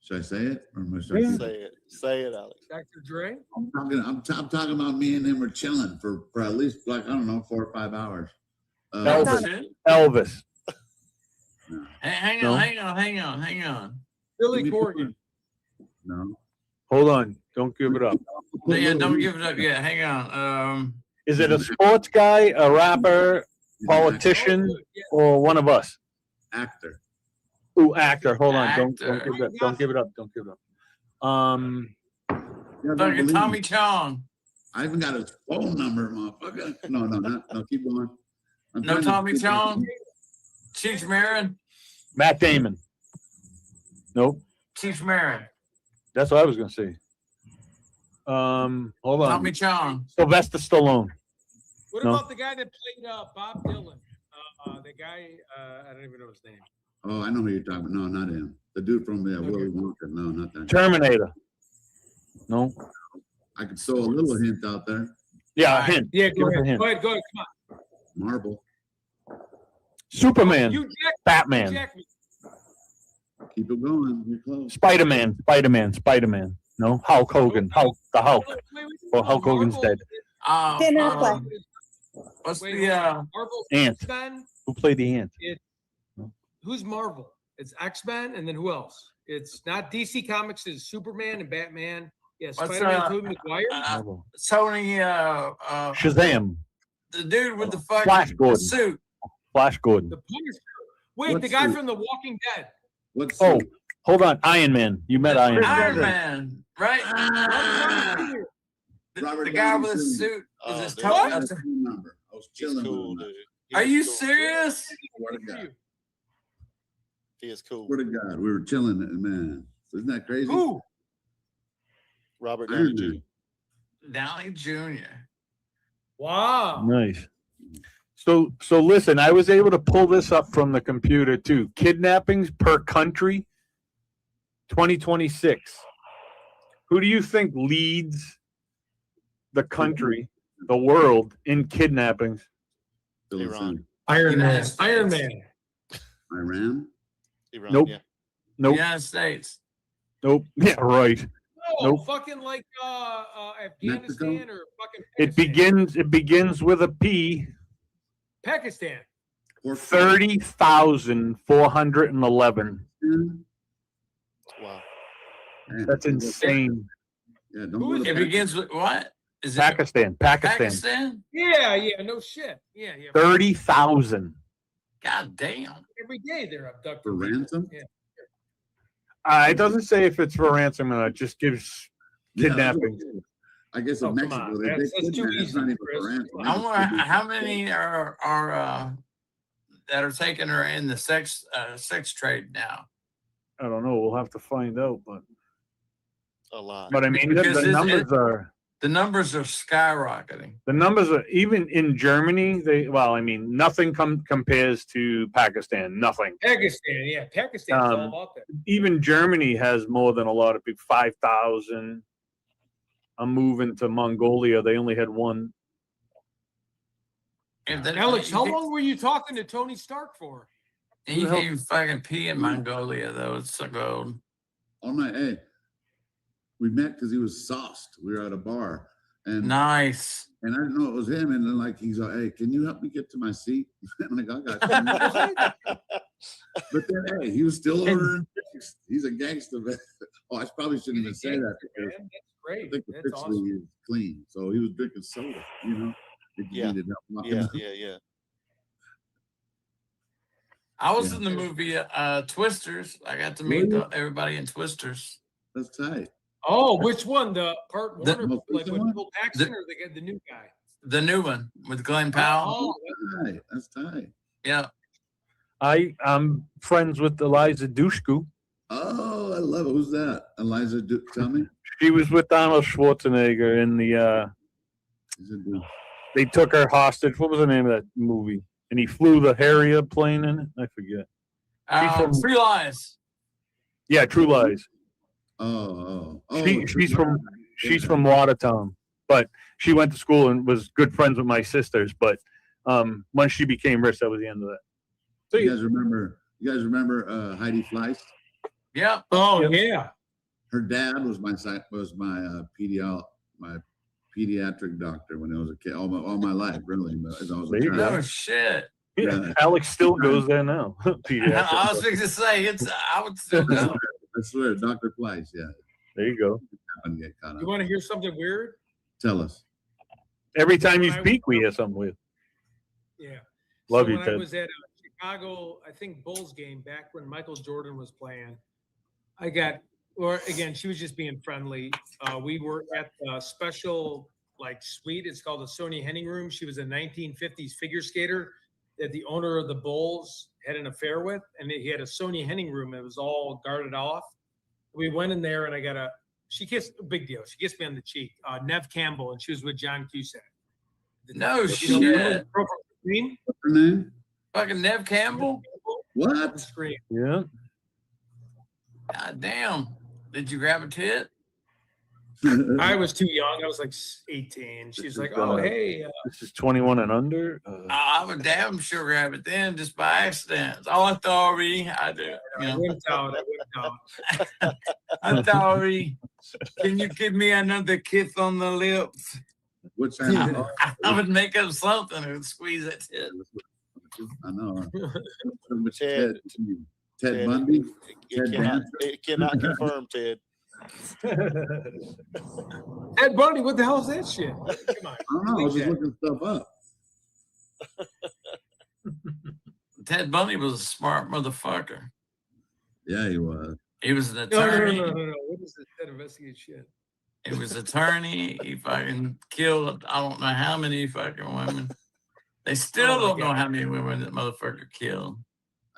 should I say it or am I Say it. Say it, Alex. Dr. Dre. I'm talking about me and him were chilling for at least like I don't know 4 or 5 hours. Elvis. Hang No. on. Billy Corgan. No. Hold on. Don't give it up. Yeah, don't give it up yet. Hang on. Is it a sports guy, a rapper, politician, or one of us? Actor. Ooh, actor. Hold on. Don't Actor. give it up. Don't give it up. Don't give it up. Fucking Tommy Chong. I even got his phone number, motherfucker. No, keep going. No Tommy Chong. Chief Marin. Matt Damon. Nope. Chief Marin. That's what I was gonna say. Hold on. Tommy Chong. Sylvester Stallone. What No. about the guy that played Bob Dylan? The guy, I don't even know his name. Oh, I know who you're talking about. No, not him. The dude from Willy Wonka. No, not that. Terminator. No. I could throw a little hint out there. Yeah, a hint. Yeah, Give go us a ahead. hint. Go ahead. Come on. Marble. Superman. You jack, Batman. you jack me. Keep it going. You're close. Spider-Man. No. Hulk Hogan. The Hulk. Well, Hulk Hogan's dead. Ben Affleck. What's Wait, the Marvel Ant. X-Men? Who played the ant? Who's Marvel? It's X-Men, and then who else? It's not DC Comics. It's Superman and Batman. Yeah, What's, Spider-Man, Tobey Maguire. Tony Shazam. the dude with the fucking Flash Gordon. suit? Flash Gordon. The Punisher. Wait, What the guy suit? from The Walking Dead. What's Oh, hold on. Iron Man. You met Iron Man. Iron Man, right? Robert The guy Downey with his Jr. suit with his dude. toe. That's the phone number. I was He's chilling cool, with him. dude. Are you cool. serious? Swear to God. He is cool. Swear to God. We were chilling, man. Isn't that crazy? Who? Robert Iron Downey Jr. Man. Downey Jr. Wow. Nice. So listen, I was able to pull this up from the computer too. Kidnappings per country, 2026. Who do you think leads the country, the world in kidnappings? Still the Iran. same. Iron Man. United States. Iron Man. Iran? Iran, Nope. yeah. Nope. United States. Nope. Yeah, right. No, Nope. fucking like Afghanistan or fucking It Pakistan. begins with a P. Pakistan. 30,411. Wow. Man, That's insane. Yeah, don't Who go is to It begins with what? Is it Pakistan. Pakistan? Yeah, no shit. Yeah. 30,000. God damn. Every day they're abducting For people. ransom? Yeah. It doesn't say if it's for ransom or not. It just gives Yeah, kidnapping. I guess Oh, in come Mexico, on. they That's too kidnap. That's easy, not even Chris. for ransom. I wonder how many are that are taking her in the sex trade now. I don't know. We'll have to find out, but A lot. I mean Because the numbers are skyrocketing. even in Germany. Nothing compares to Pakistan. Nothing. Pakistan, yeah. Pakistan's all about that. Even Germany has more than a lot of people. 5,000. I'm moving to Mongolia. They only had one. Alex, how long were you talking to Tony Stark for? You can't even fucking pee in Mongolia though. It's so cold. All night, hey. We met because he was sauced. We were at a bar. And nice. And I didn't know it was him. And then he's like, hey, can you help me get to my seat? I'm like, I got you. But then, hey, he was still ordering drinks. He's a gangster. Oh, I probably shouldn't even say that because That's great. I think the That's picture awesome. is clean. So he was drinking soda, if you needed help. Yeah. I was in the movie Twisters. I got to meet everybody in Twisters. That's tight. Oh, which one? The part one, The- or like with Bill Paxton, or the new guy? The new one with Glenn Powell. Oh, tight. That's tight. Yeah. I'm friends with Eliza Dushku. Oh, I love it. Who's that? Eliza, tell me. She was with Arnold Schwarzenegger in the. They took her hostage. What was the name of that movie? And he flew the Harrier plane in it. I forget. True Lies. Yeah, True Lies. Oh. She's from Watertown, but she went to school and was good friends with my sisters. But once she became rich, that was the end of that. So you guys remember Heidi Fleiss? Yeah. Oh yeah. Her dad was my pediatric doctor when I was a kid, all my life, really. As I was a child. Oh shit. Yeah, Alex still goes there now. I was going to say I would still go. I swear, Dr. Fleiss. Yeah. There you go. You want to hear something weird? Tell us. Every time you speak, we hear something weird. Yeah. Love so you, when Ted. I was at a Chicago, I think Bulls game back when Michael Jordan was playing, she was just being friendly. We were at the special suite. It's called the Sonny Henning Room. She was a 1950s figure skater that the owner of the Bulls had an affair with, and he had a Sonny Henning room. It was all guarded off. We went in there, and she kissed, big deal. She kissed me on the cheek. Nev Campbell, and she was with John Cusack. No shit. What's her name? Fucking Nev Campbell. What? Screen. Yeah. God damn. Did you grab a tit? I was too young. I was like 18. She's like, "Oh, hey." This is 21 and under. I would damn sure grab it then, just by accident. Oh, I'm sorry. I do. I went out. I'm sorry. Can you give me another kiss on the lips? Which I would make up something and squeeze that tit. I know. Ted Bundy. It cannot confirm, Ted. Ted Bundy, what the hell is that shit? Come on. I don't know. I was just looking stuff up. Ted Bundy was a smart motherfucker. Yeah, he was. He was an attorney. No. What is this? Ted investigate shit. He was an attorney. He fucking killed I don't know how many fucking women. They still don't know how many women that motherfucker killed.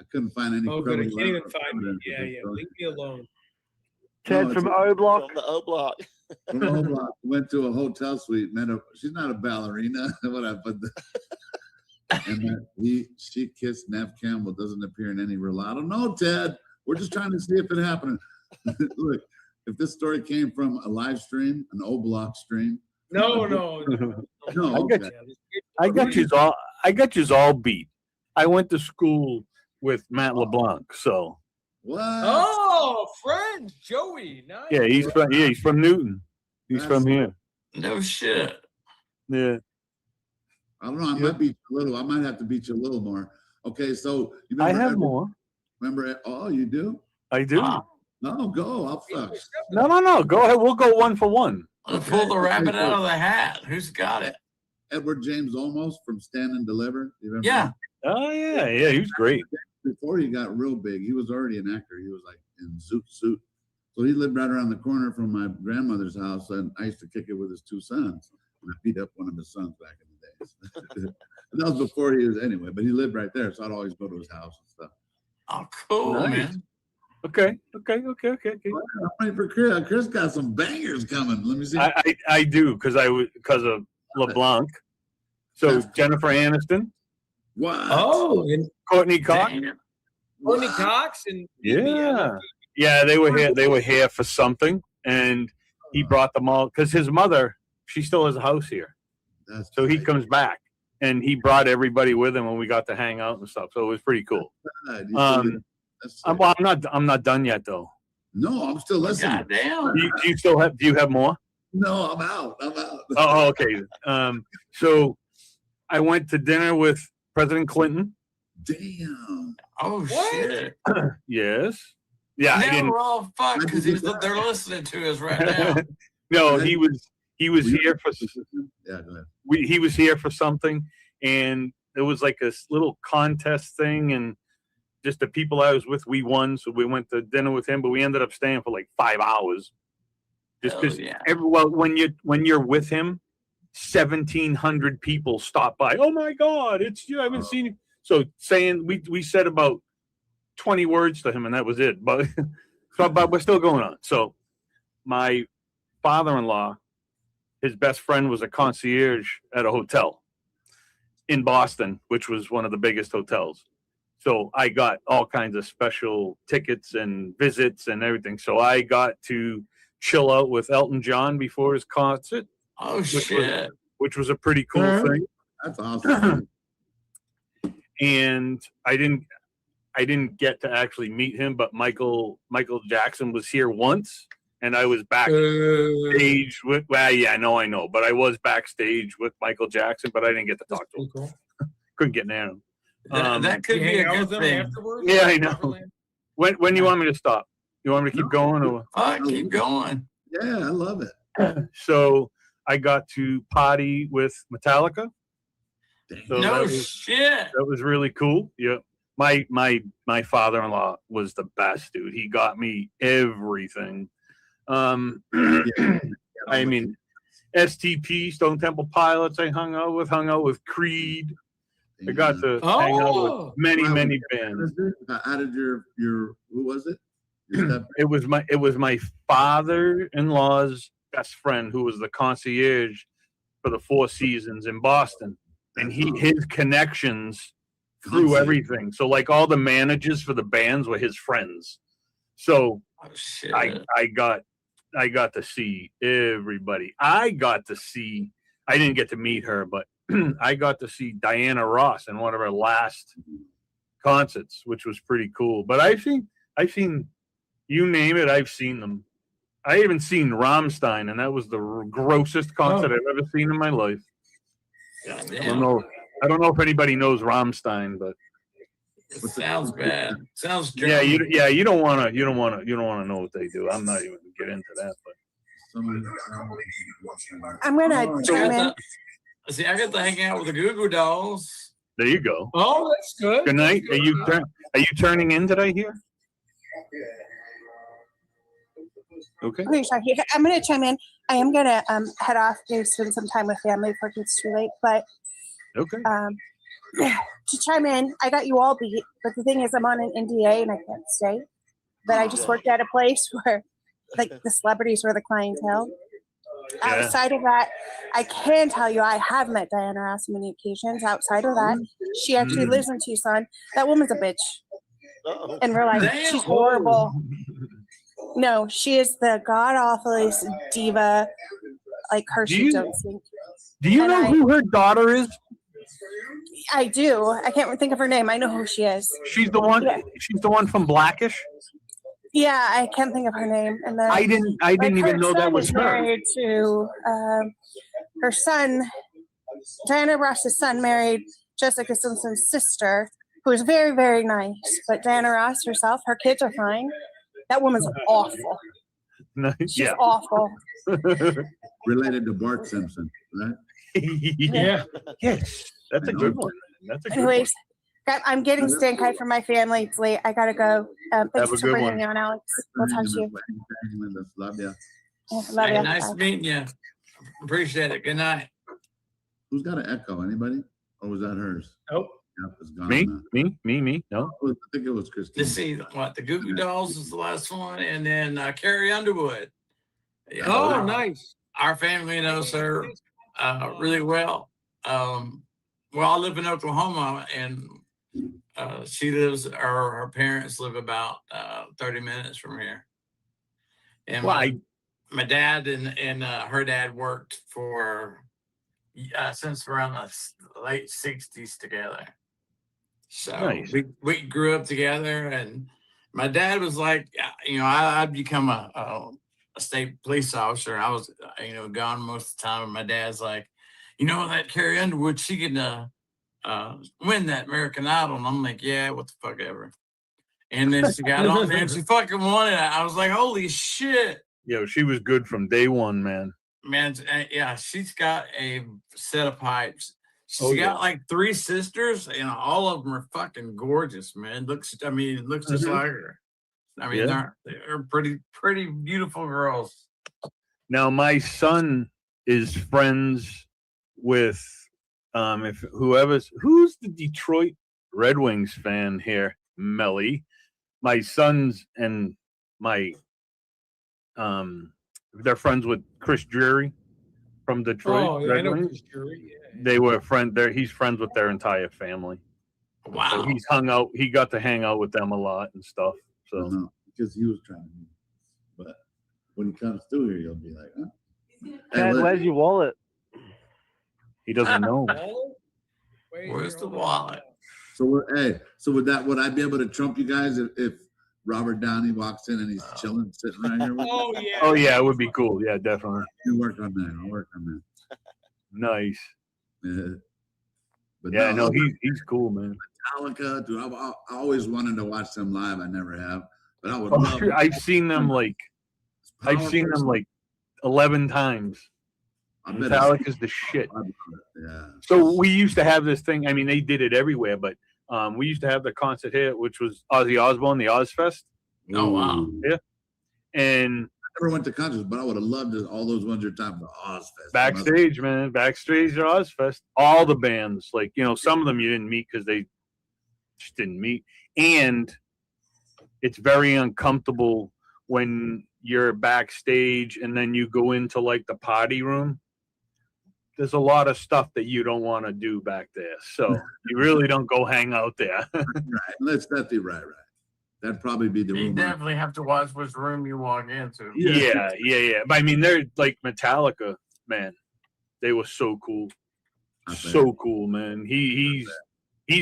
I couldn't find any. Oh, good. I can't even find it. Yeah. Leave me alone. Ted from O Block. From the O Block. From O Block. Went to a hotel suite. She's not a ballerina. Whatever. And she kissed Nev Campbell. Doesn't appear in any real. I don't know, Ted. We're just trying to see if it happened. Look, if this story came from a live stream, an O Block stream. No. Okay. I got you all beat. I went to school with Matt LeBlanc, so. What? Oh, friend Joey. Nice. Yeah, he's from Newton. He's from here. No shit. Yeah. I don't know. I might beat you a little. I might have to beat you a little more. Okay, so you remember I have more. Remember? Oh, you do? I do. No, go. I'll fuck. No. Go ahead. We'll go one for one. Let's pull the rabbit out of the hat. Who's got it? Edward James Olmos from Stand and Deliver. You remember? Yeah. Him? Oh yeah. He was great. Before he got real big, he was already an actor. He was like in Zoot Suit. So he lived right around the corner from my grandmother's house, and I used to kick it with his two sons. And I beat up one of his sons back in the days. And that was before he was anyway, but he lived right there, so I'd always go to his house and stuff. Oh, cool, Nice. man. Okay. I'm ready for Chris. Chris got some bangers coming. Let me see. I do because of LeBlanc. So Jennifer Aniston. What? Oh, and Courtney Cox. Courtney Cox and Yeah, they were here for something, and he brought them all because his mother, she still has a house here. So he comes back, and he brought everybody with him, and we got to hang out and stuff. So it was pretty cool. I'm not done yet though. No, I'm still listening. Goddamn. Do you have more? No, I'm out. Oh, okay. So I went to dinner with President Clinton. Damn. Oh shit. Yes. Yeah. Now we're all fucked because they're listening to us right now. No, he was here for. Yeah, go ahead. He was here for something, and it was like a little contest thing, and just the people I was with, we won, so we went to dinner with him, but we ended up staying for like 5 hours. Just because, when you're with him, 1,700 people stopped by. Oh my God, it's you! I haven't seen you. So saying we said about 20 words to him, and that was it. But but we're still going on. So my father-in-law, his best friend was a concierge at a hotel in Boston, which was one of the biggest hotels. So I got all kinds of special tickets and visits and everything. So I got to chill out with Elton John before his concert. Oh shit! Which was a pretty cool thing. That's awesome. And I didn't get to actually meet him, but Michael Jackson was here once, and I was backstage with. Well, yeah, I know, but I was backstage with Michael Jackson, but I didn't get to talk to him. Cool. Couldn't get near him. That could be a good thing. Afterwards? Yeah, I know. When you want me to stop? You want me to keep going? Or? Keep going. Yeah, I love it. So I got to party with Metallica. So No shit. That was really cool. Yeah. My father-in-law was the best, dude. He got me everything. I mean, STP, Stone Temple Pilots, I hung out with Creed. I got to hang out with many bands. How did your who was it? It was my father-in-law's best friend who was the concierge for the Four Seasons in Boston, and his connections through everything. So like all the managers for the bands were his friends. So I got to see everybody. I didn't get to meet her, but I got to see Diana Ross in one of her last concerts, which was pretty cool. But I've seen you name it, I've seen them. I even seen Rammstein, and that was the grossest concert I've ever seen in my life. I don't know if anybody knows Rammstein, but it sounds bad. Sounds German. You don't want to know what they do. I'm not even gonna get into that, but I'm gonna chime in. See, I get to hang out with the Goo Goo Dolls. There you go. Oh, that's good. Good night. Are you turning in? Did I hear? Okay. Okay, sorry. I'm gonna chime in. I am gonna head off to spend some time with family before it gets too late. But okay. To chime in, I got you all beat. But the thing is, I'm on an NDA and I can't stay. But I just worked at a place where, like, the celebrities were the clientele. Yeah. Outside of that, I can tell you I have met Diana Ross many occasions. Outside of that, she actually lives in Tucson. That woman's a bitch. In real life, she's horrible. No, she is the god awfulest diva. Like her, she don't think. Do you know who her daughter is? I do. I can't think of her name. I know who she is. She's the one. Yeah. She's the one from Blackish. Yeah, I can't think of her name. And then I didn't even know that was her. Married to her son. Diana Ross's son married Jessica Simpson's sister, who is very, very nice. But Diana Ross herself, her kids are fine. That woman's awful. Nice. She's awful. Related to Bart Simpson, right? Yeah. Yes. That's a good one. That's a good Anyways, I'm getting stank eye from my family. It's late. I gotta go. Thanks for bringing me on, Alex. We'll talk to you. Love you. Love you. Nice meeting you. Appreciate it. Good night. Who's got an echo? Anybody? Or was that hers? Nope. Yep, it's gone Me. No. I think it was Christine. Let's see what the Goo Goo Dolls is the last one, and then Carrie Underwood. Yeah, oh, nice. Our family knows her really well. Well, I live in Oklahoma, and she lives, or her parents live about 30 minutes from here. And my dad and her dad worked for since around the late 60s together. So nice. we grew up together, and my dad was like, I'd become a state police officer. I was, gone most of the time. And my dad's like, that Carrie Underwood, she can win that American Idol. And I'm like, yeah, what the fuck ever. And then she got on there and she fucking won it. I was like, holy shit. Yo, she was good from day one, man. Man, yeah, she's got a set of pipes. She's got like 3 sisters, and all of them are fucking gorgeous, man. It looks just like her. I mean, they're pretty beautiful girls. Now, my son is friends with if who's the Detroit Red Wings fan here, Melly. My sons and my they're friends with Chris Drury from Detroit. Oh, yeah, I Red know Wings. Chris Drury. Yeah. They were he's friends with their entire family. Wow. So he's hung out. He got to hang out with them a lot and stuff. So because he was trying to, but when he comes through here, you'll be like, huh? Ted, where's your wallet? He doesn't know. Where's the wallet? So would I be able to trump you guys if Robert Downey walks in and he's chilling, sitting right here with Oh me? yeah. Oh yeah, it would be cool. Yeah, definitely. I'll work on that. Nice. Yeah. But Yeah, no, he's cool, man. Metallica, dude. I always wanted to watch them live. I never have, but I would Oh, love. sure. I've seen them like 11 times. Metallica's the shit. Yeah. So we used to have this thing. I mean, they did it everywhere, but we used to have the concert here, which was Ozzy Osbourne, the Ozfest. Oh wow. Yeah. And I never went to concerts, but I would have loved all those ones you're talking about. Ozfest. backstage, man, backstage at Ozfest, all the bands, like, you know, some of them you didn't meet because they just didn't meet. And it's very uncomfortable when you're backstage and then you go into like the party room. There's a lot of stuff that you don't want to do back there. So you really don't go hang out there. Right. That's definitely right. That'd probably be the You room. definitely have to watch which room you walk into. Yeah. But I mean, they're like Metallica, man. They were so cool. So cool, man. He's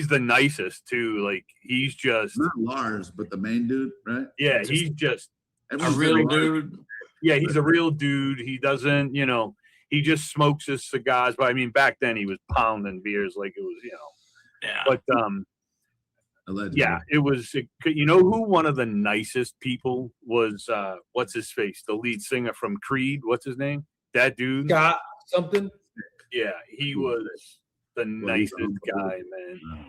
the nicest too. Like he's just not Lars, but the main dude, right? Yeah, he's just a real dude. Yeah, he's a real dude. He doesn't, you know, he just smokes his cigars. But I mean, back then he was pounding beers like it was, you know. Yeah. But allegedly. Yeah, it was. You know who one of the nicest people was? What's his face? The lead singer from Creed. What's his name? That dude. Got something. Yeah, he was the nicest guy, man.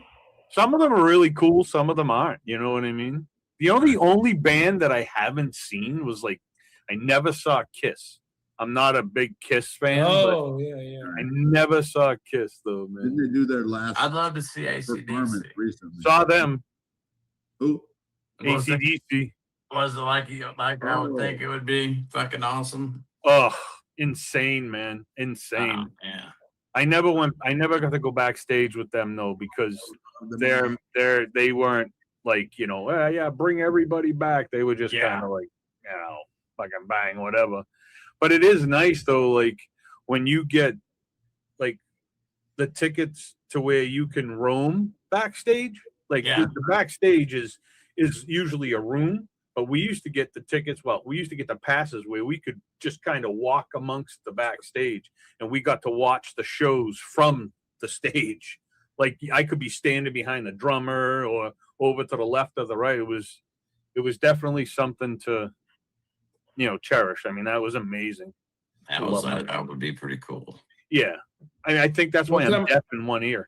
Some of them are really cool. Some of them aren't. You know what I mean? The only band that I haven't seen was like I never saw Kiss. I'm not a big Kiss fan. Oh, but yeah. I never saw Kiss though, man. Didn't they do their last? I'd love to see performance AC/DC. recently. Saw them. Who? AC/DC. Was it like I would think it would be fucking awesome? Oh, insane, man. Insane. Yeah. I never got to go backstage with them though, because they weren't like, you know, yeah, bring everybody back. They were just kind of like, you know, fucking bang, whatever. But it is nice though, like when you get like the tickets to where you can roam backstage. Like the backstage is usually a room, but we used to get the tickets. Well, we used to get the passes where we could just kind of walk amongst the backstage, and we got to watch the shows from the stage. Like I could be standing behind the drummer or over to the left or the right. It was definitely something to, you know, cherish. I mean, that was amazing. That would be pretty cool. Yeah, I think that's why I'm deaf in one ear.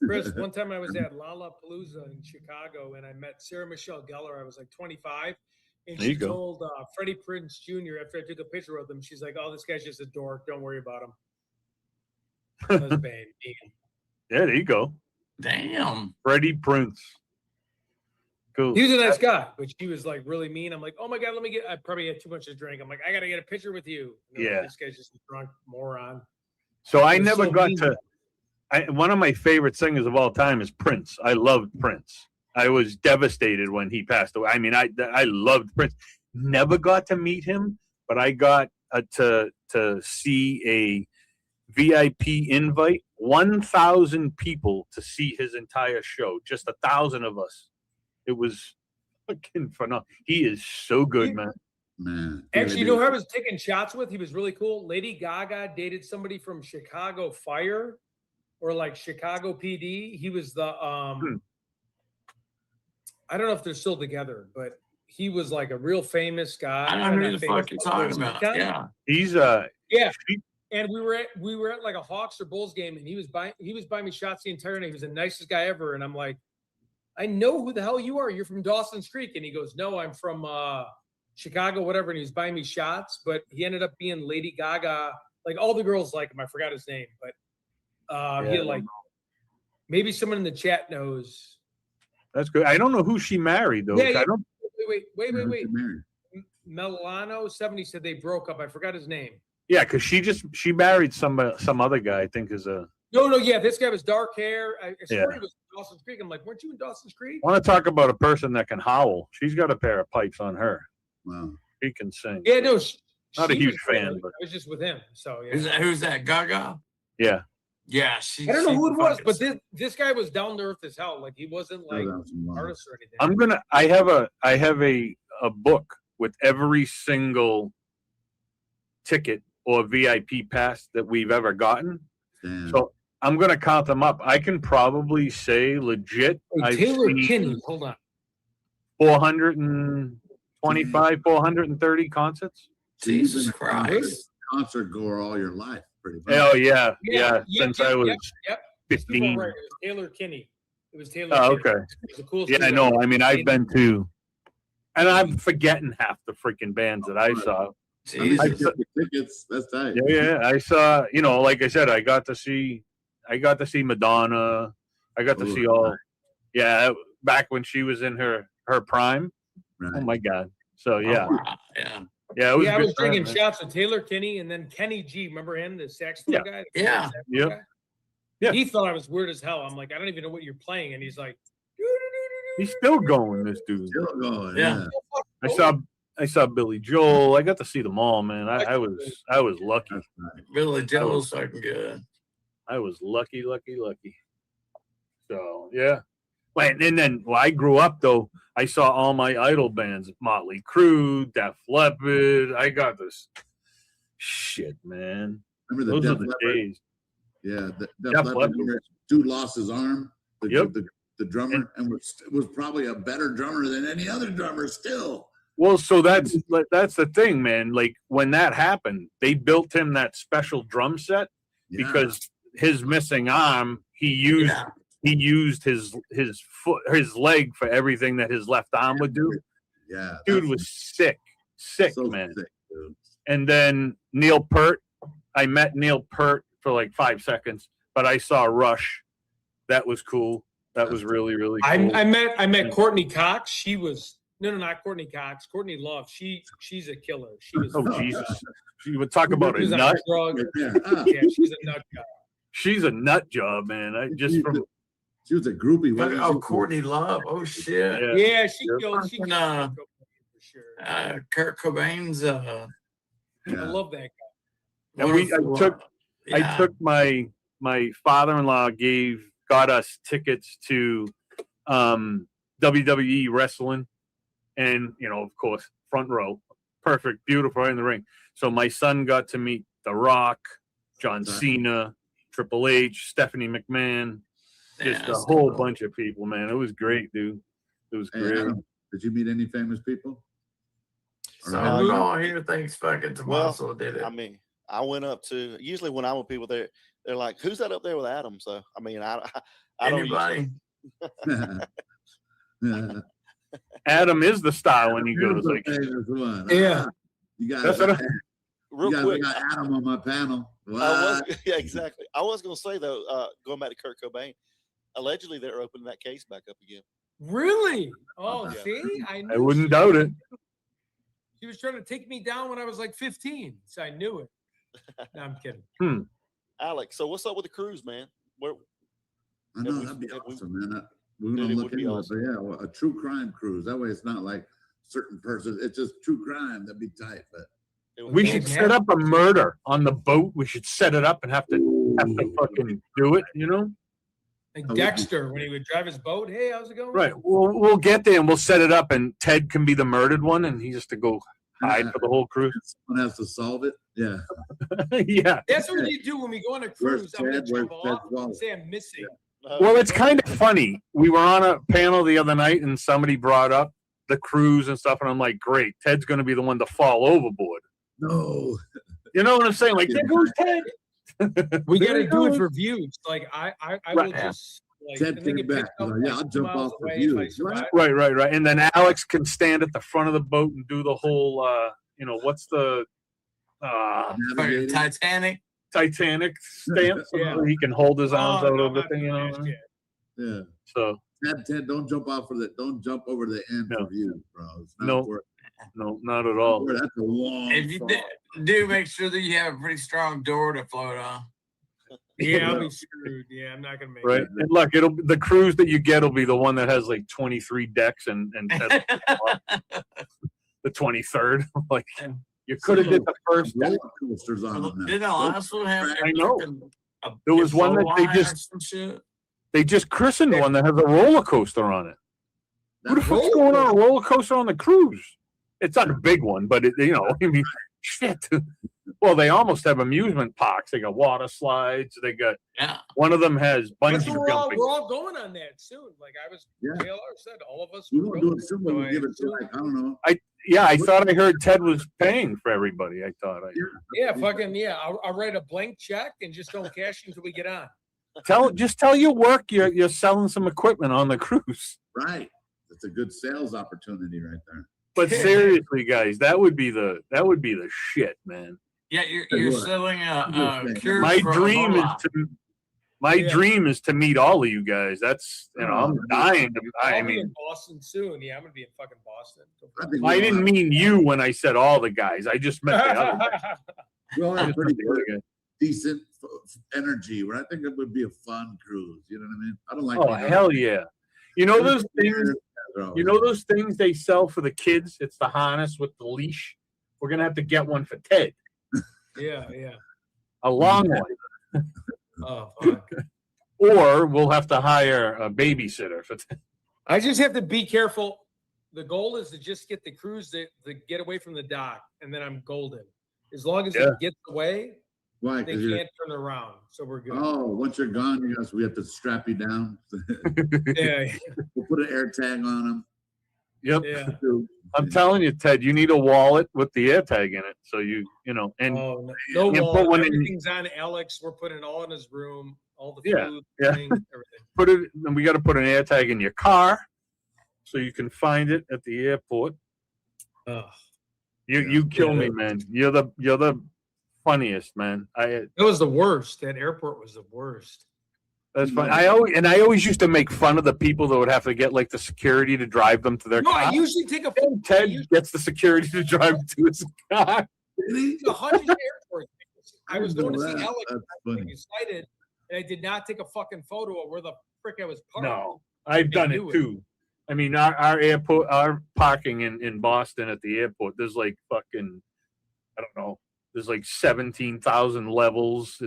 Chris, one time I was at Lollapalooza in Chicago and I met Sarah Michelle Gellar. I was like 25. And she told Freddie Prinze Jr. after I took a picture of him, she's like, "Oh, this guy's just a dork. Don't worry about him." That was bad. Yeah, there you go. Damn. Freddie Prinze. Cool. He was a nice guy, but she was like really mean. I'm like, oh my God, I probably had too much to drink. I'm like, I got to get a picture with you. Yeah. This guy's just a drunk moron. So I never got to. One of my favorite singers of all time is Prince. I loved Prince. I was devastated when he passed away. I mean, I loved Prince. Never got to meet him, but I got to see a VIP invite, 1,000 people to see his entire show. Just 1,000 of us. It was fucking phenomenal. He is so good, man. Actually, you know who I was taking shots with? He was really cool. Lady Gaga dated somebody from Chicago Fire or like Chicago PD. He was the I don't know if they're still together, but he was like a real famous guy. I know who the fuck you're talking about. Yeah. He's yeah. And we were at like a Hawks or Bulls game, and he was buying me shots the entire night. He was the nicest guy ever. And I'm like, I know who the hell you are. You're from Dawson's Creek. And he goes, no, I'm from Chicago, whatever. And he was buying me shots, but he ended up being Lady Gaga, like all the girls like him. I forgot his name, but he like maybe someone in the chat knows. That's good. I don't know who she married though. Yeah, I don't. Wait. Melano 70 said they broke up. I forgot his name. Yeah, because she married some other guy. I think is a. No, yeah, this guy was dark hair. I swear he was in Dawson's Creek. I'm like, weren't you in Dawson's Creek? I want to talk about a person that can howl. She's got a pair of pipes on her. Wow. She can sing. Yeah, no, not a she huge was fan, really- but I was just with him. So yeah. Who's that? Gaga? yeah. Yeah, I don't know who it was, but this guy was down to earth as hell. Like he wasn't like artist or anything. I have a book with every single ticket or VIP pass that we've ever gotten. Damn. So I'm gonna count them up. I can probably say legit. Hey, Taylor Kinney, hold on. 425, 430 concerts. Jesus Christ. Concert goer all your life, pretty much. Oh yeah. Since I was Yep. 15. Right. It was Taylor Kinney. It was Taylor. Oh, Kinney. okay. It was the coolest Yeah, I thing know. ever. I mean, I've been to, and I'm forgetting half the freaking bands that I saw. I mean, tickets. That's tight. Yeah, I saw. You know, like I said, I got to see Madonna. I got to see all. Yeah, back when she was in her prime. Right. Oh my God. So yeah, Oh, wow. Yeah. yeah, it was. Yeah, I a good was drinking time, man. shots with Taylor Kinney and then Kenny G. Remember him, the saxophone guy? The Yeah. saxophone Yep. guy? Yeah. He thought I was weird as hell. I'm like, I don't even know what you're playing, and he's like, He's still going, this dude. Still going. Yeah. I saw Billy Joel. I got to see them all, man. I was lucky. That's right. Billy Joel's fucking good. I was lucky. So yeah. Wait, and then I grew up though. I saw all my idol bands: Motley Crue, Def Leppard. I got this shit, man. Remember Those the are Def the Leppard? days. Yeah, Def Def Leppard. Leppard. Dude lost his arm. Yep. The drummer, and was probably a better drummer than any other drummer still. Well, so that's the thing, man. Like when that happened, they built him that special drum set Yeah. because his missing arm, he used his leg for everything that his left arm would do. Yeah, Dude that's was sick, so man. sick, dude. And then Neil Peart, I met Neil Peart for like 5 seconds, but I saw Rush. That was cool. That was really, really cool. I met Courtney Cox. She was not Courtney Cox. Courtney Love. She's a killer. She was. Oh Jesus! You would talk about a She's on nut. drugs. Yeah. Yeah, she's a nut job. She's a nut job, man. I just from She was a groupie. wasn't Oh, she? Courtney Love. Oh shit. yeah. Yeah, she killed. She Fucking, killed for sure. Kurt Cobain's. I Yeah. love that guy. And I took my father-in-law got us tickets to WWE wrestling, and of course front row, perfect, beautiful, right in the ring. So my son got to meet The Rock, John Cena, Triple H, Stephanie McMahon, just a whole bunch of people, man. It was great, dude. It was Hey, great. Adam, did you meet any famous people? So we all here thinks fucking Tommaso did it. I mean, I went up to, usually when I'm with people, they're like, "Who's that up there with Adam?" So I mean, I don't Anybody? Adam is the style when he goes like, Yeah. You guys, That's what I- real you guys quick. got Adam on my panel. Yeah, exactly. I was gonna say though, going back to Kurt Cobain, allegedly they're opening that case back up again. Really? Oh, Yeah. see, I knew wouldn't she- doubt it. She was trying to take me down when I was like 15, so I knew it. No, I'm kidding. Alex, so what's up with the cruise, man? Where, I know If we- that'd be if we- awesome, man. We're Dude, gonna it look would be into it, awesome. but yeah, well, a true crime cruise. That way, it's not like certain person. It's just true crime. That'd be tight, but it would We be should awesome. set up a murder on the boat. We should set it up and have to fucking do it, Like Dexter, when he would drive his boat. Hey, how's it going? Right. We'll get there and we'll set it up, and Ted can be the murdered one, and he has to go hide for the whole cruise. someone has to solve it. Yeah. Yeah. That's what you do when we go on a Where's cruise. I'm gonna Ted? Where's jump Ted's off and wallet? say I'm missing. Well, it's kind of funny. We were on a panel the other night, and somebody brought up the cruise and stuff, and I'm like, great, Ted's going to be the one to fall overboard. No. You know what I'm saying? Like, there goes Ted. We There got to he do it goes. for views. Like I Right. will just like Ted and they came get back. picked up, Like, yeah, like, I'll 2 jump miles off for away if I views. survive. Right. And then Alex can stand at the front of the boat and do the whole, what's the navigating. Titanic stamp, so he can hold his arms out over the thing, you know. Yeah. So Ted, don't jump over the end for view, bro. It's not no, not at all. That's a long. If you do, make sure that you have a pretty strong door to float on. Yeah, I'll be screwed. Yeah, I'm not gonna make it. And look, the cruise that you get will be the one that has like 23 decks and the 23rd. Like you could have did the first roller coasters on them. Did the last one have? I know. There was one that they just christened one that has a roller coaster on it. Who the fuck's going on a roller coaster on the cruise? It's not a big one, but I mean, shit. Well, they almost have amusement parks. They got water slides. They got one of them has bungee jumping. We're all going on that soon. Like JLR said, all of us. We won't do it soon, but we'll give it to I don't know. I thought I heard Ted was paying for everybody. I thought I'll write a blank check and just don't cash until we get on. Tell your work you're selling some equipment on the cruise. Right. That's a good sales opportunity right there. But seriously, guys, that would be the shit, man. Yeah, you're selling a cure. My for dream Ebola. dream is to meet all of you guys. That's I'm dying to. I'll be in Boston soon. Yeah, I'm gonna be in fucking Boston. I didn't mean you when I said all the guys. I just meant the other guys. We all have pretty good, decent energy. Where I think it would be a fun cruise. You know what I mean? I don't like. Oh hell yeah! You know those things. You know those things they sell for the kids? It's the harness with the leash. We're gonna have to get one for Ted. Yeah. A long one. Oh, fuck. Or we'll have to hire a babysitter for Ted. I just have to be careful. The goal is to just get the cruise to get away from the dock, and then I'm golden. As long as it gets away, why? They can't turn around, so we're good. Oh, once you're gone, we have to strap you down. Yeah. We'll put an air tag on them. Yep. Yeah. I'm telling you, Ted, you need a wallet with the air tag in it. So and no you wallet. put one Everything's on Alex. We're putting it all in his room. All the food, things, everything. Put it, and we got to put an air tag in your car, so you can find it at the airport. You kill me, man. You're the funniest, man. It was the worst. That airport was the worst. That's fine. I always used to make fun of the people that would have to get like the security to drive them to their car. I usually take a photo. Ted gets the security to drive to his car. 100 airports. I was going to see Alex. I was excited, and I did not take a fucking photo of where the frick I was parked. No, I've done it too. I mean, our airport, our parking in Boston at the airport, there's like fucking, I don't know, there's like 17,000 levels.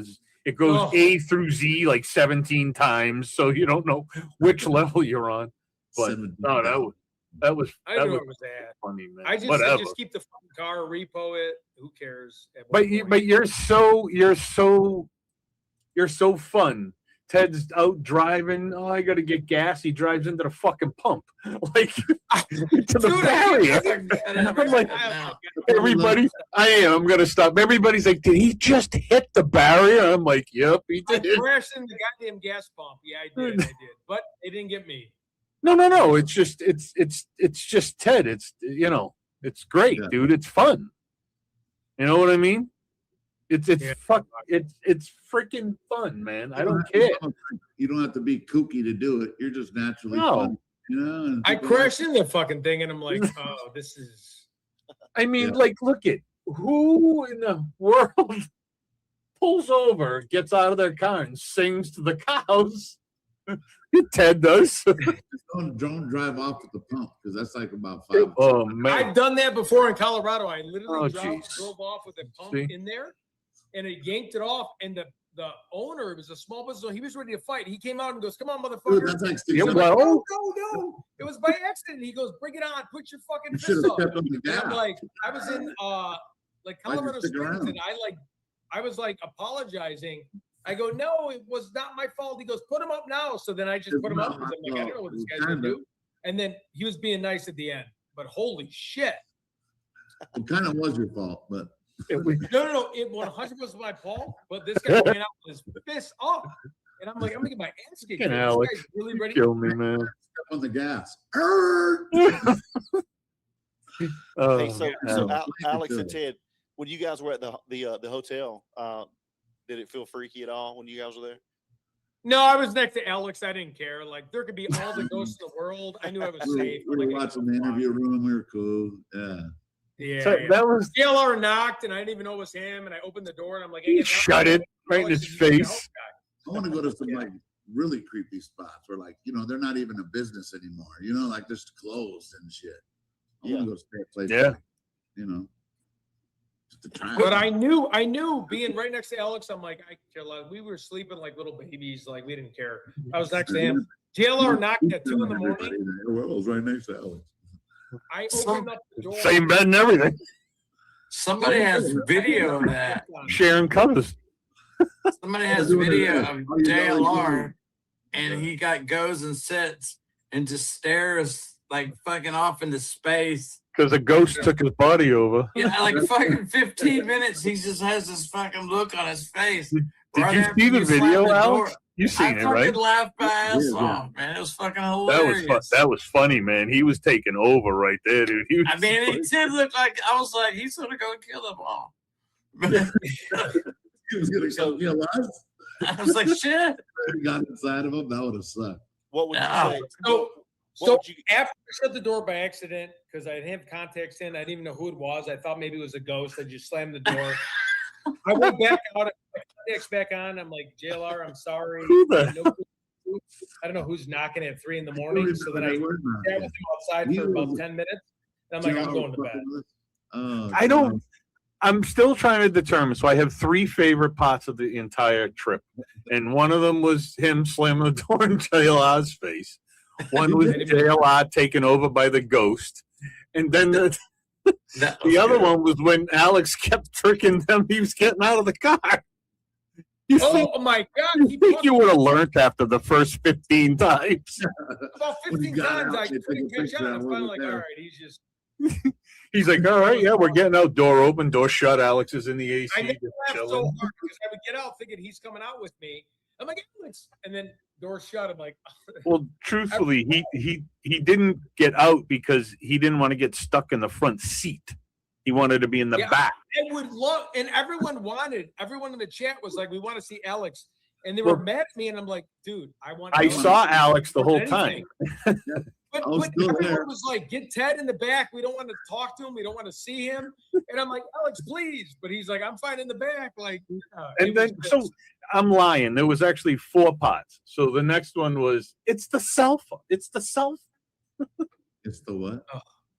It goes A through Z like 17 times, so you don't know which level you're on. But no, that was I knew it was that funny, man. I just keep the fucking car, repo it. Who cares? But you're so fun. Ted's out driving. Oh, I got to get gas. He drives into the fucking pump, like to the barrier. I'm like, everybody, I'm going to stop. Everybody's like, did he just hit the barrier? I'm like, yep, he did. I crashed in the goddamn gas pump. Yeah, I did. But it didn't get me. No. It's just Ted. It's great, dude. It's fun. You know what I mean? It's freaking fun, man. I don't care. You don't have to be kooky to do it. You're just naturally fun. You know. And I crashed in the fucking thing, and I'm like, oh, this is. I mean, like, look at who in the world pulls over, gets out of their car, and sings to the cows. Ted does. Just don't drive off at the pump because that's like about 5. Oh man, I've done that before in Colorado. I literally drove off with a pump in there, and it yanked it off. And the owner, it was a small business, he was ready to fight. He came out and goes, "Come on, motherfucker!" Dude, that's like no, it was by accident. He goes, "Bring it on, put your fucking fist up." And I'm like, I was in like Colorado Springs, and I was like apologizing. I go, no, it was not my fault. He goes, put him up now. So then I just put him up. I'm like, I don't know what this guy's gonna do. And then he was being nice at the end, but holy shit. It kind of was your fault, but no, it 100% was my fault. But this guy ran out with his fist up, and I'm like, I'm gonna get my ass kicked. Alex, this guy's really ready. Kill me, man. Step on the gas. Hey, so Alex and Ted, when you guys were at the hotel, did it feel freaky at all when you guys were there? No, I was next to Alex. I didn't care. Like there could be all the ghosts in the world. I knew I was safe. We were watching the interview room. We were cool. Yeah. Yeah, So that was JLR knocked, and I didn't even know it was him. And I opened the door, and I'm like, he "Hey, shut it right in his face. I want to go to some like really creepy spots where like, you know, they're not even a business anymore. You know, like just closed and shit. I want to go stay at places. Yeah. Like, you know. Just to try. But I knew being right next to Alex, I'm like, I care less. We were sleeping like little babies, like we didn't care. I was next to him. JLR knocked at 2 in the morning. Well, I was right next to Alex. I opened up the door. Same bed and everything. Somebody has video of that. Sharing covers. Somebody has video of JLR, and he goes and sits and just stares like fucking off into space. Because a ghost took his body over. Yeah, like fucking 15 minutes, he just has this fucking look on his face. Did Right you after see the slam video, door. Alex? You seen I it, right? fucking laughed my ass Yeah. off, man. It was fucking That hilarious. was fun. That was funny, man. He was taking over right there, dude. He was I mean, it did look like I was like, he's gonna go kill them all. He was gonna come kill us. I was like, shit. He got inside of him. That would have sucked. What would you No. say? So, What so would you- after I shut the door by accident, because I didn't have context in, I didn't even know who it was. I thought maybe it was a ghost. I just slammed the door. I went back out, I put contacts back on. I'm like, JLR, I'm sorry. Who the I don't know who's knocking at 3 in the morning. So then I sat with him outside for about 10 minutes. And I'm like, I'm going to bed. I don't. I'm still trying to determine. So I have 3 favorite parts of the entire trip, and one of them was him slamming the door in JLR's face. One was JLR taken over by the ghost, and then the other one was when Alex kept tricking them. He was getting out of the car. You think, Oh my God. you think you would have learned after the first 15 times? About When he 15 got times out, I they took a couldn't catch picture on. and I'm finally like, wasn't all there. right, he's just. He's like, all right, yeah, we're getting out. Door open, door shut. Alex is in the AC. I never just laughed so chilling. hard because I would get out thinking he's coming out with me. I'm like, Alex, and then door shut. I'm like, Well, truthfully, he didn't get out because he didn't want to get stuck in the front seat. He wanted to be in the Yeah, back. I would love, and everyone in the chat was like, we want to see Alex, and they were Well, mad at me, and I'm like, dude, I want. I saw Alex the whole time. But, I was but still everyone there. was like, get Ted in the back. We don't want to talk to him. We don't want to see him. And I'm like, Alex, please. But he's like, I'm fine in the back. Like, And then, so I'm lying. There was actually 4 parts. So the next one was, it's the sulfur. It's the sulfur. It's the what?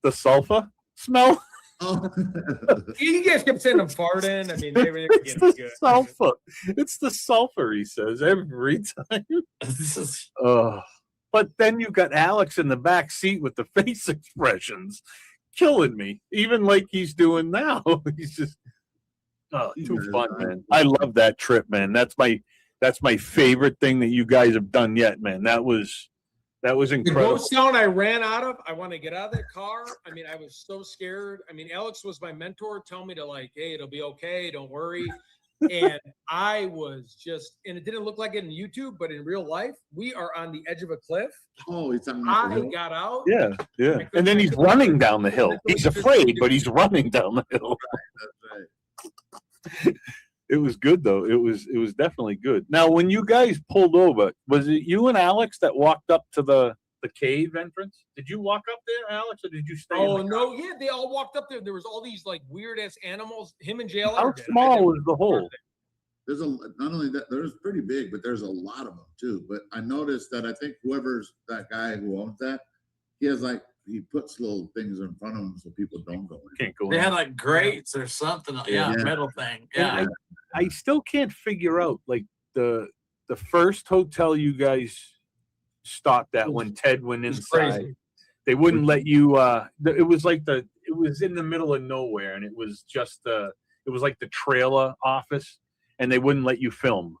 The sulfur smell. Oh. you guys kept saying I'm farting. I mean, they were It's getting the good. sulfur. It's the sulfur, he says every time. But then you got Alex in the back seat with the face expressions, killing me. Even like he's doing now. He's just too fun, man. I love that trip, man. That's my favorite thing that you guys have done yet, man. That was The incredible. ghost town I ran out of, I want to get out of that car. I mean, I was so scared. I mean, Alex was my mentor, telling me to like, hey, it'll be okay, don't worry. And I was just, and it didn't look like it in YouTube, but in real life, we are on the edge of a cliff. Oh, he's talking about the I hill? got out. Yeah. And then he's running down the hill. He's afraid, but he's running down the hill. That's right. It was good though. It was definitely good. Now, when you guys pulled over, was it you and Alex that walked up to the cave entrance? Did you walk up there, Alex, or did you stay? Oh in the no, yeah, they all walked up there. There was all these like weird ass animals. Him and JLR. How did. I small didn't- was the hole? There's not only that, there's pretty big, but there's a lot of them too. But I noticed that I think whoever's that guy who owns that, he has like, he puts little things in front of him so people don't go in. Can't go They in. had like grates or something. Yeah, Yeah. metal thing. And Yeah. I still can't figure out like the first hotel you guys stopped at when Ted went It was inside. crazy. They wouldn't let you. It was like it was in the middle of nowhere, and it was just it was like the trailer office, and they wouldn't let you film.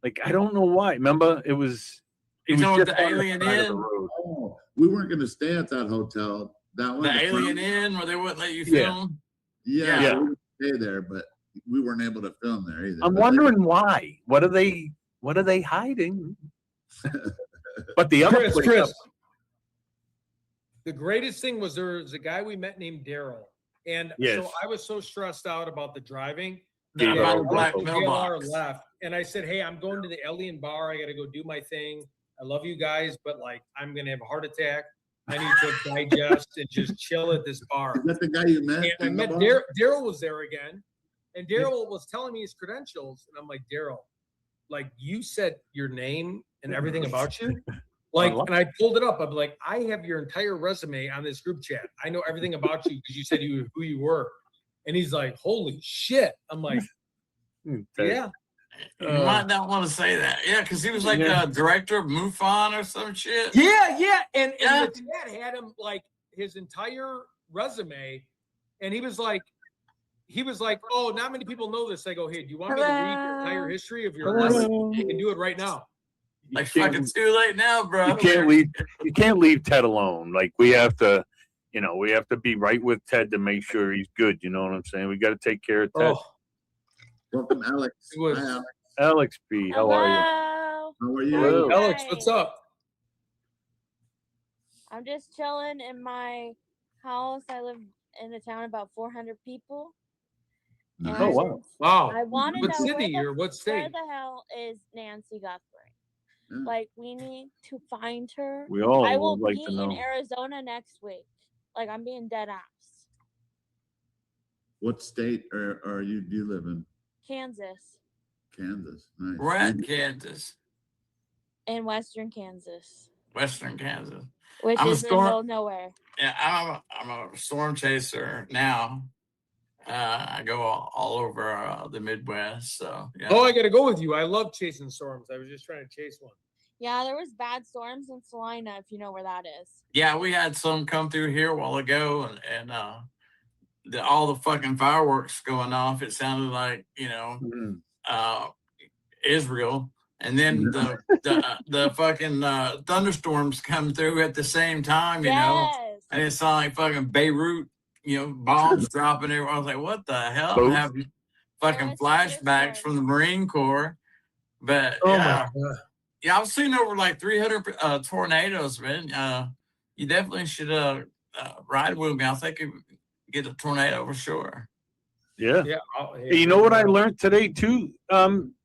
Like I don't know why. Remember, it was. You was know what just the on Alien side of the Inn? road. Oh, we weren't going to stay at that hotel. That one. The the Alien front- Inn where they wouldn't let you Yeah. film. Yeah, Yeah. we would stay there, but we weren't able to film there either. I'm But wondering why. What are they hiding? But the other place, The greatest thing was there was a guy we met named Daryl, And Yes. so I was so stressed out about the driving. Yeah, that by the black DLR mailbox. left, and I said, "Hey, I'm going to the Alien bar. I got to go do my thing. I love you guys, but like, I'm gonna have a heart attack. I need to digest and just chill at this bar." Is that the guy you met? And I in the met bar? Daryl was there again, and Daryl was telling me his credentials, and I'm like, Daryl, like you said your name and everything about you. Like, and I pulled it up. I'm like, I have your entire resume on this group chat. I know everything about you because you said who you were. And he's like, holy shit. I'm like, yeah. You might not want to say that. Yeah, because he was like director of MUFON or some shit. Yeah. And the chat had him like his entire resume. And he was like, oh, not many people know this. I go, hey, do you want me to read your entire history of your life? You can do it right now. Like, fucking too late now, bro. You can't leave Ted alone. Like, we have to be right with Ted to make sure he's good. You know what I'm saying? We got to take care of Ted. Oh. Welcome, Alex. Was, Hi, Alex. Alex B, how are you? How are you? Hello. Alex, what's up? I'm just chilling in my house. I live in a town about 400 people. Nice. Oh, wow. Wow. I want to What know city or what where state? the hell is Nancy Guthrie? Yeah. Like, we need to find her. We all I will would like be to know. in Arizona next week. Like, I'm being dead ass. What state do you live in? Kansas. Kansas. Nice. We're at Kansas, In western Kansas. Western Kansas. Which I'm a is in the storm- middle of nowhere. Yeah, I'm a storm chaser now. I go all over the Midwest. So yeah. Oh, I got to go with you. I love chasing storms. I was just trying to chase one. Yeah, there was bad storms in Salina, if you know where that is. Yeah, we had some come through here a while ago, and all the fucking fireworks going off. It sounded like Israel, and then the fucking thunderstorms come through at the same time. You know, and it sounded like fucking Beirut. Bombs dropping everywhere. I was like, what the hell? I'm having fucking flashbacks from the Marine Corps. But yeah, I've seen over like 300 tornadoes, man. You definitely should ride with me. I think you get a tornado for sure. Yeah. Yeah. Hey, you know what I learned today too,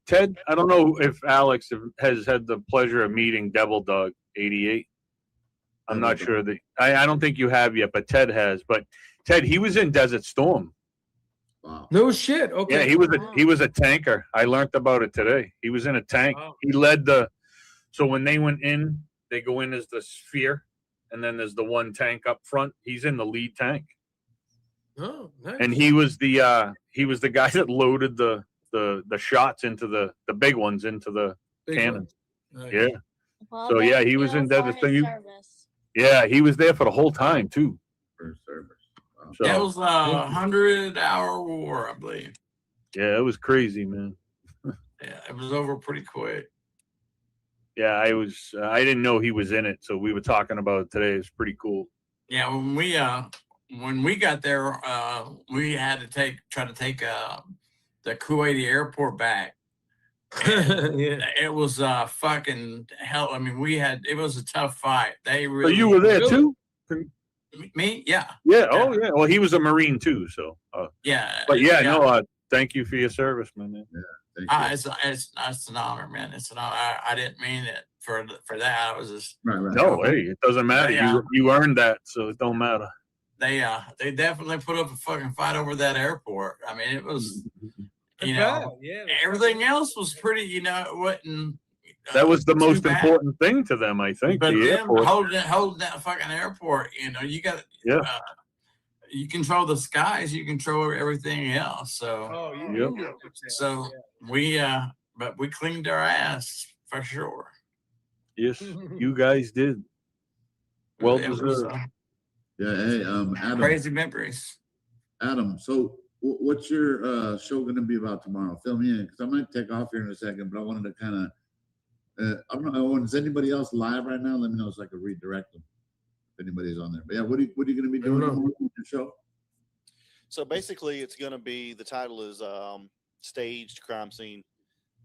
Ted? I don't know if Alex has had the pleasure of meeting Devil Dog 88. I'm not sure that I don't think you have yet, but Ted has. But Ted, he was in Desert Storm. Wow. No shit. Okay. Yeah, he was a tanker. I learned about it today. He was in a tank. Wow. He led so when they went in, they go in as the sphere, and then there's the one tank up front. He's in the lead tank. Oh, nice. And he was the guy that loaded the shots into the big ones into the Big cannons. one. Nice. Yeah. Well, So yeah, thank he was you in for Desert his Storm. service. Yeah, he was there for the whole time too. For service. Wow. So, That was a 100-hour war, I believe. yeah, it was crazy, man. Yeah, it was over pretty quick. Yeah, I didn't know he was in it, so we were talking about it today. It's pretty cool. Yeah, when we got there, we had to try to take the Kuwaiti airport back. Yeah. It was fucking hell. I mean, it was a tough fight. They So really. you were there too? Me? Yeah. Yeah. Oh yeah. Well, he was a Marine too, so. Yeah. But yeah, no. Thank you for your service, man. Yeah. Thank you. It's an honor, man. It's an honor. I didn't mean it for that. I was just. Right. No, hey, it doesn't matter. Yeah. You earned that, so it don't matter. They definitely put up a fucking fight over that airport. I mean, it was. Yeah. Everything else was pretty. It wasn't. That was the too most bad. important thing to them, I think. But the them airport. holding that fucking airport, you got. Yeah. You control the skies. You control everything else. So. Oh, you Yep. knew what you're saying. So but we cleaned our ass for sure. Yes, you guys did. Well It was, deserved. Yeah. Hey, Adam. crazy memories. Adam. So, what's your show going to be about tomorrow? Fill me in, because I might take off here in a second, but I wanted to kind of. I don't know. Is anybody else live right now? Let me know so I can redirect them. If anybody's on there. But yeah, what are you going to be doing tomorrow with your show? So basically, it's going to be, the title is Staged Crime Scene.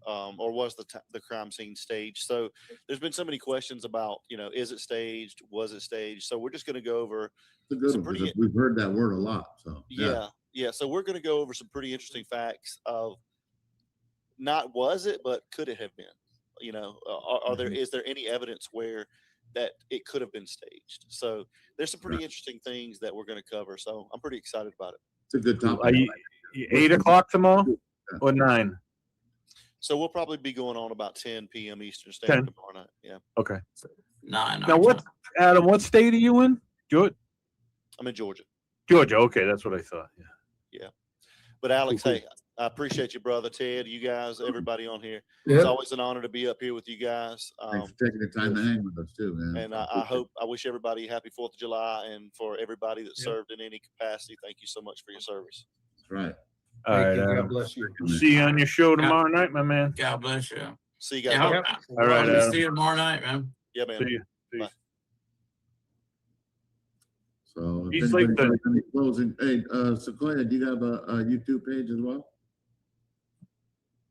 or was the crime scene staged? So there's been so many questions about, is it staged? Was it staged? So we're just going to go over It's a good some one, pretty, we've heard that word a lot. So yeah. So we're going to go over some pretty interesting facts of not was it, but could it have been? Are there, is there any evidence where that it could have been staged? So there's some pretty interesting things that we're going to cover. So I'm pretty excited about it. It's a good topic. Are you 8 o'clock tomorrow or 9? So we'll probably be going on about 10 p.m. Eastern Standard tomorrow night. Yeah. Okay. 9. Now, Adam? What state are you in? Georgia. I'm in Georgia. Georgia. Okay, that's what I thought. Yeah. But Alex, hey, I appreciate you, brother Ted. You guys, everybody on here. Yeah. It's always an honor to be up here with you guys. Thanks for taking the time to hang with us too, man. And I wish everybody happy 4th of July, and for everybody that served in any capacity, thank you so much for your service. That's right. All right. God bless you. See you on your show tomorrow night, my man. God bless you. See you guys. Yeah, later. All right, Adam. See you tomorrow night, man. Yeah, man. See you. Peace. Bye. So if He's anybody like has any closing, hey, Sequoia, do you have a YouTube page as well?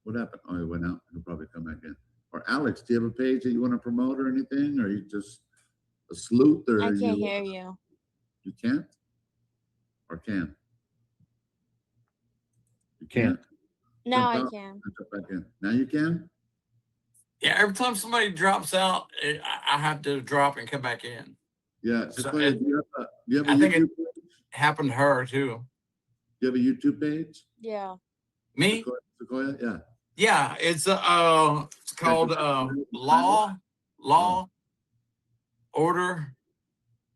What happened? Oh, he went out. He'll probably come back in. Or Alex, do you have a page that you want to promote or anything? Or are you just a sleuth? Or I can't you, hear you. You can't? Or can? You Can't. Now I Jump out can. and jump back in. Now you can? Yeah, every time somebody drops out, I have to drop and come back in. Yeah. So Sequoia, do you have a I think YouTube it page? happened to her too. Do you have a YouTube page? Yeah. Me? Sequoia? Yeah. Yeah, it's called law, order,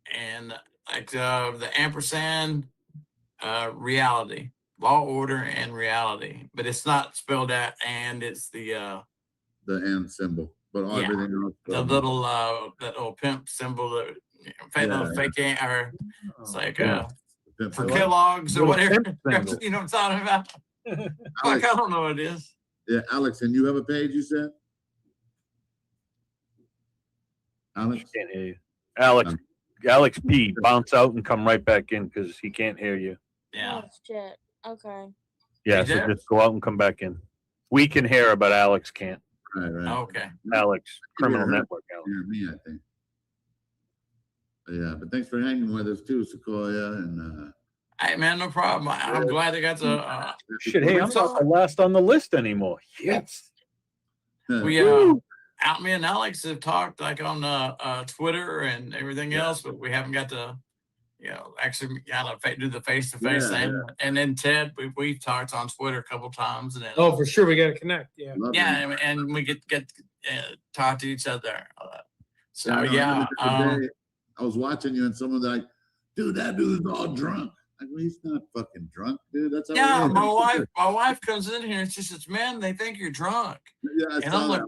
and like the ampersand, reality. Law, order, and reality. But it's not spelled out, and it's the and symbol, but all yeah, everything else. the little that little pimp symbol, that little fake or it's like for Kellogg's or whatever. You know what I'm talking about? Fuck, I don't know what it is. Yeah, Alex, and you have a page, you said? Alex? Can't hear you. Alex P, bounce out and come right back in because he can't hear you. Yeah. Oh, shit. Okay. Yeah, You so there? just go out and come back in. We can hear her, but Alex can't. Right. Okay. Alex, Criminal Yeah, Network. Alex. Yeah, me, I think. Yeah, but thanks for hanging with us too, Sequoia. And Hey man, no problem. I'm glad they got the Shit, hey, I'm not the last on the list anymore. Yes. we out me and Alex have talked like on Twitter and everything else, but we haven't got to actually do the face-to-face thing. Yeah. And then Ted, we've talked on Twitter a couple times, and then Oh, for sure, we got to connect. Yeah. and we get talk to each other. So I know, yeah, the other day, I was watching you and someone's like, dude, that dude's all drunk. I mean, he's not fucking drunk, dude. That's how yeah. it is. My wife comes in here and she says, "Man, they think you're drunk." Yeah, I And saw that.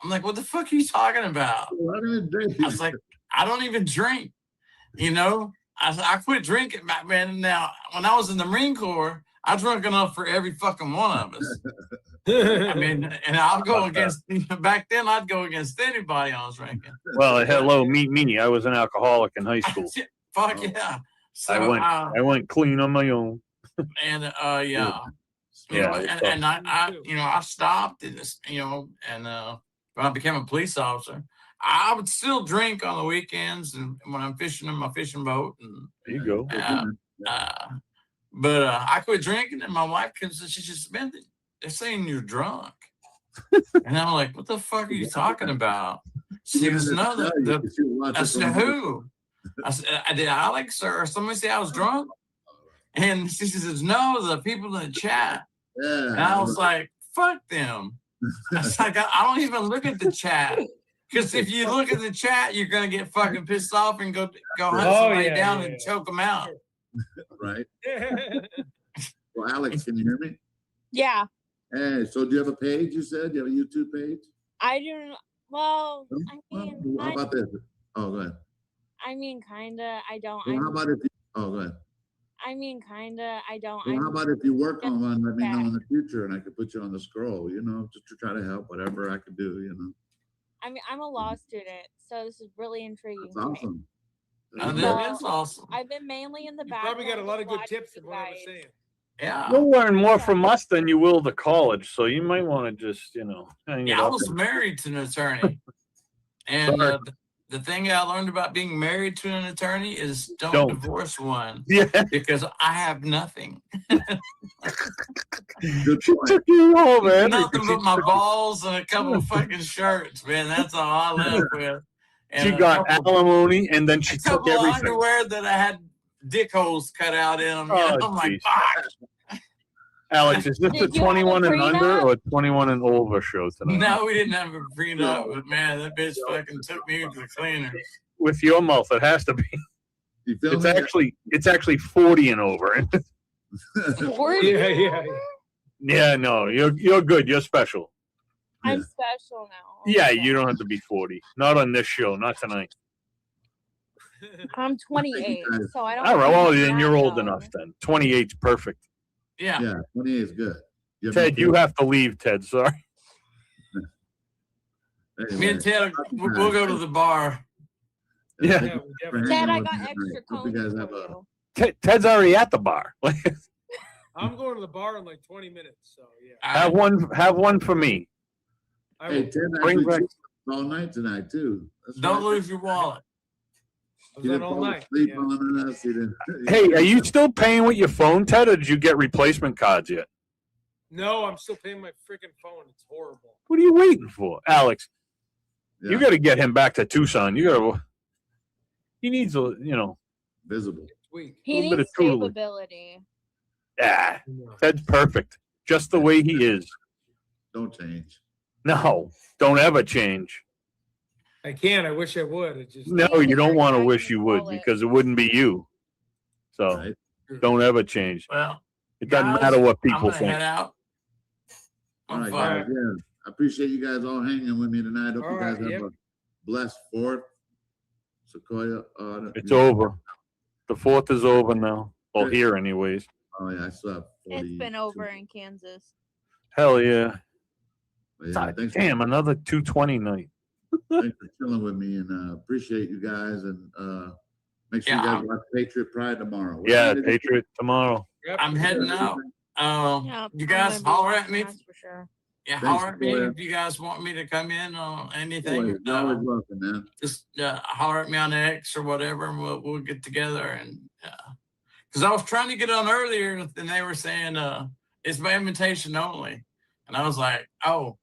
I'm like, "What the fuck are you talking about?" I was like, "I don't even drink." I quit drinking back then. Now, when I was in the Marine Corps, I drank enough for every fucking one of us. I mean, and I'll go against, back then, I'd go against anybody I was drinking. Well, hello, meet me. I was an alcoholic in high school. Fuck yeah. So, I went clean on my own. And, Yeah, and I stopped and and when I became a police officer, I would still drink on the weekends and when I'm fishing in my fishing boat. And there you go. But I quit drinking, and my wife comes and she just, "Man, they're saying you're drunk." And I'm like, "What the fuck are you talking about?" She goes, "No, I said, "Who?" I said, "Did Alex or somebody say I was drunk?" And she says, "No, the people in the chat." Yeah. And I was like, "Fuck them." I was like, I don't even look at the chat. Because if you look at the chat, you're going to get fucking pissed off and go hunt somebody down and choke them out. Right. Well, Alex, can you hear me? Yeah. Hey, so do you have a page, you said? Do you have a YouTube page? I do. Well, How about this? Oh, go ahead. I mean, kinda. I don't. Well, how about if you, oh, go ahead. I mean, kinda. I don't. Well, how about if you work on one, let me know in the future and I could put you on the scroll, just to try to help, whatever I could do. I mean, I'm a law student, so this is really intriguing. That's awesome. That is awesome. I've been mainly in the back. Probably got a lot of good tips from what I was saying. Yeah. You'll learn more from us than you will the college, so you might want to just, hang it Yeah, I up. was married to an attorney. And Sorry. the thing I learned about being married to an attorney is don't Don't. divorce one. Yeah. Because I have nothing. Good She point. took you home, man. Nothing but my balls and a couple of fucking shirts, man. That's all I left with. She And a got couple, alimony, and then she a took couple of everything. underwear that I had dick holes cut out in them. You Oh, know? I'm like, geez. fuck. Alex, is this a Did you have a 21 and under prenup? or 21 and over show tonight? No, we didn't have a prenup, but man, that bitch fucking took me to the cleaners. With your mouth, it has to be. You feel It's actually 40 and over. Yeah. Yeah, no, you're good. You're special. I'm special now. Yeah, you don't have to be 40. Not on this show. Not tonight. I'm 28, so I don't. All right. have Well, to be then that you're old young. enough then. 28's perfect. Yeah. Yeah, 28 is good. Ted, you have to leave, Ted. Sorry. Me and Ted, we'll go to the bar. Yeah. Ted, I got extra Hope you guys have a Ted's already at the bar. I'm going to the bar in like 20 minutes. So yeah. Have one for me. Hey, Ted Bring actually back- cheated all night tonight too. That's Don't right. lose your wallet. I He was didn't on all fall night. asleep Yeah. on us. He didn't. Hey, are you still paying with your phone, Ted, or did you get replacement cards yet? No, I'm still paying my freaking phone. It's horrible. What are you waiting for, Alex? Yeah. You got to get him back to Tucson. He needs a, visible. Weak. He little bit needs of tutelage. stability. Ah, Ted's perfect, just the way he is. Don't change. No, don't ever change. I can't. I wish I would. It just No, you don't want to wish you would because it wouldn't be you. So Right. don't ever change. Well, It doesn't guys, matter what I'm people gonna think. head out. All I'm right, fine. guys. Yeah, I appreciate you guys all hanging with me tonight. Hope All you guys right, have a blessed 4th. Sequoia. It's over. The 4th is over now. Well, here anyways. Oh yeah, I still have 40. It's been over in Kansas. Hell yeah. Yeah, thanks, Damn, another 220 night. thanks for chilling with me, and appreciate you guys. And make sure you Yeah. guys watch Patriot Pride tomorrow. What Yeah, night is it? Patriot tomorrow. I'm heading out. Yeah, You I'm guys gonna be holler at watching, me. that's for sure. Yeah, Thanks, holler at me Sequoia. if you guys want me to come in on anything. Always, you're always welcome, man. Just holler at me on X or whatever, and we'll get together. And because I was trying to get on earlier, and they were saying it's by invitation only, and I was like, oh,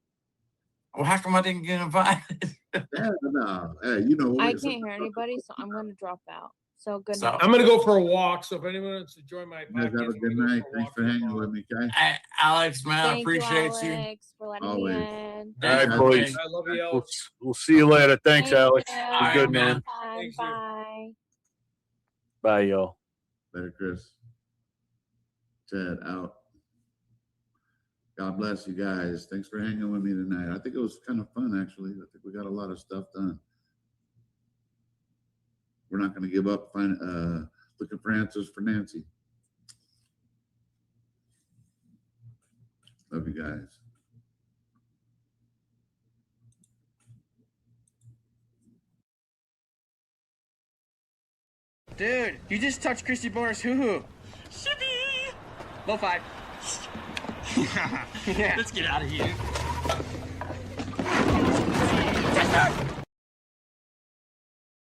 well, how come I didn't get invited? Yeah, no. Hey, you know what? I can't hear anybody, so I'm going to drop out. So good So- night. I'm gonna go for a walk. So if anyone wants to join my You guys podcast, have a I'm good gonna go night. for a Thanks walk for in the hanging park. with me, guys. Hey, Alex, man, I Thank appreciate you. Alex, for letting Always. me in. All right, Definitely. boys. I love you, We'll, Alex. we'll see you later. Thanks, Thank Alex. you. Be All right, good, man. man. Bye. Thanks, dude. Bye. Bye, y'all. Later, Chris. Ted out. God bless you guys. Thanks for hanging with me tonight. I think it was kind of fun, actually. I think we got a lot of stuff done. We're not going to give up looking for answers for Nancy. Love you guys. Dude, you just touched Christy Boris hoo-hoo. Shippy! Low five. Yeah. Let's get out of here.